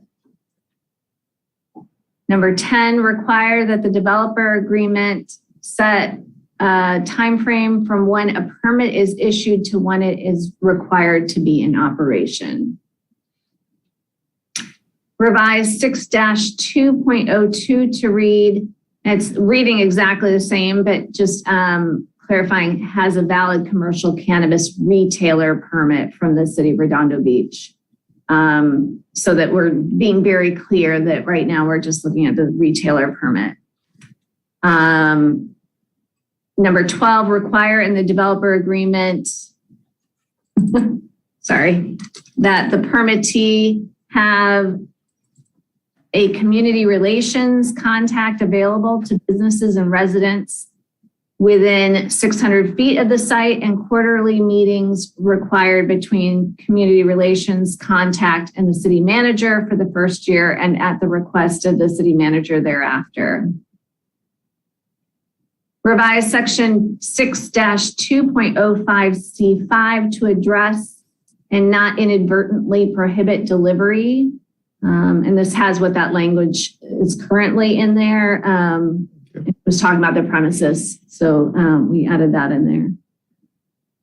Number 10, require that the developer agreement set a time frame from when a permit is issued to when it is required to be in operation. Revise 6-2.02 to read, it's reading exactly the same, but just clarifying, has a valid commercial cannabis retailer permit from the city of Redondo Beach. So that we're being very clear that right now we're just looking at the retailer permit. Number 12, require in the developer agreement, that the permittee have a community relations contact available to businesses and residents within 600 feet of the site, and quarterly meetings required between community relations contact and the city manager for the first year, and at the request of the city manager thereafter. Revise section 6-2.05C5 to address and not inadvertently prohibit delivery. And this has what that language is currently in there. It was talking about the premises. So we added that in there.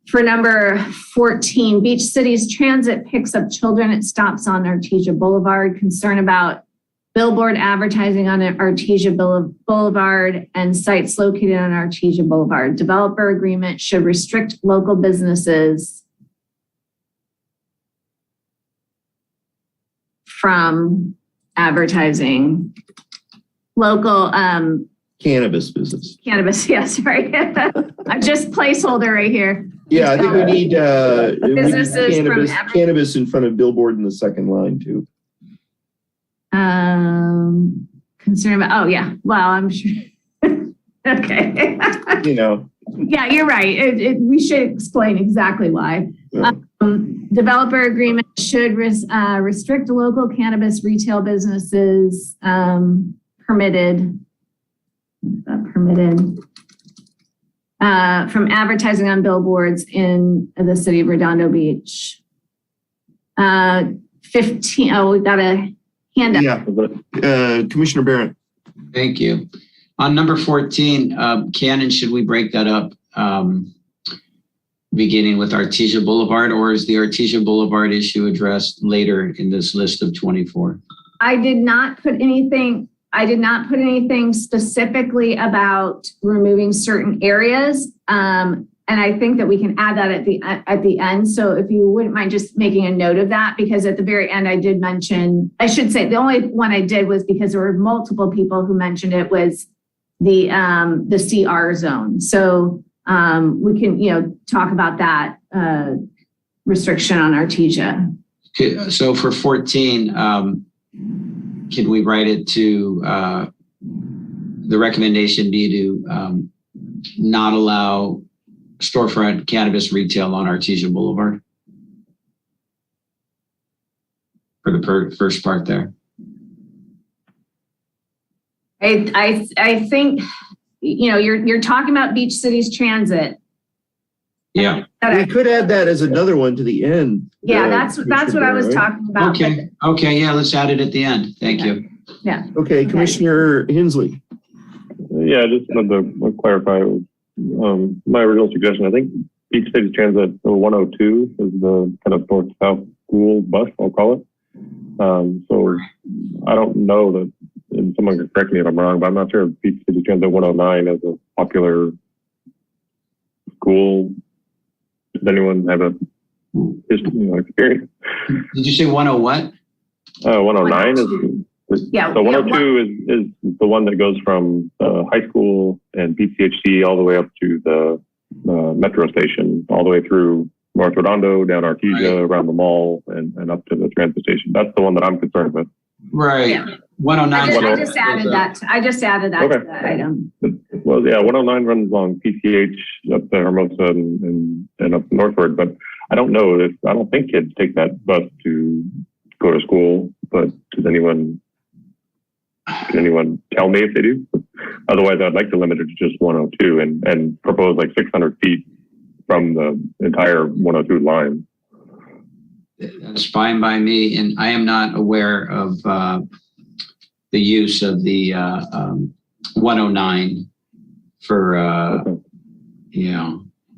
For number 14, Beach Cities Transit picks up children at stops on Artesia Boulevard. Concern about billboard advertising on Artesia Boulevard and sites located on Artesia Boulevard. Developer agreement should restrict local businesses from advertising local Cannabis business. cannabis. Yes, right. I'm just placeholder right here. Yeah, I think we need Businesses from cannabis in front of billboard in the second line too. Concern about, oh yeah, well, I'm sure. Okay. You know. Yeah, you're right. We should explain exactly why. Yeah. Developer agreement should restrict local cannabis retail businesses permitted from advertising on billboards in the city of Redondo Beach. 15, oh, we got a hand up. Yeah, Commissioner Barrett. Thank you. On number 14, can and should we break that up beginning with Artesia Boulevard, or is the Artesia Boulevard issue addressed later in this list of 24? I did not put anything specifically about removing certain areas. And I think that we can add that at the end. So if you wouldn't mind just making a note of that, because at the very end, I did mention, I should say the only one I did was because there were multiple people who mentioned it was the CR zone. So we can, talk about that restriction on Artesia. Okay, so for 14, can we write it to the recommendation be to not allow storefront cannabis retail on Artesia Boulevard? For the first part there. I think, you're talking about Beach Cities Transit. Yeah. We could add that as another one to the end. Yeah, that's what I was talking about. Okay, yeah, let's add it at the end. Thank you. Yeah. Okay, Commissioner Hensley. Yeah, just wanted to clarify my original suggestion. I think Beach Cities Transit 102 is the kind of north-south school bus, I'll call it. So I don't know that, and someone can correct me if I'm wrong, but I'm not sure if Beach Cities Transit 109 is a popular school. Does anyone have a experience? Did you say 10 what? 109 is. Yeah. So 102 is the one that goes from high school and PCHD all the way up to the metro station, all the way through North Redondo, down Artesia, around the mall, and up to the transit station. That's the one that I'm concerned with. Right. Yeah. 109. I just added that. Okay. To that item. Well, yeah, 109 runs along PCH up to Hermosa and up northward, but I don't think kids take that bus to go to school, but can anyone tell me if they do? Otherwise, I'd like to limit it to just 102 and propose like 600 feet from the entire 102 line. That's fine by me, and I am not aware of the use of the 109 for,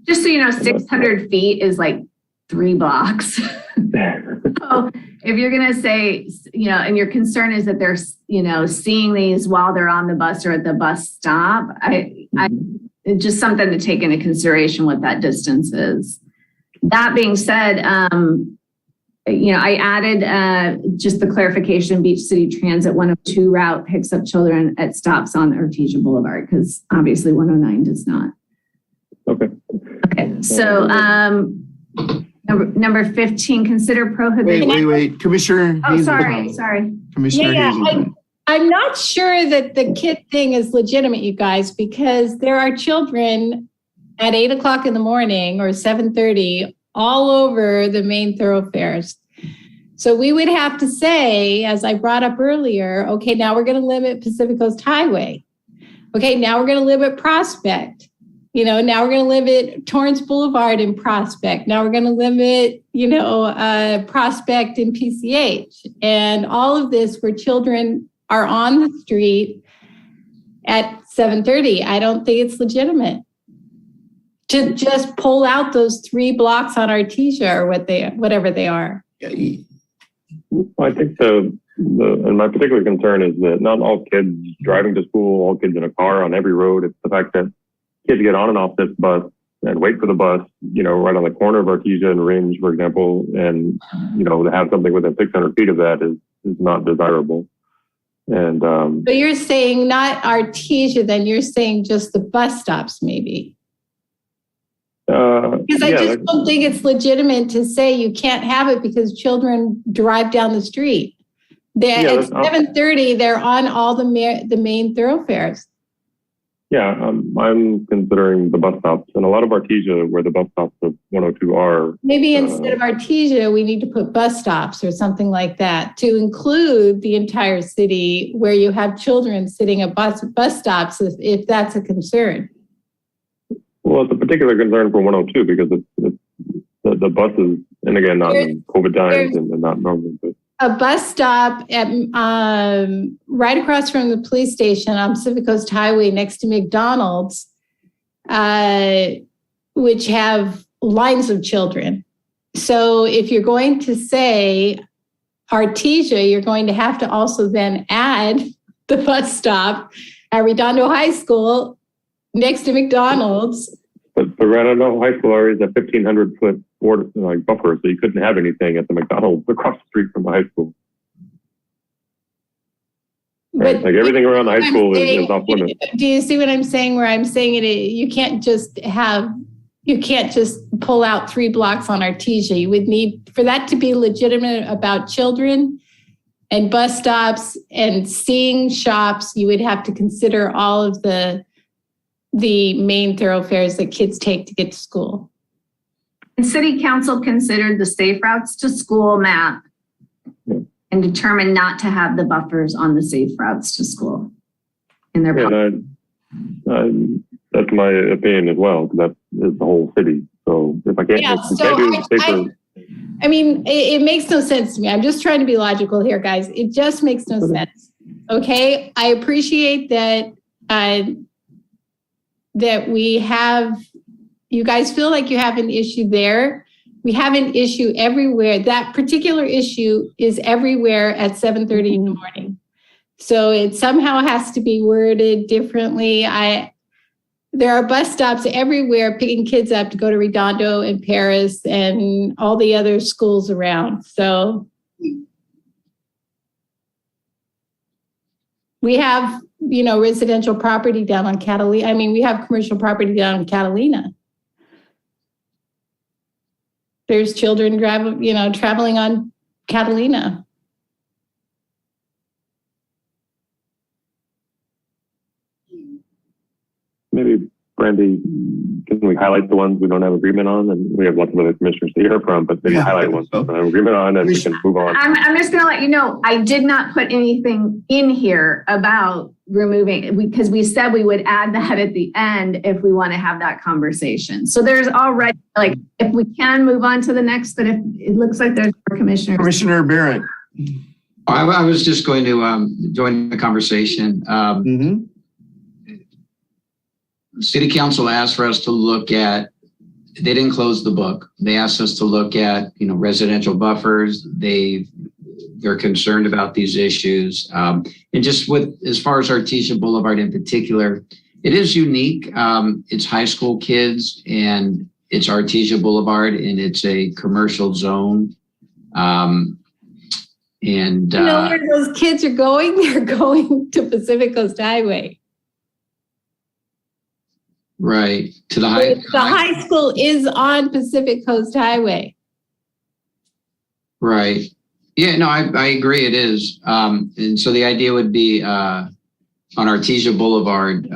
Just so you know, 600 feet is like 3 blocks. So if you're going to say, and your concern is that they're, seeing these while they're on the bus or at the bus stop, it's just something to take into consideration what that distance is. That being said, I added just the clarification, Beach City Transit 102 route picks up children at stops on Artesia Boulevard, because obviously 109 does not. Okay. Okay, so number 15, consider prohibiting. Wait, Commissioner. Oh, sorry. Commissioner Hazelton. I'm not sure that the kid thing is legitimate, you guys, because there are children at 8 o'clock in the morning or 7:30 all over the main thoroughfares. So we would have to say, as I brought up earlier, okay, now we're going to limit Pacific Coast Highway. Okay, now we're going to limit Prospect. Now we're going to limit Torrance Boulevard in Prospect. Now we're going to limit, Prospect in PCH. And all of this where children are on the street at 7:30. I don't think it's legitimate. to just pull out those 3 blocks on Artesia or whatever they are. I think and my particular concern is that not all kids driving to school, all kids in a car on every road. It's the fact that kids get on and off this bus and wait for the bus, right on the corner of Artesia and Ringe, for example, and, to have something within 600 feet of that is not desirable. And so you're saying not Artesia, then you're saying just the bus stops, maybe? Because I just don't think it's legitimate to say you can't have it because children drive down the street. At 7:30, they're on all the main thoroughfares. Yeah, I'm considering the bus stops, and a lot of Artesia where the bus stops of 102 are. Maybe instead of Artesia, we need to put bus stops or something like that to include the entire city where you have children sitting at bus stops if that's a concern. Well, it's a particular concern for 102 because it's the buses, and again, not in COVID times and not normal. But a bus stop at right across from the police station on Pacific Coast Highway next to McDonald's, which have lines of children. So if you're going to say Artesia, you're going to have to also then add the bus stop at Redondo High School next to McDonald's. But Redondo High School already is a 1,500-foot border, buffer, so you couldn't have anything at the McDonald's across the street from the high school. Right? Like everything around the high school is off limits. Do you see what I'm saying? Where I'm saying you can't just pull out 3 blocks on Artesia. You would need, for that to be legitimate about children and bus stops and seeing shops, you would have to consider all of the main thoroughfares that kids take to get to school. And City Council considered the safe routes to school map and determined not to have the buffers on the safe routes to school in their that's my opinion as well. That is the whole city. So if I can't, it makes no sense to me. I'm just trying to be logical here, guys. It just makes no sense. Okay, I appreciate that. That we have, you guys feel like you have an issue there. We have an issue everywhere. That particular issue is everywhere at 7:30 in the morning. So it somehow has to be worded differently. There are bus stops everywhere picking kids up to go to Redondo and Paris and all the other schools around. So we have, residential property down on Catalina. We have commercial property down on Catalina. There's children traveling on Catalina. Maybe, Brandy, can we highlight the ones we don't have agreement on? And we have lots of other commissioners to hear from, but maybe highlight ones we don't have agreement on and we can move on. I'm just going to let you know, I did not put anything in here about removing, because we said we would add that at the end if we want to have that conversation. So there's already, if we can move on to the next, but if it looks like there's more commissioners. Commissioner Barrett. I was just going to join the conversation. City Council asked for us to look at, they didn't close the book. They asked us to look at, residential buffers. They're concerned about these issues. And just as far as Artesia Boulevard in particular, it is unique. It's high school kids and it's Artesia Boulevard and it's a commercial zone. Where those kids are going? They're going to Pacific Coast Highway. Right. To the high. The high school is on Pacific Coast Highway. Right. Yeah, no, I agree it is. And so the idea would be on Artesia Boulevard,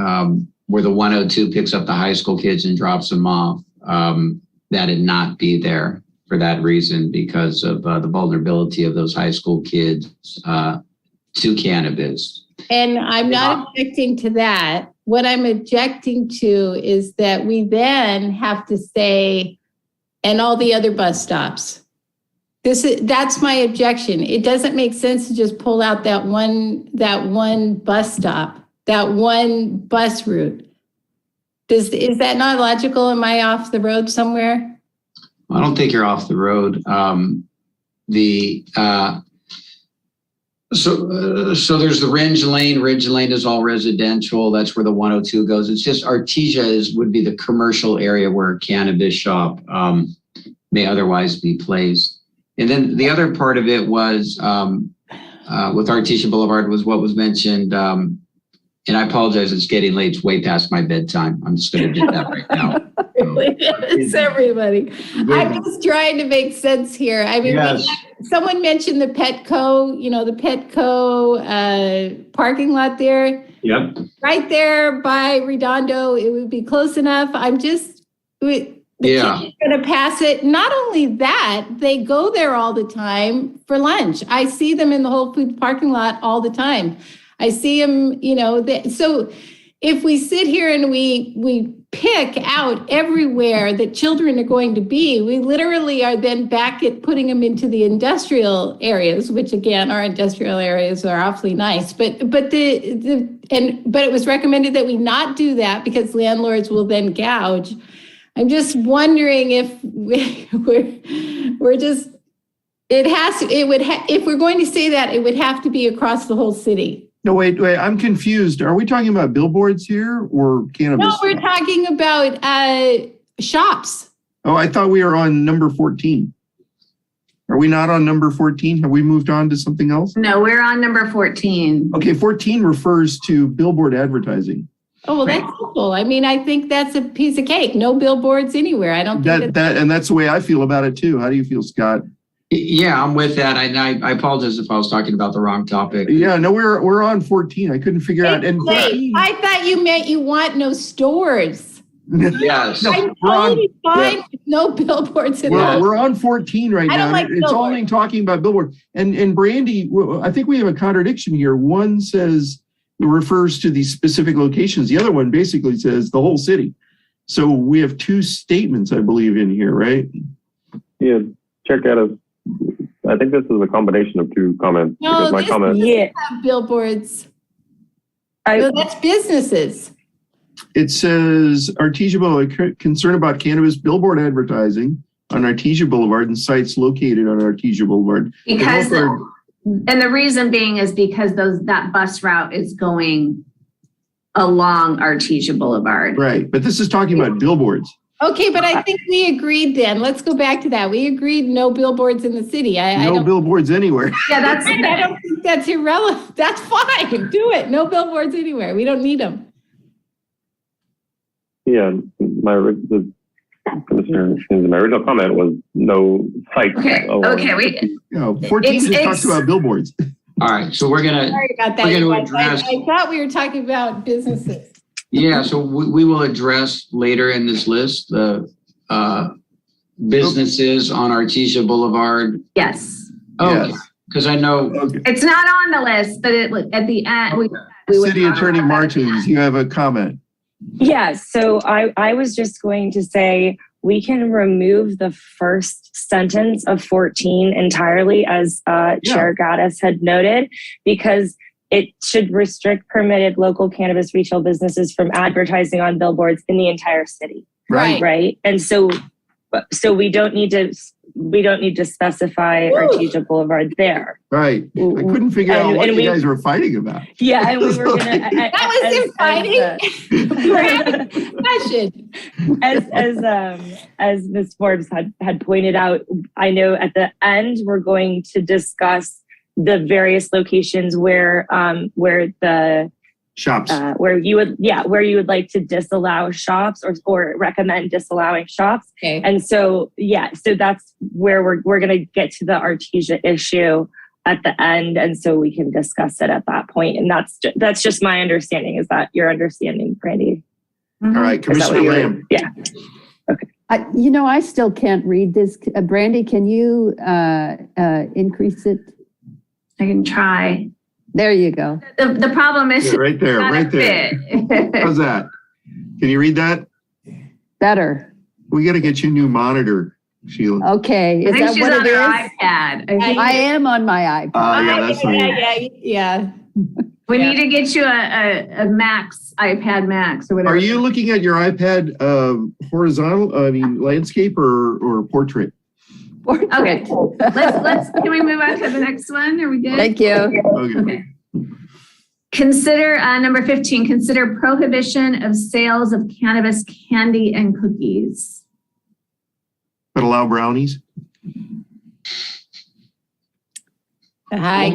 where the 102 picks up the high school kids and drops them off, that it not be there for that reason because of the vulnerability of those high school kids to cannabis. And I'm not objecting to that. What I'm objecting to is that we then have to say, and all the other bus stops. That's my objection. It doesn't make sense to just pull out that one bus stop, that one bus route. Is that not logical? Am I off the road somewhere? I don't think you're off the road. So there's the Ridge Lane. Ridge Lane is all residential. That's where the 102 goes. It's just Artesia would be the commercial area where a cannabis shop may otherwise be placed. And then the other part of it was with Artesia Boulevard was what was mentioned. And I apologize, it's getting late. It's way past my bedtime. I'm just going to do that right now. It's everybody. I'm just trying to make sense here. I mean, Yes. someone mentioned the Petco, the Petco parking lot there. Yep. Right there by Redondo, it would be close enough. Kids are going to pass it. Not only that, they go there all the time for lunch. I see them in the Whole Foods parking lot all the time. I see them, so if we sit here and we pick out everywhere that children are going to be, we literally are then back at putting them into the industrial areas, which again, our industrial areas are awfully nice. But it was recommended that we not do that because landlords will then gouge. I'm just wondering if if we're going to say that, it would have to be across the whole city. No, wait, I'm confused. Are we talking about billboards here or cannabis? No, we're talking about shops. Oh, I thought we were on number 14. Are we not on number 14? Have we moved on to something else? No, we're on number 14. Okay, 14 refers to billboard advertising. Oh, well, that's simple. I mean, I think that's a piece of cake. No billboards anywhere. I don't think and that's the way I feel about it too. How do you feel, Scott? Yeah, I'm with that. I apologize if I was talking about the wrong topic. Yeah, no, we're on 14. I couldn't figure out. And 14, I thought you meant you want no stores. Yes. I'm totally fine with no billboards in there. We're on 14 right now. Like it's only talking about billboard. And Brandy, I think we have a contradiction here. One says it refers to these specific locations. The other one basically says the whole city. So we have two statements, I believe, in here, right? Yeah, check out I think this is a combination of two comments. No, my comment. Have billboards. No, that's businesses. It says Artesia Boulevard, concern about cannabis billboard advertising on Artesia Boulevard and sites located on Artesia Boulevard. Because, and the reason being is because that bus route is going along Artesia Boulevard. Right, but this is talking about billboards. Okay, but I think we agreed then. Let's go back to that. We agreed no billboards in the city. No billboards anywhere. Yeah, I don't think that's irrelevant. That's fine. Do it. No billboards anywhere. We don't need them. Yeah, my original comment was no sites. Okay, wait. 14 just talks about billboards. All right, so we're gonna. Sorry about that. I thought we were talking about businesses. Yeah, so we will address later in this list the businesses on Artesia Boulevard. Yes. Okay, because I know. It's not on the list, but at the end. City Attorney Martins, you have a comment. Yeah, so I was just going to say we can remove the first sentence of 14 entirely, as Chair Gaddis had noted, because it should restrict permitted local cannabis retail businesses from advertising on billboards in the entire city. Right. And so we don't need to specify Artesia Boulevard there. Right. I couldn't figure out what you guys were fighting about. Yeah, and we were gonna that was fighting. As Ms. Forbes had pointed out, I know at the end we're going to discuss the various locations where the shops where you would like to disallow shops or recommend disallowing shops. Okay. And so that's where we're going to get to the Artesia issue at the end, and so we can discuss it at that point. And that's just my understanding. Is that your understanding, Brandy? All right, Commissioner Lamb. Yeah. Okay. I still can't read this. Brandy, can you increase it? I can try. There you go. The problem is right there. How's that? Can you read that? Better. We got to get you a new monitor, Sheila. Okay. I think she's on her iPad. I am on my iPad. Yeah, that's right. Yeah. We need to get you a Max, iPad Max or whatever. Are you looking at your iPad horizontal, landscape or portrait? Okay, can we move on to the next one? Are we good? Thank you. Okay. Consider, number 15, consider prohibition of sales of cannabis candy and cookies. But allow brownies? Hi.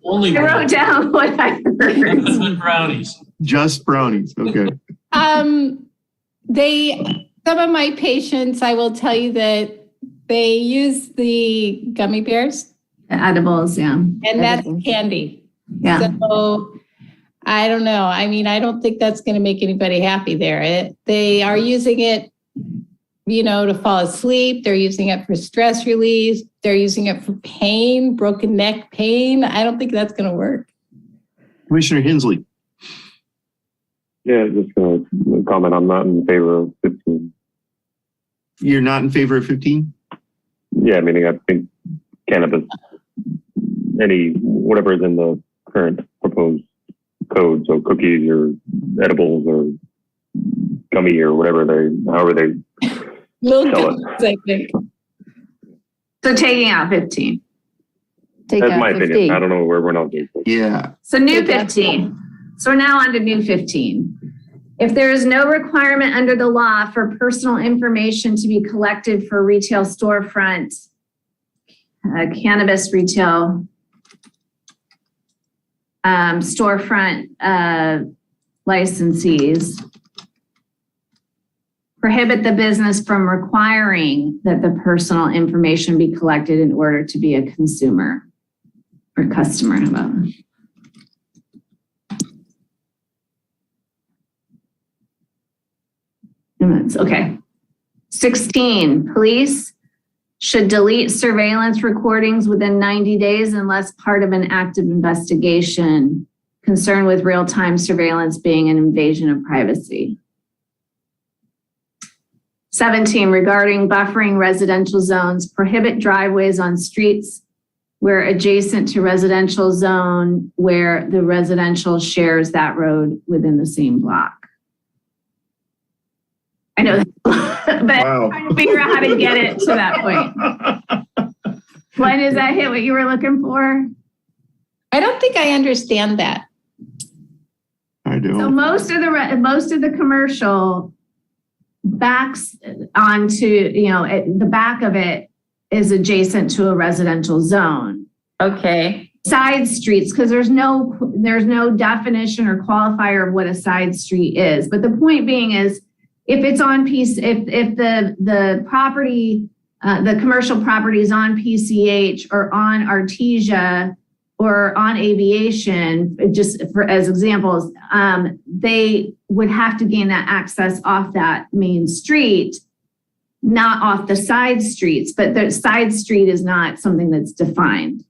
Only I wrote down what I heard. brownies. Just brownies, okay. Some of my patients, I will tell you that they use the gummy bears. The edibles, yeah. And that's candy. Yeah. So I don't know. I don't think that's going to make anybody happy there. They are using it, to fall asleep. They're using it for stress release. They're using it for pain, broken neck pain. I don't think that's going to work. Commissioner Hensley. Yeah, just going to comment. I'm not in favor of 15. You're not in favor of 15? Yeah, I think cannabis, whatever is in the current proposed code, so cookies or edibles or gummy or however they sell it. I think. So taking out 15. That's my opinion. I don't know where everyone else is. Yeah. So new 15. So we're now on to new 15. If there is no requirement under the law for personal information to be collected for retail storefront, cannabis retail storefront licensees, prohibit the business from requiring that the personal information be collected in order to be a consumer or customer. How about that? Okay. 16, police should delete surveillance recordings within 90 days unless part of an active investigation concerned with real-time surveillance being an invasion of privacy. 17, regarding buffering residential zones, prohibit driveways on streets where adjacent to residential zone where the residential shares that road within the same block. I know, but Wow. I'm trying to figure out how to get it to that point. When does that hit what you were looking for? I don't think I understand that. I do. So most of the commercial backs onto, the back of it is adjacent to a residential zone. Okay. Side streets, because there's no definition or qualifier of what a side street is. But the point being is, if it's on if the property, the commercial property is on PCH or on Artesia or on Aviation, just as examples, they would have to gain that access off that main street, not off the side streets. But the side street is not something that's defined.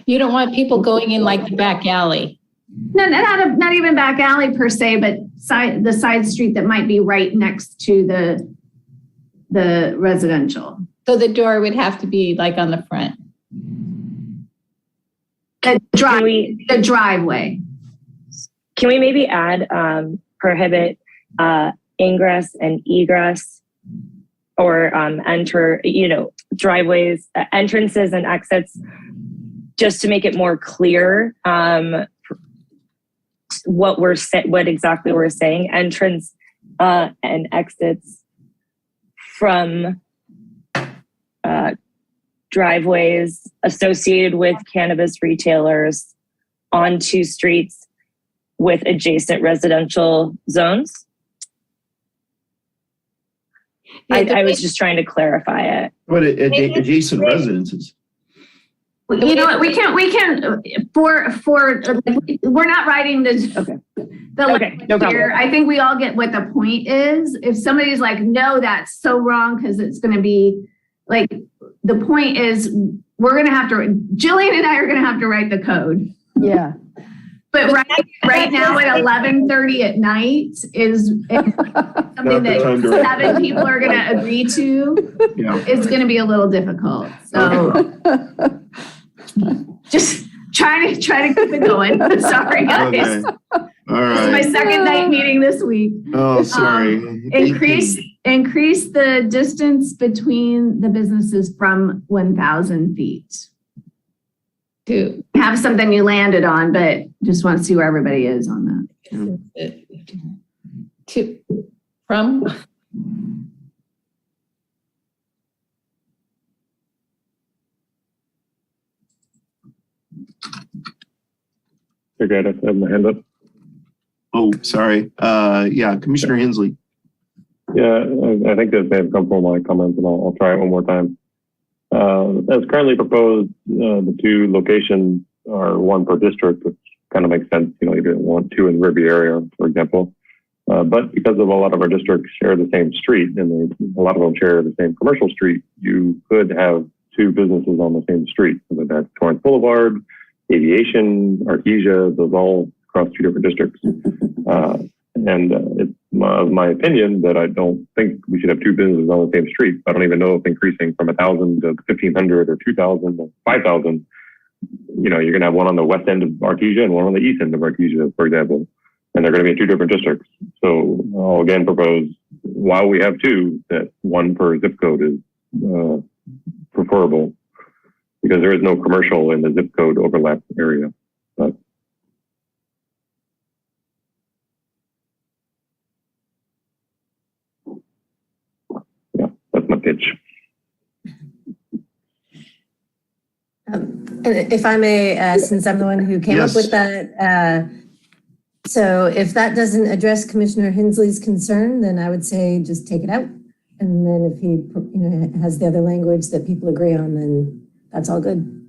You don't want people going in like the back alley. No, not even back alley per se, but the side street that might be right next to the residential. So the door would have to be like on the front. The driveway. Can we maybe add prohibit ingress and egress or enter, driveways, entrances and exits, just to make it more clear what exactly we're saying, entrance and exits from driveways associated with cannabis retailers onto streets with adjacent residential zones. I was just trying to clarify it. What adjacent residences? You know what? We can we're not writing this. Okay. No problem. I think we all get what the point is. If somebody's like, no, that's so wrong because it's going to be like, the point is Jillian and I are going to have to write the code. Yeah. But right now at 11:30 at night is something that 7 people are going to agree to. Yeah. It's going to be a little difficult. So just trying to keep it going. Sorry, guys. Okay. All This is my right. second night meeting this week. Oh, sorry. Increase the distance between the businesses from 1,000 feet. To have something you landed on, but just want to see where everybody is on that. From? You're good. I have my hand up. Oh, sorry. Yeah, Commissioner Hensley. Yeah, I think that they've come from my comments, and I'll try it one more time. As currently proposed, the two locations are one per district, which kind of makes sense. You know, you don't want two in the Riviera area, for example. But because of a lot of our districts share the same street, and a lot of them share the same commercial street, you could have two businesses on the same street. So that's Torrance Boulevard, Aviation, Artesia, those all across two different districts. It's my opinion that I don't think we should have two businesses on the same street. I don't even know if increasing from 1,000 to 1,500 or 2,000 to 5,000, you know, you're going to have one on the west end of Artesia and one on the east end of Artesia, for example. And they're going to be in two different districts. So I'll again propose, while we have two, that one per zip code is preferable, because there is no commercial in the zip code overlap area. But yeah, that's my pitch. If I may, since I'm the one who came up with that, so if that doesn't address Commissioner Hensley's concern, then I would say just take it out. And then if he, has the other language that people agree on, then that's all good.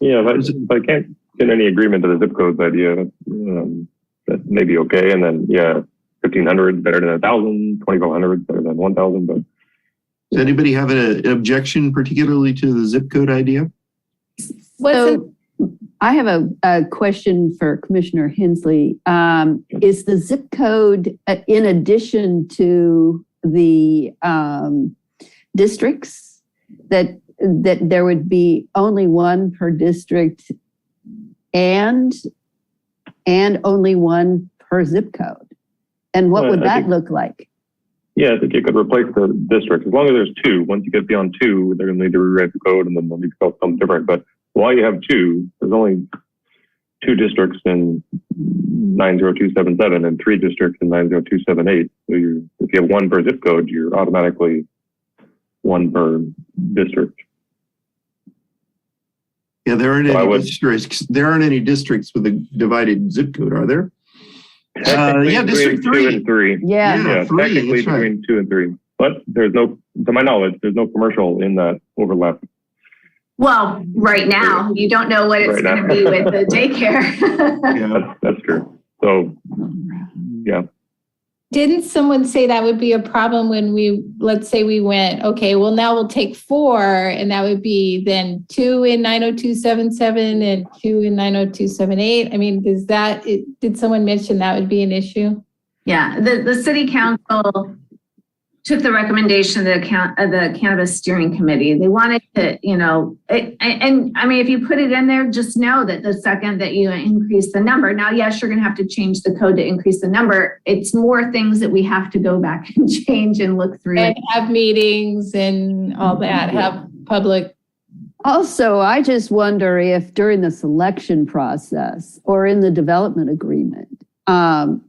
Yeah, if I can't get any agreement to the zip codes idea, that may be okay. And then, 1,500 better than 1,000, 2,500 better than 1,000. But does anybody have an objection, particularly to the zip code idea? So I have a question for Commissioner Hensley. Is the zip code, in addition to the districts, that there would be only one per district and only one per zip code? And what would that look like? Yeah, I think you could replace the districts. As long as there's two, once you get beyond two, they're going to need to rewrite the code, and then they'll need to spell something different. But while you have two, there's only two districts in 90277 and three districts in 90278. So if you have one per zip code, you're automatically one per district. Yeah, there aren't any districts. There aren't any districts with a divided zip code, are there? District 3. 2 and 3. Yeah, technically between 2 and 3. But there's no, to my knowledge, there's no commercial in that overlap. Well, right now, you don't know what it's going to be with the daycare. That's true. So, yeah. Didn't someone say that would be a problem when let's say we went, okay, well, now we'll take 4, and that would be then 2 in 90277 and 2 in 90278. I mean, did someone mention that would be an issue? Yeah, the city council took the recommendation of the Cannabis Steering Committee. They wanted to, and I mean, if you put it in there, just know that the second that you increase the number, now, yes, you're going to have to change the code to increase the number. It's more things that we have to go back and change and look through. And have meetings and all that, have public. Also, I just wonder if during the selection process or in the development agreement,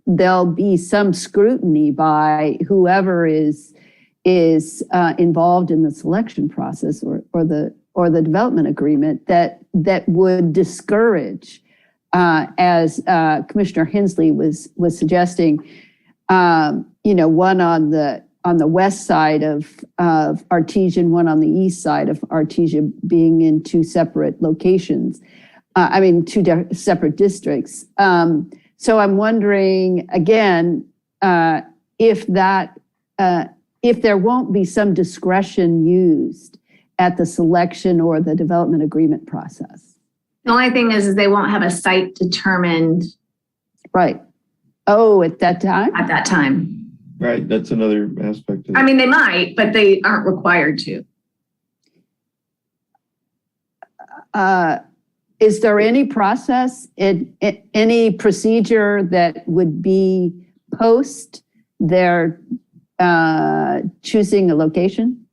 there'll be some scrutiny by whoever is involved in the selection process or the development agreement that would discourage, as Commissioner Hensley was suggesting, one on the west side of Artesia and one on the east side of Artesia being in two separate locations. Two separate districts. So I'm wondering again if there won't be some discretion used at the selection or the development agreement process. The only thing is they won't have a site determined. Right. Oh, at that time? At that time. Right. That's another aspect of it. I mean, they might, but they aren't required to. is there any process, any procedure that would be post their choosing a location?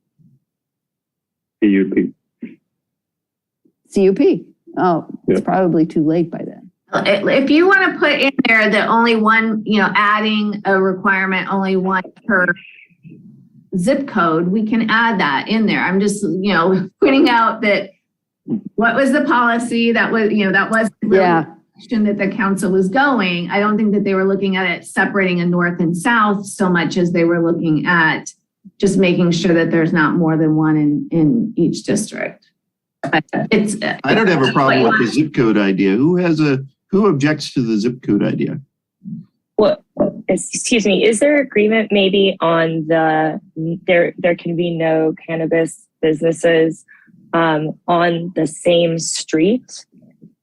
CUP. CUP. Oh, it's Yeah. probably too late by then. If you want to put in there that only one, adding a requirement, only one per zip code, we can add that in there. I'm just, pointing out that what was the policy that was, that was the direction that the council was going. I don't think that they were looking at it separating a north and south so much as they were looking at just making sure that there's not more than one in each district. I don't have a problem with the zip code idea. Who objects to the zip code idea? Well, excuse me, is there agreement maybe on there can be no cannabis businesses on the same street?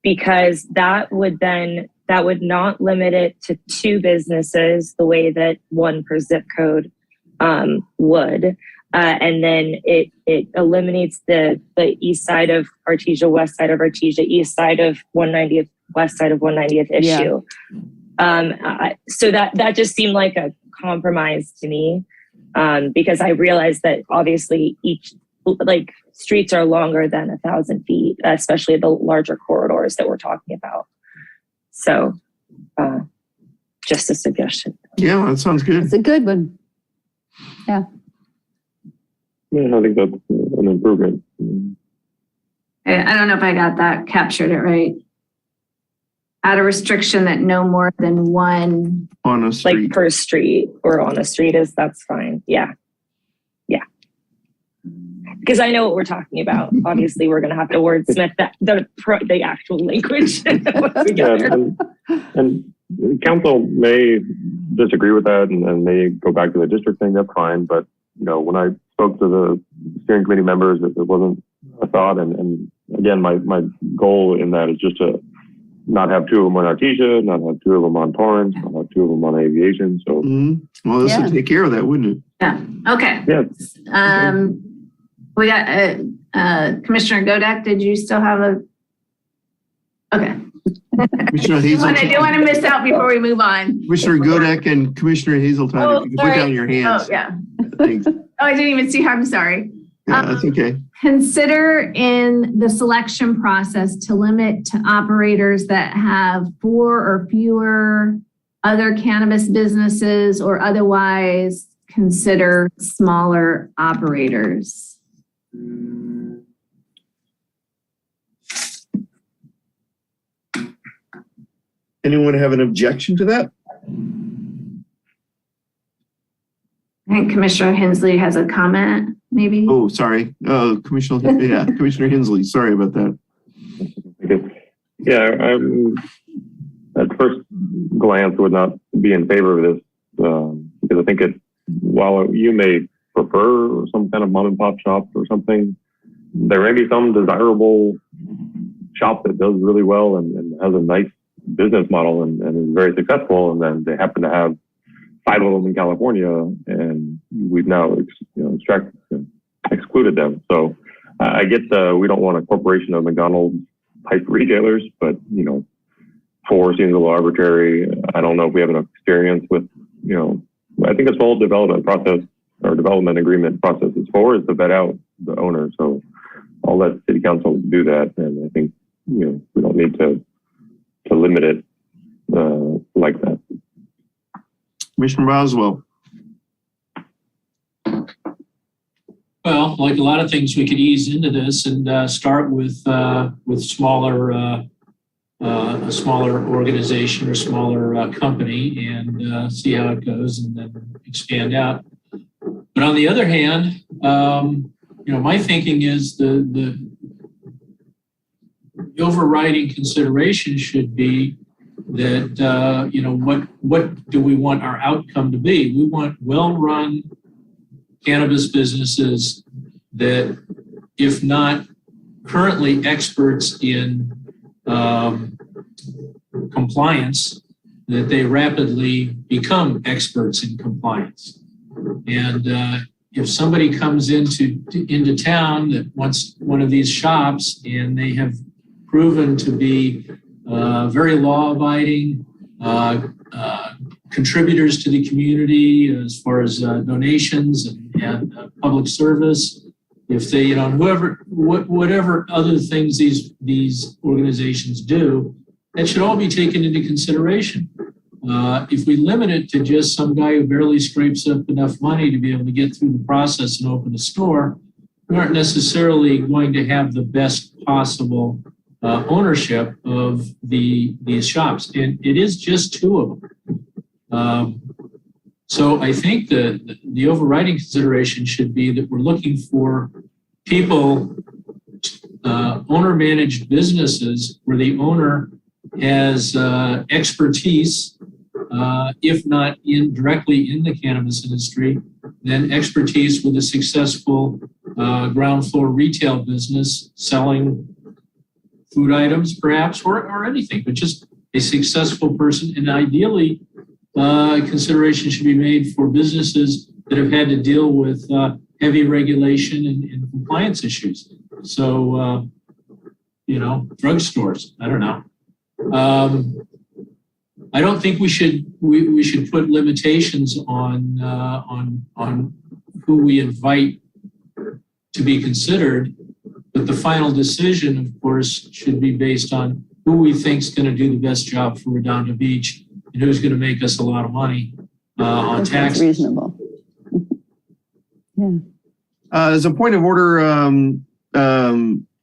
Because that would not limit it to 2 businesses the way that 1 per zip code would. And then it eliminates the east side of Artesia, west side of Artesia, east side of 190th, west side of 190th issue. So that just seemed like a compromise to me, because I realized that obviously each streets are longer than 1,000 feet, especially the larger corridors that we're talking about. So just a suggestion. Yeah, that sounds good. It's a good one. Yeah. Yeah, I think that's an improvement. I don't know if I got that, captured it right. Add a restriction that no more than one on a street, like per street or on a street that's fine. Yeah. Because I know what we're talking about. Obviously, we're going to have to wordsmith the actual language. And council may disagree with that and may go back to the district thing. That's fine. But when I spoke to the steering committee members, it wasn't a thought. And again, my goal in that is just to not have 2 of them on Artesia, not have 2 of them on Torrance, not have 2 of them on Aviation. So, well, this would take care of that, wouldn't it? Yeah. Okay. Yeah. We got Commissioner Godek. Did you still have a? Okay. Commissioner Hazelton. I didn't want to miss out before we move on. Commissioner Godek and Commissioner Hazelton, if you could put down your hands. Oh, yeah. Thanks. I didn't even see her. I'm sorry. Yeah, that's okay. Consider in the selection process to limit to operators that have 4 or fewer other cannabis businesses, or otherwise consider smaller operators. Anyone have an objection to that? I think Commissioner Hensley has a comment, maybe. Oh, sorry. Commissioner Hensley. Sorry about that. Yeah, at first glance would not be in favor of this because I think while you may prefer some kind of mom and pop shop or something, there may be some desirable shop that does really well and has a nice business model and is very successful, and then they happen to have 5 of them in California, and we've now excluded them. So I get we don't want a corporation of McDonald's type retailers, but 4 seems a little arbitrary. I don't know if we have enough experience with, I think this whole development process or development agreement process is to vet out the owner. So I'll let city council do that. And I think, we don't need to limit it like that. Commissioner Boswell. Well, like a lot of things, we could ease into this and start with smaller, a smaller organization or smaller company and see how it goes, and then expand out. But on the other hand, my thinking is the overriding consideration should be that what do we want our outcome to be? We want well-run cannabis businesses that, if not currently experts in compliance, that they rapidly become experts in compliance. And if somebody comes into town that wants one of these shops and they have proven to be very law-abiding, contributors to the community as far as donations and public service. If they, you know, whatever other things these organizations do, that should all be taken into consideration. If we limit it to just some guy who barely scrapes up enough money to be able to get through the process and open a store, we aren't necessarily going to have the best possible ownership of these shops. And it is just 2 of them. So I think the overriding consideration should be that we're looking for people, owner-managed businesses where the owner has expertise, if not directly in the cannabis industry, then expertise with a successful ground floor retail business selling food items, perhaps, or anything, but just a successful person. And ideally, consideration should be made for businesses that have had to deal with heavy regulation and compliance issues. So, you know, drugstores, I don't know. I don't think we should put limitations on who we invite to be considered, but the final decision, of course, should be based on who we think is going to do the best job for Redondo Beach and who's going to make us a lot of money on taxes. That's reasonable. Yeah. As a point of order,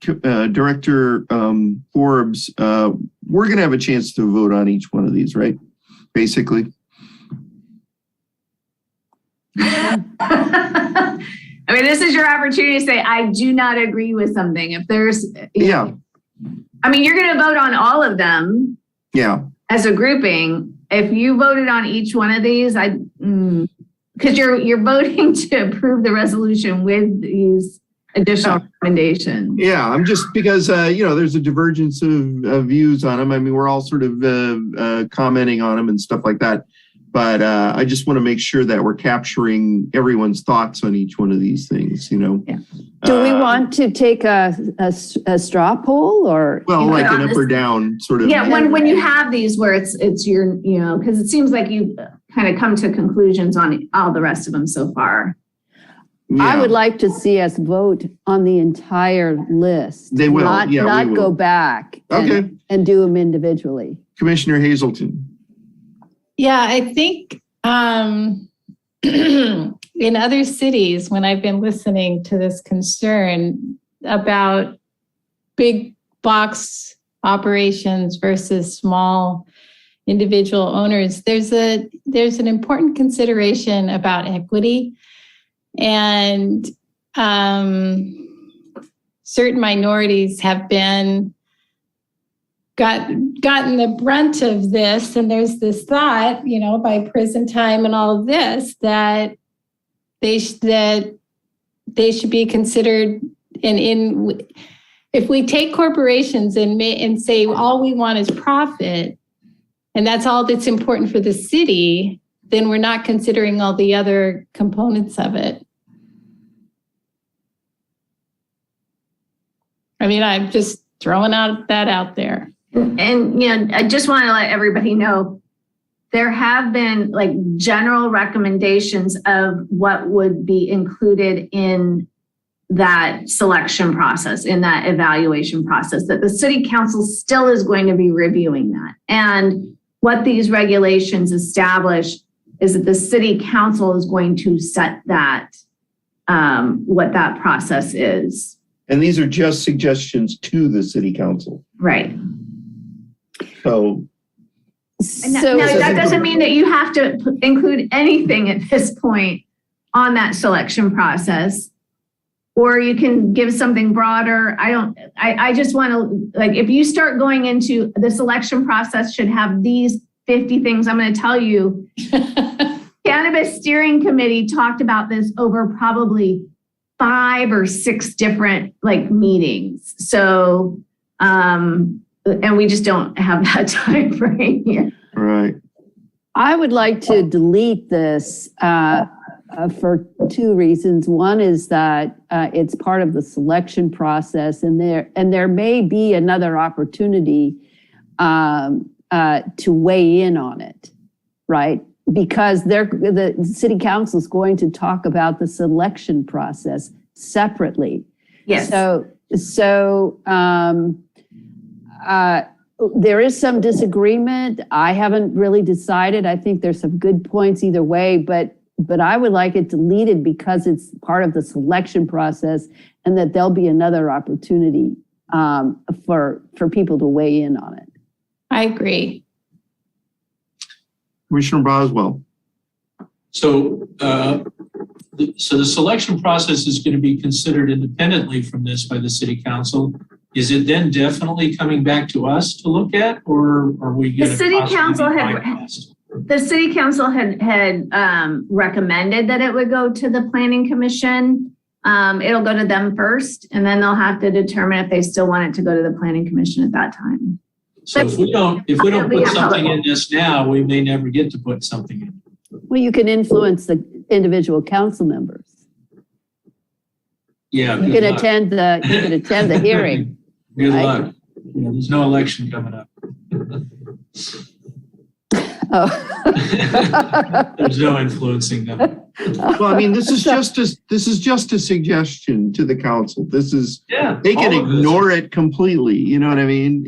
Director Forbes, we're going to have a chance to vote on each one of these, right? Basically. I mean, this is your opportunity to say, I do not agree with something. If there's, yeah. I mean, you're going to vote on all of them. Yeah. As a grouping. If you voted on each one of these, because you're voting to approve the resolution with these additional recommendations. Yeah, I'm just because, you know, there's a divergence of views on them. I mean, we're all sort of commenting on them and stuff like that. But I just want to make sure that we're capturing everyone's thoughts on each one of these things, you know. Yeah. Do we want to take a straw poll or? Well, like an up or down sort of. Yeah, when you have these where it's your, you know, because it seems like you kind of come to conclusions on all the rest of them so far. Yeah. I would like to see us vote on the entire list. They will, not go back and do them individually. Commissioner Hazelton. Yeah, I think in other cities, when I've been listening to this concern about big box operations versus small individual owners, there's an important consideration about equity. And certain minorities have been gotten the brunt of this, and there's this thought, you know, by prison time and all of this, that they should be considered. And if we take corporations and say all we want is profit, and that's all that's important for the city, then we're not considering all the other components of it. I mean, I'm just throwing that out there. And, you know, I just want to let everybody know there have been like general recommendations of what would be included in that selection process, in that evaluation process, that the city council still is going to be reviewing that. And what these regulations establish is that the city council is going to set that, what that process is. And these are just suggestions to the city council. Right. So that doesn't mean that you have to include anything at this point on that selection process, or you can give something broader. I just want to, like, if you start going into the selection process should have these 50 things, I'm going to tell you, Cannabis Steering Committee talked about this over probably 5 or 6 different like meetings. So, and we just don't have that time frame here. Right. I would like to delete this for two reasons. One is that it's part of the selection process, and there may be another opportunity to weigh in on it, right? Because the city council is going to talk about the selection process separately. Yes. So there is some disagreement. I haven't really decided. I think there's some good points either way, but I would like it deleted because it's part of the selection process, and that there'll be another opportunity for people to weigh in on it. I agree. Commissioner Boswell. So, the selection process is going to be considered independently from this by the city council. Is it then definitely coming back to us to look at, or are we going to? The city council had recommended that it would go to the planning commission. It'll go to them first, and then they'll have to determine if they still want it to go to the planning commission at that time. So if we don't put something in this now, we may never get to put something in. Well, you can influence the individual council members. Yeah. You can attend the hearing. Good luck. Yeah, there's no election coming up. Oh. There's no influencing them. Well, I mean, this is just a suggestion to the council. This is, they can ignore it completely, you know what I mean?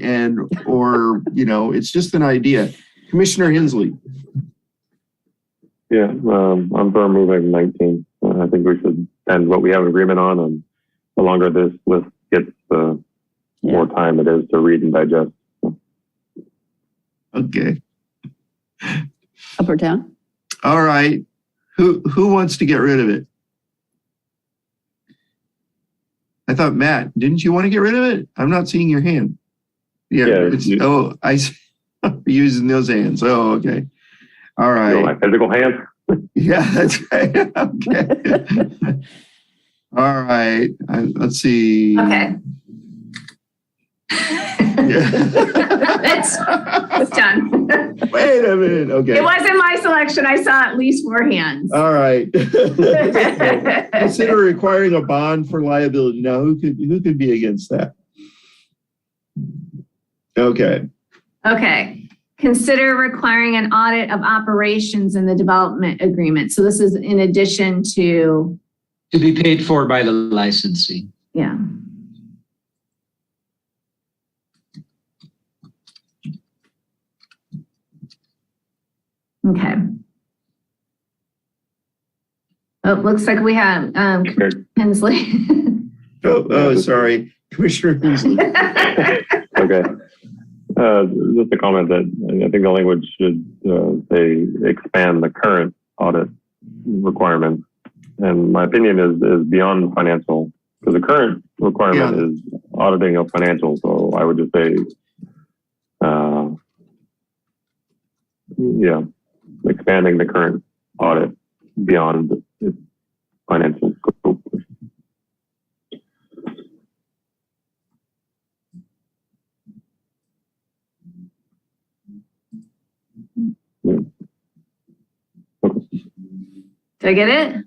Or it's just an idea. Commissioner Hensley. Yeah, I'm for moving 19. I think we should end what we have agreement on, and the longer this list gets, more time it is to read and digest. Okay. Up or down? All right. Who wants to get rid of it? I thought, Matt, didn't you want to get rid of it? I'm not seeing your hand. I see. Using those hands. Oh, okay. All right. You know, my physical hands. Yeah, that's right. Okay. All right. Let's see. Okay. It's done. Wait a minute. Okay. It wasn't my selection. I saw at least 4 hands. All right. Consider requiring a bond for liability. Now, who could be against that? Okay. Okay. Consider requiring an audit of operations in the development agreement. So this is in addition to be paid for by the licensee. Yeah. Okay. Oh, it looks like we have Hensley. Oh, sorry. Commissioner Hensley. Okay. Just a comment that I think the language should say expand the current audit requirements. And my opinion is beyond financial, because the current requirement is auditing of financials. So I would just say, expanding the current audit beyond its financial scope. Did I get it?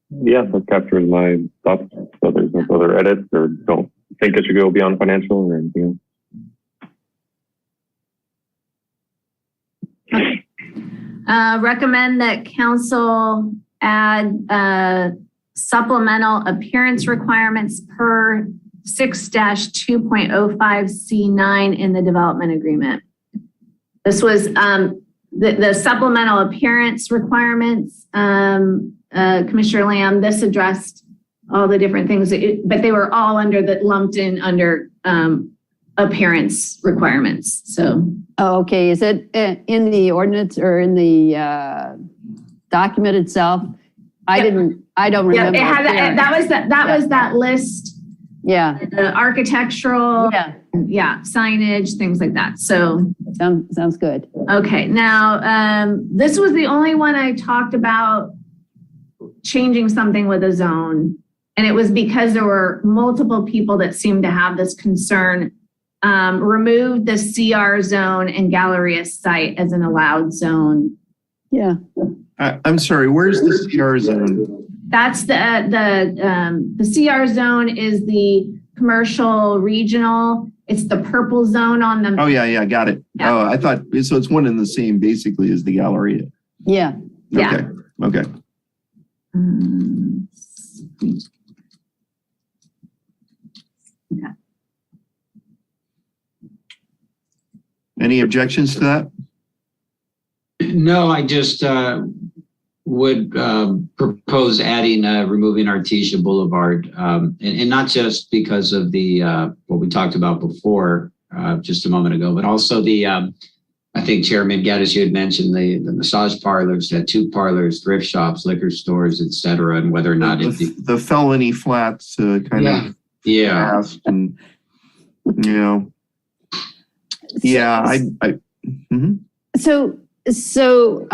Yeah, that captures my thoughts. So there's no further edits, or don't think it should go beyond financial or anything else. Recommend that council add supplemental appearance requirements per 6-2.05C9 in the development agreement. This was the supplemental appearance requirements. Commissioner Lamb, this addressed all the different things, but they were all lumped in under appearance requirements. So. Oh, okay. Is it in the ordinance or in the document itself? I don't remember. Yeah, it had that was that list. Yeah. The architectural. Yeah. Signage, things like that. So sounds good. Okay. Now, this was the only one I talked about changing something with a zone. And it was because there were multiple people that seemed to have this concern. Remove the CR zone and Galleria site as an allowed zone. Yeah. I'm sorry, where's the CR zone? That's the CR zone is the commercial regional. It's the purple zone on the. Oh, yeah, got it. Yeah. Oh, I thought, so it's one and the same basically as the Galleria. Yeah. Yeah. Okay. Okay. Any objections to that? No, I just would propose adding, removing Artesia Boulevard, and not just because of the what we talked about before just a moment ago, but also the I think Chairman Gaddis, you had mentioned the massage parlors, tattoo parlors, thrift shops, liquor stores, et cetera, and whether or not the felony flats kind of passed, and So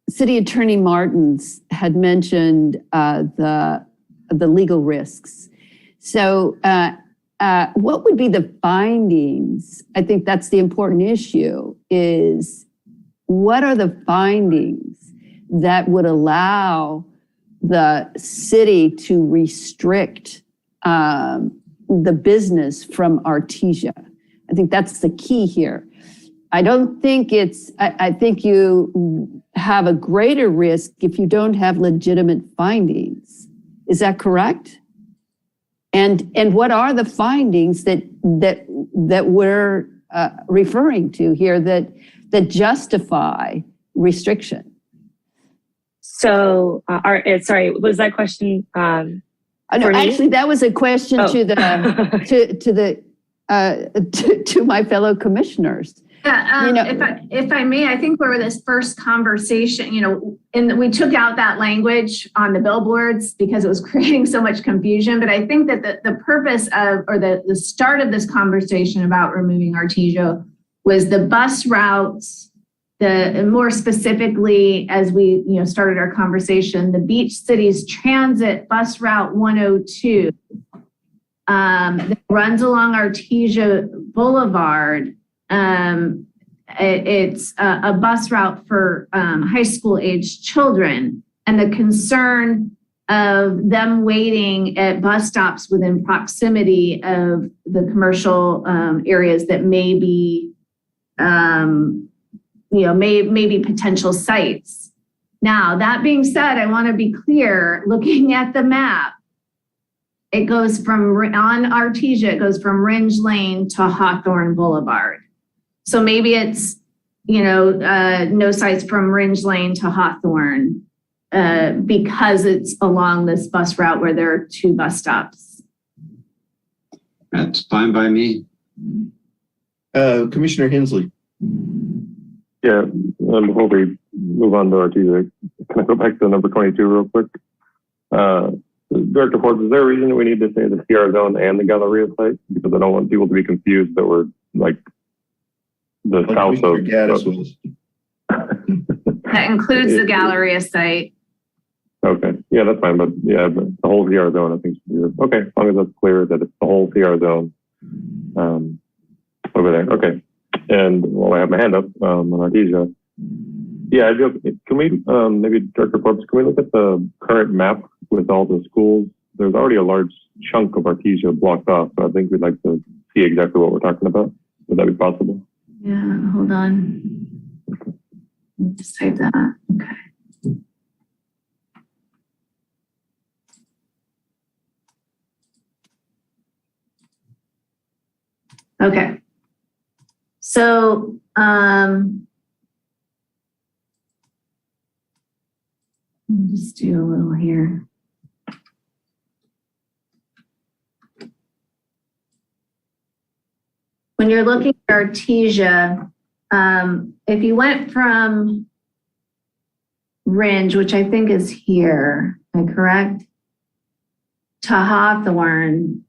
City Attorney Martins had mentioned the legal risks. So what would be the findings? I think that's the important issue, is what are the findings that would allow the city to restrict the business from Artesia? I think that's the key here. I don't think I think you have a greater risk if you don't have legitimate findings. Is that correct? And what are the findings that we're referring to here that justify restriction? So, sorry, was that question? No, actually, that was a question to my fellow commissioners. Yeah, if I may, I think where this first conversation, and we took out that language on the billboards because it was creating so much confusion. But I think that the purpose of, or the start of this conversation about removing Artesia was the bus routes, more specifically, as we started our conversation, the Beach Cities Transit Bus Route 102 that runs along Artesia Boulevard. It's a bus route for high school age children, and the concern of them waiting at bus stops within proximity of the commercial areas that may be, may be potential sites. Now, that being said, I want to be clear, looking at the map, it goes on Artesia, it goes from Ringe Lane to Hawthorne Boulevard. So maybe it's, no sites from Ringe Lane to Hawthorne because it's along this bus route where there are 2 bus stops. That's fine by me. Commissioner Hensley. Yeah, before we move on to Artesia, can I go back to number 22 real quick? Director Forbes, is there a reason that we need to say the CR zone and the Galleria site? Because I don't want people to be confused that we're like the south of. That includes the Galleria site. Okay, yeah, that's fine, but the whole CR zone, I think. Okay, as long as that's clear that it's the whole CR zone over there. Okay, and while I have my hand up on Artesia, can we maybe Director Forbes, can we look at the current map with all the schools? There's already a large chunk of Artesia blocked off, so I think we'd like to see exactly what we're talking about. Would that be possible? Yeah, hold on. Let me just type that. Okay. Okay. So, let me just do a little here. When you're looking at Artesia, if you went from Ringe, which I think is here, am I correct? To Hawthorne,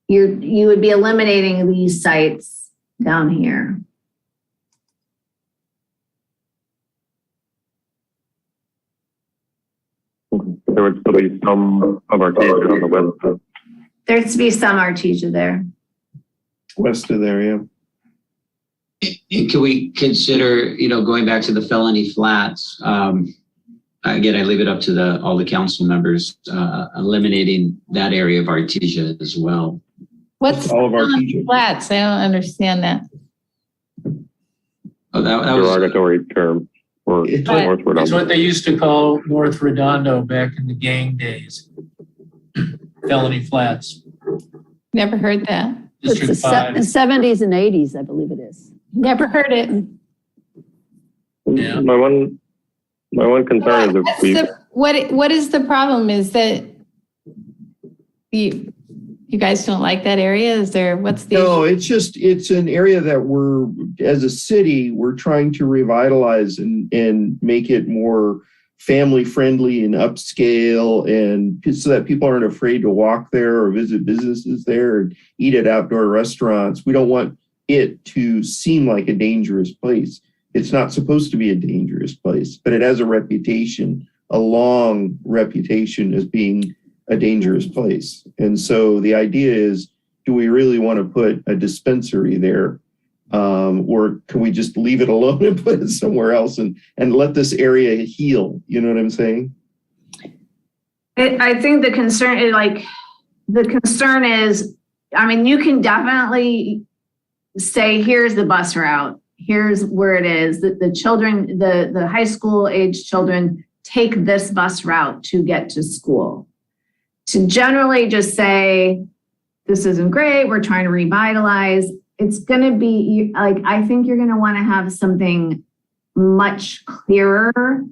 you would be eliminating these sites down here. There would still be some of Artesia on the west. There's to be some Artesia there. West of there, yeah. And can we consider, going back to the felony flats? Again, I leave it up to all the council members, eliminating that area of Artesia as well. What's all of our felony flats? I don't understand that. Oh, that was Derogatory term for North Redondo. It's what they used to call North Redondo back in the gang days. Felony flats. Never heard that. District It's the 5. 70s and 80s, I believe it is. Never heard it. Yeah. My one concern is if we What is the problem? Is that you guys don't like that area? Is there, what's the No, issue? it's an area that as a city, we're trying to revitalize and make it more family friendly and upscale, and so that people aren't afraid to walk there or visit businesses there and eat at outdoor restaurants. We don't want it to seem like a dangerous place. It's not supposed to be a dangerous place, but it has a reputation, a long reputation as being a dangerous place. And so the idea is, do we really want to put a dispensary there? Or can we just leave it alone and put it somewhere else and let this area heal? You know what I'm saying? I think the concern is, I mean, you can definitely say, here's the bus route. Here's where it is. The children, the high school age children take this bus route to get to school. To generally just say, this isn't great, we're trying to revitalize, it's going to be like, I think you're going to want to have something much clearer.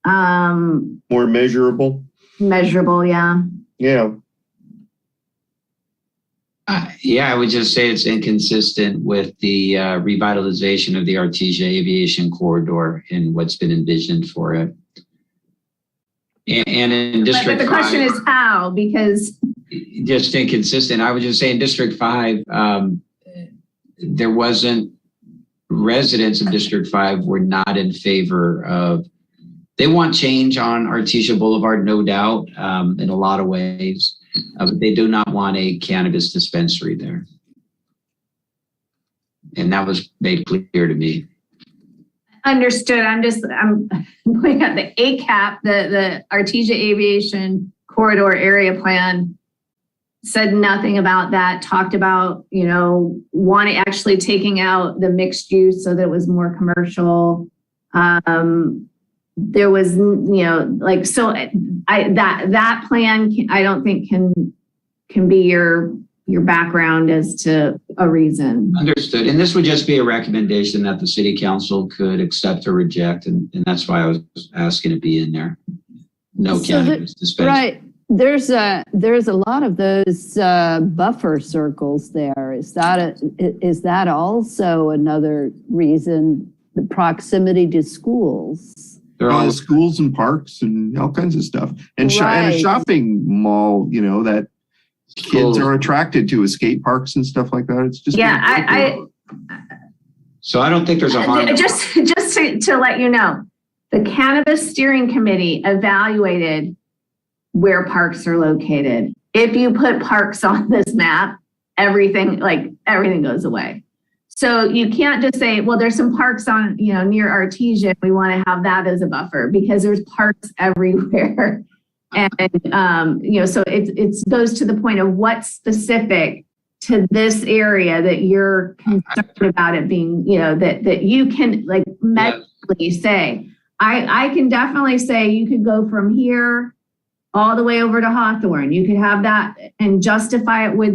More measurable. Measurable, yeah. Yeah. Yeah, I would just say it's inconsistent with the revitalization of the Artesia Aviation Corridor and what's been envisioned for it. And in District 5. But the question is how, because. Just inconsistent. I would just say in District 5, there wasn't, residents of District 5 were not in favor of, they want change on Artesia Boulevard, no doubt, in a lot of ways. But they do not want a cannabis dispensary there. And that was made clear to me. Understood. I'm going at the ACAP, the Artesia Aviation Corridor Area Plan, said nothing about that, talked about, actually taking out the mixed use so that it was more commercial. There was, that plan, I don't think can be your background as to a reason. Understood. And this would just be a recommendation that the city council could accept or reject. And that's why I was asking to be in there. No cannabis dispensary. Right. There's a lot of those buffer circles there. Is that also another reason? The proximity to schools. There are schools and parks and all kinds of stuff, and and a shopping mall. That kids are attracted to, skate parks and stuff like that. It's just So I don't think there's a harm. Just to let you know, the Cannabis Steering Committee evaluated where parks are located. If you put parks on this map, everything goes away. So you can't just say, well, there's some parks on, near Artesia. We want to have that as a buffer because there's parks everywhere. And, so it goes to the point of what's specific to this area that you're concerned about it being, that you can medically say, I can definitely say you could go from here all the way over to Hawthorne. You could have that and justify it with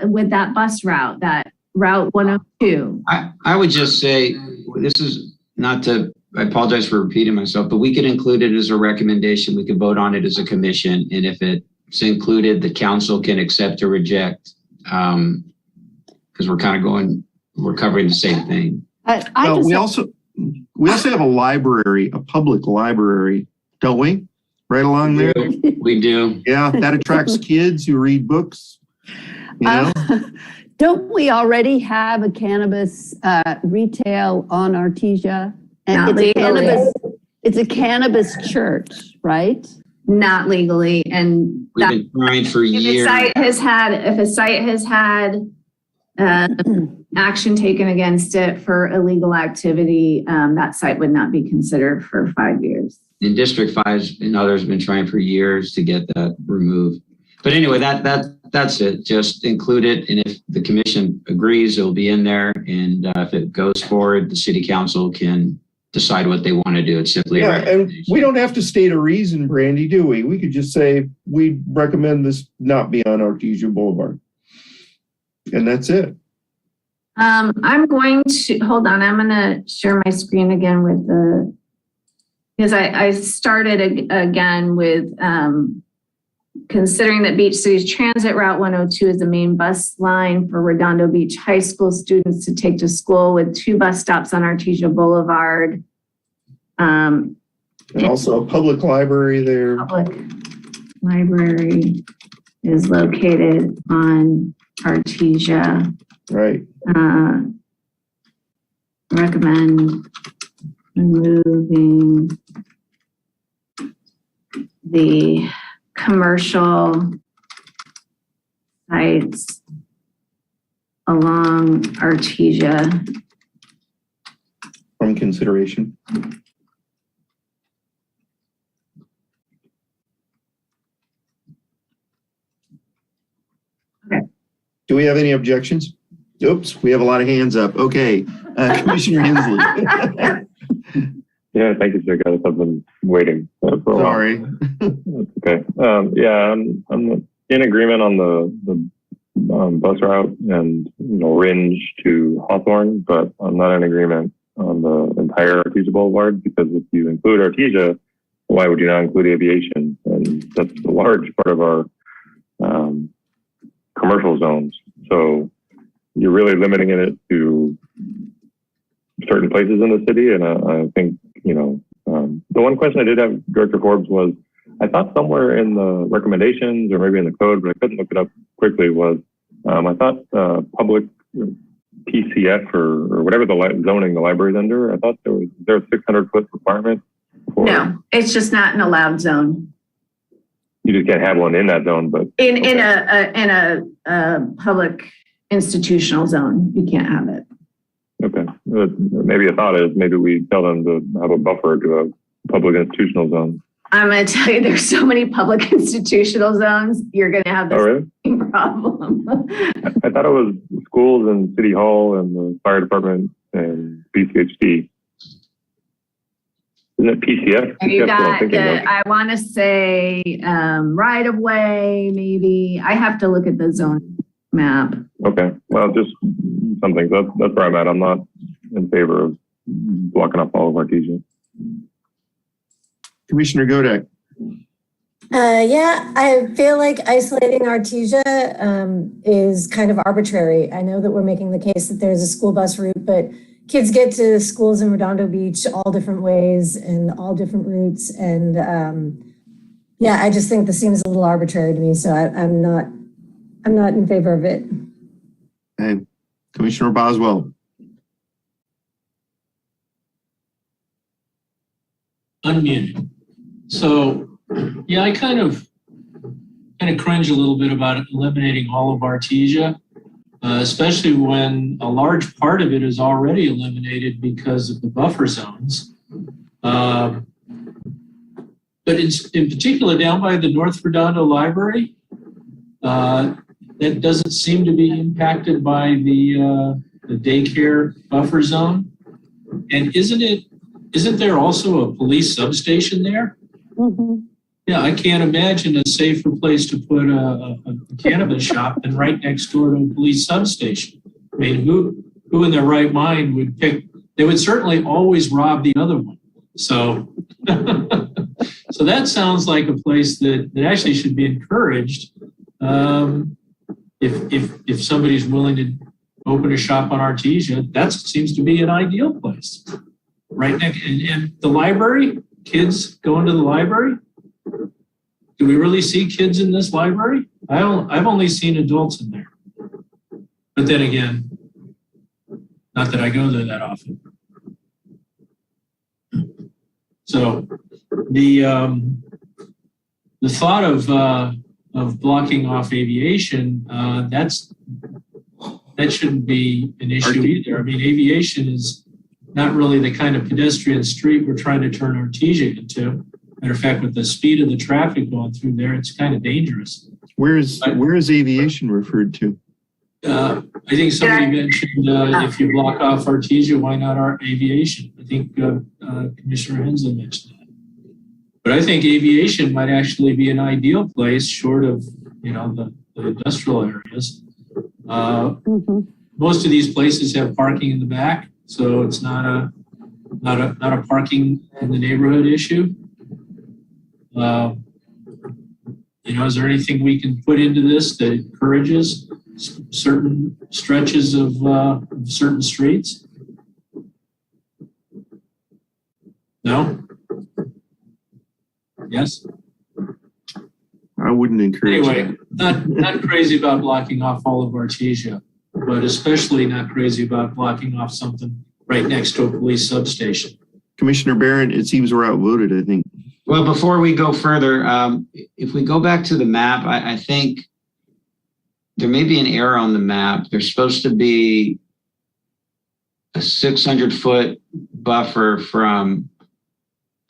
with that bus route, that Route 102. I would just say, this is not to, I apologize for repeating myself, but we could include it as a recommendation. We could vote on it as a commission. And if it's included, the council can accept or reject, because we're covering the same thing. We also have a library, a public library, don't we? Right along there. We do. Yeah, that attracts kids who read books. Don't we already have a cannabis retail on Artesia? And it's a cannabis church, right? Not legally. And we've been trying for years. If a site has had action taken against it for illegal activity, that site would not be considered for 5 years. In District 5 and others have been trying for years to get that removed. But anyway, that's it. Just include it. And if the commission agrees, it'll be in there. And if it goes forward, the city council can decide what they want to do. It's simply a Yeah, and we don't have to state a reason, Brandy, do we? We could just say, we recommend this not be on Artesia Boulevard. And that's it. I'm going to, hold on, I'm going to share my screen again with because I started again with considering that Beach City's Transit Route 102 is the main bus line for Redondo Beach High School students to take to school with 2 bus stops on Artesia Boulevard. And also a public library there. Public library is located on Artesia. Right. Recommend removing the commercial sites along Artesia from consideration. Okay. Do we have any objections? Oops, we have a lot of hands up. Okay, Commissioner Hensley. Yeah, thank you, Sir. I've been waiting for a while. Sorry. That's okay. Yeah, I'm in agreement on the bus route and Ringe to Hawthorne, but I'm not in agreement on the entire Artesia Boulevard, because if you include Artesia, why would you not include aviation? And that's a large part of our commercial zones. So you're really limiting it to certain places in the city. And I think, the one question I did have, Director Forbes, was I thought somewhere in the recommendations or maybe in the code, but I couldn't look it up quickly, was I thought public PCF or whatever the zoning the library is under, I thought there was a 600-foot requirement. No, it's just not an allowed zone. You just can't have one in that zone, but In a public institutional zone, you can't have it. okay. Maybe a thought is maybe we tell them to have a buffer to a public institutional zone. I'm going to tell you, there's so many public institutional zones, you're going to have the same problem. I thought it was schools and city hall and the fire department and BCHD. Isn't it PCF? You got I want to say right of way, maybe. I have to look at the zone map. Okay, well, just something. That's where I'm at. I'm not in favor of blocking up all of Artesia. Commissioner Godek. Yeah, I feel like isolating Artesia is kind of arbitrary. I know that we're making the case that there's a school bus route, but kids get to schools in Redondo Beach all different ways and all different routes. And yeah, I just think this seems a little arbitrary to me. So I'm not in favor of it. Okay. Commissioner Boswell. Unmuted. So, yeah, I kind of cringe a little bit about eliminating all of Artesia, especially when a large part of it is already eliminated because of the buffer zones. But in particular, down by the North Redondo Library, that doesn't seem to be impacted by the daycare buffer zone. And isn't there also a police substation there? Mm-hmm. Yeah, I can't imagine a safer place to put a cannabis shop than right next door to a police substation. I mean, who in their right mind would pick? They would certainly always rob the other one. So, so that sounds like a place that actually should be encouraged. If somebody's willing to open a shop on Artesia, that seems to be an ideal place. Right next, and the library, kids going to the library. Do we really see kids in this library? I've only seen adults in there. But then again, not that I go there that often. So the thought of blocking off aviation, that's that shouldn't be an issue either. I mean, aviation is not really the kind of pedestrian street we're trying to turn Artesia into. Matter of fact, with the speed of the traffic going through there, it's kind of dangerous. Where is aviation referred to? I think somebody mentioned if you block off Artesia, why not our aviation? I think Commissioner Hensley mentioned that. But I think aviation might actually be an ideal place, short of the industrial areas. Most of these places have parking in the back, so it's not a parking in the neighborhood issue. Is there anything we can put into this that encourages certain stretches of certain streets? No? Yes? I wouldn't encourage Anyway, not crazy about blocking off all of Artesia, but especially not crazy about blocking off something right next to a police substation. Commissioner Barron, it seems we're outvoted, I think. Well, before we go further, if we go back to the map, I think there may be an error on the map. There's supposed to be a 600-foot buffer from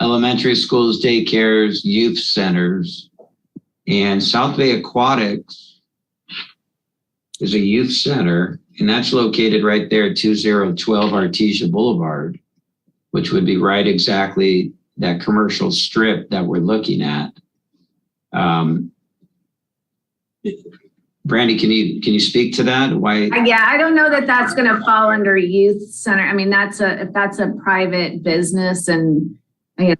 elementary schools, daycares, youth centers, and South Bay Aquatics is a youth center, and that's located right there at 2012 Artesia Boulevard, which would be right exactly that commercial strip that we're looking at. Brandy, can you speak to that? Why? Yeah, I don't know that that's going to fall under youth center. I mean, that's a private business, and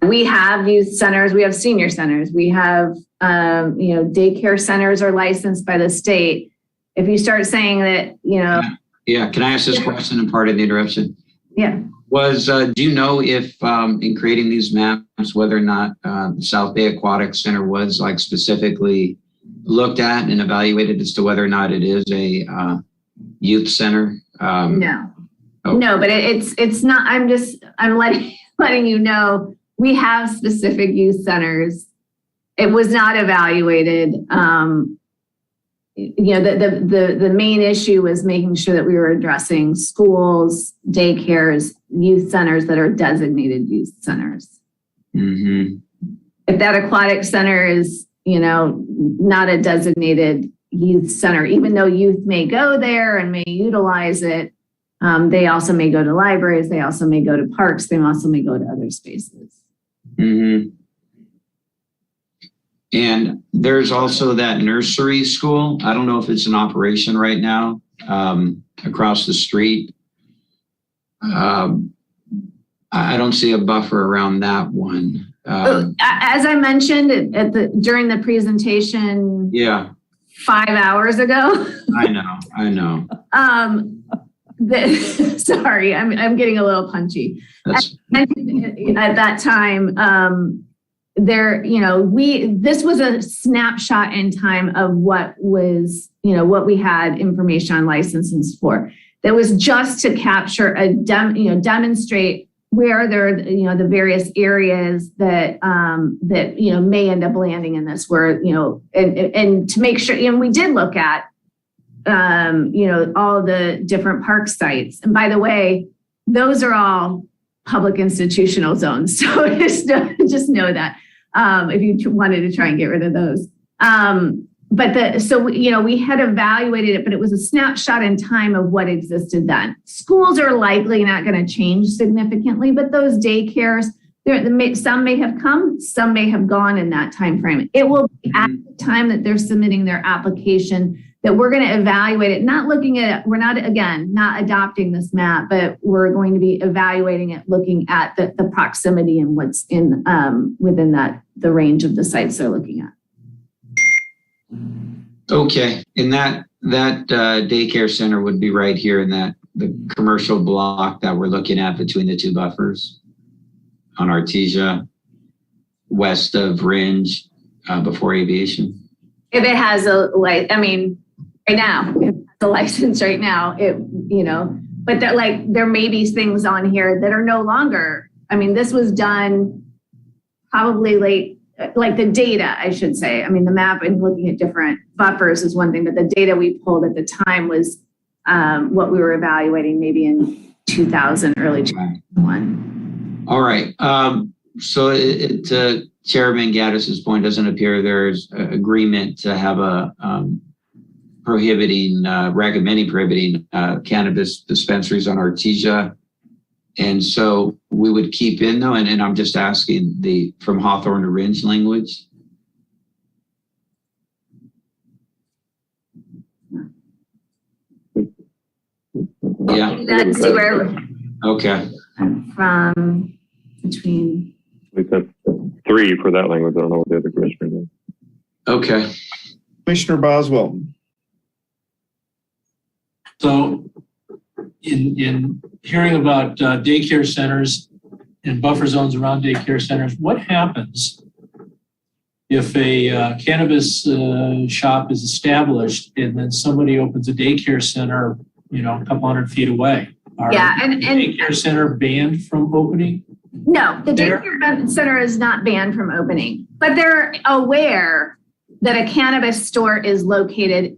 we have youth centers, we have senior centers, we have daycare centers are licensed by the state. If you start saying that, Yeah, can I ask this question and part of the interruption? Yeah. Do you know if in creating these maps, whether or not the South Bay Aquatic Center was specifically looked at and evaluated as to whether or not it is a youth center? No, but it's not. I'm letting you know we have specific youth centers. It was not evaluated. The main issue was making sure that we were addressing schools, daycares, youth centers that are designated youth centers. Mm-hmm. If that aquatic center is, not a designated youth center, even though youth may go there and may utilize it, they also may go to libraries, they also may go to parks, they also may go to other spaces. Mm-hmm. And there's also that nursery school. I don't know if it's in operation right now, across the street. I don't see a buffer around that one. As I mentioned during the presentation, 5 hours ago. I know. Sorry, I'm getting a little punchy. At that time, this was a snapshot in time of what was, what we had information on licenses for. That was just to capture demonstrate where there are, the various areas that may end up landing in this, where, and to make sure, and we did look at, all the different park sites. And by the way, those are all public institutional zones. So just know that. If you wanted to try and get rid of those. We had evaluated it, but it was a snapshot in time of what existed then. Schools are likely not going to change significantly, but those daycares, some may have come, some may have gone in that time frame. It will be at the time that they're submitting their application that we're going to evaluate it, not looking at, we're not adopting this map, but we're going to be evaluating it, looking at the proximity and what's in within the range of the sites they're looking at. Okay, and that daycare center would be right here in the commercial block that we're looking at between the two buffers on Artesia, west of Ringe, before aviation. If it has right now, it has a license right now, but there may be things on here that are no longer. This was done probably late, the data, I should say. The map and looking at different buffers is one thing, but the data we pulled at the time was what we were evaluating maybe in 2000, early 2001. All right. So to Chairman Gaddis's point, doesn't appear there's agreement to have a recommending prohibiting cannabis dispensaries on Artesia. And so we would keep in though, and I'm just asking from Hawthorne to Ringe language. Yeah. That's where Okay. from between. We said 3 for that language. I don't know what the other commissioner did. Okay. Commissioner Boswell. So in hearing about daycare centers and buffer zones around daycare centers, what happens if a cannabis shop is established and then somebody opens a daycare center, a couple hundred feet away? Are and daycare center banned from opening? No, the daycare center is not banned from opening, but they're aware that a cannabis store is located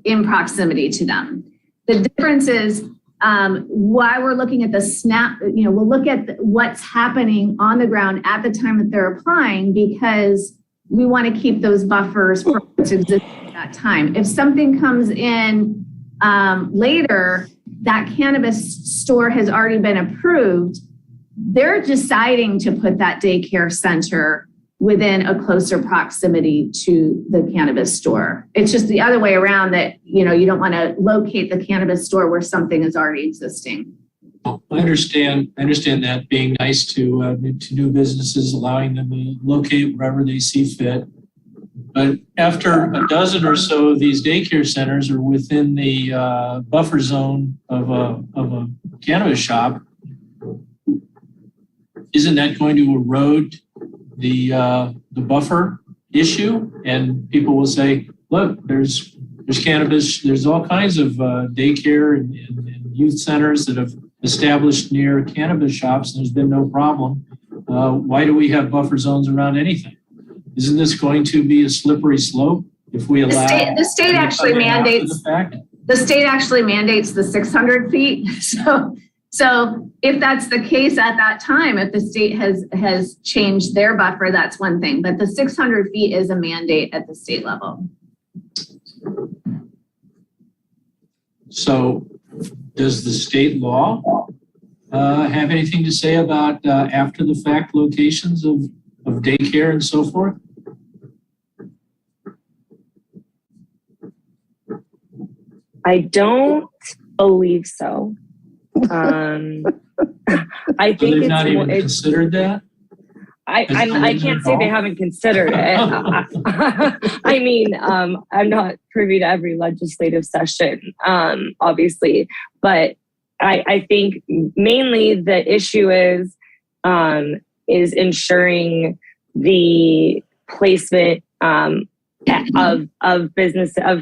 in proximity to them. The difference is why we're looking at the snap, we'll look at what's happening on the ground at the time that they're applying, because we want to keep those buffers for what's existing at that time. If something comes in later, that cannabis store has already been approved, they're deciding to put that daycare center within a closer proximity to the cannabis store. It's just the other way around that, you don't want to locate the cannabis store where something is already existing. I understand that being nice to new businesses, allowing them to locate wherever they see fit. But after a dozen or so of these daycare centers are within the buffer zone of a cannabis shop, isn't that going to erode the buffer issue? And people will say, look, there's cannabis, there's all kinds of daycare and youth centers that have established near cannabis shops, and there's been no problem. Why do we have buffer zones around anything? Isn't this going to be a slippery slope if we allow? The state actually mandates. The state actually mandates the 600 feet. So if that's the case at that time, if the state has changed their buffer, that's one thing. But the 600 feet is a mandate at the state level. So does the state law have anything to say about after the fact locations of daycare and so forth? I don't believe so. I think they've not even considered that. I can't say they haven't considered it. I mean, I'm not privy to every legislative session, obviously, but I think mainly the issue is ensuring the placement of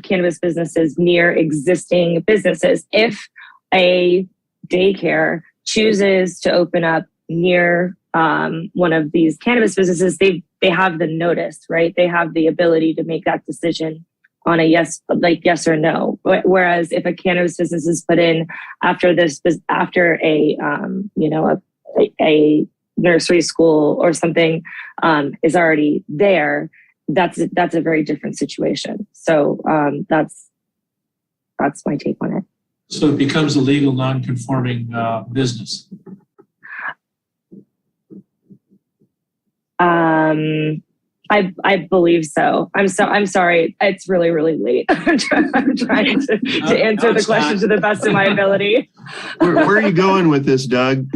cannabis businesses near existing businesses. If a daycare chooses to open up near one of these cannabis businesses, they have the notice, right? They have the ability to make that decision on a yes or no. Whereas if a cannabis business is put in after a nursery school or something is already there, that's a very different situation. So that's my take on it. So it becomes a legal non-conforming business. I believe so. I'm sorry. It's really, really late. I'm trying to answer the question to the best of my ability. Where are you going with this, Doug?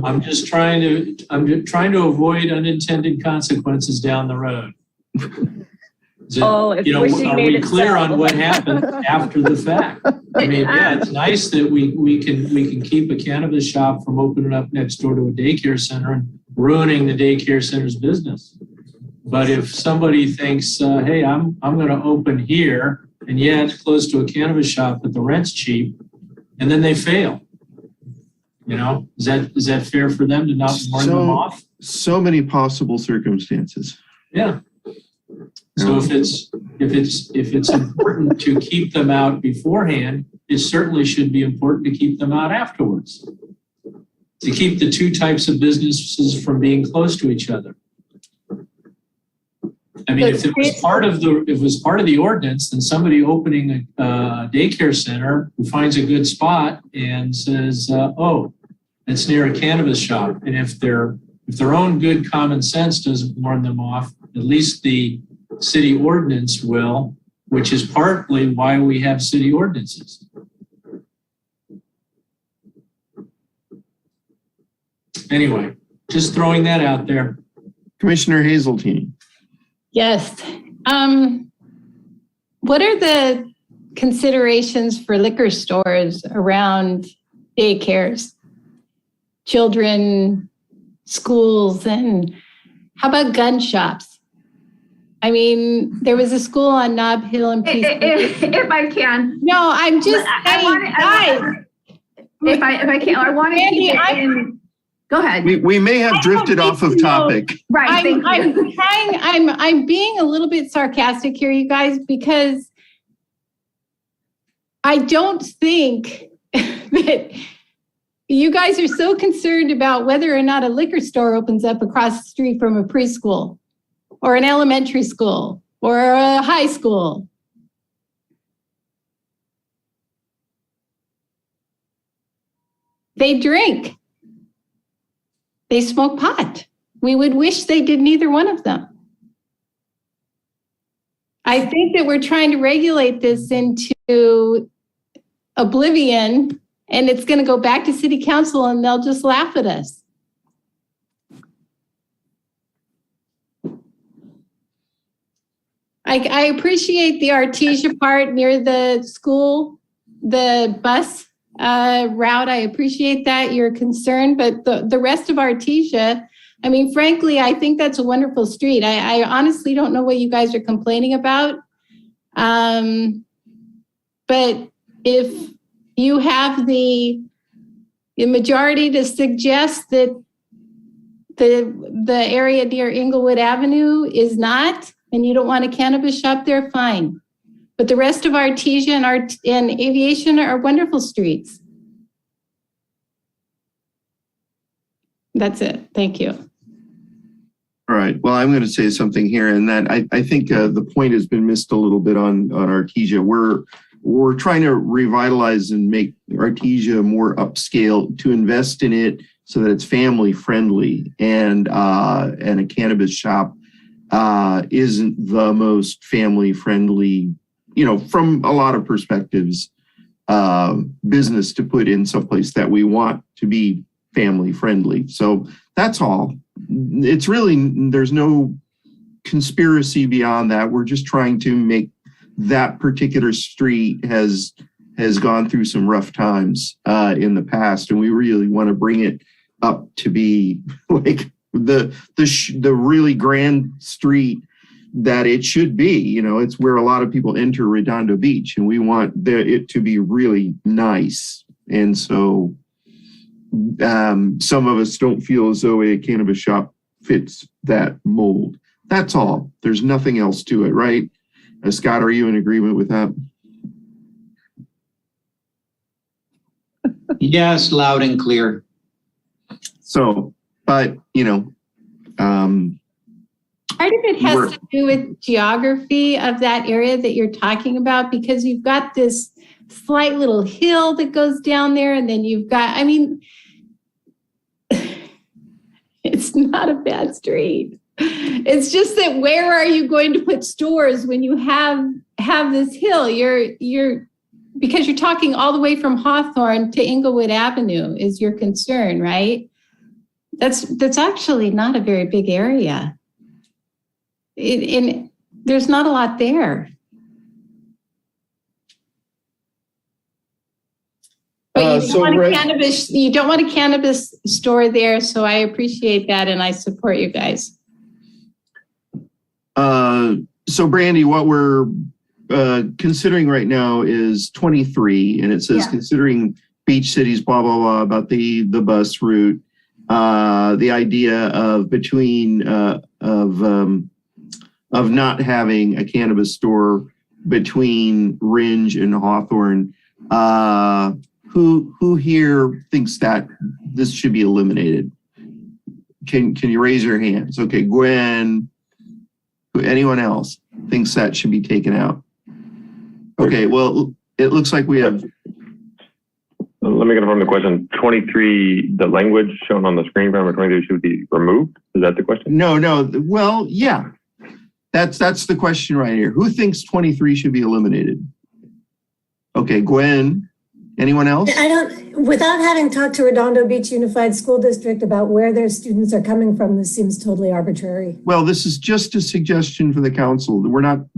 I'm trying to avoid unintended consequences down the road. Are we clear on what happened after the fact? I mean, yeah, it's nice that we can keep a cannabis shop from opening up next door to a daycare center and ruining the daycare center's business. But if somebody thinks, hey, I'm going to open here, and yeah, it's close to a cannabis shop, but the rent's cheap, and then they fail. Is that fair for them to not warn them off? So many possible circumstances. Yeah. So if it's if it's important to keep them out beforehand, it certainly should be important to keep them out afterwards. To keep the two types of businesses from being close to each other. I mean, if it was part of the ordinance, then somebody opening a daycare center who finds a good spot and says, "Oh, it's near a cannabis shop," and if their own good common sense doesn't warn them off, at least the city ordinance will, which is partly why we have city ordinances. Anyway, just throwing that out there. Commissioner Hazeltine. Yes. What are the considerations for liquor stores around daycares, children, schools, and how about gun shops? I mean, there was a school on Nob Hill and if I can. No, I'm just saying, guys. If I can, I want to keep it in. Go ahead. We may have drifted off of topic. Right. I'm being a little bit sarcastic here, you guys, because I don't think that you guys are so concerned about whether or not a liquor store opens up across the street from a preschool or an elementary school or a high school. They drink. They smoke pot. We would wish they did neither one of them. I think that we're trying to regulate this into oblivion, and it's going to go back to city council and they'll just laugh at us. I appreciate the Artesia part near the school, the bus route. I appreciate that you're concerned, but the rest of Artesia, I mean, frankly, I think that's a wonderful street. I honestly don't know what you guys are complaining about. But if you have the majority to suggest that the area near Inglewood Avenue is not, and you don't want a cannabis shop there, fine. But the rest of Artesia and Aviation are wonderful streets. That's it. Thank you. All right. Well, I'm going to say something here, and that I think the point has been missed a little bit on Artesia. We're trying to revitalize and make Artesia more upscale, to invest in it so that it's family friendly, and a cannabis shop isn't the most family friendly, from a lot of perspectives, business to put in someplace that we want to be family friendly. So that's all. It's really, there's no conspiracy beyond that. We're just trying to make that particular street has gone through some rough times in the past, and we really want to bring it up to be like the really grand street that it should be. It's where a lot of people enter Redondo Beach, and we want it to be really nice. And so some of us don't feel as though a cannabis shop fits that mold. That's all. There's nothing else to it, right? Scott, are you in agreement with that? Yes, loud and clear. So, but, Part of it has to do with geography of that area that you're talking about, because you've got this slight little hill that goes down there, and then you've got, it's not a bad street. It's just that where are you going to put stores when you have this hill? Because you're talking all the way from Hawthorne to Inglewood Avenue is your concern, right? That's actually not a very big area. There's not a lot there. But you don't want a cannabis store there, so I appreciate that and I support you guys. So Brandy, what we're considering right now is 23, and it says considering beach cities, blah, blah, blah, about the bus route, the idea of between of of not having a cannabis store between Ringe and Hawthorne. Who here thinks that this should be eliminated? Can you raise your hands? Okay, Gwen. Anyone else thinks that should be taken out? Okay, well, it looks like we have. Let me confirm the question. 23, the language shown on the screen for number 23 should be removed? Is that the question? No. Well, yeah. That's the question right here. Who thinks 23 should be eliminated? Okay, Gwen. Anyone else? Without having talked to Redondo Beach Unified School District about where their students are coming from, this seems totally arbitrary. Well, this is just a suggestion for the council. We're not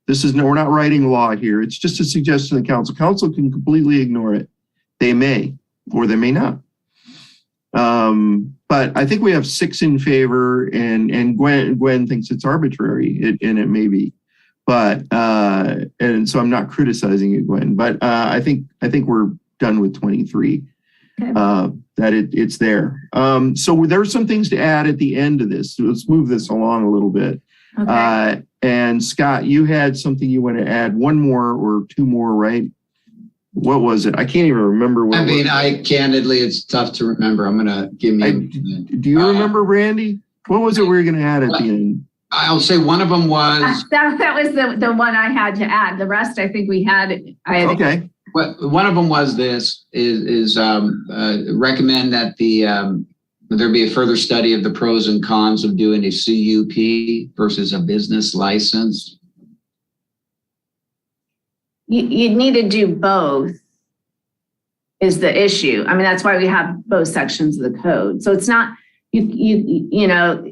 writing law here. It's just a suggestion to the council. Council can completely ignore it. They may, or they may not. But I think we have 6 in favor, and Gwen thinks it's arbitrary, and it may be. But and so I'm not criticizing you, Gwen. But I think we're done with 23. Okay. That it's there. So there are some things to add at the end of this. So let's move this along a little bit. Okay. And Scott, you had something you want to add, 1 more or 2 more, right? What was it? I can't even remember what candidly, it's tough to remember. I'm going to give me. Do you remember, Randy? What was it we were going to add at the end? I'll say one of them was. That was the one I had to add. The rest, I think we had. Okay. One of them was this is recommend that there be a further study of the pros and cons of doing a CUP versus a business license. You need to do both is the issue. I mean, that's why we have both sections of the code. So it's not, you know,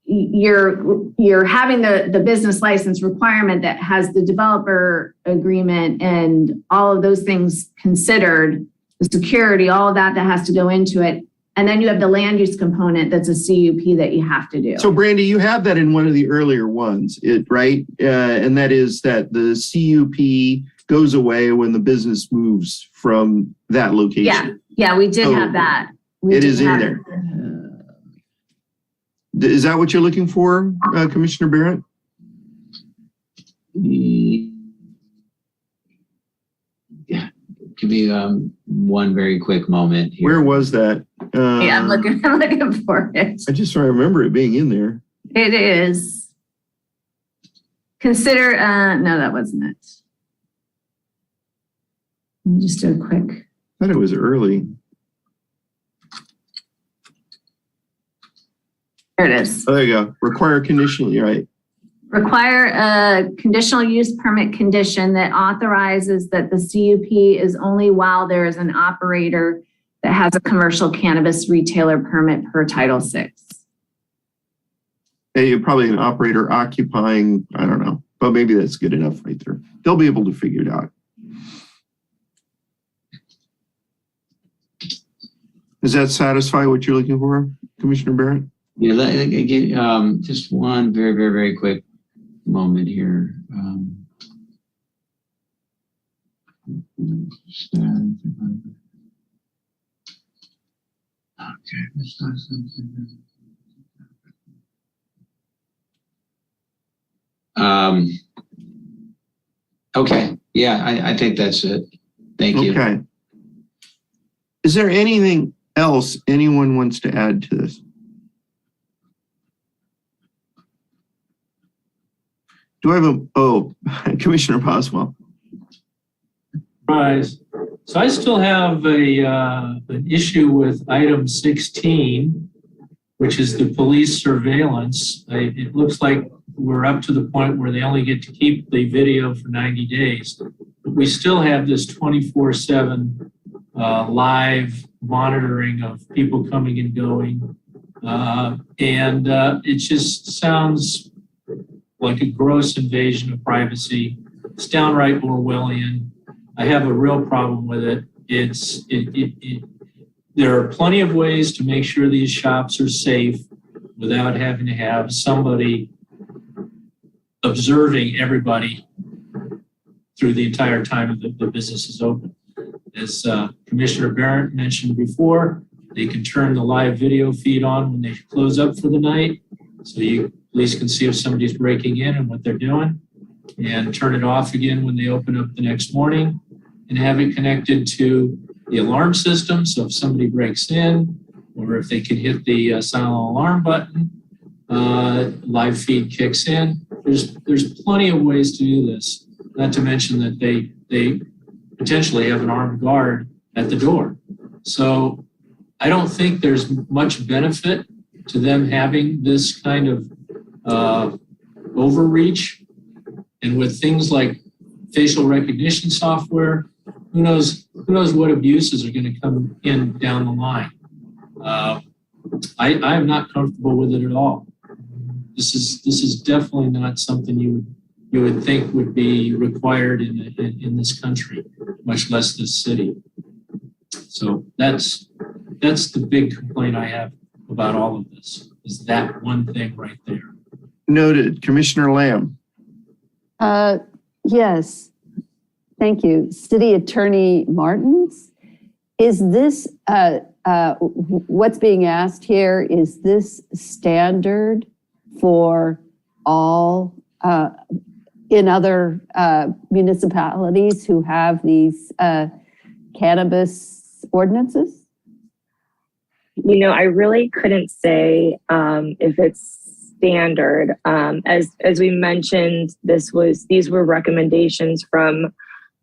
you're having the business license requirement that has the developer agreement and all of those things considered, the security, all of that has to go into it. And then you have the land use component that's a CUP that you have to do. So Brandy, you have that in one of the earlier ones, right? And that is that the CUP goes away when the business moves from that location. Yeah, we did have that. It is in there. Is that what you're looking for, Commissioner Barrett? Yeah, give me one very quick moment here. Where was that? Yeah, I'm looking for it. I just remember it being in there. It is. Consider, no, that wasn't it. Let me just do a quick. I thought it was early. There it is. Oh, there you go. Require conditionally, right? Require a conditional use permit condition that authorizes that the CUP is only while there is an operator that has a commercial cannabis retailer permit per Title VI. Hey, probably an operator occupying, I don't know, but maybe that's good enough right there. They'll be able to figure it out. Does that satisfy what you're looking for, Commissioner Barrett? Yeah, just one very, very, very quick moment here. Okay, yeah, I think that's it. Thank you. Okay. Is there anything else anyone wants to add to this? Do I have Commissioner Boswell. Right. So I still have an issue with item 16, which is the police surveillance. It looks like we're up to the point where they only get to keep the video for 90 days. But we still have this 24/7 live monitoring of people coming and going. And it just sounds like a gross invasion of privacy. It's downright Orwellian. I have a real problem with it. There are plenty of ways to make sure these shops are safe without having to have somebody observing everybody through the entire time that the business is open. As Commissioner Barrett mentioned before, they can turn the live video feed on when they close up for the night. So you Police can see if somebody's breaking in and what they're doing, and turn it off again when they open up the next morning, and have it connected to the alarm system. So if somebody breaks in, or if they can hit the silent alarm button, live feed kicks in. There's plenty of ways to do this. Not to mention that they potentially have an armed guard at the door. So I don't think there's much benefit to them having this kind of overreach. And with things like facial recognition software, who knows what abuses are going to come in down the line. I am not comfortable with it at all. This is definitely not something you would think would be required in this country, much less this city. So that's the big complaint I have about all of this, is that one thing right there. Noted. Commissioner Lamb. Yes, thank you. City Attorney Martins, is this, what's being asked here, is this standard for all in other municipalities who have these cannabis ordinances? You know, I really couldn't say if it's standard. As we mentioned, these were recommendations from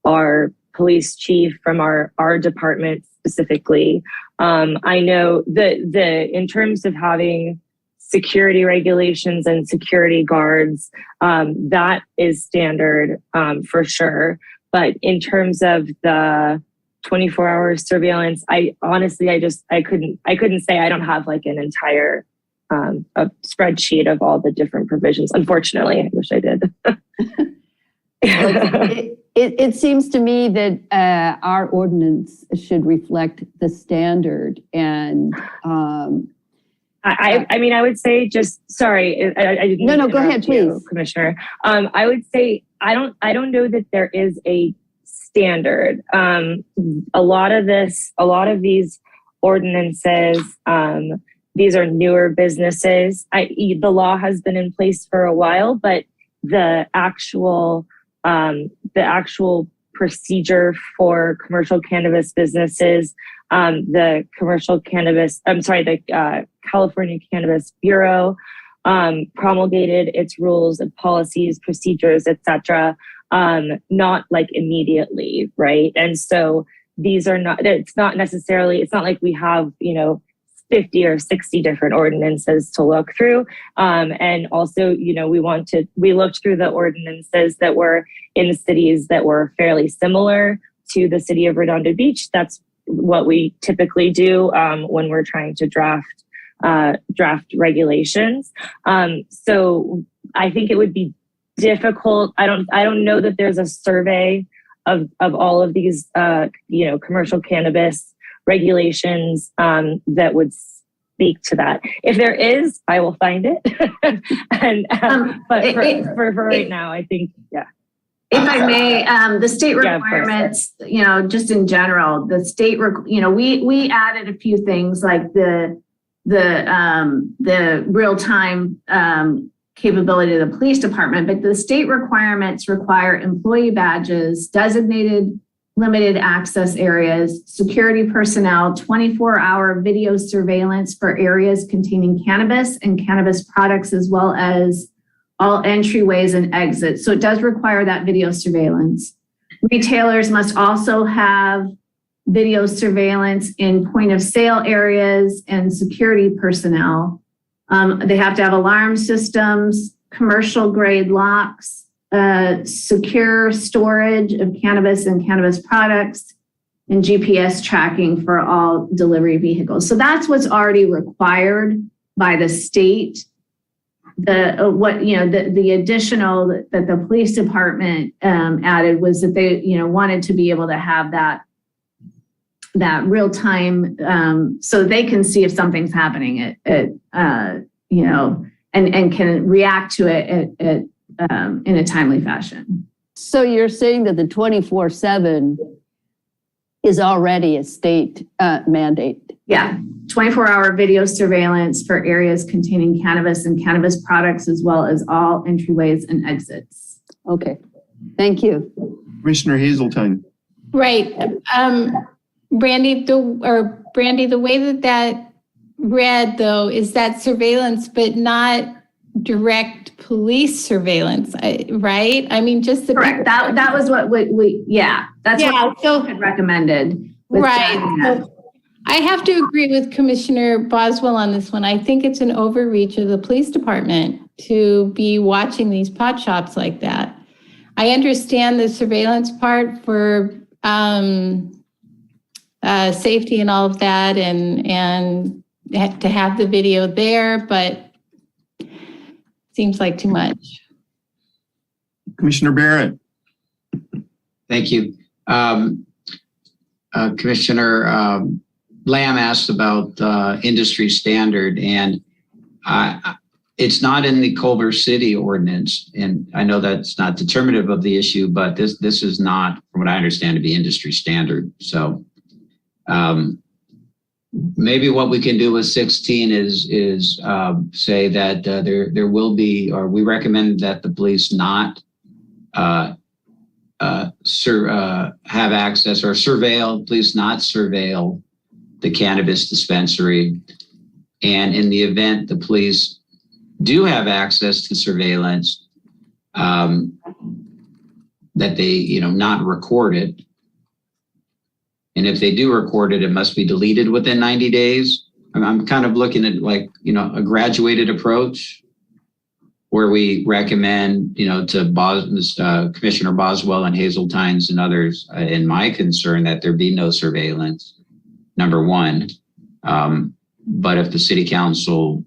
our police chief, from our department specifically. I know that in terms of having security regulations and security guards, that is standard for sure. But in terms of the 24-hour surveillance, I honestly couldn't say. I don't have like an entire a spreadsheet of all the different provisions. Unfortunately, I wish I did. It seems to me that our ordinance should reflect the standard, and I mean, I would say just sorry. I didn't. No, go ahead, please, Commissioner. I would say I don't know that there is a standard. A lot of these ordinances. These are newer businesses. The law has been in place for a while, but the actual procedure for commercial cannabis businesses, the California Cannabis Bureau promulgated its rules and policies, procedures, etc. Not like immediately, right? And so these are not. It's not like we have 50 or 60 different ordinances to look through. And also, we looked through the ordinances that were in cities that were fairly similar to the city of Redondo Beach. That's what we typically do when we're trying to draft regulations. So I think it would be difficult. I don't know that there's a survey of all of these, commercial cannabis regulations that would speak to that. If there is, I will find it. And but for right now, I think If I may, the state requirements, just in general, the state, we added a few things like the real-time capability of the police department, but the state requirements require employee badges, designated limited access areas, security personnel, 24-hour video surveillance for areas containing cannabis and cannabis products, as well as all entryways and exits. So it does require that video surveillance. Retailers must also have video surveillance in point of sale areas and security personnel. They have to have alarm systems, commercial grade locks, secure storage of cannabis and cannabis products, and GPS tracking for all delivery vehicles. So that's what's already required by the state. The additional that the police department added was that they wanted to be able to have that real time, so they can see if something's happening and can react to it in a timely fashion. So you're saying that the 24/7 is already a state mandate? Yeah, 24-hour video surveillance for areas containing cannabis and cannabis products, as well as all entryways and exits. Okay, thank you. Commissioner Hazelton. Right. Brandy, the way that read though is that surveillance, but not direct police surveillance, right? I mean, just the correct. That was what we that's what we had recommended. Right. So I have to agree with Commissioner Boswell on this one. I think it's an overreach of the police department to be watching these pot shops like that. I understand the surveillance part for safety and all of that, and to have the video there, but seems like too much. Commissioner Barrett. Thank you. Commissioner Lamb asked about industry standard, and it's not in the Culver City ordinance, and I know that's not determinative of the issue, but this is not, from what I understand, to be industry standard. So maybe what we can do with 16 is say that there will be, or we recommend that the police not have access or please not surveil the cannabis dispensary. And in the event the police do have access to surveillance, that they, not record it. And if they do record it, it must be deleted within 90 days. I'm kind of looking at a graduated approach where we recommend, to Commissioner Boswell and Hazeltines and others, in my concern, that there be no surveillance, number one. But if the city council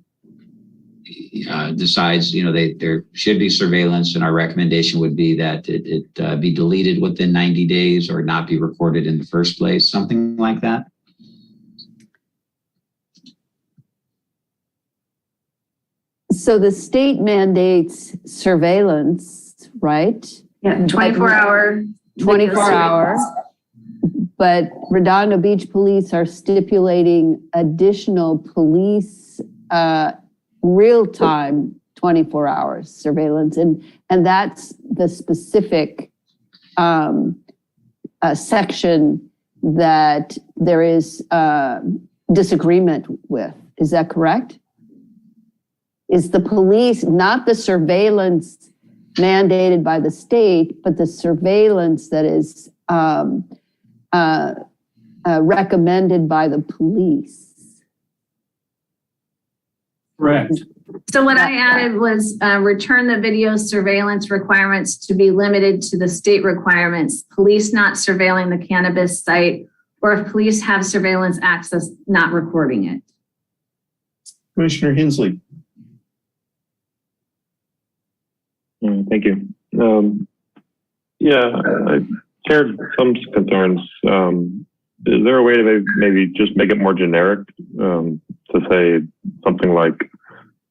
decides, there should be surveillance, and our recommendation would be that it be deleted within 90 days or not be recorded in the first place, something like that. So the state mandates surveillance, right? Yeah, 24-hour. 24-hour. But Redondo Beach Police are stipulating additional police real-time 24 hours surveillance. And that's the specific section that there is disagreement with. Is that correct? Is the police, not the surveillance mandated by the state, but the surveillance that is recommended by the police? Correct. So what I added was return the video surveillance requirements to be limited to the state requirements, police not surveilling the cannabis site, or if police have surveillance access, not recording it. Commissioner Hensley. Thank you. I shared some concerns. Is there a way to maybe just make it more generic, to say something like,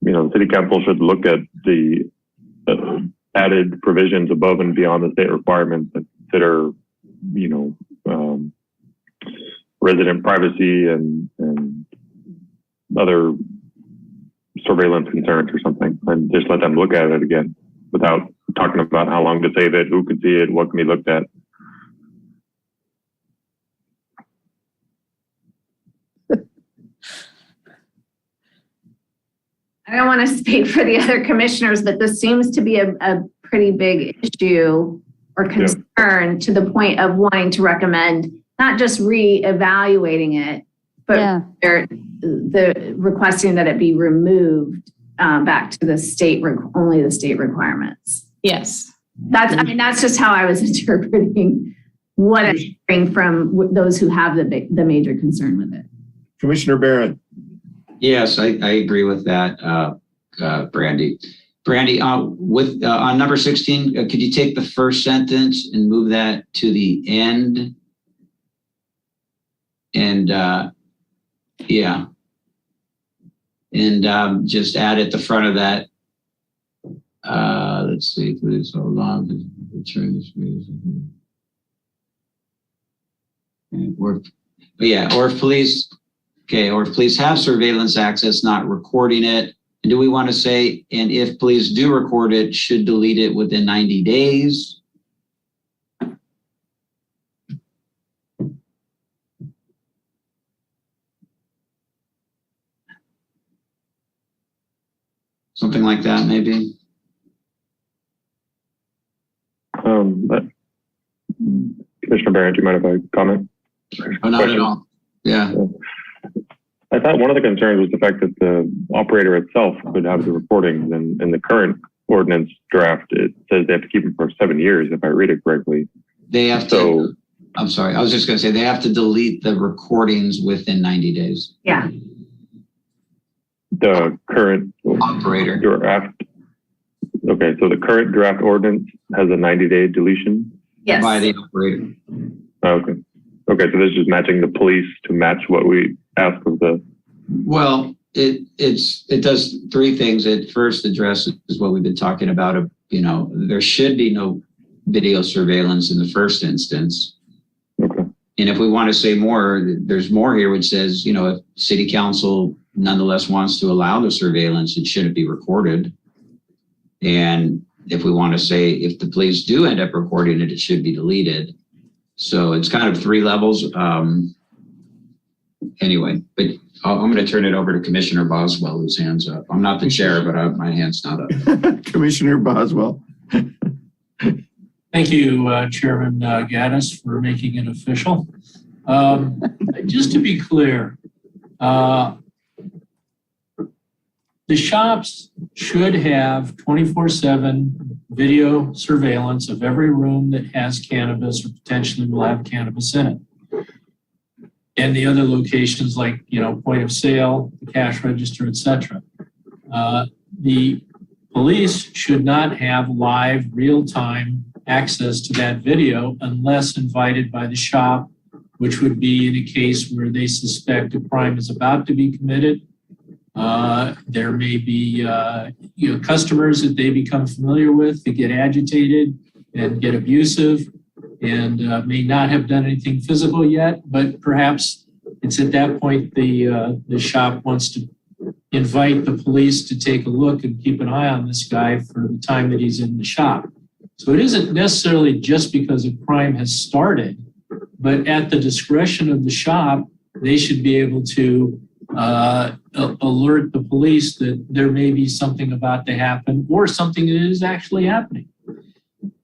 the city council should look at the added provisions above and beyond the state requirements that consider, resident privacy and other surveillance concerns or something, and just let them look at it again without talking about how long to save it, who could see it, what can be looked at. I don't want to speak for the other commissioners, but this seems to be a pretty big issue or concern to the point of wanting to recommend not just re-evaluating it, but the requesting that it be removed back to the state, only the state requirements. Yes. That's just how I was interpreting what I'm hearing from those who have the major concern with it. Commissioner Barrett. Yes, I agree with that, Brandy. Brandy, on number 16, could you take the first sentence and move that to the end? And just add at the front of that. Let's see, please hold on. Return this. Or if police Okay, or if police have surveillance access, not recording it. And do we want to say, and if police do record it, should delete it within 90 days? Something like that, maybe. But Commissioner Barrett, do you mind if I comment? Oh, not at all. Yeah. I thought one of the concerns was the fact that the operator itself could have the recordings, and in the current ordinance draft, it says they have to keep them for 7 years, if I read it correctly. They have to, I'm sorry, I was just going to say they have to delete the recordings within 90 days. Yeah. The current operator draft. Okay, so the current draft ordinance has a 90-day deletion? Yes. By the operator. Okay. Okay, so this is just matching the police to match what we ask of the. Well, it does three things. It first addresses what we've been talking about. There should be no video surveillance in the first instance. Okay. And if we want to say more, there's more here which says, if city council nonetheless wants to allow the surveillance, it shouldn't be recorded. And if we want to say if the police do end up recording it, it should be deleted. So it's kind of three levels. Anyway, but I'm going to turn it over to Commissioner Boswell, whose hand's up. I'm not the chair, but my hand's not up. Commissioner Boswell. Thank you, Chairman Gaddis, for making it official. Just to be clear, the shops should have 24/7 video surveillance of every room that has cannabis or potentially will have cannabis in it. And the other locations like, point of sale, the cash register, etc. The police should not have live, real-time access to that video unless invited by the shop, which would be in a case where they suspect a crime is about to be committed. There may be, customers that they become familiar with that get agitated and get abusive and may not have done anything physical yet, but perhaps it's at that point the shop wants to invite the police to take a look and keep an eye on this guy for the time that he's in the shop. So it isn't necessarily just because a crime has started, but at the discretion of the shop, they should be able to alert the police that there may be something about to happen or something that is actually happening.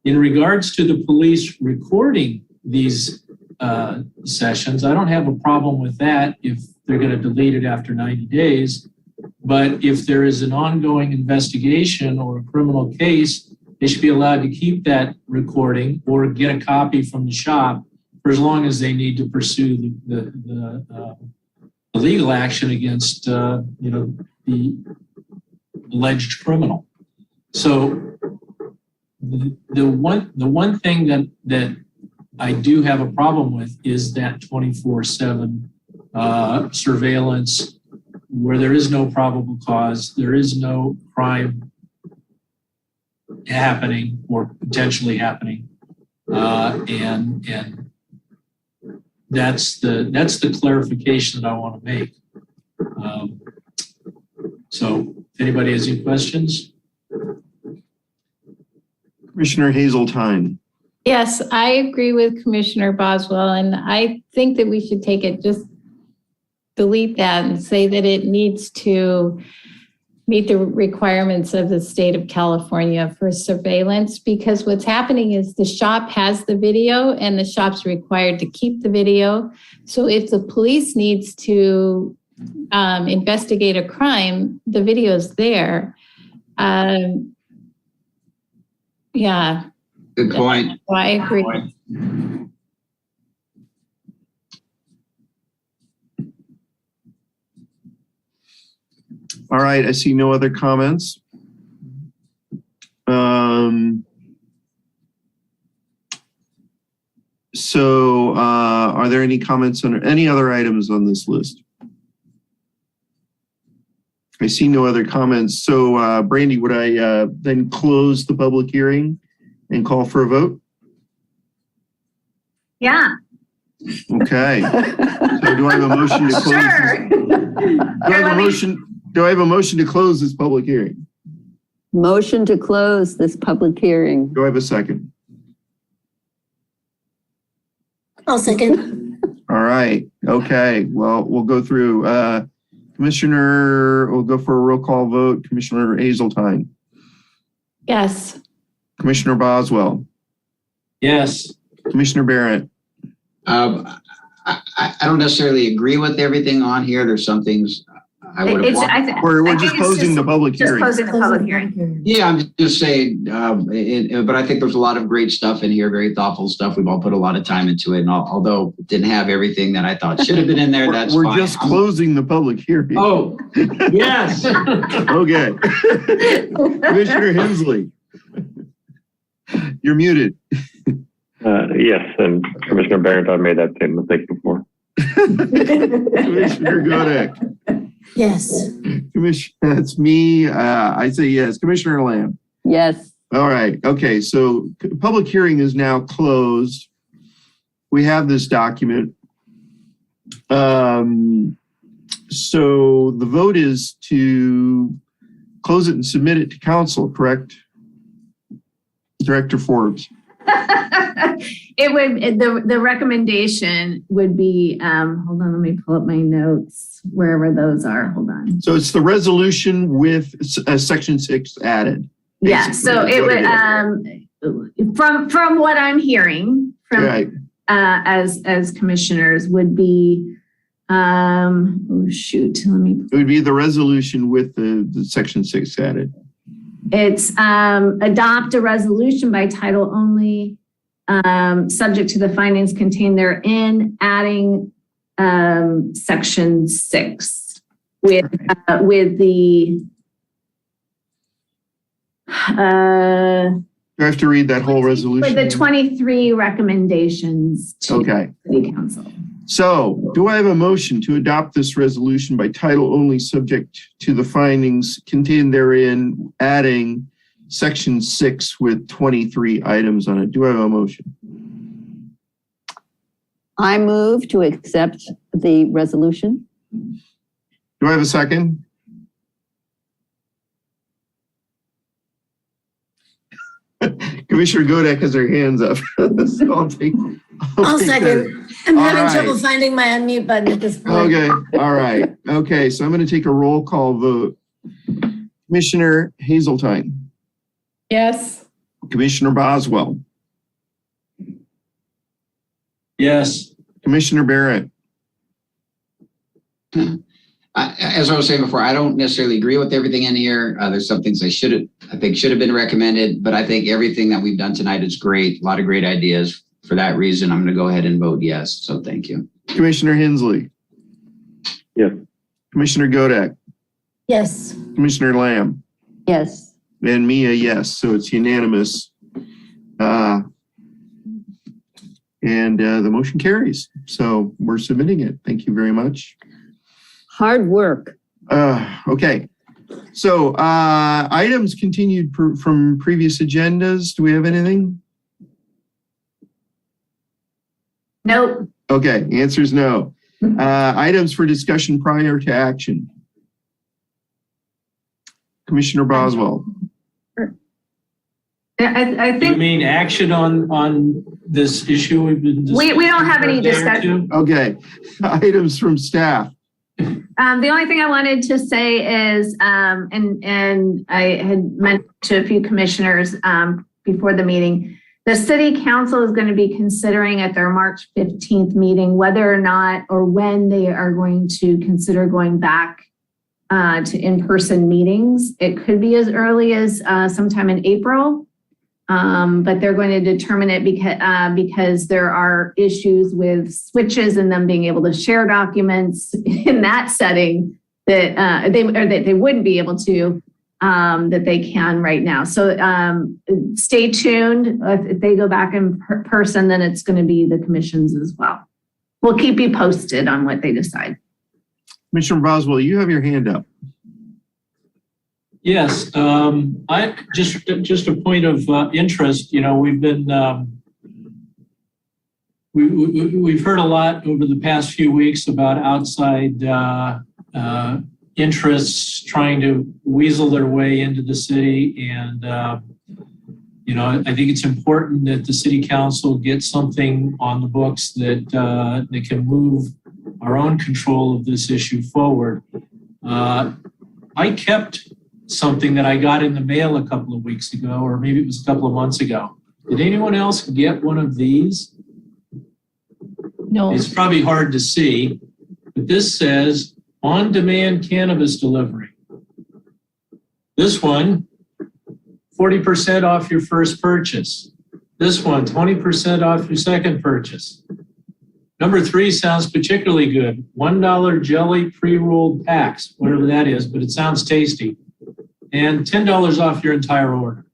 In regards to the police recording these sessions, I don't have a problem with that if they're going to delete it after 90 days. But if there is an ongoing investigation or a criminal case, they should be allowed to keep that recording or get a copy from the shop for as long as they need to pursue the legal action against the alleged criminal. So the one thing that I do have a problem with is that 24/7 surveillance where there is no probable cause, there is no crime happening or potentially happening, and that's the clarification that I want to make. So if anybody has any questions? Commissioner Hazeltine. Yes, I agree with Commissioner Boswell, and I think that we should take it, just delete that and say that it needs to meet the requirements of the state of California for surveillance, because what's happening is the shop has the video and the shop's required to keep the video. So if the police needs to investigate a crime, the video's there. Yeah. Good point. So I agree. All right, I see no other comments. So are there any comments on any other items on this list? I see no other comments. So Brandy, would I then close the public hearing and call for a vote? Yeah. Okay. So do I have a motion to close? Sure. Do I have a motion to close this public hearing? Motion to close this public hearing. Do I have a second? I'll second. All right. Okay. Well, we'll go through. We'll go for a roll call vote. Commissioner Hazeltine. Yes. Commissioner Boswell. Yes. Commissioner Barrett. I don't necessarily agree with everything on here. There's some things I would have wanted. We're just closing the public Just hearing. closing the public hearing. Yeah, I'm just saying, but I think there's a lot of great stuff in here, very thoughtful stuff. We've all put a lot of time into it. And although it didn't have everything that I thought should have been in there, that's We're fine. just closing the public hearing. Oh, yes. Okay. Commissioner Hensley. You're muted. Yes, and Commissioner Barrett, I've made that same mistake before. Commissioner Godek. Yes. Commissioner, that's me. I say yes. Commissioner Lamb. Yes. All right. Okay. So public hearing is now closed. We have this document. So the vote is to close it and submit it to council, correct? Director Forbes. It would, the recommendation would be, hold on, let me pull up my notes, wherever those are, hold on. So it's the resolution with section 6 added. Yeah, so it would, from what I'm hearing from, Right. as commissioners would be, oh shoot, let me. It would be the resolution with the section 6 added. It's adopt a resolution by title only, subject to the findings contained therein, adding section 6 with the Do I have to read that whole resolution? with the 23 recommendations to City Council. So do I have a motion to adopt this resolution by title only, subject to the findings contained therein, adding section 6 with 23 items on it? Do I have a motion? I move to accept the resolution. Do I have a second? Commissioner Godek has her hands up. So I'll second. I'm All having right. trouble finding my unmute button at this point. Okay, all right. Okay, so I'm going to take a roll call vote. Commissioner Hazeltine. Yes. Commissioner Boswell. Yes. Commissioner Barrett. As I was saying before, I don't necessarily agree with everything in here. There's some things I think should have been recommended, but I think everything that we've done tonight is great. A lot of great ideas. For that reason, I'm going to go ahead and vote yes. So thank you. Commissioner Hensley. Yes. Commissioner Godek. Yes. Commissioner Lamb. Yes. And me a yes. So it's unanimous. And the motion carries. So we're submitting it. Thank you very much. Hard work. Okay. So items continued from previous agendas. Do we have anything? Nope. Okay, answer is no. Items for discussion prior to action. Commissioner Boswell. I You think mean action on this issue we've been discussing? we don't have any there discussion. too? Okay, items from staff. The only thing I wanted to say is, and I had mentioned to a few commissioners before the meeting, the city council is going to be considering at their March 15th meeting whether or not or when they are going to consider going back to in-person meetings. It could be as early as sometime in April, but they're going to determine it because there are issues with switches and them being able to share documents in that setting that they wouldn't be able to. That they can right now. So stay tuned. If they go back in person, then it's going to be the commissions as well. We'll keep you posted on what they decide. Commissioner Boswell, you have your hand up. Yes, I just a point of interest. You know, we've we've heard a lot over the past few weeks about outside interests trying to weasel their way into the city. And, I think it's important that the city council get something on the books that can move our own control of this issue forward. I kept something that I got in the mail a couple of weeks ago, or maybe it was a couple of months ago. Did anyone else get one of these? No. It's probably hard to see, but this says on-demand cannabis delivery. This one, 40% off your first purchase. This one, 20% off your second purchase. Number 3 sounds particularly good. $1 jelly pre-rolled packs, whatever that is, but it sounds tasty. And $10 off your entire order.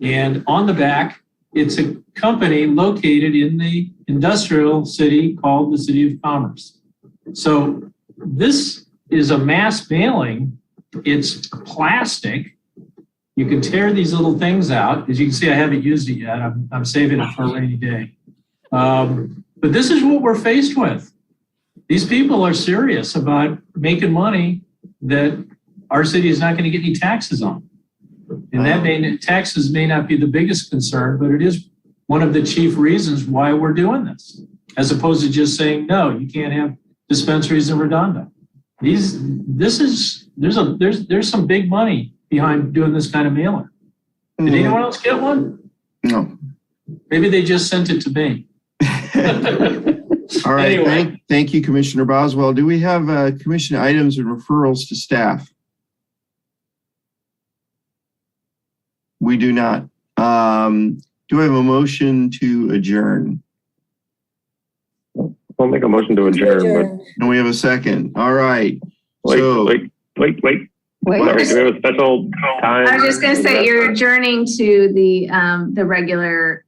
And on the back, it's a company located in the industrial city called the City of Commerce. So this is a mass mailing. It's plastic. You can tear these little things out. As you can see, I haven't used it yet. I'm saving it for a rainy day. But this is what we're faced with. These people are serious about making money that our city is not going to get any taxes on. And taxes may not be the biggest concern, but it is one of the chief reasons why we're doing this, as opposed to just saying, no, you can't have dispensaries in Redondo. There's some big money behind doing this kind of mailer. Did anyone else get one? No. Maybe they just sent it to me. All right. Anyway. Thank you, Commissioner Boswell. Do we have commission items and referrals to staff? We do not. Do I have a motion to adjourn? I'll make a motion to adjourn, but And we have a second. All right. wait. Sorry, Do we have a special time? I was just going to say you're adjourning to the regular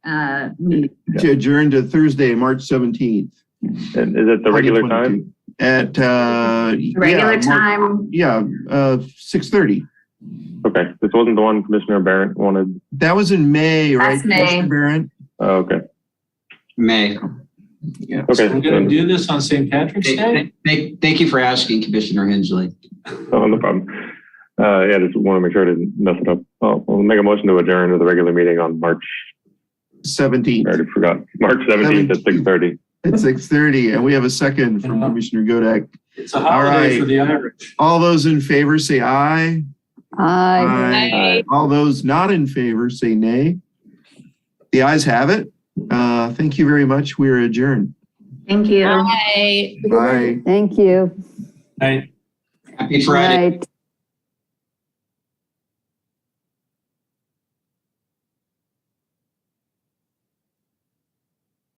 meeting. to adjourn to Thursday, March 17th. And is it the regular time? At Regular time. 6:30. Okay, this wasn't the one Commissioner Barrett wanted. That was in May, right? That's May. Commissioner Barrett? Oh, okay. May. Yeah. Okay. We're going to do this on St. Patrick's Day. Thank you for asking, Commissioner Hensley. Oh, no problem. Just want to make sure I didn't mess it up. We'll make a motion to adjourn to the regular meeting on March 17th. I already forgot. March 17th at 6:30. At 6:30, and we have a second from Commissioner Godek. It's a holiday for the Irish. All those in favor say aye. Aye. All those not in favor say nay. The ayes have it. Thank you very much. We're adjourned. Thank you. Bye. Bye. Thank you. Right. Happy Friday. Right.